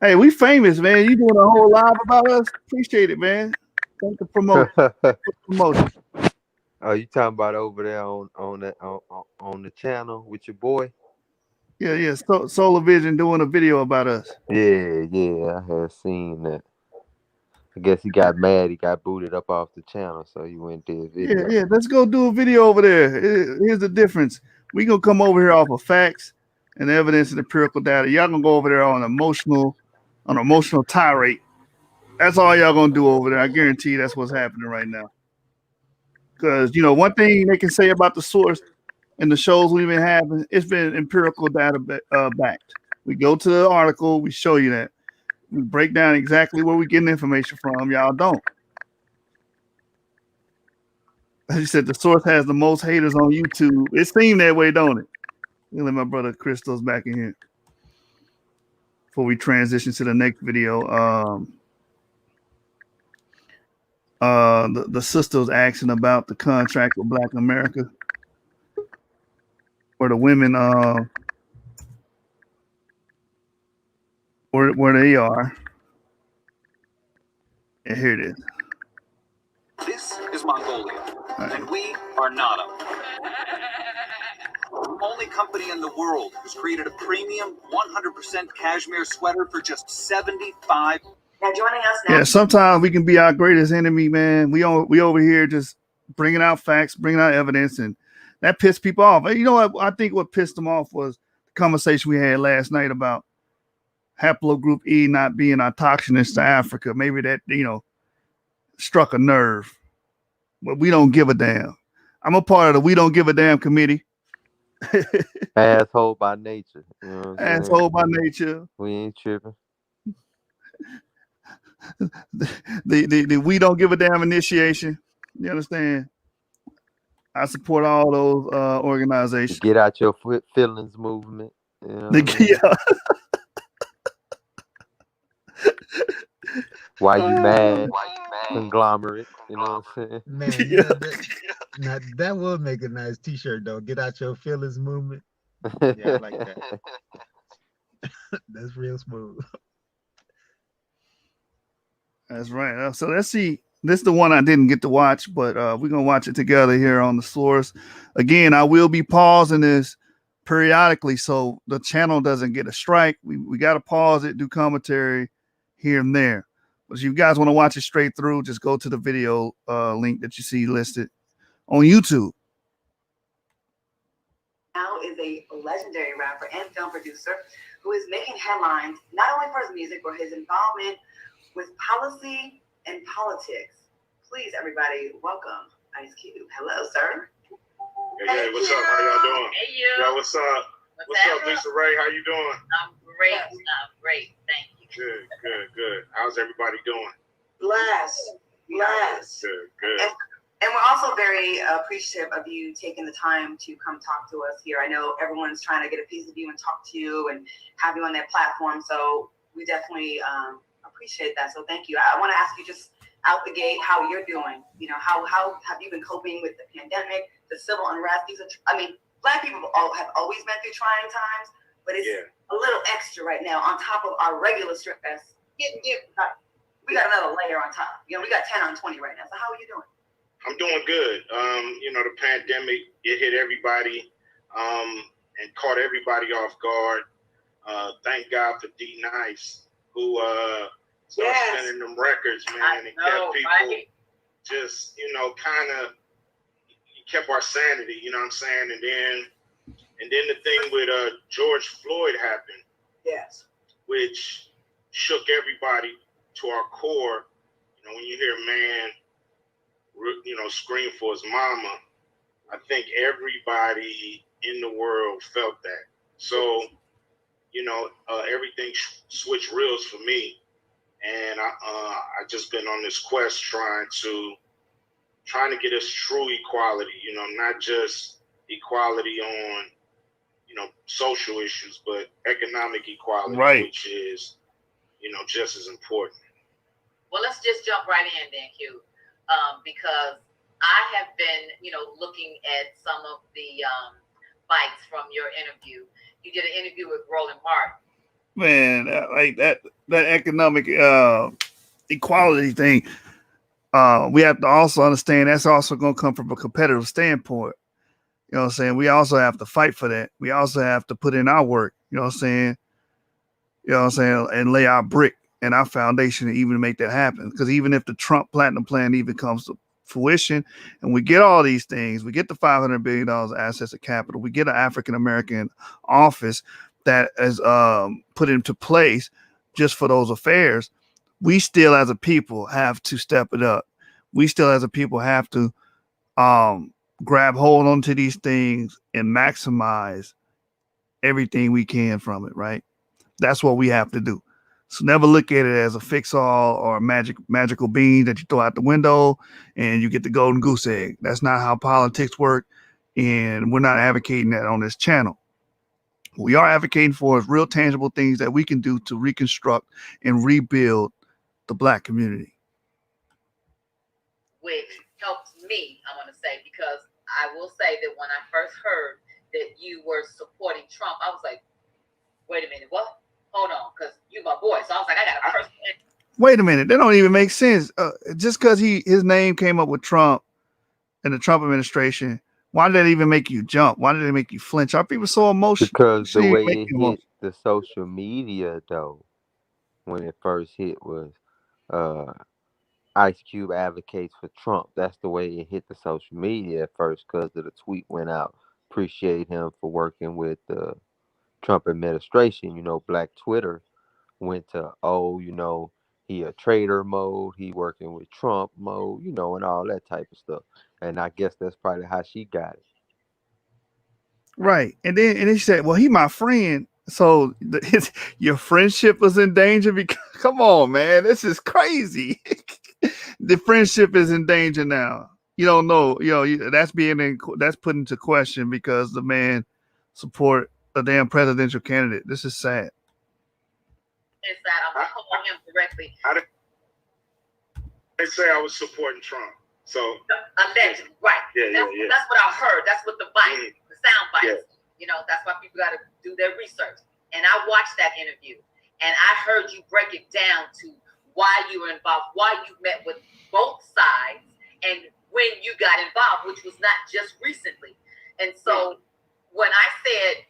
Hey, we famous, man. You doing a whole live about us? Appreciate it, man. Thank you for promotion. Oh, you talking about over there on the channel with your boy? Yeah. Solar Vision doing a video about us. Yeah, I have seen that. I guess he got mad. He got booted up off the channel, so he went to his video. Yeah. Let's go do a video over there. Here's the difference. We gonna come over here off of facts and evidence and empirical data. Y'all gonna go over there on emotional tirade. That's all y'all gonna do over there. I guarantee you that's what's happening right now. Because one thing they can say about the source and the shows we've been having, it's been empirical data backed. We go to the article, we show you that. We break down exactly where we're getting information from. Y'all don't. As you said, the source has the most haters on YouTube. It seemed that way, don't it? Let my brother Christos back in here before we transition to the next video. The sister was asking about the contract with Black America, where the women where they are. And here it is. This is Mongolia, and we are Nada. The only company in the world who's created a premium 100% cashmere sweater for just $75. Now joining us now. Yeah, sometimes we can be our greatest enemy, man. We over here just bringing out facts, bringing out evidence, and that pissed people off. You know what? I think what pissed them off was the conversation we had last night about haplogroup E not being autochthonous to Africa. Maybe that, struck a nerve. But we don't give a damn. I'm a part of the We Don't Give a Damn committee. Asshole by nature. You know what I'm Asshole saying? by nature. We ain't tripping. The We Don't Give a Damn initiation. You understand? I support all those organizations. Get out your feelings movement. You know Yeah. Why you mad? Conglomerate. You know what I'm saying? Man, that would make a nice T-shirt though. Get out your feelings movement. Yeah, I like that. That's real smooth. That's right. So let's see. This is the one I didn't get to watch, but we're gonna watch it together here on the source. Again, I will be pausing this periodically so the channel doesn't get a strike. We got to pause it, do commentary here and there. But if you guys want to watch it straight through, just go to the video link that you see listed on YouTube. Now is a legendary rapper and film producer who is making headlines not only for his music but his involvement with policy and politics. Please, everybody, welcome Ice Cube. Hello, sir. Hey, what's up? How y'all doing? Hey, you. Yeah, what's up? What's up, Lisa Ray? How you doing? I'm great. Great. Thank you. Good. How's everybody doing? Blessed. Good. And we're also very appreciative of you taking the time to come talk to us here. I know everyone's trying to get a piece of you and talk to you and have you on their platform. So we definitely appreciate that. So thank you. I want to ask you just out the gate how you're doing. How have you been coping with the pandemic, the civil unrest? Black people have always been through trying times, but it's a little extra right now on top of our regular stress. We got another layer on top. We got 10 on 20 right now. So how are you doing? I'm doing good. The pandemic, it hit everybody and caught everybody off guard. Thank God for D Nice, who started spinning them records, man, and kept people just, kind of kept our sanity, you know what I'm saying? And then the thing with George Floyd happened. Yes. Which shook everybody to our core. When you hear a man scream for his mama, I think everybody in the world felt that. So, everything switched reels for me, and I just been on this quest trying to get us true equality. Not just equality on social issues, but economic equality, Right. which is just as important. Well, let's just jump right in then, Q, because I have been, looking at some of the bites from your interview. You did an interview with Roland Martin. Man, like that economic equality thing. We have to also understand that's also going to come from a competitive standpoint. You know what I'm saying? We also have to fight for that. We also have to put in our work. You know what I'm saying? And lay our brick and our foundation to even make that happen. Because even if the Trump Platinum Plan even comes to fruition and we get all these things, we get the $500 billion assets of capital, we get an African-American office that is put into place just for those affairs, we still as a people have to step it up. We still as a people have to grab hold onto these things and maximize everything we can from it, right? That's what we have to do. So never look at it as a fix-all or a magical bean that you throw out the window and you get the golden goose egg. That's not how politics work, and we're not advocating that on this channel. What we are advocating for is real tangible things that we can do to reconstruct and rebuild the Black community. Which helps me, I want to say, because I will say that when I first heard that you were supporting Trump, I was like, wait a minute, what? Hold on, because you my boy. So I was like, I got a person. Wait a minute, that don't even make sense. Just because his name came up with Trump and the Trump administration, why did that even make you jump? Why did it make you flinch? Are people so emotional? Because the way it hit the social media, though, when it first hit was Ice Cube advocates for Trump. That's the way it hit the social media at first, because of the tweet went out. Appreciate him for working with the Trump administration. Black Twitter went to, he a traitor mode, he working with Trump mode, and all that type of stuff. And I guess that's probably how she got it. Right. And he said, well, he my friend. So your friendship was in danger? Because come on, man, this is crazy. The friendship is in danger now. You don't know, that's that's put into question because the man support a damn presidential candidate. This is sad. It's that I'm calling him directly. They say I was supporting Trump. So allegedly, right? That's what I heard. That's what the bite, the sound bites. That's why people got to do their research. And I watched that interview, and I heard you break it down to why you were involved, why you met with both sides, and when you got involved, which was not just recently. And so when I said,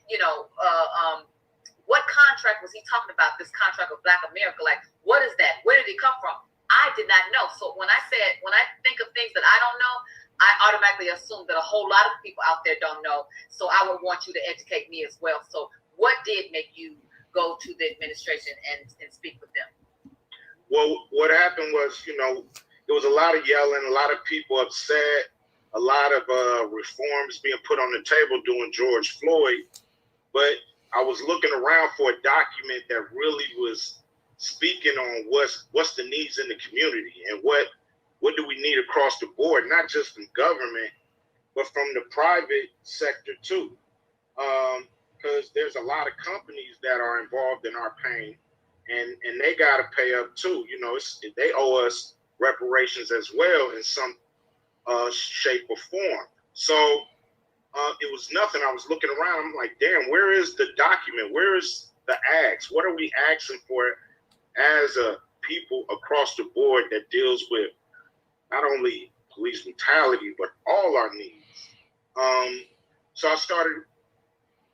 what contract was he talking about? This contract of Black America, like, what is that? Where did it come from? I did not know. So when I think of things that I don't know, I automatically assume that a whole lot of people out there don't know. So I would want you to educate me as well. So what did make you go to the administration and speak with them? Well, what happened was, there was a lot of yelling, a lot of people upset, a lot of reforms being put on the table during George Floyd. But I was looking around for a document that really was speaking on what's the needs in the community and what do we need across the board, not just from government, but from the private sector too. Because there's a lot of companies that are involved in our pain, and they got to pay up too. They owe us reparations as well in some shape or form. So it was nothing. I was looking around. I'm like, damn, where is the document? Where is the ask? What are we asking for as a people across the board that deals with not only police brutality, but all our needs? So I started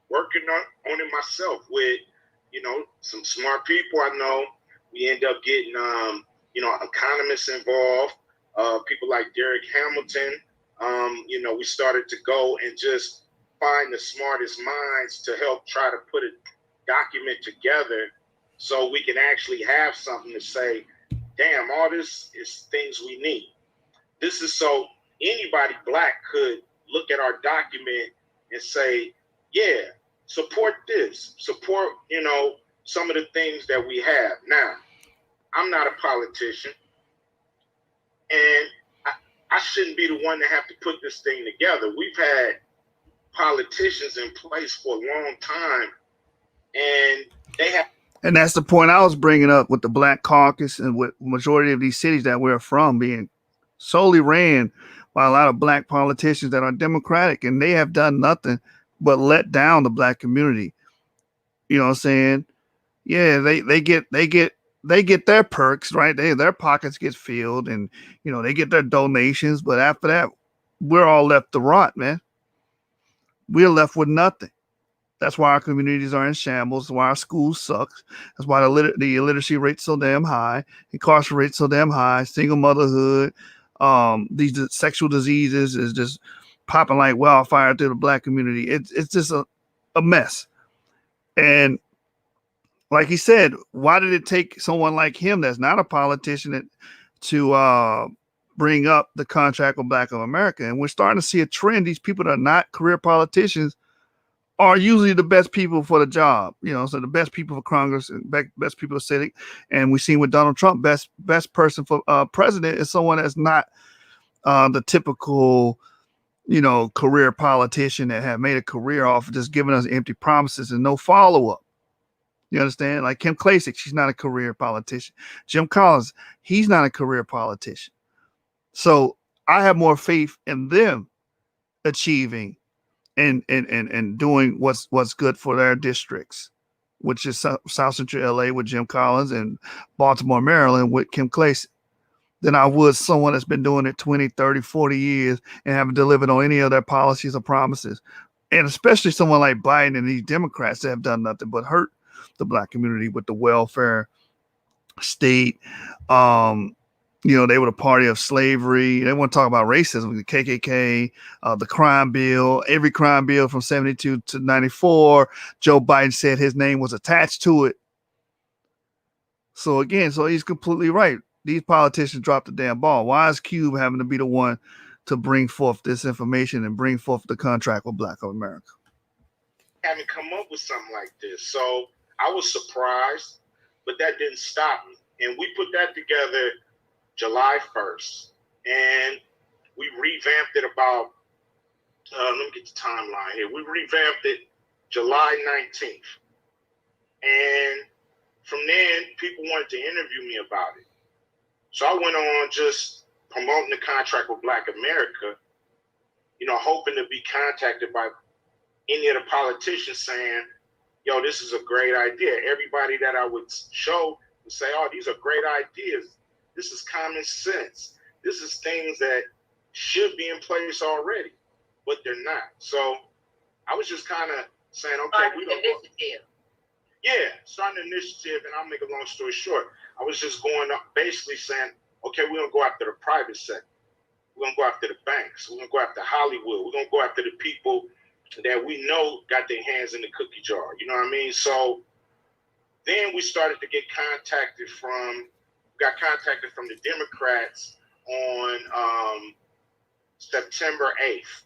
working on it myself with, some smart people I know. We end up getting, economists involved, people like Derek Hamilton. We started to go and just find the smartest minds to help try to put a document together so we can actually have something to say, damn, all this is things we need. This is so anybody Black could look at our document and say, yeah, support this, support, you know, some of the things that we have. Now, I'm not a politician, and I shouldn't be the one to have to put this thing together. We've had politicians in place for a long time, and they have. And that's the point I was bringing up with the Black Caucus and with majority of these cities that we're from being solely ran by a lot of black politicians that are Democratic, and they have done nothing but let down the black community. You know what I'm saying? Yeah, they get their perks, right? Their pockets get filled, and you know they get their donations, but after that, we're all left to rot, man. We're left with nothing. That's why our communities are in shambles. That's why our schools suck. That's why the illiteracy rate's so damn high, incarceration rate's so damn high, single motherhood, these sexual diseases is just popping like wildfire through the black community. It's just a mess. And like he said, why did it take someone like him that's not a politician to bring up the Contract with Black of America? And we're starting to see a trend. These people that are not career politicians are usually the best people for the job, you know. So the best people for Congress and best people for Senate, and we seen with Donald Trump, best person for president is someone that's not the typical, you know, career politician that have made a career off of just giving us empty promises and no follow up. You understand? Like Kim Klacik, she's not a career politician. Jim Collins, he's not a career politician. So I have more faith in them achieving and doing what's good for their districts, which is South Central LA with Jim Collins and Baltimore, Maryland with Kim Klacik, than I would someone that's been doing it 20, 30, 40 years and haven't delivered on any of their policies or promises. And especially someone like Biden and these Democrats that have done nothing but hurt the black community with the welfare state. You know, they were the party of slavery. They want to talk about racism, the KKK, the crime bill, every crime bill from 72 to 94. Joe Biden said his name was attached to it. So again, so he's completely right. These politicians dropped the damn ball. Why is Cube having to be the one to bring forth this information and bring forth the Contract with Black of America? Haven't come up with something like this. So I was surprised, but that didn't stop me. And we put that together July 1st, and we revamped it about, let me get the timeline here. We revamped it July 19th. And from then, people wanted to interview me about it. So I went on just promoting the Contract with Black America, you know, hoping to be contacted by any of the politicians saying, yo, this is a great idea. Everybody that I would show would say, oh, these are great ideas. This is common sense. This is things that should be in place already, but they're not. So I was just kind of saying, okay, we don't initiative. Yeah, starting an initiative, and I'll make a long story short. I was just going up, basically saying, okay, we're gonna go after the private sector. We're gonna go after the banks. We're gonna go after Hollywood. We're gonna go after the people that we know got their hands in the cookie jar. You know what I mean? So then we started to get contacted from the Democrats on September 8th.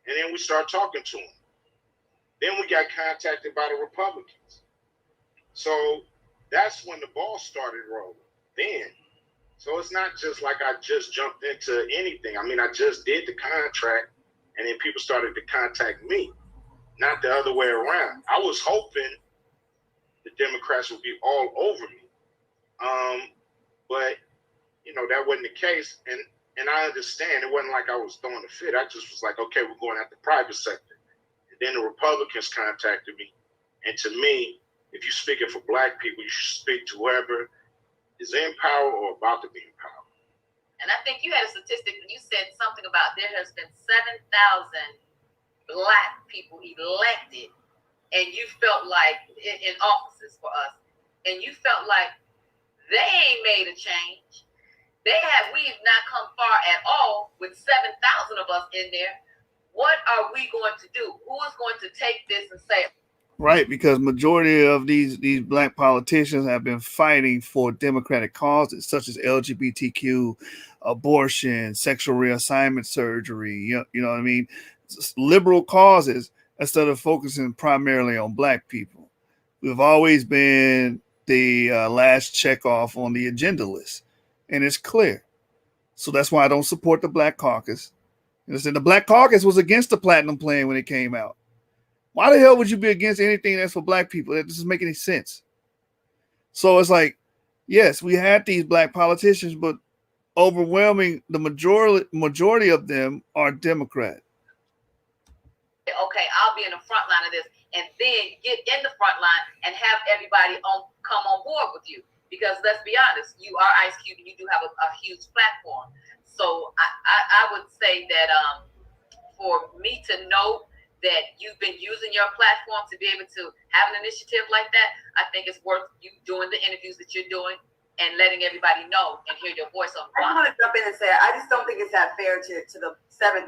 And then we started talking to them. Then we got contacted by the Republicans. So that's when the ball started rolling then. So it's not just like I just jumped into anything. I mean, I just did the contract, and then people started to contact me, not the other way around. I was hoping the Democrats would be all over me. But, you know, that wasn't the case. And I understand it wasn't like I was throwing a fit. I just was like, okay, we're going at the private sector. And then the Republicans contacted me. And to me, if you're speaking for black people, you should speak to whoever is in power or about to be in power. And I think you had a statistic when you said something about there has been 7,000 black people elected, and you felt like in offices for us, and you felt like they ain't made a change. We've not come far at all with 7,000 of us in there. What are we going to do? Who is going to take this and say? Right, because majority of these black politicians have been fighting for democratic causes such as LGBTQ, abortion, sexual reassignment surgery. You know what I mean? liberal causes instead of focusing primarily on black people. We've always been the last check off on the agenda list, and it's clear. So that's why I don't support the Black Caucus. And the Black Caucus was against the Platinum Plan when it came out. Why the hell would you be against anything that's for black people? That doesn't make any sense. So it's like, yes, we had these black politicians, but the majority of them are Democrat. Okay, I'll be in the front line of this, and then get in the front line and have everybody come on board with you. Because let's be honest, you are Ice Cube, and you do have a huge platform. So I would say that for me to know that you've been using your platform to be able to have an initiative like that, I think it's worth you doing the interviews that you're doing and letting everybody know and hear your voice on the I want to jump in and say, I just don't think it's that fair to the 7,000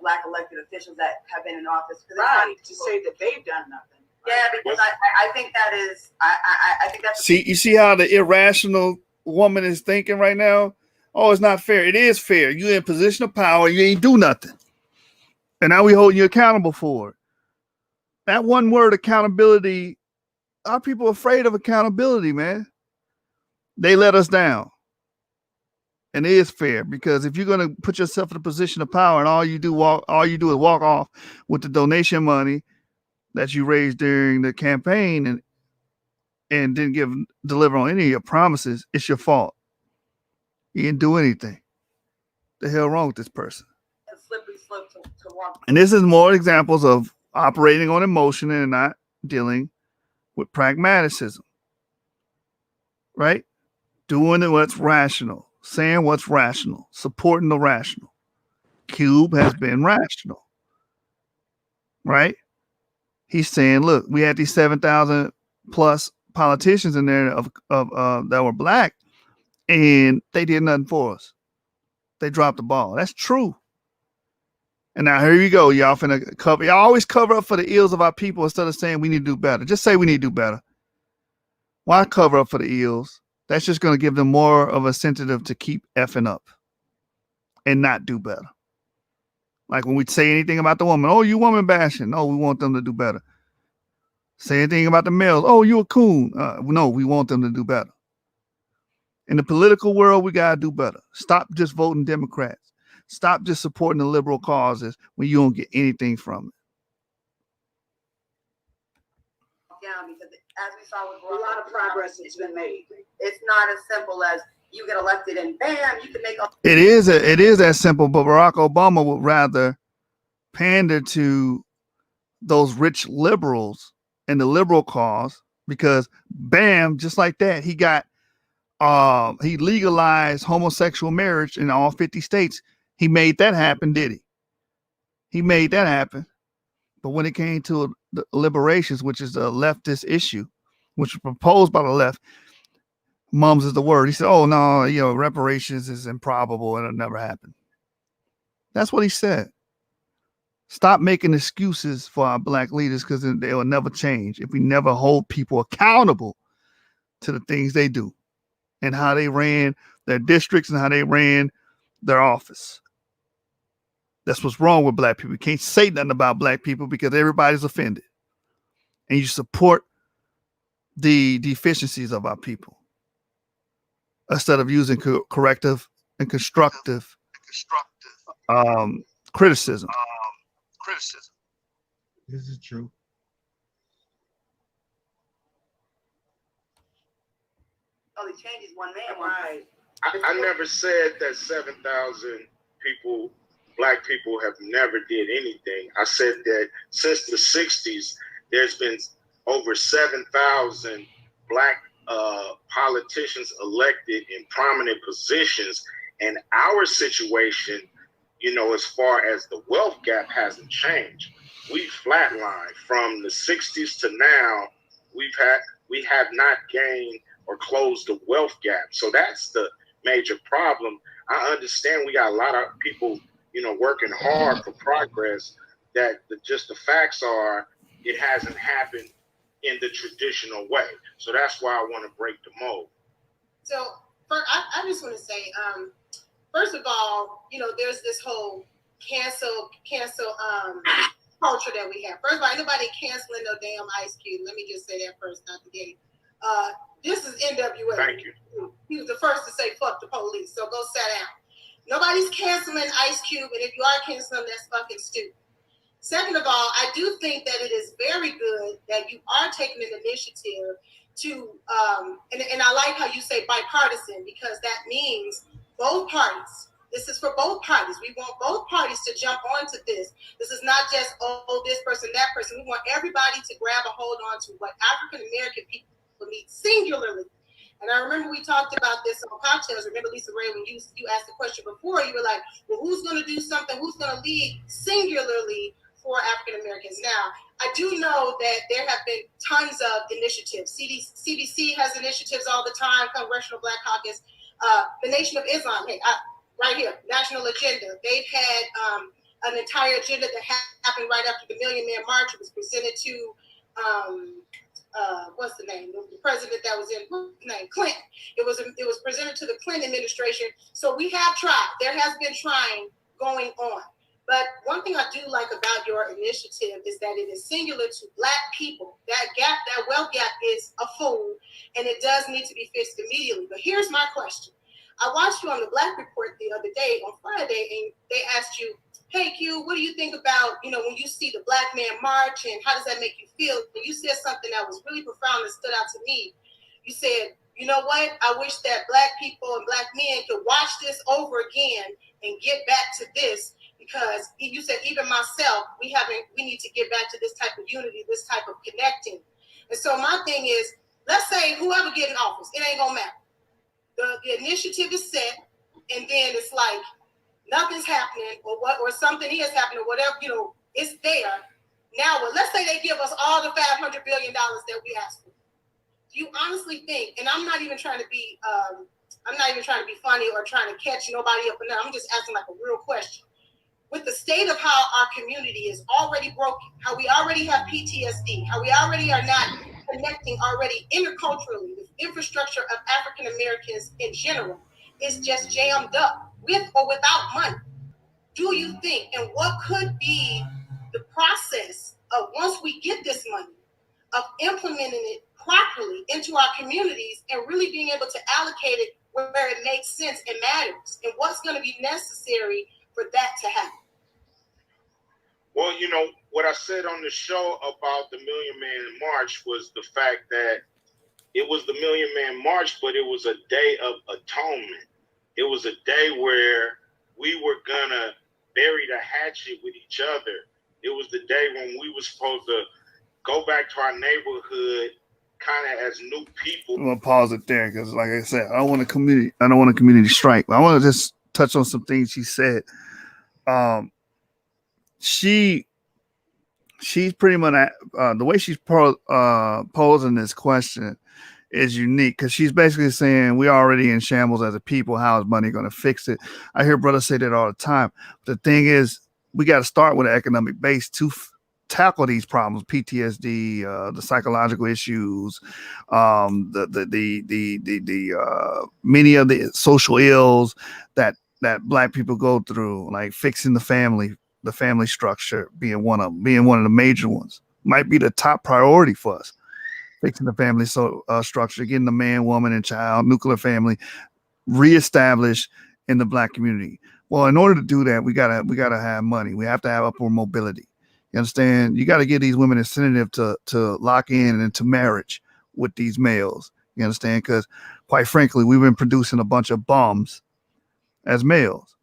black elected officials that have been in office. Right, to say that they've done nothing. Yeah, because I think that is, I think that's... See, you see how the irrational woman is thinking right now? Oh, it's not fair. It is fair. You're in a position of power. You ain't do nothing. And now we holding you accountable for it. That one word, accountability, our people are afraid of accountability, man. They let us down. And it is fair, because if you're going to put yourself in a position of power and all you do is walk off with the donation money that you raised during the campaign and didn't deliver on any of your promises, it's your fault. You didn't do anything. The hell wrong with this person? Slippery slope to walk. And this is more examples of operating on emotion and not dealing with pragmaticism, right? Doing what's rational, saying what's rational, supporting the rational. Cube has been rational, right? He's saying, look, we had these 7,000 plus politicians in there that were black, and they did nothing for us. They dropped the ball. That's true. And now here you go. Y'all finna cover. Y'all always cover up for the ills of our people instead of saying we need to do better. Just say we need to do better. Why cover up for the ills? That's just going to give them more of a incentive to keep effing up and not do better. Like when we say anything about the woman, oh, you woman bashing. No, we want them to do better. Say anything about the males. Oh, you a coon. No, we want them to do better. In the political world, we got to do better. Stop just voting Democrats. Stop just supporting the liberal causes when you don't get anything from it. Down, because as we saw with a lot of progress has been made. It's not as simple as you get elected and bam, you can make up. It is that simple, but Barack Obama would rather pander to those rich liberals and the liberal cause, because bam, just like that, he legalized homosexual marriage in all 50 states. He made that happen, did he? He made that happen. But when it came to the liberations, which is a leftist issue, which was proposed by the left, mums is the word. He said, oh, no, reparations is improbable and it'll never happen. That's what he said. Stop making excuses for our black leaders, because they will never change if we never hold people accountable to the things they do and how they ran their districts and how they ran their office. That's what's wrong with black people. You can't say nothing about black people because everybody's offended. And you support the deficiencies of our people instead of using corrective and constructive criticism. This is true. Oh, the changes one man. Right. I never said that 7,000 people, black people, have never did anything. I said that since the 60s, there's been over 7,000 black politicians elected in prominent positions. And our situation, as far as the wealth gap, hasn't changed. We've flatlined from the 60s to now. We have not gained or closed the wealth gap. So that's the major problem. I understand we got a lot of people, working hard for progress. That just the facts are, it hasn't happened in the traditional way. So that's why I want to break the mold. So I just want to say, first of all, there's this whole cancel culture that we have. First of all, anybody canceling no damn Ice Cube. Let me just say that first, not the gate. This is NWA. Thank you. He was the first to say fuck the police, so go sit down. Nobody's canceling Ice Cube, and if you are canceling, that's fucking stupid. Second of all, I do think that it is very good that you are taking an initiative to, and I like how you say bipartisan, because that means both parties. This is for both parties. We want both parties to jump onto this. This is not just, oh, this person, that person. We want everybody to grab a hold on to what African American people need singularly. And I remember we talked about this on Cocktails. Remember, Lisa Ray, when you asked the question before, you were like, well, who's going to do something? Who's going to lead singularly for African Americans? Now, I do know that there have been tons of initiatives. CDC has initiatives all the time, Congressional Black Caucus, the Nation of Islam, right here, National Agenda. They've had an entire agenda that happened right after the Million Man March. It was presented to, what's the name? The president that was in, what's his name? Clinton. It was presented to the Clinton administration. So we have tried. There has been trying going on. But one thing I do like about your initiative is that it is singular to Black people. That gap, that wealth gap is a fool, and it does need to be fixed immediately. But here's my question. I watched you on the Black Report the other day, on Friday, and they asked you, hey, Q, what do you think about, when you see the Black Man March, and how does that make you feel? And you said something that was really profound and stood out to me. You said, you know what? I wish that Black people and Black men could watch this over again and get back to this, because you said, even myself, we need to get back to this type of unity, this type of connecting. And so my thing is, let's say whoever get in office, it ain't gonna matter. The initiative is set, and then it's like nothing's happening, or something is happening, or whatever, it's there. Now, let's say they give us all the $500 billion that we asked for. Do you honestly think, and I'm not even trying to be funny or trying to catch nobody up, I'm just asking like a real question. With the state of how our community is already broken, how we already have PTSD, how we already are not connecting already interculturally, the infrastructure of African Americans in general is just jammed up with or without money. Do you think, and what could be the process of, once we get this money, of implementing it properly into our communities and really being able to allocate it where it makes sense and matters, and what's going to be necessary for that to happen? Well, what I said on the show about the Million Man March was the fact that it was the Million Man March, but it was a day of atonement. It was a day where we were gonna bury the hatchet with each other. It was the day when we were supposed to go back to our neighborhood kind of as new people. I'm gonna pause it there because, like I said, I don't want a community strike. But I want to just touch on some things she said. She's pretty much the way she's posing this question is unique, because she's basically saying we're already in shambles as a people. How is money going to fix it? I hear brothers say that all the time. The thing is, we got to start with an economic base to tackle these problems: PTSD, the psychological issues, the many of the social ills that Black people go through, like fixing the family structure being one of the major ones. Might be the top priority for us. Fixing the family structure, getting the man, woman, and child, nuclear family reestablished in the Black community. Well, in order to do that, we gotta have money. We have to have upward mobility. You understand? You got to give these women incentive to lock in and into marriage with these males. You understand? Because quite frankly, we've been producing a bunch of bums as males,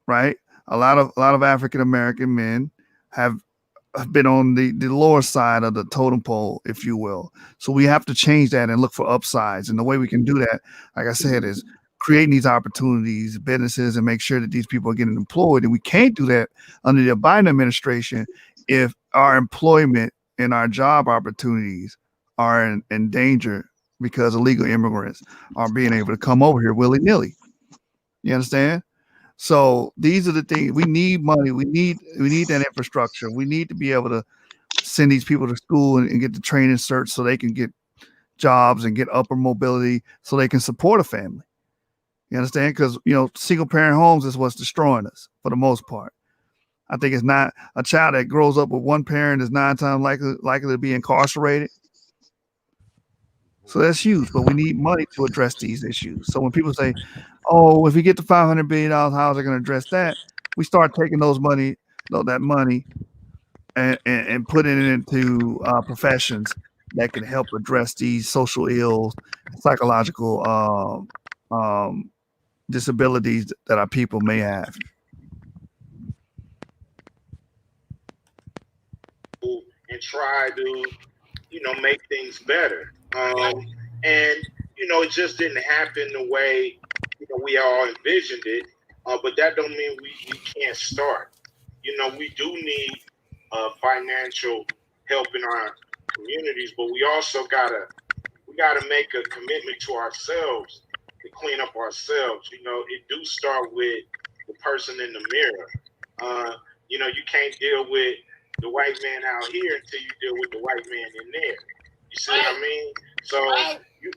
right? A lot of African American men have been on the lower side of the totem pole, if you will. So we have to change that and look for upsides. And the way we can do that, like I said, is creating these opportunities, businesses, and make sure that these people are getting employed. And we can't do that under the Biden administration if our employment and our job opportunities are in danger because illegal immigrants are being able to come over here willy-nilly. You understand? So these are the things. We need money. We need that infrastructure. We need to be able to send these people to school and get the training cert so they can get jobs and get upper mobility so they can support a family. You understand? Because, single parent homes is what's destroying us for the most part. I think it's not a child that grows up with one parent is 9 times likely to be incarcerated. So that's huge, but we need money to address these issues. So when people say, "Oh, if we get to $500 billion, how is it going to address that?" We start taking that money, and putting it into professions that can help address these social ills, psychological disabilities that our people may have. And try to, make things better. And it just didn't happen the way we all envisioned it. But that don't mean we can't start. We do need financial help in our communities, but we also gotta make a commitment to ourselves to clean up ourselves. It do start with the person in the mirror. You can't deal with the white man out here until you deal with the white man in there. You see what I mean? So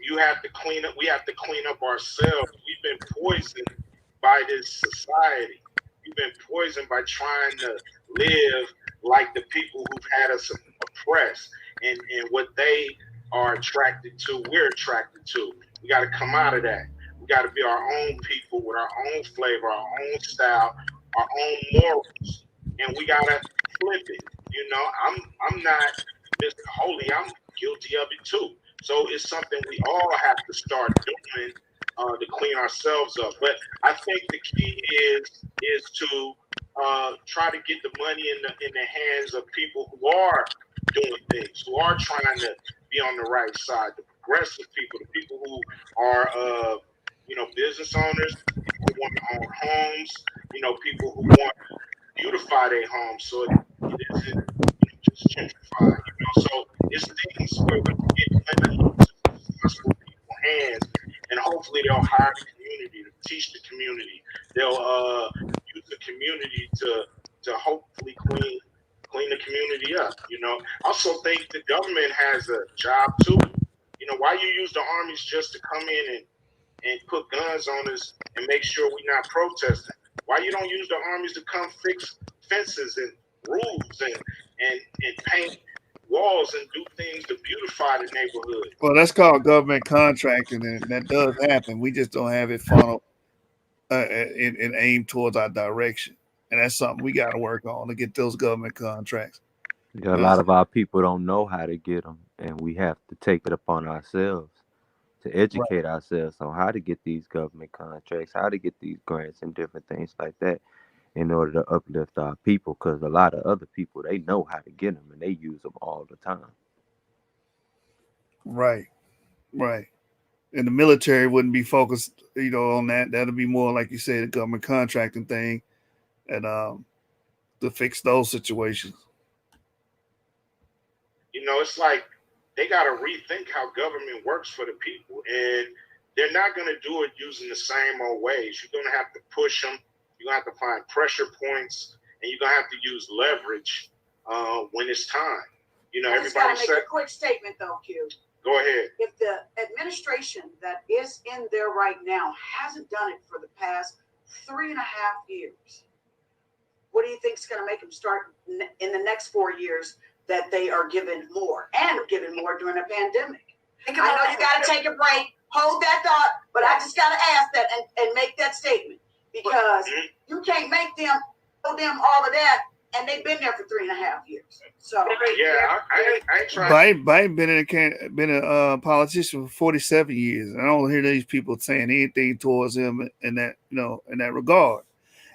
you have to clean up. We have to clean up ourselves. We've been poisoned by this society. We've been poisoned by trying to live like the people who've had us oppressed, and what they are attracted to, we're attracted to. We got to come out of that. We got to be our own people with our own flavor, our own style, our own morals, and we got to flip it. I'm not Mr. Holy. I'm guilty of it too. So it's something we all have to start doing to clean ourselves up. But I think the key is to try to get the money in the hands of people who are doing things, who are trying to be on the right side, the progressive people, the people who are business owners, people who want to own homes, people who want to beautify their homes so it isn't just gentrified. So it's things where we can get money into responsible people's hands, and hopefully they'll hire the community to teach the community. They'll use the community to hopefully clean the community up. I also think the government has a job too. Why you use the armies just to come in and put guns on us and make sure we're not protesting? Why you don't use the armies to come fix fences and roofs and paint walls and do things to beautify the neighborhood? Well, that's called government contracting, and that does happen. We just don't have it funneled and aimed towards our direction, and that's something we got to work on to get those government contracts. Yeah, a lot of our people don't know how to get them, and we have to take it upon ourselves to educate ourselves on how to get these government contracts, how to get these grants and different things like that in order to uplift our people, because a lot of other people, they know how to get them and they use them all the time. Right. And the military wouldn't be focused, on that. That'll be more, like you said, a government contracting thing, and to fix those situations. It's like they got to rethink how government works for the people, and they're not going to do it using the same old ways. You're going to have to push them. You're going to have to find pressure points, and you're going to have to use leverage when it's time. Everybody make a quick statement, though, Q. Go ahead. If the administration that is in there right now hasn't done it for the past 3.5 years, what do you think is going to make them start in the next 4 years that they are given more and given more during a pandemic? I know you got to take a break. Hold that thought, but I just got to ask that and make that statement, because you can't make them tell them all of that, and they've been there for 3.5 years. So yeah, I ain't trying. Biden been a politician for 47 years. I don't hear these people saying anything towards him in that in that regard.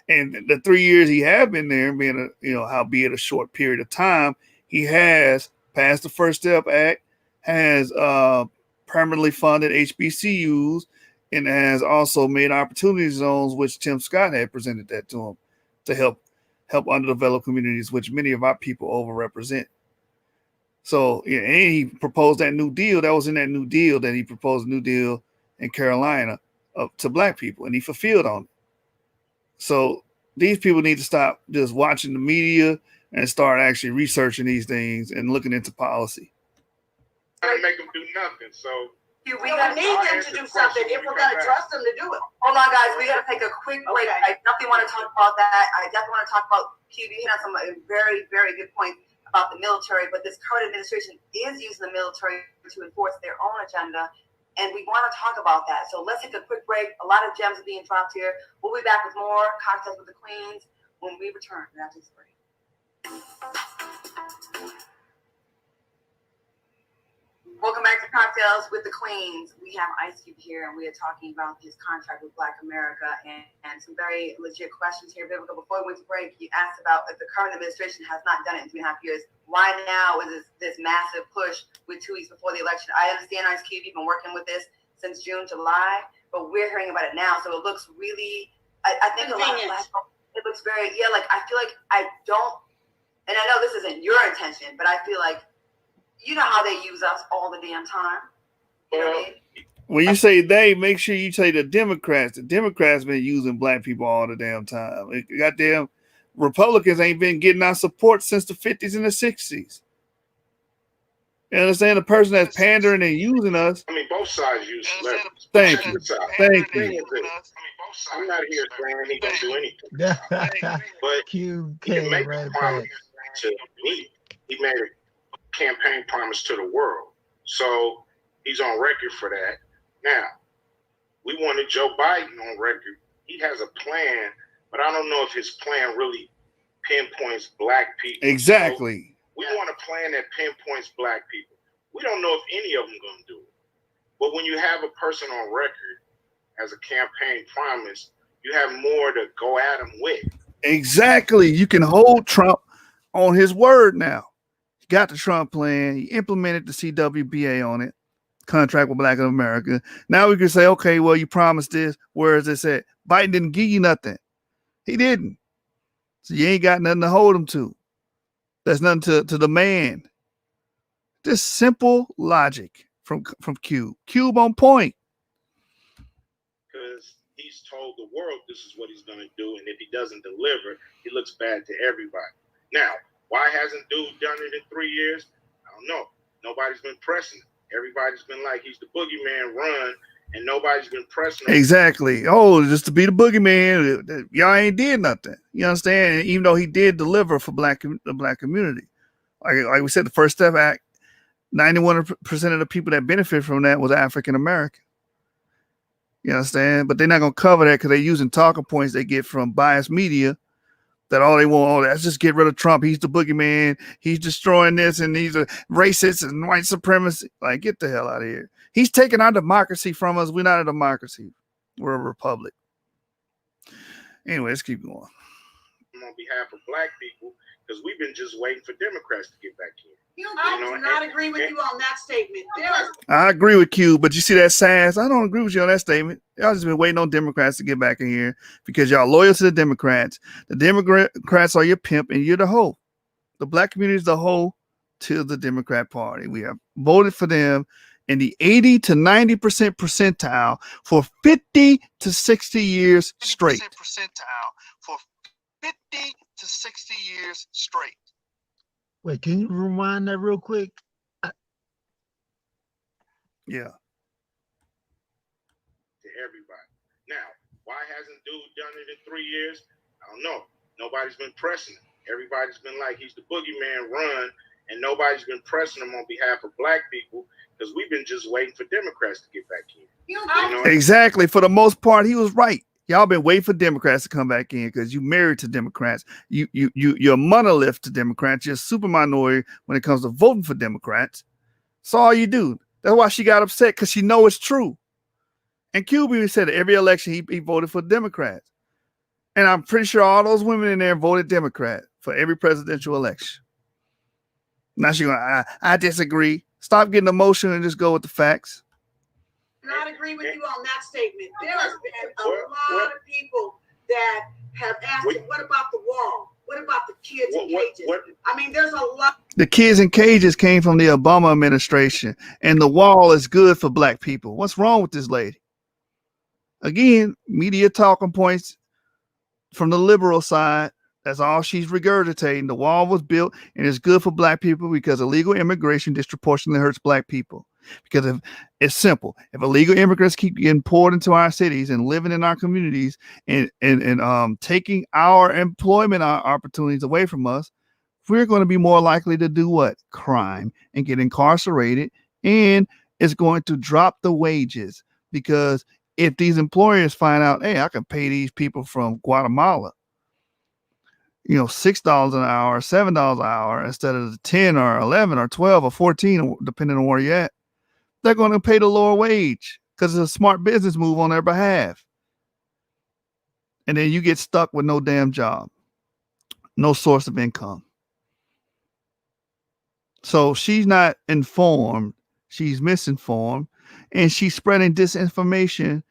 And the 3 years he have been there, being howbeit a short period of time, he has passed the First Step Act, has permanently funded HBCUs, and has also made opportunity zones, which Tim Scott had presented that to him to help underdeveloped communities, which many of our people overrepresent. So, and he proposed that New Deal. That was in that New Deal that he proposed a New Deal in Carolina to Black people, and he fulfilled on it. So these people need to stop just watching the media and start actually researching these things and looking into policy. I make them do nothing. So We We need them to do something if we're going to trust them to do it. Hold on, guys. We got to take a quick break. Okay. I definitely want to talk about that. I definitely want to talk about QB. Hit on some very, very good points about the military. But this current administration is using the military to enforce their own agenda, and we want to talk about that. So let's take a quick break. A lot of gems are being dropped here. We'll be back with more Cocktails with the Queens when we return after this break. Welcome back to Cocktails with the Queens. We have Ice Cube here, and we are talking about his contract with Black America and some very legit questions here. Vivica, before we went to break, you asked about if the current administration has not done it in 2.5 years. Why now is this massive push with 2 weeks before the election? I understand, Ice Cube, you've been working with this since June, July, but we're hearing about it now, so it looks really, I think a lot of Black folks, it looks very, like, I feel like I don't, and I know this isn't your intention, but I feel like, you know how they use us all the damn time. You know what I mean? When you say they, make sure you say the Democrats. The Democrats been using black people all the damn time. Goddamn, Republicans ain't been getting our support since the 50s and the 60s. You understand? The person that's pandering and using us. I mean, both sides use celebrities. Thank you. Thank you. I'm not here saying he don't do anything. But he can make a promise to me. He made a campaign promise to the world. So he's on record for that. Now, we wanted Joe Biden on record. He has a plan, but I don't know if his plan really pinpoints black people. Exactly. So we want a plan that pinpoints black people. We don't know if any of them going to do it. But when you have a person on record as a campaign promise, you have more to go at him with. Exactly. You can hold Trump on his word now. He got the Trump plan. He implemented the CWBA on it, contract with Black America. Now we can say, okay, well, you promised this. Where is this at? Biden didn't give you nothing. He didn't. So you ain't got nothing to hold him to. There's nothing to demand. Just simple logic from Cube. Cube on point. Because he's told the world this is what he's going to do, and if he doesn't deliver, he looks bad to everybody. Now, why hasn't dude done it in 3 years? I don't know. Nobody's been pressing him. Everybody's been like, he's the boogeyman, run, and nobody's been pressing him. Exactly. Oh, just to be the boogeyman, y'all ain't did nothing. You understand? Even though he did deliver for the black community. Like we said, the First Step Act, 91% of the people that benefit from that was African American. You understand? But they're not going to cover that because they're using talking points they get from biased media. That all they want, let's just get rid of Trump. He's the boogeyman. He's destroying this, and he's a racist and white supremacy. Like, get the hell out of here. He's taking our democracy from us. We're not a democracy. We're a republic. Anyway, let's keep going. On behalf of black people, because we've been just waiting for Democrats to get back in. I do not agree with you on that statement. I agree with Q, but you see that sass? I don't agree with you on that statement. Y'all just been waiting on Democrats to get back in here because y'all loyal to the Democrats. The Democrats are your pimp and you're the hoe. The black community is the hoe to the Democrat Party. We have voted for them in the 80 to 90% percentile for 50 to 60 years straight. Percentile for 50 to 60 years straight. Wait, can you rewind that real quick? Yeah. To everybody. Now, why hasn't dude done it in 3 years? I don't know. Nobody's been pressing him. Everybody's been like, he's the boogeyman, run, and nobody's been pressing him on behalf of black people because we've been just waiting for Democrats to get back in. You know? Exactly. For the most part, he was right. Y'all been waiting for Democrats to come back in because you married to Democrats. You're a monolith to Democrats. You're a super minority when it comes to voting for Democrats. That's all you do. That's why she got upset, because she know it's true. And QB said every election he voted for Democrats. And I'm pretty sure all those women in there voted Democrat for every presidential election. Now she's going, I disagree. Stop getting emotional and just go with the facts. Not agree with you on that statement. There has been a lot of people that have asked, what about the wall? What about the kids in cages? I mean, there's a lot. The kids in cages came from the Obama administration, and the wall is good for black people. What's wrong with this lady? Again, media talking points from the liberal side. That's all she's regurgitating. The wall was built and it's good for black people because illegal immigration disproportionately hurts black people. Because if it's simple, if illegal immigrants keep getting poured into our cities and living in our communities and taking our employment opportunities away from us, we're going to be more likely to do what? Crime and get incarcerated, and it's going to drop the wages, because if these employers find out, hey, I can pay these people from Guatemala, $6 an hour, $7 an hour instead of the 10 or 11 or 12 or 14, depending on where you're at, they're going to pay the lower wage because it's a smart business move on their behalf. And then you get stuck with no damn job, no source of income. So she's not informed, she's misinformed, and she's spreading disinformation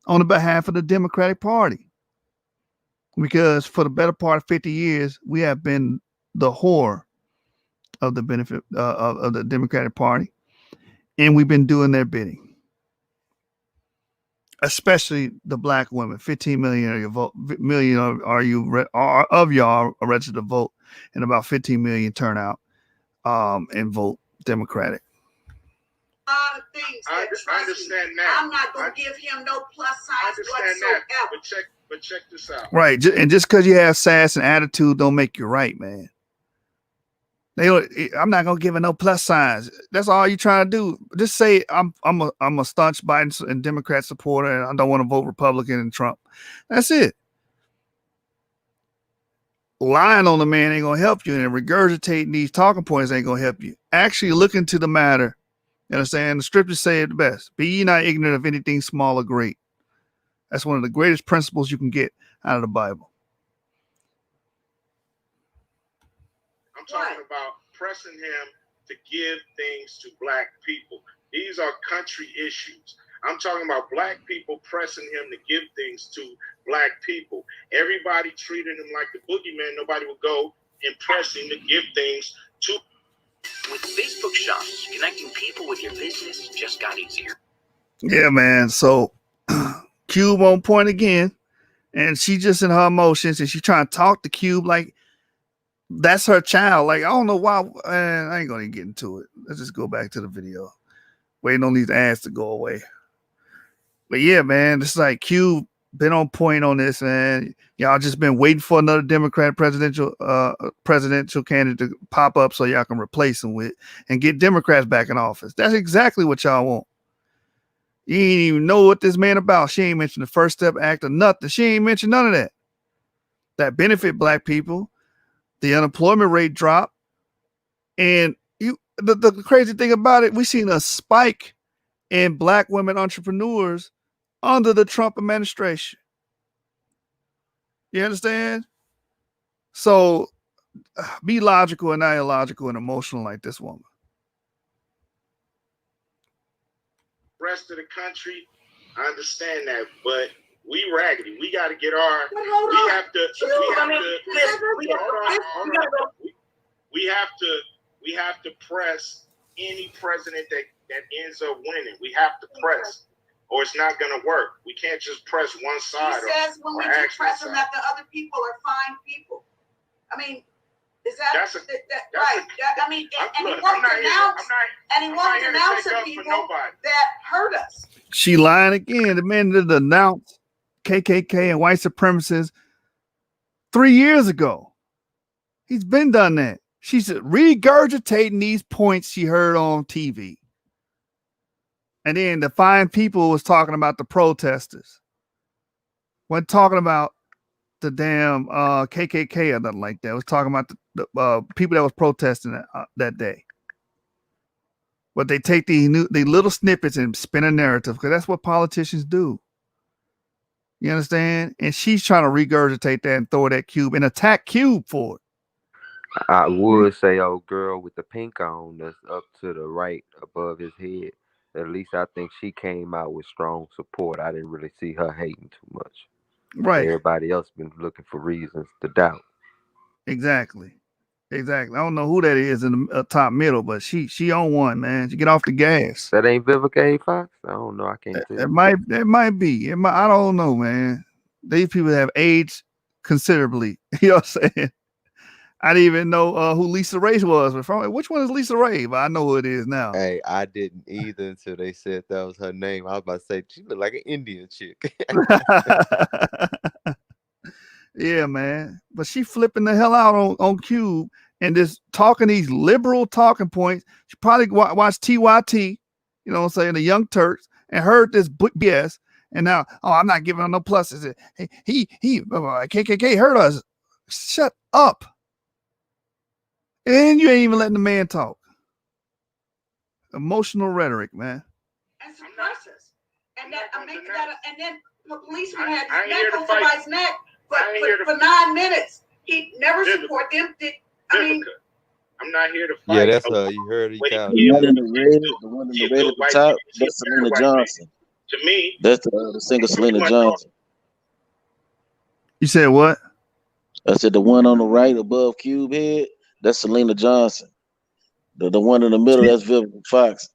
on the behalf of the Democratic Party. Because for the better part of 50 years, we have been the whore of the benefit of the Democratic Party, and we've been doing their bidding. Especially the black women. 15 million of your vote, of y'all are registered to vote, and about 15 million turn out and vote Democratic. A lot of things that I understand that. I'm not going to give him no plus signs whatsoever. But check this out. Right, and just because you have sass and attitude don't make you right, man. I'm not gonna give it no plus signs. That's all you trying to do. Just say I'm a staunch Biden and Democrat supporter, and I don't want to vote Republican and Trump. That's it. Lying on the man ain't gonna help you, and regurgitating these talking points ain't gonna help you. Actually look into the matter. You understand? The scriptures say it the best. Be ye not ignorant of anything small or great. That's one of the greatest principles you can get out of the Bible. I'm talking about pressing him to give things to black people. These are country issues. I'm talking about black people pressing him to give things to black people. Everybody treated him like the boogeyman. Nobody would go and press him to give things to. With Facebook Shops, connecting people with your business just got easier. Yeah, man. So Cube on point again, and she just in her emotions, and she trying to talk to Cube like that's her child. Like, I don't know why. I ain't gonna get into it. Let's just go back to the video. Waiting on these ads to go away. But yeah, man, it's like Cube been on point on this, man. Y'all just been waiting for another Democrat presidential candidate to pop up so y'all can replace him with and get Democrats back in office. That's exactly what y'all want. You ain't even know what this man about. She ain't mentioned the First Step Act or nothing. She ain't mentioned none of that. That benefit black people. The unemployment rate drop. And the crazy thing about it, we seen a spike in black women entrepreneurs under the Trump administration. You understand? So be logical and not illogical and emotional like this woman. Rest of the country, I understand that, but we raggedy. We got to get our. We have to press any president that ends up winning. We have to press, or it's not going to work. We can't just press one side. He says when we keep pressing that the other people are fine people. I mean, is that right? I mean, and he won't denounce the people that hurt us. She lying again. The man that announced KKK and white supremacists 3 years ago. He's been done that. She's regurgitating these points she heard on TV. And then the fine people was talking about the protesters. Wasn't talking about the damn KKK or nothing like that. It was talking about the people that was protesting that day. But they take these little snippets and spin a narrative because that's what politicians do. You understand? And she's trying to regurgitate that and throw it at Cube and attack Cube for it. I would say, old girl with the pink on that's up to the right above his head. At least I think she came out with strong support. I didn't really see her hating too much. Right. Everybody else been looking for reasons to doubt. Exactly. I don't know who that is in the top middle, but she on one, man. She get off the gas. That ain't Vivica A. Fox? I don't know. I can't tell. It might be. I don't know, man. These people have aged considerably. You know what I'm saying? I didn't even know who Lisa Ray was. Which one is Lisa Ray? But I know who it is now. Hey, I didn't either until they said that was her name. I was about to say she looked like an Indian chick. Yeah, man. But she flipping the hell out on Cube and just talking these liberal talking points. She probably watched TYT, you know what I'm saying, the Young Turks, and heard this BS. And now, I'm not giving her no pluses. He KKK hurt us. Shut up. And you ain't even letting the man talk. Emotional rhetoric, man. And suppress us. And that and then the policeman had his neck on somebody's neck for 9 minutes. He never support them. I mean, I'm not here to fight. Yeah, that's you heard it. The one in the red at the top, that's Selena Johnson. To me, that's the singer Selena Johnson. You said what? I said the one on the right above Cube head, that's Selena Johnson. The one in the middle, that's Vivica Fox.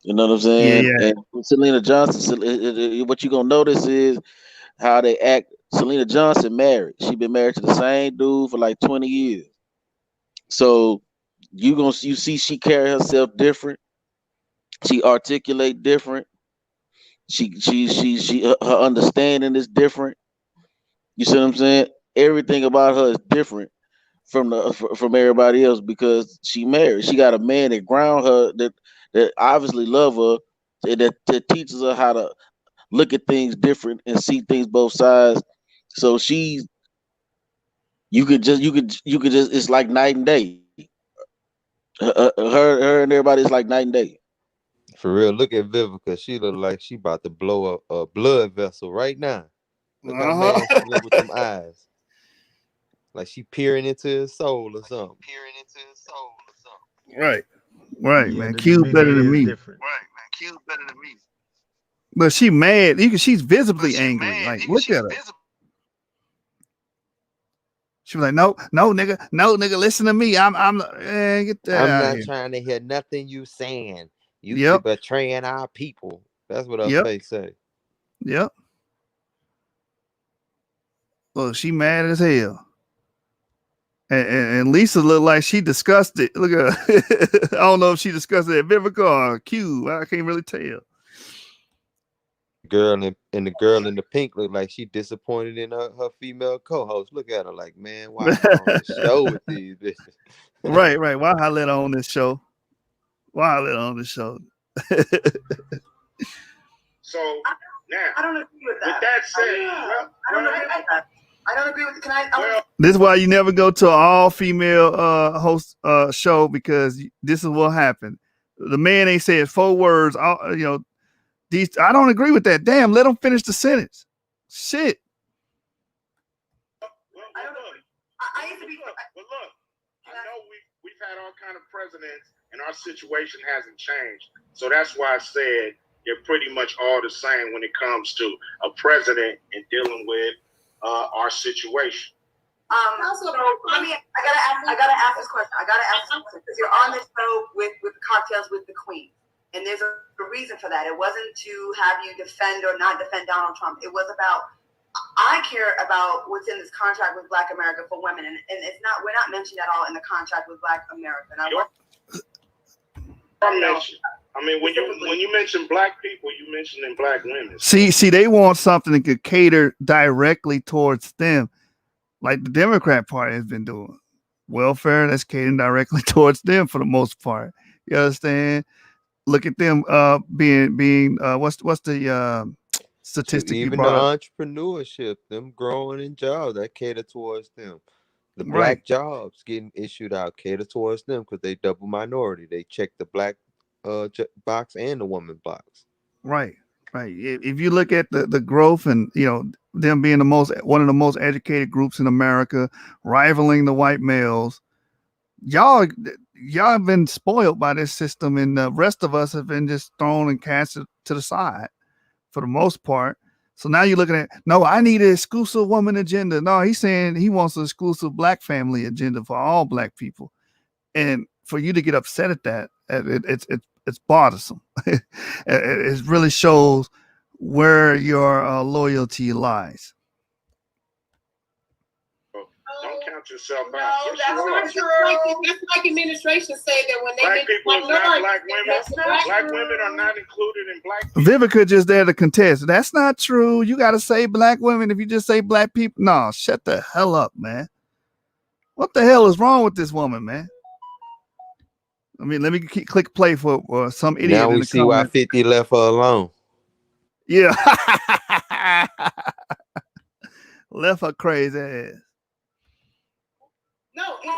You know what I'm saying? Yeah. And Selena Johnson, what you're gonna notice is how they act. Selena Johnson married. She been married to the same dude for like 20 years. So you see she carry herself different. She articulate different. She her understanding is different. You see what I'm saying? Everything about her is different from everybody else because she married. She got a man that ground her, that obviously love her, that teaches her how to look at things different and see things both sides. So you could just it's like night and day. Her and everybody is like night and day. For real, look at Vivica. She look like she about to blow up a blood vessel right now. Look how mad she look with them eyes. Like she peering into his soul or something. Right, Yeah, man. the Cube better demeanor than is me. different. But she mad. She's visibly angry. Like, look at her. She was like, no, nigga, listen to me. I'm get that I'm out not here. trying to hear nothing you saying. You betraying our people. That's what her face say. Yep. Well, she mad as hell. And Lisa looked like she discussed it. Look at her. I don't know if she discussed it at Vivica or Q. I can't really tell. Girl and the girl in the pink look like she disappointed in her female co-host. Look at her like, man, why am I on this show with these bitches? Right. Why I let her on this show? So now, I don't agree with that. With that said, I don't agree with that. I don't agree with it. Can I? This is why you never go to an all-female host show, because this is what happened. The man ain't said 4 words. I don't agree with that. Damn, let them finish the sentence. Shit. Look, I know we've had all kind of presidents, and our situation hasn't changed. So that's why I said they're pretty much all the same when it comes to a president and dealing with our situation. I gotta ask this question. Because you're on this show with Cocktails with the Queen, and there's a reason for that. It wasn't to have you defend or not defend Donald Trump. It was about, I care about what's in this contract with Black America for women, and we're not mentioned at all in the contract with Black America. When you mention Black people, you mentioning Black women. See, they want something that could cater directly towards them, like the Democrat Party has been doing. Welfare that's catering directly towards them for the most part. You understand? Look at them being what's the statistic you even brought the up? entrepreneurship, them growing in jobs that cater towards them. The Right. black jobs getting issued out cater towards them because they double minority. They check the black box and the woman box. Right. If you look at the growth and them being one of the most educated groups in America, rivaling the white males, y'all have been spoiled by this system, and the rest of us have been just thrown and cast to the side for the most part. So now you're looking at, no, I need an exclusive woman agenda. No, he's saying he wants an exclusive Black family agenda for all Black people. And for you to get upset at that, it's bothersome. It really shows where your loyalty lies. Don't count count yourself out. No, Yes, that's you not are. true. That's like administration say that when they Black get people is not black women. that's not Black true. women are not included in black people. Vivica just there to contest. That's not true. You got to say black women. If you just say black people, no, shut the hell up, man. What the hell is wrong with this woman, man? I mean, let me click play for some idiot Now in we the see why comments. 50 left her alone. Yeah. Left her crazy ass. No, but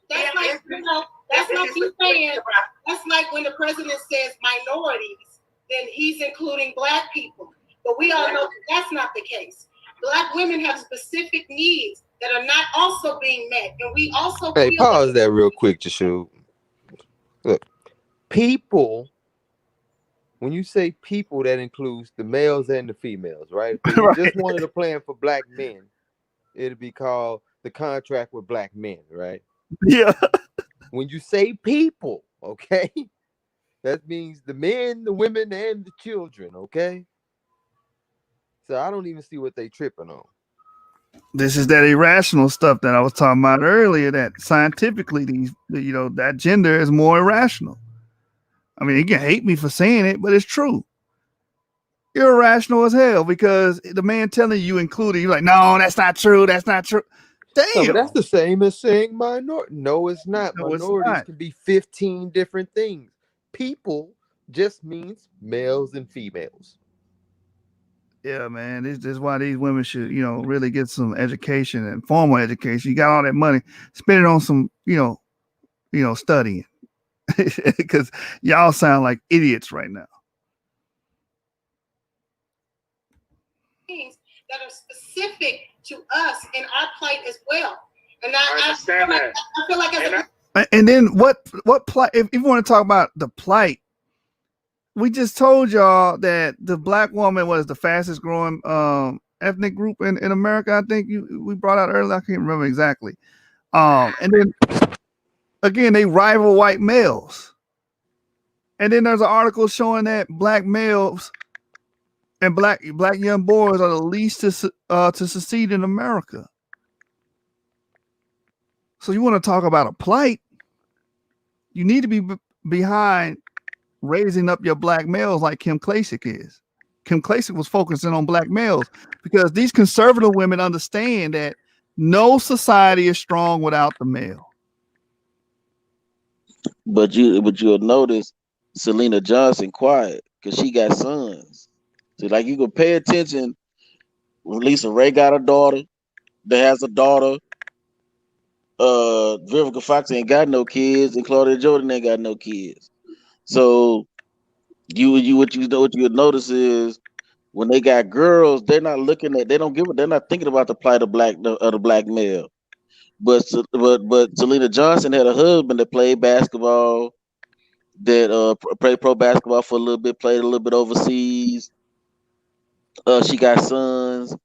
that's like, you know, that's like you saying, that's like when the president says minorities, then he's including black people. But we all know that that's not the case. Black women have specific needs that are not also being met. And we also Hey, feel pause that real quick, Jashu. Look, people, when you say people, that includes the males and the females, right? If you Right. just wanted a plan for black men, it'd be called the contract with black men, right? Yeah. When you say people, okay, that means the men, the women, and the children, okay? So I don't even see what they tripping on. This is that irrational stuff that I was talking about earlier, that scientifically that gender is more irrational. I mean, you can hate me for saying it, but it's true. You're irrational as hell because the man telling you included, you're like, no, that's not true. That's not true. Damn. No, but that's the same as saying minority. No, it's not. No, it's Minorities not. can be 15 different things. People just means males and females. Yeah, man. This is why these women should, really get some education and formal education. You got all that money, spend it on some, studying. Because y'all sound like idiots right now. things that are specific to us and our plight as well. And I understand that. I feel like as And then what plight? If you want to talk about the plight, we just told y'all that the black woman was the fastest growing ethnic group in America. I think we brought out earlier. I can't remember exactly. And then again, they rival white males. And then there's an article showing that black males and black young boys are the least to succeed in America. So you want to talk about a plight? You need to be behind raising up your black males like Kim Klacik is. Kim Klacik was focusing on black males because these conservative women understand that no society is strong without the male. But you'll notice Selena Johnson quiet because she got sons. So like you can pay attention. When Lisa Ray got a daughter, that has a daughter. Vivica Fox ain't got no kids, and Claudia Jordan ain't got no kids. So what you'll notice is when they got girls, they're not they're not thinking about the plight of the black male. But Selena Johnson had a husband that played basketball, that played pro basketball for a little bit, played a little bit overseas. She got sons,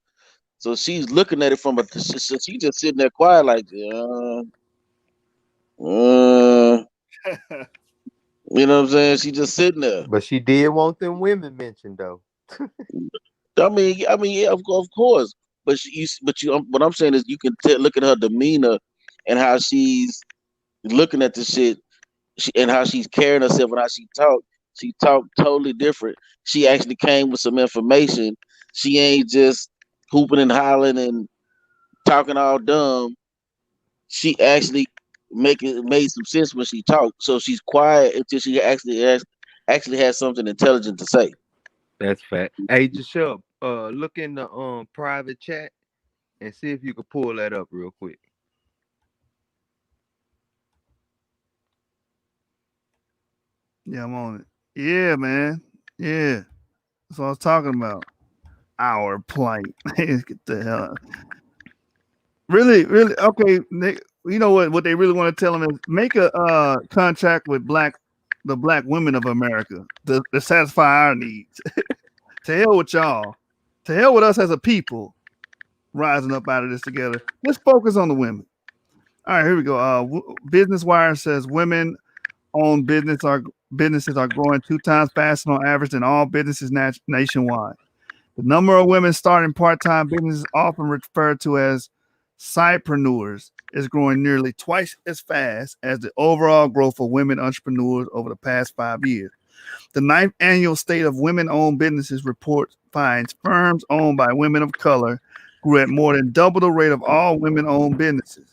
so she's looking at it from she just sitting there quiet like, you know what I'm saying? She just sitting there. But she did want them women mentioned though. I mean, yeah, of course. But what I'm saying is, you can look at her demeanor and how she's looking at the shit, and how she's carrying herself and how she talked. She talked totally different. She actually came with some information. She ain't just hooping and hollering and talking all dumb. She actually made some sense when she talked. So she's quiet until she actually has something intelligent to say. That's fact. Hey, Giselle, look in the private chat and see if you can pull that up real quick. Yeah, I'm on it. Yeah, man. Yeah. That's what I was talking about. Our plight. Get the hell out. Really, really. Okay. You know what they really want to tell them is make a contract with the black women of America to satisfy our needs. To hell with y'all. To hell with us as a people rising up out of this together. Let's focus on the women. All right, here we go. Business Wire says women-owned businesses are growing 2 times faster on average than all businesses nationwide. The number of women starting part-time businesses, often referred to as sidepreneurs, is growing nearly twice as fast as the overall growth of women entrepreneurs over the past 5 years. The 9th annual State of Women-Owned Businesses report finds firms owned by women of color grew at more than double the rate of all women-owned businesses.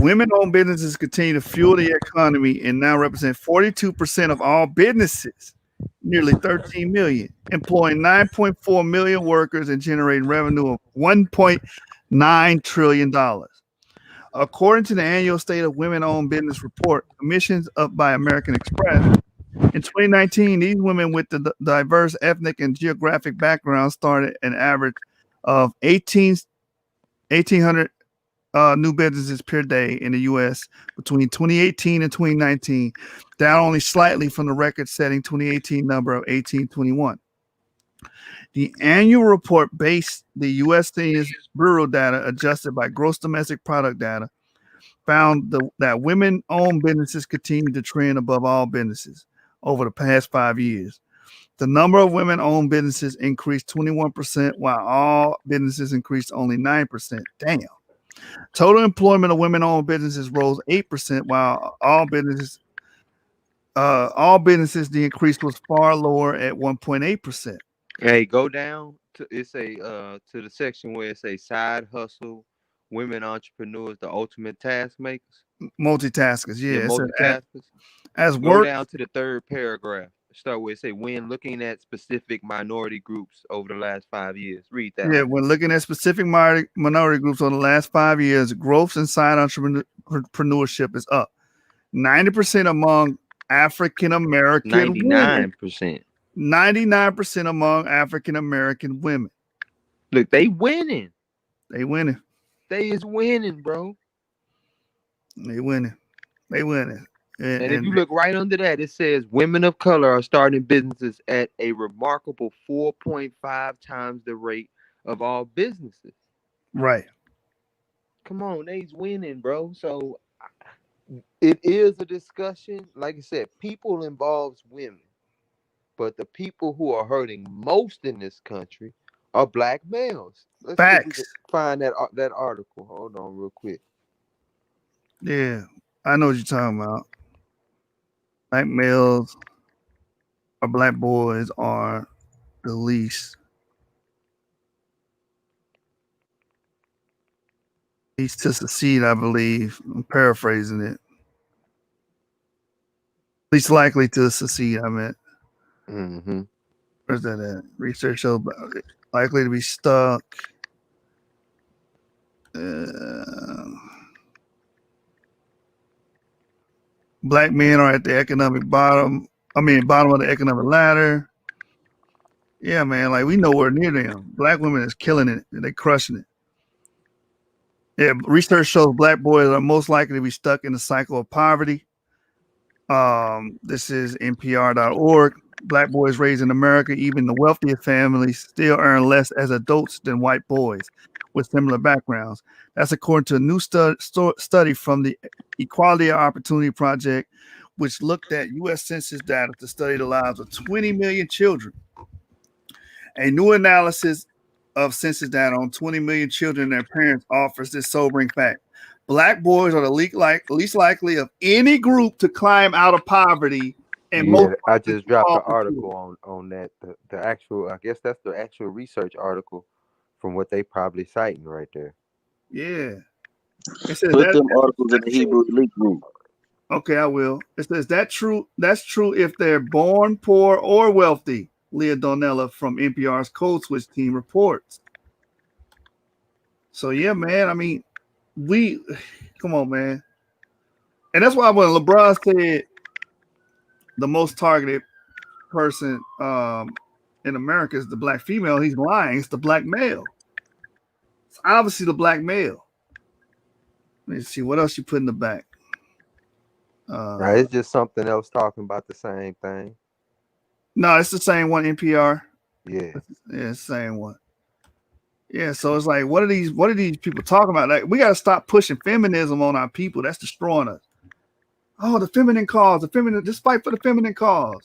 Women-owned businesses continue to fuel the economy and now represent 42% of all businesses, nearly 13 million, employing 9.4 million workers and generating revenue of $1.9 trillion. According to the annual State of Women-Owned Business report, commissioned up by American Express, in 2019, these women with the diverse ethnic and geographic backgrounds started an average of 1,800 new businesses per day in the U.S. between 2018 and 2019, down only slightly from the record-setting 2018 number of 1,821. The annual report based the U.S. Census Bureau data adjusted by gross domestic product data found that women-owned businesses continue to trend above all businesses over the past 5 years. The number of women-owned businesses increased 21%, while all businesses increased only 9%. Damn. Total employment of women-owned businesses rose 8%, while all businesses the increase was far lower at 1.8%. Hey, go down to to the section where it say side hustle, women entrepreneurs, the ultimate task makers. Multitaskers, yeah. Multitaskers. As go work down to the third paragraph. Start where it say when looking at specific minority groups over the last 5 years. Read that. Yeah, when looking at specific minority groups over the last 5 years, growth in side entrepreneurship is up 90% among African American 99%. 99% among African American women. Look, they winning. They winning. They is winning, bro. They winning. They winning. And if you look right under that, it says women of color are starting businesses at a remarkable 4.5 times the rate of all businesses. Right. Come on, they's winning, bro. So it is a discussion. Like I said, people involves women. But the people who are hurting most in this country are black males. Let's see if we can find that article. Hold on real quick. Yeah, I know what you're talking about. Black males or black boys are the least to succeed, I believe. I'm paraphrasing it. Least likely to succeed, I meant. Mm-hmm. Where's that at? Research shows likely to be stuck. Black men are at the economic bottom. Bottom of the economic ladder. Yeah, man. Like we nowhere near them. Black women is killing it. They crushing it. Yeah, research shows black boys are most likely to be stuck in the cycle of poverty. This is NPR.org. Black boys raised in America, even the wealthiest families, still earn less as adults than white boys with similar backgrounds. That's according to a new study from the Equality of Opportunity Project, which looked at U.S. Census data to study the lives of 20 million children. A new analysis of census data on 20 million children and their parents offers this sobering fact. Black boys are the least likely of any group to climb out of poverty. And most I just dropped the article on that. The actual, I guess that's the actual research article from what they probably citing right there. Yeah. It says put them articles in the Hebrew Elite group. Okay, I will. It says that's true if they're born poor or wealthy. Leah Donella from NPR's Code Switch team reports. So yeah, man. I mean, come on, man. And that's why when LeBron said the most targeted person in America is the black female, he's lying. It's the black male. It's obviously the black male. Let me see what else you put in the back. Right, it's just something else talking about the same thing. No, it's the same one, NPR. Yeah, it's the same one. Yeah, so it's like, what are these people talking about? Like, we got to stop pushing feminism on our people. That's destroying us. Oh, the feminine cause, just fight for the feminine cause.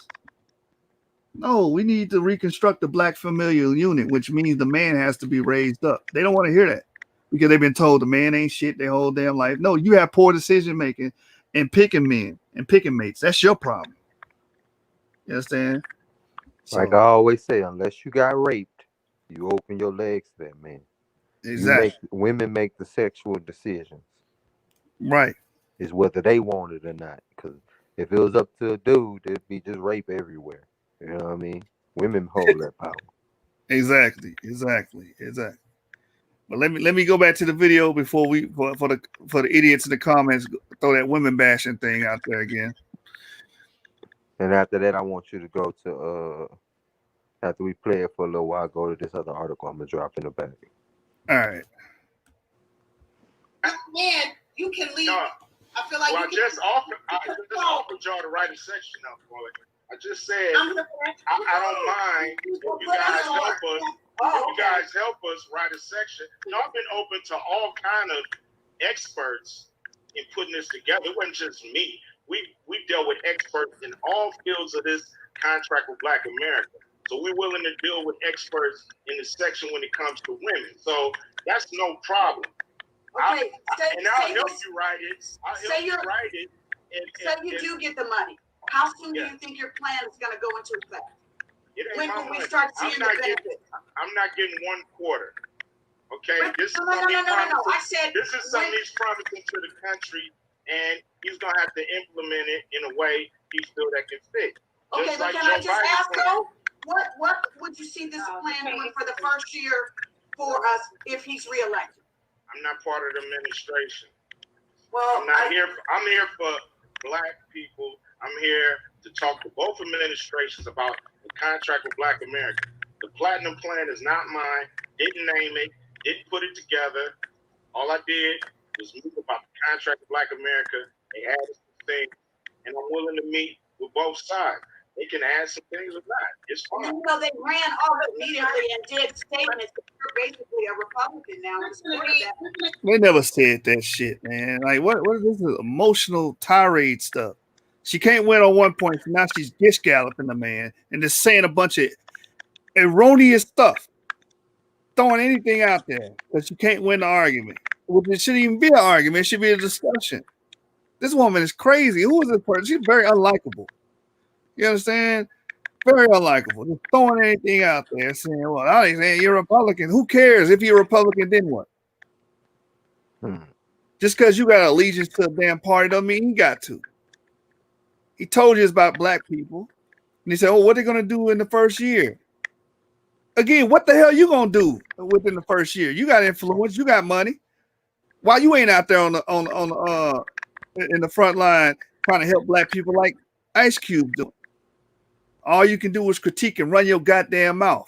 No, we need to reconstruct the black familial unit, which means the man has to be raised up. They don't want to hear that because they've been told the man ain't shit their whole damn life. No, you have poor decision making and picking men and picking mates. That's your problem. You understand? Like I always say, unless you got raped, you open your legs to that man. Exactly. Women make the sexual decisions. Right. Is whether they want it or not. Because if it was up to a dude, it'd be just rape everywhere. You know what I mean? Women hold that power. Exactly. But let me go back to the video before we for the idiots in the comments throw that women bashing thing out there again. And after that, I want you to go to after we play it for a little while, go to this other article I'm gonna drop in the back. All right. Man, you can leave. No. I feel like Well, you I just offered y'all to write a section up for it. I just said I don't mind if you guys help us. You guys help us write a section. Y'all been open to all kind of experts in putting this together. It wasn't just me. We dealt with experts in all fields of this contract with Black America. So we're willing to deal with experts in the section when it comes to women. So that's no problem. Okay, I'll help you write it. Say you do get the money. How soon do you think your plan is going to go into effect? When will we start seeing the benefits? I'm not getting 1 quarter. Okay, No. I said this is something he's promising to the country, and he's gonna have to implement it in a way he feels that can fit. Okay, just but like can Joe I just ask Biden though, what would you see this plan doing for the first year for us if he's reelected? I'm not part of the administration. Well, I'm here for Black people. I'm here to talk to both administrations about the contract with Black America. The Platinum Plan is not mine. Didn't name it. Didn't put it together. All I did was move about the contract with Black America. They added some things, and I'm willing to meet with both sides. They can add some things or not. It's fine. You know, they ran off immediately and did statements that you're basically a Republican now in support of that. They never said that shit, man. Like what is this emotional tirade stuff? She can't win on 1 point, so now she's dish galloping the man and just saying a bunch of erroneous stuff. Throwing anything out there because you can't win the argument. Well, it shouldn't even be an argument. It should be a discussion. This woman is crazy. Who is this person? She's very unlikable. You understand? Very unlikable. Just throwing anything out there saying, well, I ain't saying you're a Republican. Who cares if you're a Republican, then what? Just because you got allegiance to a damn party doesn't mean you got to. He told you it's about Black people. And he said, oh, what are they going to do in the first year? Again, what the hell you going to do within the first year? You got influence. You got money. Why you ain't out there in the front line trying to help Black people like Ice Cube doing? All you can do is critique and run your goddamn mouth.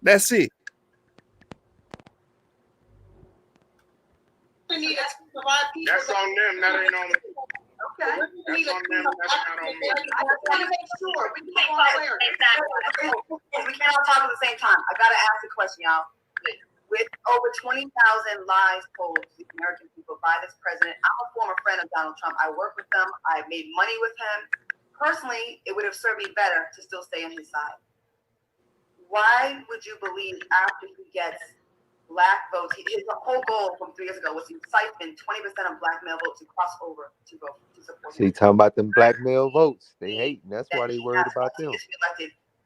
That's it. That's on them. That ain't on me. Okay. That's on them. That's not on me. I just want to make sure we can all clear. We can't all talk at the same time. I gotta ask a question, y'all. With over 20,000 lies told to the American people by this president, I'm a former friend of Donald Trump. I work with him. I made money with him. Personally, it would have served me better to still stay on his side. Why would you believe after he gets Black votes, his whole goal from 3 years ago was to siphon 20% of Black male votes to cross over to vote to support See, him. talking about them Black male votes. They hating. That's why they worried about them.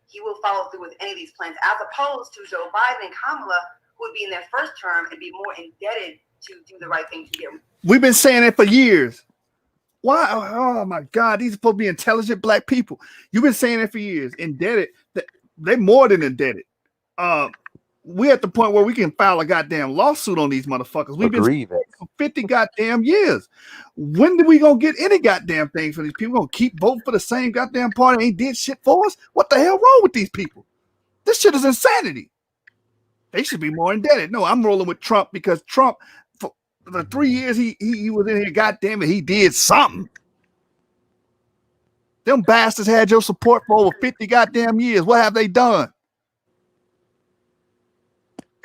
He will follow through with any of these plans, as opposed to Joe Biden and Kamala, who would be in their first term and be more indebted to do the right thing to get. We've been saying it for years. Why? Oh my God, these are supposed to be intelligent Black people. You've been saying it for years. Indebted. They're more than indebted. We're at the point where we can file a goddamn lawsuit on these motherfuckers. We've been saying it for 50 goddamn years. When did we gonna get any goddamn thing for these people? Gonna keep voting for the same goddamn party ain't did shit for us? What the hell wrong with these people? This shit is insanity. They should be more indebted. No, I'm rolling with Trump because Trump, for the 3 years he was in here, goddamn it, he did something. Them bastards had your support for over 50 goddamn years. What have they done?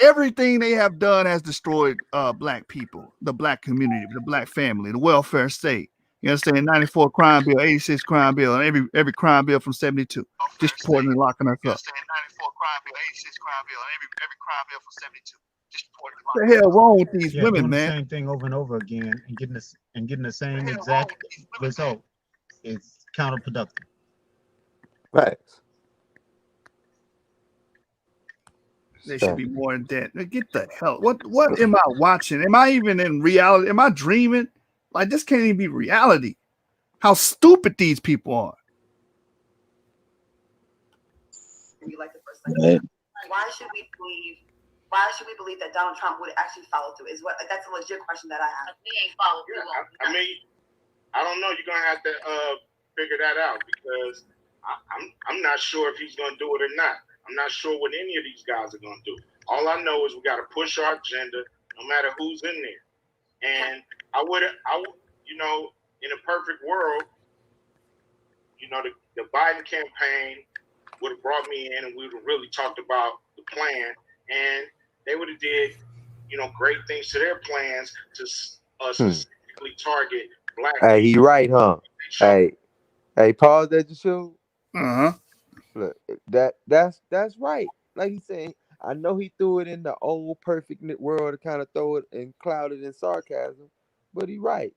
Everything they have done has destroyed Black people, the Black community, the Black family, the welfare state. You understand? 94 crime bill, 86 crime bill, and every crime bill from 72. Just reporting and locking us up. 94 crime bill, 86 crime bill, and every crime bill from 72. Just What the hell wrong with these women, doing man? the same thing over and over again and getting the same exact result. It's counterproductive. Facts. There should be more in that. Get the hell. What am I watching? Am I even in reality? Am I dreaming? Like, this can't even be reality. How stupid these people are. Why should we believe that Donald Trump would actually follow through? That's a legit question that I have. He ain't followed through. I mean, I don't know. You're gonna have to figure that out because I'm not sure if he's gonna do it or not. I'm not sure what any of these guys are gonna do. All I know is we got to push our agenda, no matter who's in there. And I would, you know, in a perfect world, you know, the Biden campaign would have brought me in and we would have really talked about the plan, and they would have did, you know, great things to their plans to specifically target black people. Hey, he right, huh? Hey, pause that you show. Look, that's right. Like he said, I know he threw it in the old perfect world to kind of throw it and cloud it in sarcasm, but he right.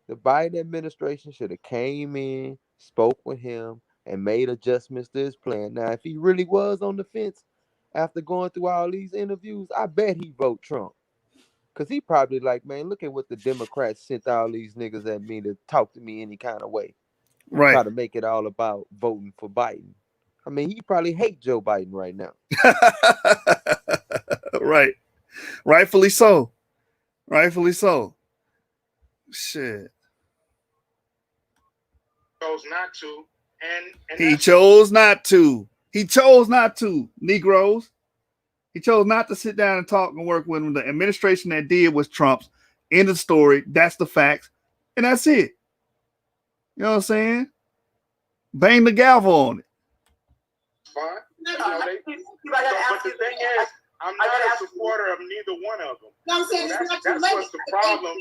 The Biden administration should have came in, spoke with him, and made adjustments to his plan. Now, if he really was on the fence after going through all these interviews, I bet he vote Trump. Because he probably like, man, look at what the Democrats sent all these niggas at me to talk to me any kind of way. Right. Try to make it all about voting for Biden. I mean, he probably hate Joe Biden right now. Right. Rightfully so. Rightfully so. Shit. Chose not to. And he chose not to. He chose not to, Negroes. He chose not to sit down and talk and work with him. The administration that did was Trump's. End of story. That's the facts. And that's it. You know what I'm saying? Bang the gavel on it. Fine. You know, but the thing is, I'm not a supporter of neither one of them. No, I'm saying that's what's the problem.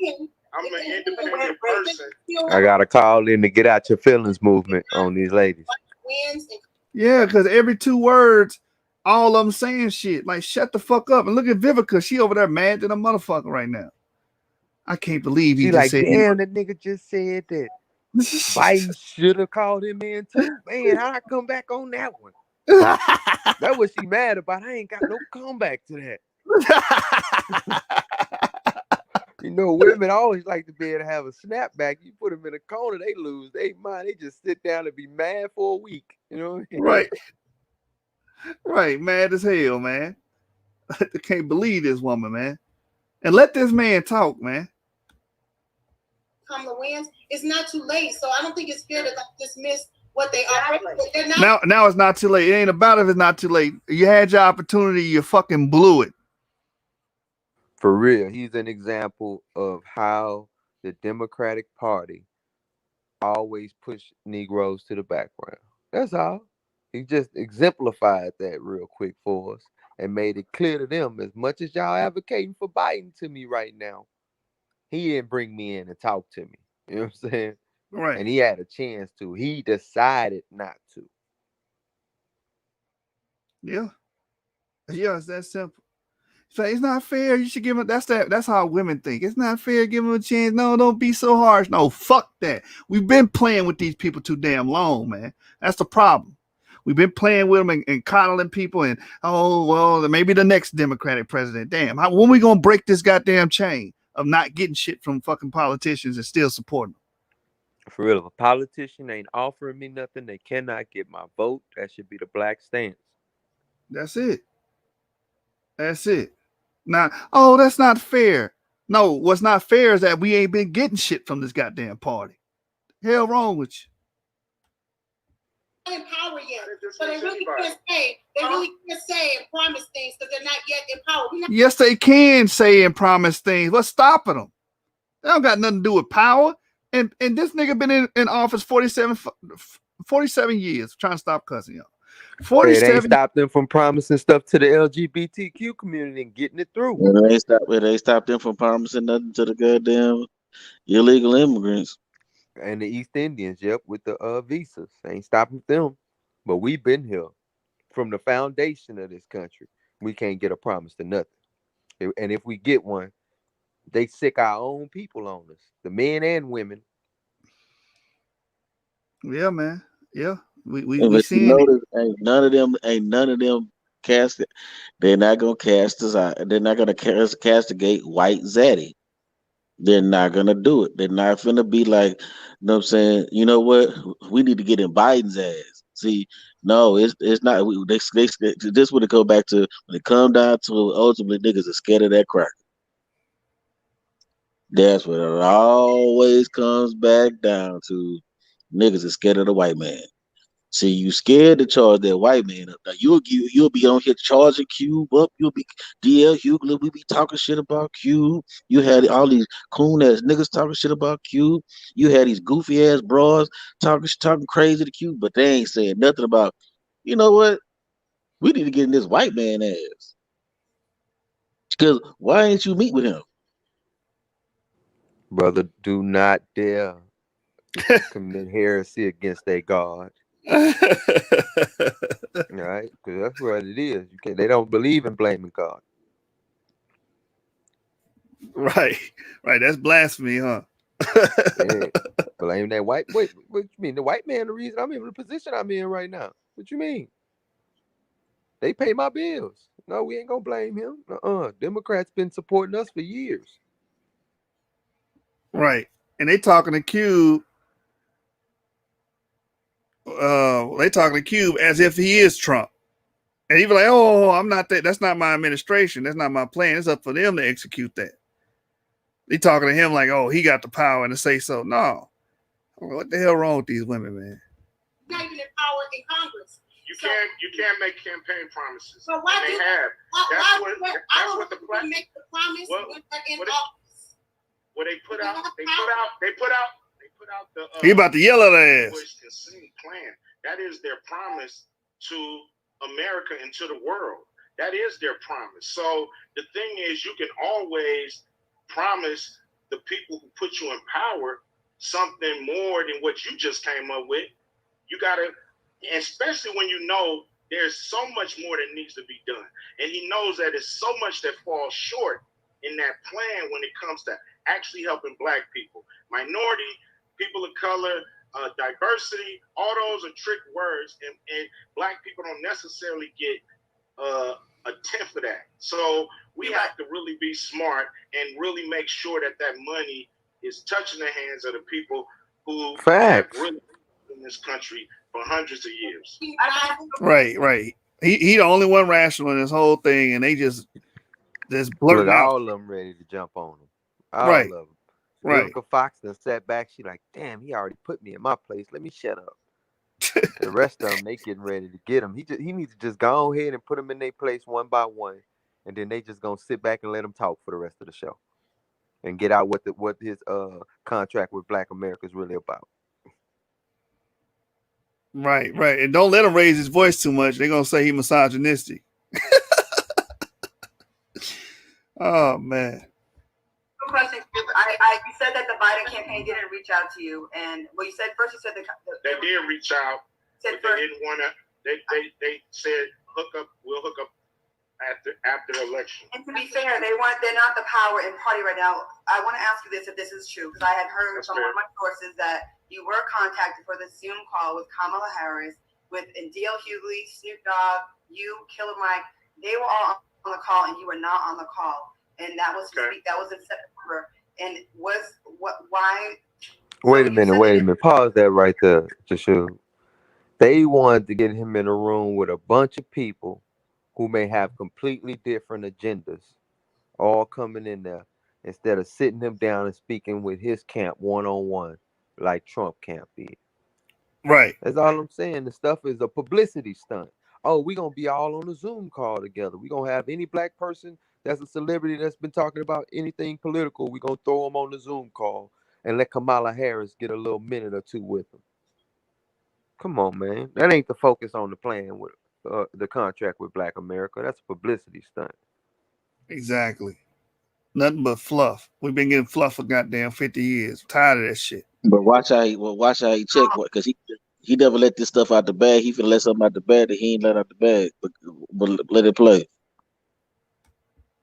I'm an independent person. I got a call in to get out your feelings movement on these ladies. Yeah, because every 2 words, all of them saying shit. Like, shut the fuck up. And look at Vivica. She over there mad than a motherfucker right now. I can't believe he she just like, said, damn, that nigga just said that Biden should have called him in too. Man, how'd I come back on that one? That's what she mad about. I ain't got no comeback to that. You know, women always like to be able to have a snapback. You put them in a corner, they lose their mind. They just sit down and be mad for a week. You know what I mean? Right. Right. Mad as hell, man. I can't believe this woman, man. And let this man talk, man. Come the wins, it's not too late. So I don't think it's fair to dismiss what they are. Now it's not too late. It ain't about if it's not too late. You had your opportunity, you fucking blew it. For real, he's an example of how the Democratic Party always push Negroes to the background. That's all. He just exemplified that real quick for us and made it clear to them, as much as y'all advocating for Biden to me right now, he didn't bring me in and talk to me. You know what I'm saying? Right. And he had a chance to. He decided not to. Yeah. Yeah, it's that simple. So it's not fair. You should give him. That's how women think. It's not fair. Give him a chance. No, don't be so harsh. No, fuck that. We've been playing with these people too damn long, man. That's the problem. We've been playing with them and coddling people. And oh well, maybe the next Democratic president. Damn, when we gonna break this goddamn chain of not getting shit from fucking politicians and still supporting them? For real, if a politician ain't offering me nothing, they cannot get my vote. That should be the black stance. That's it. That's it. Now, oh, that's not fair. No, what's not fair is that we ain't been getting shit from this goddamn party. Hell wrong with you. In power yet, so they really can't say. They really can't say and promise things because they're not yet in power. Yes, they can say and promise things. What's stopping them? They don't got nothing to do with power. And this nigga been in office 47 years trying to stop cussing y'all. 47. It ain't stopped them from promising stuff to the LGBTQ community and getting it through. It ain't stopped them from promising nothing to the goddamn illegal immigrants. And the East Indians, yep, with the visas. Ain't stopping them. But we've been here from the foundation of this country. We can't get a promise to nothing. And if we get one, they sick our own people on us, the men and women. Yeah, man. Yeah. We But you seeing it. notice, ain't none of them cast. They're not gonna cast us out. They're not gonna castigate white Zaddy. They're not gonna do it. They're not gonna be like, you know what I'm saying? You know what? We need to get in Biden's ass. See, no, it's not. This would go back to when it come down to ultimately niggas are scared of that cracker. That's what it always comes back down to. Niggas are scared of the white man. See, you scared to charge that white man up. Now you'll be on here charging Cube up. You'll be DL Hughley. We be talking shit about Cube. You had all these coon ass niggas talking shit about Cube. You had these goofy ass bras talking crazy to Cube, but they ain't saying nothing about. You know what? We need to get in this white man ass. Because why ain't you meet with him? Brother, do not dare commit heresy against their God. All right? Because that's what it is. They don't believe in blaming God. Right. Right. That's blasphemy, huh? Yeah. Blame that white. Wait, what you mean? The white man the reason I'm in the position I'm in right now. What you mean? They pay my bills. No, we ain't gonna blame him. Democrats been supporting us for years. Right. And they talking to Cube. They talking to Cube as if he is Trump. And he be like, oh, I'm not that. That's not my administration. That's not my plan. It's up for them to execute that. They talking to him like, oh, he got the power and to say so. No. What the hell wrong with these women, man? Not even in power in Congress. You can't make campaign promises. So why they do have? That's what the plan make the promise when they're in office? What they put out the He about to yell at her ass. Consent plan. That is their promise to America and to the world. That is their promise. So the thing is, you can always promise the people who put you in power something more than what you just came up with. You gotta, especially when you know there's so much more that needs to be done, and he knows that it's so much that falls short in that plan when it comes to actually helping Black people, minority, people of color, diversity. All those are trick words, and Black people don't necessarily get a tenth of that. So we have to really be smart and really make sure that that money is touching the hands of the people who have really in this country for hundreds of years. Right. He the only one rational in this whole thing, and they just blurting Look, out. all of them ready to jump on him. All Right. of them. Right. Vivica Fox then sat back. She like, damn, he already put me in my place. Let me shut up. The rest of them, they getting ready to get him. He needs to just go ahead and put them in their place one by one, and then they just gonna sit back and let him talk for the rest of the show, and get out what his contract with Black America is really about. Right. And don't let him raise his voice too much. They're gonna say he misogynistic. Oh man. Question. You said that the Biden campaign didn't reach out to you, and well, you said they did reach out, but they didn't want to. They said we'll hook up after the election. And to be fair, they're not the power in party right now. I want to ask you this, if this is true, because I had heard from one of my sources that you were contacted for the Zoom call with Kamala Harris, with D.L. Hughley, Snoop Dogg, you, Killer Mike. They were all on the call, and you were not on the call. And that was that was in September. And why? Wait a minute. Pause that right there, Joshua. They wanted to get him in a room with a bunch of people who may have completely different agendas, all coming in there, instead of sitting him down and speaking with his camp one-on-one, like Trump camp did. Right. That's all I'm saying. The stuff is a publicity stunt. Oh, we're going to be all on a Zoom call together. We're going to have any Black person that's a celebrity that's been talking about anything political. We're going to throw them on the Zoom call and let Kamala Harris get a little minute or two with them. Come on, man. That ain't the focus on the plan with the contract with Black America. That's a publicity stunt. Exactly. Nothing but fluff. We've been getting fluff for goddamn 50 years. I'm tired of that shit. But watch how he check what, because he never let this stuff out the bag. He finna let something out the bag that he ain't let out the bag, but let it play.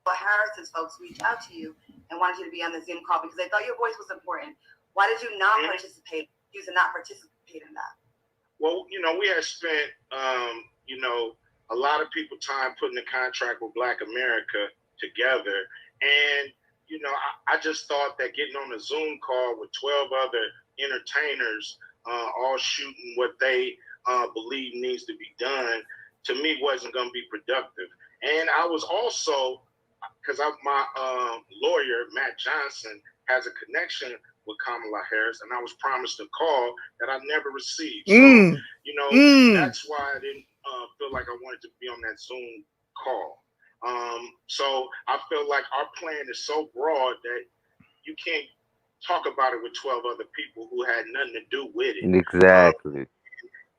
But Harris's folks reached out to you and wanted you to be on the Zoom call because they thought your voice was important. Why did you not participate? Use and not participate in that? Well, we had spent, a lot of people time putting the contract with Black America together. And, I just thought that getting on a Zoom call with 12 other entertainers, all shooting what they believe needs to be done, to me wasn't going to be productive. And I was also, because my lawyer, Matt Johnson, has a connection with Kamala Harris, and I was promised a call that I never received. So, that's why I didn't feel like I wanted to be on that Zoom call. So I feel like our plan is so broad that you can't talk about it with 12 other people who had nothing to do with it. Exactly.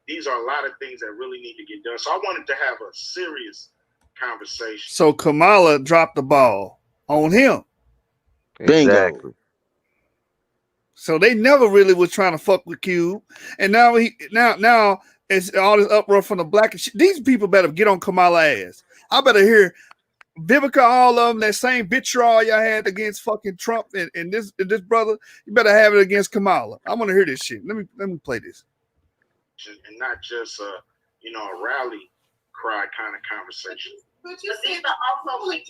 These are a lot of things that really need to get done. So I wanted to have a serious conversation. So Kamala dropped the ball on him. Exactly. Bingo. So they never really was trying to fuck with Cube, and now it's all this uproar from the black. These people better get on Kamala ass. I better hear Vivica, all of them, that same vitriol y'all had against fucking Trump and this brother. You better have it against Kamala. I want to hear this shit. Let me play this. And not just a rally cry kind of conversation. But you said also you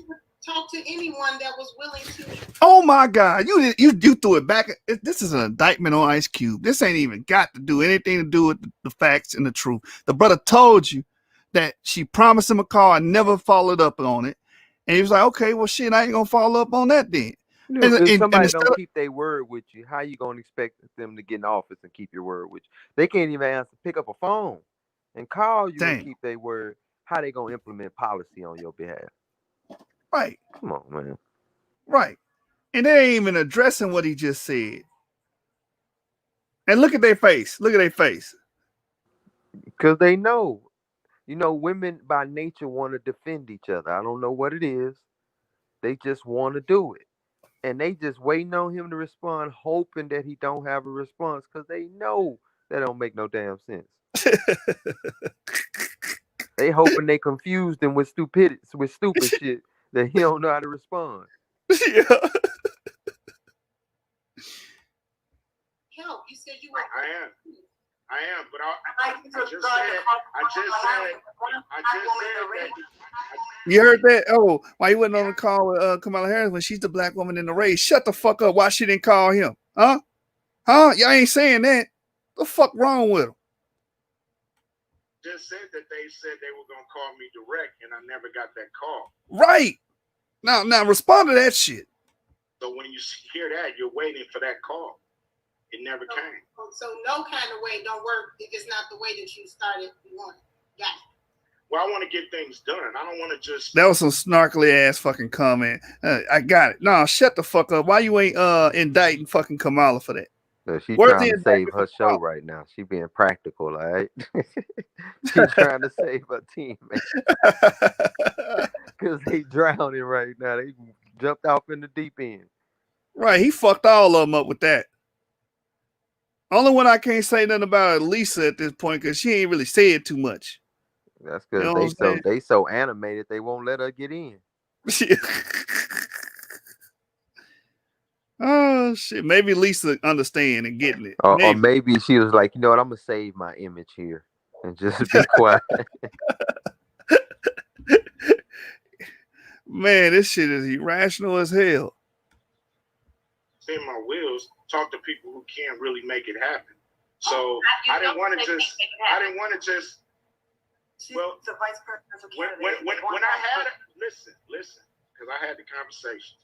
would talk to anyone that was willing to. Oh my God, you threw it back. This is an indictment on Ice Cube. This ain't even got to do anything to do with the facts and the truth. The brother told you that she promised him a call and never followed up on it. And he was like, okay, well, shit, I ain't going to follow up on that then. If somebody don't keep their word with you, how you going to expect them to get in office and keep your word with you? They can't even pick up a phone and call you and keep their word. How they going to implement policy on your behalf? Right. Come on, man. Right. And they ain't even addressing what he just said. And look at their face. Look at their face. Because they know. Women by nature want to defend each other. I don't know what it is. They just want to do it. And they just waiting on him to respond, hoping that he don't have a response because they know that don't make no damn sense. They hoping they confused him with stupid shit that he don't know how to respond. Yeah. Help, you said you were. I am, but I just said that. You heard that? Oh, why you wasn't on the call with Kamala Harris when she's the black woman in the race? Shut the fuck up. Why she didn't call him? Huh? Y'all ain't saying that. The fuck wrong with him? Just said that they said they were gonna call me direct, and I never got that call. Right. Now respond to that shit. So when you hear that, you're waiting for that call. It never came. So no kind of way don't work if it's not the way that you started. You want it. Got it. Well, I want to get things done. I don't want to just. That was some snarkly ass fucking comment. I got it. No, shut the fuck up. Why you ain't indicting fucking Kamala for that? No, she's trying to save her show right now. She being practical, all right? She's trying to save her teammates. Because they drowning right now. They jumped off in the deep end. Right, he fucked all of them up with that. Only one I can't say nothing about is Lisa at this point because she ain't really said too much. That's because they so animated they won't let her get in. Oh shit! Maybe Lisa understand and getting it. Or maybe she was like, you know what? I'm gonna save my image here and just be quiet. Man, this shit is irrational as hell. Spin my wheels. Talk to people who can't really make it happen. So I didn't want to just. Well, the vice presidential candidate. When I had listen, because I had the conversation.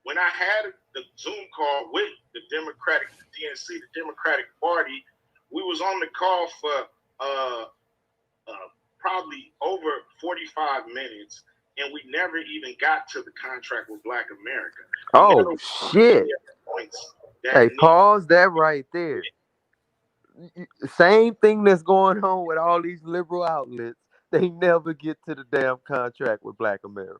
When I had the Zoom call with the DNC, the Democratic Party, we was on the call for probably over 45 minutes, and we never even got to the contract with Black America. Oh shit! Hey, pause that right there. Same thing that's going on with all these liberal outlets. They never get to the damn contract with Black America.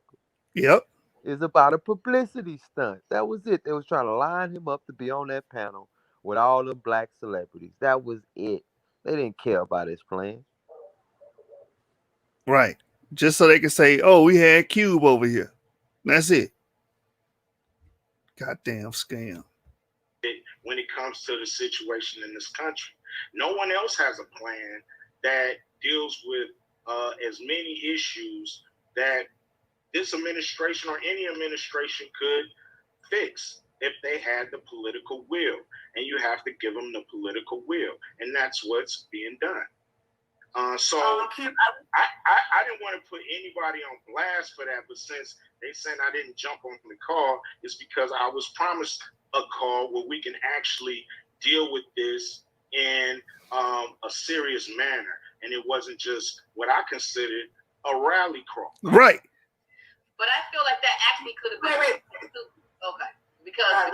Yep. It's about a publicity stunt. That was it. They was trying to line him up to be on that panel with all the black celebrities. That was it. They didn't care about his plan. Right. Just so they can say, oh, we had Cube over here. That's it. Goddamn scam. When it comes to the situation in this country, no one else has a plan that deals with as many issues that this administration or any administration could fix if they had the political will. And you have to give them the political will. And that's what's being done. I didn't want to put anybody on blast for that, but since they said I didn't jump on the call, it's because I was promised a call where we can actually deal with this in a serious manner, and it wasn't just what I considered a rally crawl. Right. But I feel like that actually could have been okay, because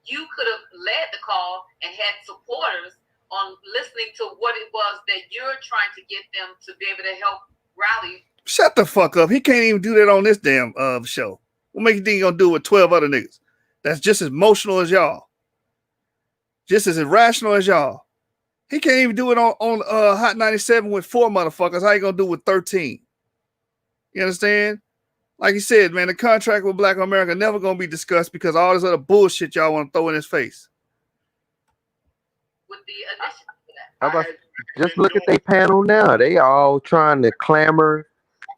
you could have led the call and had supporters on listening to what it was that you're trying to get them to be able to help rally. Shut the fuck up. He can't even do that on this damn show. What makes you think he's gonna do it with 12 other niggas? That's just as emotional as y'all. Just as irrational as y'all. He can't even do it on Hot 97 with 4 motherfuckers. How you gonna do it with 13? You understand? Like you said, man, the contract with Black America never gonna be discussed because all this other bullshit y'all want to throw in his face. With the addition to that. How about just look at their panel now? They all trying to clamor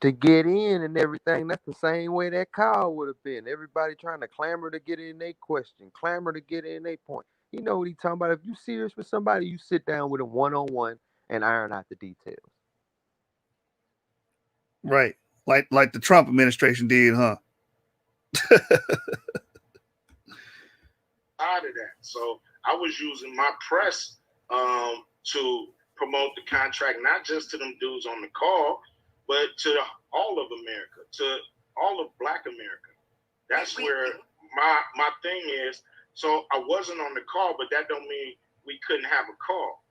to get in and everything. That's the same way that call would have been. Everybody trying to clamor to get in their question, clamor to get in their point. You know what he's talking about. If you serious with somebody, you sit down with them one-on-one and iron out the details. Right. Like the Trump administration did, huh? Out of that. So I was using my press to promote the contract, not just to them dudes on the call, but to all of America, to all of Black America. That's where my thing is. So I wasn't on the call, but that don't mean we couldn't have a call.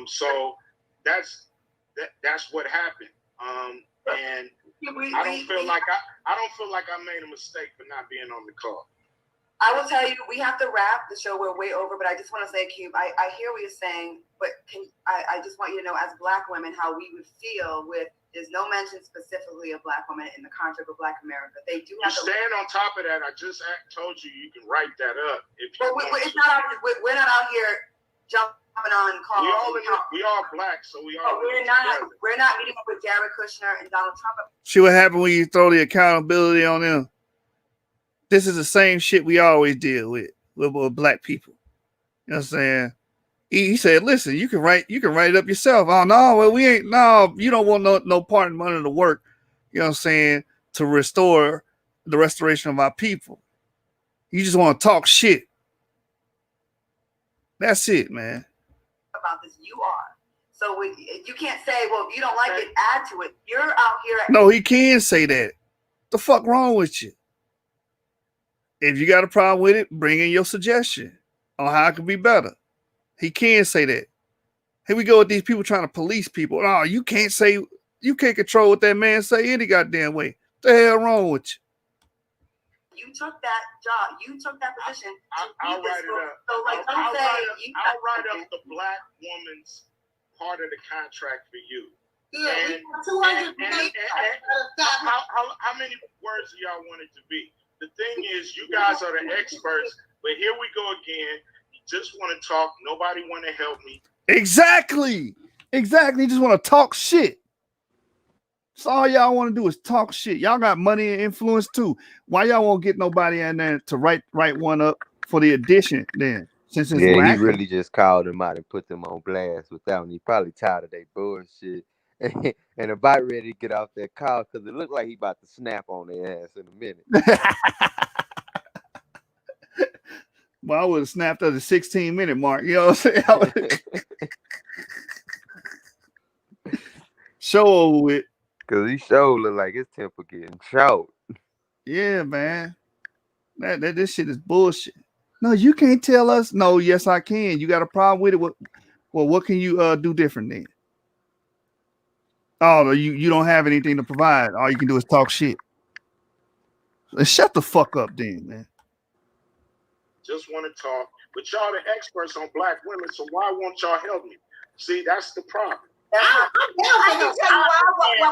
So that's what happened. And I don't feel like I made a mistake for not being on the call. I will tell you, we have to wrap the show. We're way over, but I just want to say, Cube, I hear what you're saying, but I just want you to know, as Black women, how we would feel with. There's no mention specifically of Black women in the contract with Black America. They do have to stand on top of that. I just told you can write that up. It's not we're not out here jumping on calls. We all Black, so we all. We're not meeting up with Jared Kushner and Donald Trump. See what happened when you throw the accountability on them. This is the same shit we always deal with Black people. You know what I'm saying? He said, listen, you can write it up yourself. Oh, no, well, we ain't, no, you don't want no part in money to work, you know what I'm saying, to restore the restoration of our people. You just want to talk shit. That's it, man. About this, you are. So you can't say, well, if you don't like it, add to it. You're out here. No, he can say that. The fuck wrong with you? If you got a problem with it, bring in your suggestion on how it could be better. He can say that. Here we go with these people trying to police people. Oh, you can't control what that man say any goddamn way. What the hell wrong with you? You took that job. You took that position. I'll write it up. So, like, I'll write up the Black woman's part of the contract for you. Yeah, how many words do y'all want it to be? The thing is, you guys are the experts, but here we go again. Just want to talk. Nobody want to help me. Exactly. You just want to talk shit. That's all y'all want to do is talk shit. Y'all got money and influence too. Why y'all won't get nobody in there to write one up for the edition then? Since it's he really just called them out and put them on blast with that one. He probably tired of their bullshit and about ready to get off that call because it looked like he about to snap on their ass in a minute. Well, I would have snapped at the 16-minute mark. You know what I'm saying? Show over with. Because he sure look like his temper getting short. Yeah, man. This shit is bullshit. No, you can't tell us. No, yes, I can. You got a problem with it? Well, what can you do different then? Oh, you don't have anything to provide. All you can do is talk shit. Shut the fuck up, then, man. Just want to talk, but y'all the experts on black women, so why won't y'all help me? See, that's the problem. I can tell you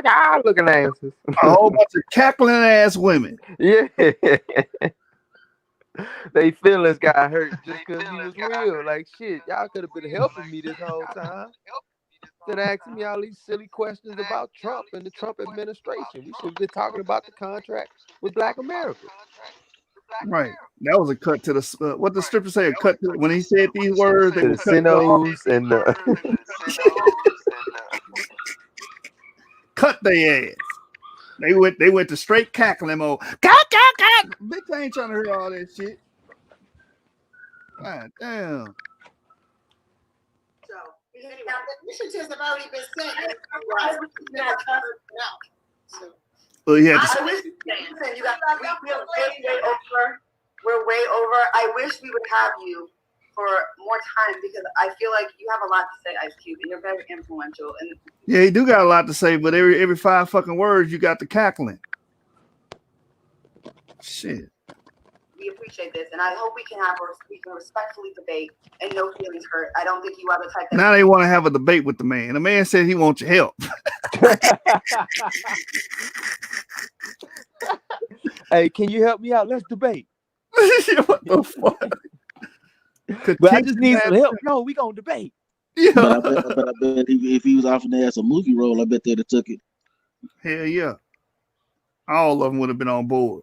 why. Looking asses. A whole bunch of cackling ass women. Yeah. They feelings got hurt just because he was real. Like, shit, y'all could have been helping me this whole time. Instead of asking me all these silly questions about Trump and the Trump administration. We should have been talking about the contract with Black America. Right. That was a cut to the what the stripper say. A cut to when he said these words. They The were cut to the sinos and the cut their ass. They went to straight cackling mode. Cack. Bitch, I ain't trying to hear all that shit. God damn. So now the initiatives have already been set. Well, yeah. I wish you guys, we're way over. I wish we would have you for more time because I feel like you have a lot to say, Ice Cube, and you're very influential. And yeah, he do got a lot to say, but every 5 fucking words you got the cackling. Shit. we appreciate this, and I hope we can respectfully debate and no feelings hurt. I don't think you are the type that. Now they want to have a debate with the man. The man said he wants your help. Hey, can you help me out? Let's debate. What the fuck? But I just need some help. No, we gonna debate. Yeah. But I bet if he was offering to ask a movie role, I bet they'd have took it. Hell yeah. All of them would have been on board.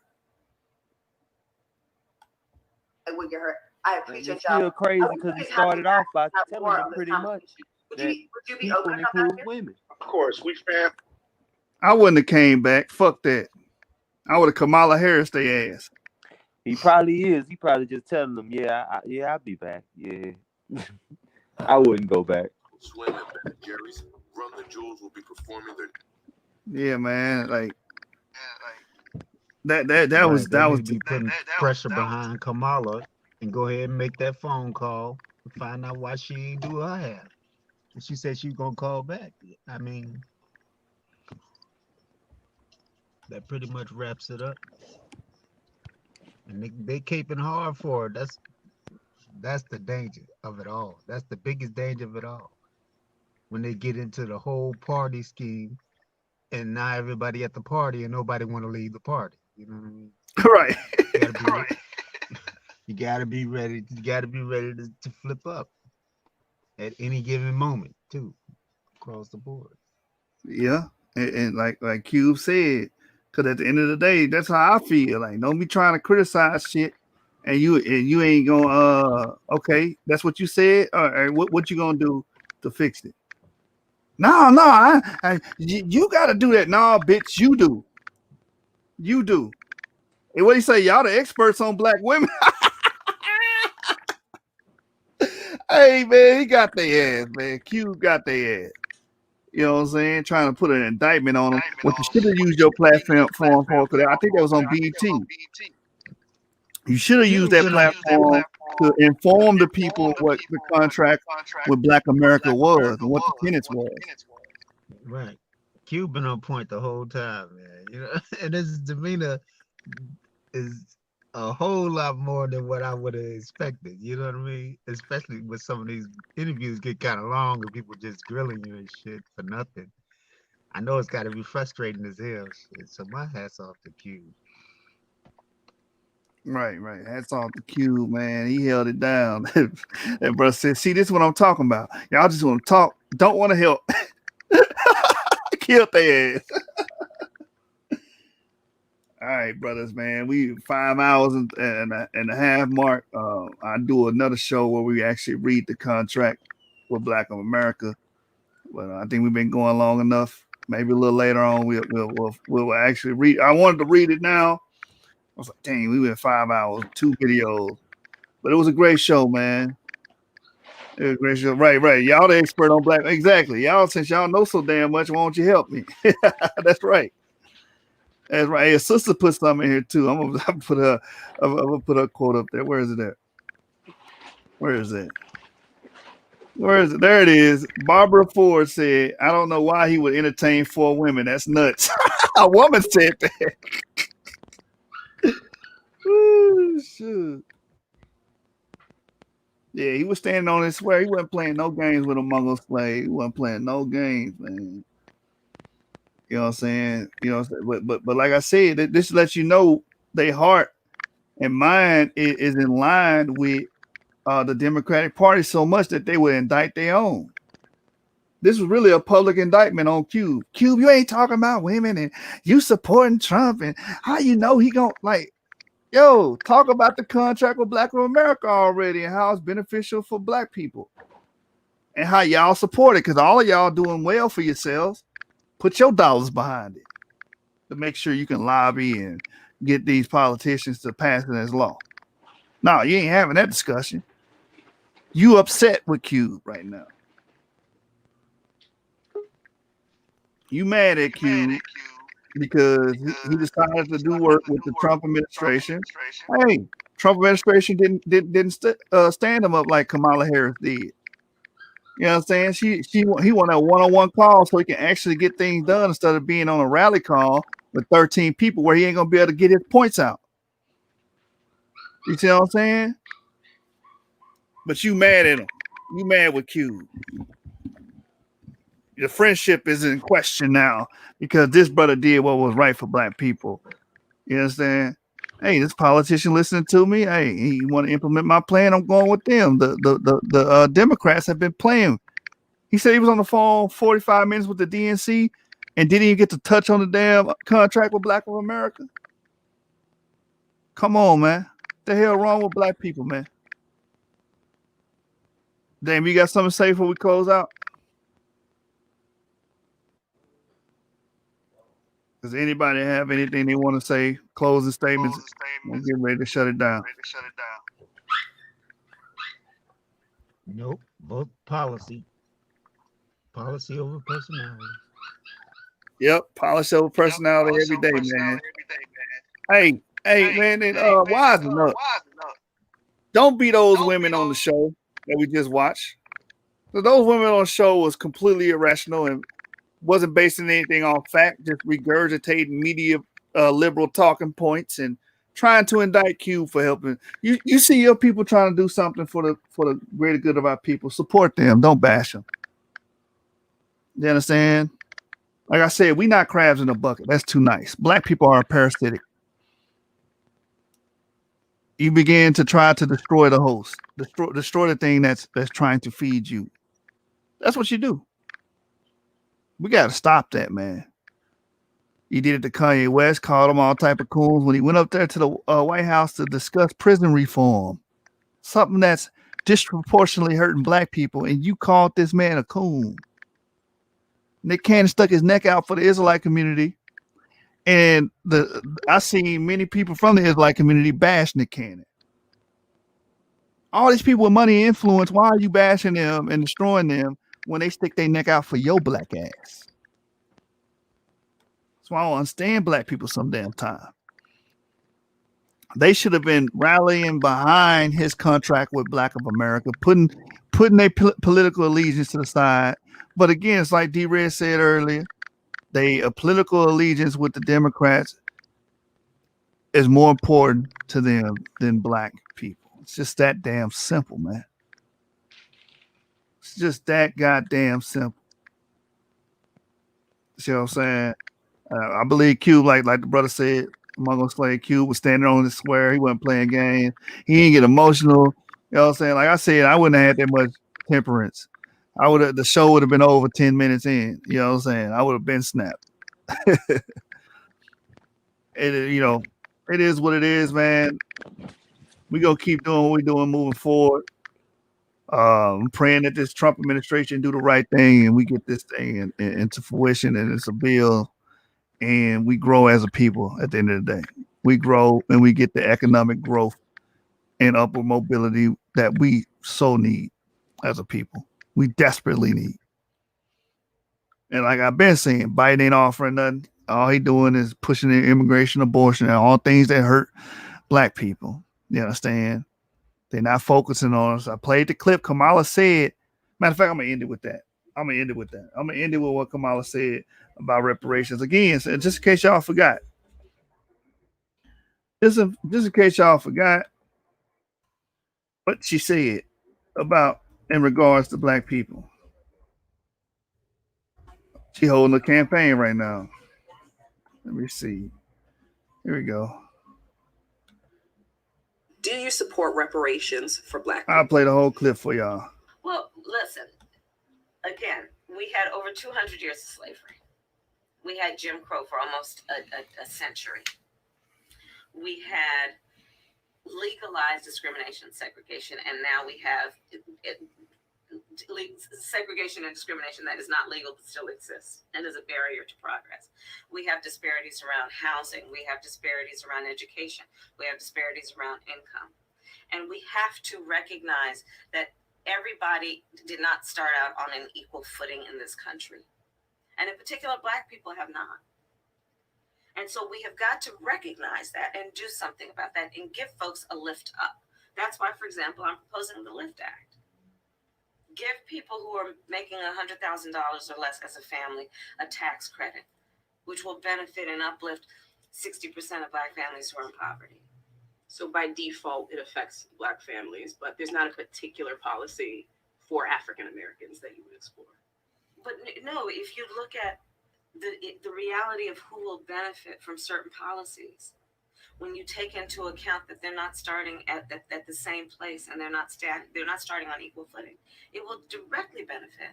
I would get hurt. I appreciate It's still crazy because he started off by telling them pretty much that people include women. Of course, we fan. I wouldn't have came back. Fuck that. I would have Kamala Harris their ass. He probably is. He probably just telling them, I'll be back. Yeah. I wouldn't go back. Women, Jerry's Run the Jewels will be performing their. Yeah, man. Like that was be putting pressure behind Kamala and go ahead and make that phone call and find out why she ain't do her half. And she said she's gonna call back. I mean, that pretty much wraps it up. And they keeping hard for it. That's the danger of it all. That's the biggest danger of it all. When they get into the whole party scheme, and now everybody at the party and nobody want to leave the party. You know what I mean? Right. You gotta be ready. You gotta be ready to flip up at any given moment too, across the board. Yeah, and like Cube said, because at the end of the day, that's how I feel. Like, don't be trying to criticize shit, and you ain't gonna okay, that's what you said. All right, what you gonna do to fix it? No, you got to do that. No, bitch, you do. And what do you say? Y'all the experts on black women. Hey, man, he got their ass, man. Q got their ass. You know what I'm saying? Trying to put an indictment on them. What you should have used your platform for, because I think that was on BET. You should have used that platform to inform the people what the contract with Black America was and what the tenets was. Right. Q been on point the whole time, man. You know, and his demeanor is a whole lot more than what I would have expected. You know what I mean? Especially with some of these interviews get kind of long and people just grilling you and shit for nothing. I know it's got to be frustrating as hell. Shit. So my hat's off to Q. Right. Hats off to Q, man. He held it down. That brother said, "See, this is what I'm talking about. Y'all just want to talk, don't want to help." Killed their ass. All right, brothers, man. We 5 hours and a half mark. I do another show where we actually read the contract with Black America. But I think we've been going long enough. Maybe a little later on, we'll actually read. I wanted to read it now. I was like, dang, we went 5 hours, 2 videos. But it was a great show, man. It was a great show. Right. Y'all the expert on black. Exactly. Y'all, since y'all know so damn much, why don't you help me? That's right. That's right. Hey, a sister put something in here too. I'm gonna put her quote up there. Where is it at? Where is it? There it is. Barbara Ford said, "I don't know why he would entertain 4 women. That's nuts." A woman said that. Ooh, shoot. Yeah, he was standing on his swear. He wasn't playing no games with a Mongol slave. He wasn't playing no games, man. You know what I'm saying? You know, but like I said, this lets you know their heart and mind is in line with the Democratic Party so much that they would indict their own. This was really a public indictment on Cube. Cube, you ain't talking about women and you supporting Trump and how you know he gonna like, yo, talk about the contract with Black America already and how it's beneficial for Black people and how y'all support it because all of y'all doing well for yourselves. Put your dollars behind it to make sure you can lobby and get these politicians to pass it as law. No, you ain't having that discussion. You upset with Cube right now. You mad at Cube because he decided to do work with the Trump administration. Hey, Trump administration didn't stand him up like Kamala Harris did. You know what I'm saying? He wanted a one-on-one call so he can actually get things done instead of being on a rally call with 13 people where he ain't gonna be able to get his points out. You see what I'm saying? But you mad at him. You mad with Q. Your friendship is in question now because this brother did what was right for Black people. You understand? Hey, this politician listening to me. Hey, he want to implement my plan. I'm going with them. The Democrats have been playing. He said he was on the phone 45 minutes with the DNC and didn't even get to touch on the damn contract with Black America. Come on, man. What the hell wrong with Black people, man? Damn, you got something to say before we close out? Does anybody have anything they want to say? Closing statements. I'm getting ready to shut it down. Nope. Both policy. Policy over personality. Yep. Policy over personality every day, man. Hey, man, and wisen up. Don't be those women on the show that we just watched. So those women on the show was completely irrational and wasn't basing anything on fact, just regurgitating media liberal talking points and trying to indict Q for helping. You see your people trying to do something for the greater good of our people. Support them. Don't bash them. You understand? Like I said, we not crabs in a bucket. That's too nice. Black people are parasitic. You begin to try to destroy the host, destroy the thing that's trying to feed you. That's what you do. We got to stop that, man. He did it to Kanye West, called him all type of coons when he went up there to the White House to discuss prison reform, something that's disproportionately hurting Black people, and you called this man a coon. Nick Cannon stuck his neck out for the Israelite community, and I seen many people from the Israelite community bash Nick Cannon. All these people with money and influence, why are you bashing them and destroying them when they stick their neck out for your Black ass? That's why I don't understand Black people some damn time. They should have been rallying behind his contract with Black of America, putting their political allegiance to the side. But again, it's like D-Red said earlier, a political allegiance with the Democrats is more important to them than Black people. It's just that damn simple, man. It's just that goddamn simple. See what I'm saying? I believe Q, like the brother said, Mongol Slave Q was standing on the square. He wasn't playing games. He didn't get emotional. You know what I'm saying? Like I said, I wouldn't have had that much temperance. The show would have been over 10 minutes in. You know what I'm saying? I would have been snapped. It is what it is, man. We gonna keep doing what we're doing moving forward. I'm praying that this Trump administration do the right thing and we get this thing into fruition and it's a bill and we grow as a people at the end of the day. We grow and we get the economic growth and upward mobility that we so need as a people. We desperately need. And like I've been saying, Biden ain't offering nothing. All he doing is pushing the immigration, abortion, and all things that hurt Black people. You understand? They're not focusing on us. I played the clip. Kamala said, matter of fact, I'm going to end it with that. I'm gonna end it with that. I'm gonna end it with what Kamala said about reparations. Again, so just in case y'all forgot. Just in case y'all forgot what she said about in regards to black people. She holding a campaign right now. Let me see. Here we go. Do you support reparations for black people? I'll play the whole clip for y'all. Well, listen. Again, we had over 200 years of slavery. We had Jim Crow for almost a century. We had legalized discrimination, segregation, and now we have segregation and discrimination that is not legal but still exists and is a barrier to progress. We have disparities around housing. We have disparities around education. We have disparities around income. And we have to recognize that everybody did not start out on an equal footing in this country. And in particular, black people have not. And so we have got to recognize that and do something about that and give folks a lift up. That's why, for example, I'm proposing the LIFT Act. Give people who are making $100,000 or less as a family a tax credit, which will benefit and uplift 60% of black families who are in poverty. So by default, it affects black families, but there's not a particular policy for African Americans that you would explore. But no, if you look at the reality of who will benefit from certain policies, when you take into account that they're not starting at the same place and they're not starting on equal footing, it will directly benefit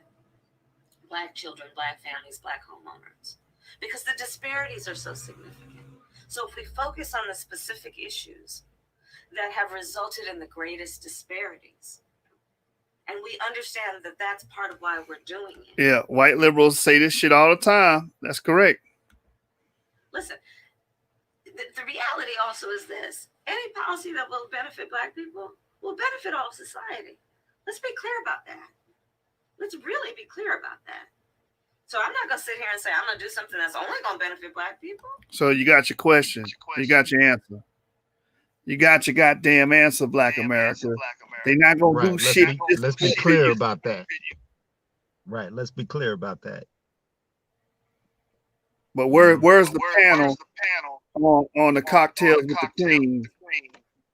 black children, black families, black homeowners, because the disparities are so significant. So if we focus on the specific issues that have resulted in the greatest disparities, and we understand that that's part of why we're doing it. Yeah, white liberals say this shit all the time. That's correct. Listen, the reality also is this. Any policy that will benefit black people will benefit all of society. Let's be clear about that. Let's really be clear about that. So I'm not going to sit here and say I'm going to do something that's only going to benefit black people. So you got your question. You got your answer. You got your goddamn answer, Black America. They're not going to do shit. Let's be clear about that. Right. Let's be clear about that. But where's the panel on the Cocktails with the Queen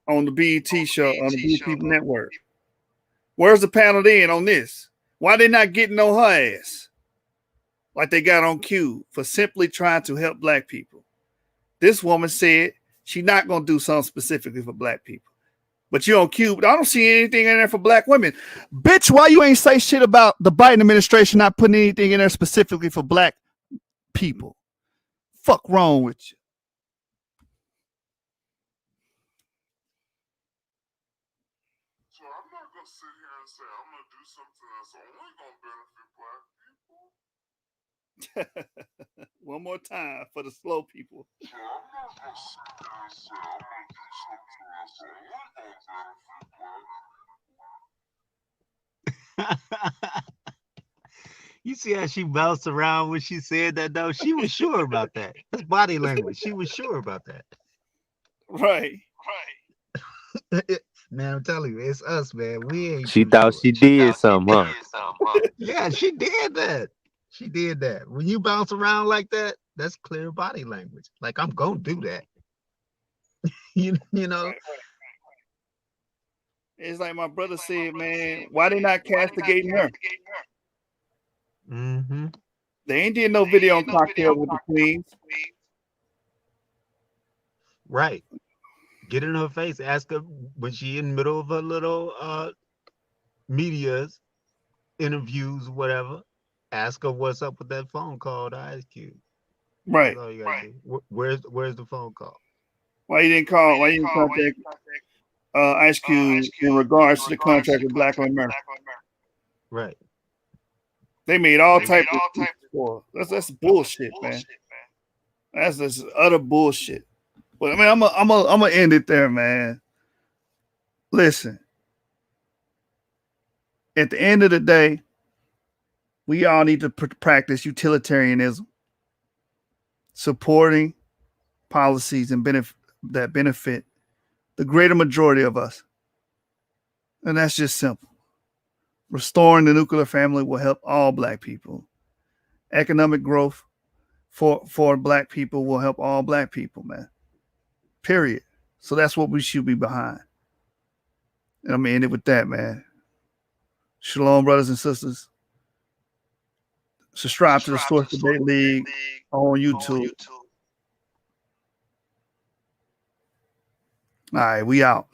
on the BET show, on the BET network? Where's the panel then on this? Why they not getting on her ass like they got on Q for simply trying to help black people? This woman said she's not going to do something specifically for black people. But you on Q, but I don't see anything in there for black women. Bitch, why you ain't say shit about the Biden administration not putting anything in there specifically for black people? Fuck wrong with you? So I'm not gonna sit here and say I'm gonna do something that's only gonna benefit black people. One more time for the slow people. So I'm not gonna sit here and say I'm gonna do something that's only gonna benefit black people. You see how she bounced around when she said that, though? She was sure about that. That's body language. She was sure about that. Right. Man, I'm telling you, it's us, man. We ain't. She thought she did something, huh? Yeah, she did that. She did that. When you bounce around like that, that's clear body language. Like, I'm gonna do that. you know. Right. It's like my brother said, man. Why they not castigating her? Mm-hmm. They ain't did no video on Cocktail with the Queens. Right. Get in her face. Ask her when she in the middle of a little media's interviews, whatever. Ask her what's up with that phone call to Ice Cube. Right. That's all you gotta do. Where's the phone call? Why you didn't call? Why you didn't contact Ice Cube in regards to the contract with Black America? Right. They made all types of for. That's bullshit, man. That's just utter bullshit. But I mean, I'm gonna end it there, man. Listen. At the end of the day, we all need to practice utilitarianism, supporting policies and that benefit the greater majority of us. And that's just simple. Restoring the nuclear family will help all black people. Economic growth for black people will help all black people, man. Period. So that's what we should be behind. And I'm gonna end it with that, man. Shalom, brothers and sisters. Subscribe to the Source Debate League on YouTube. All right, we out.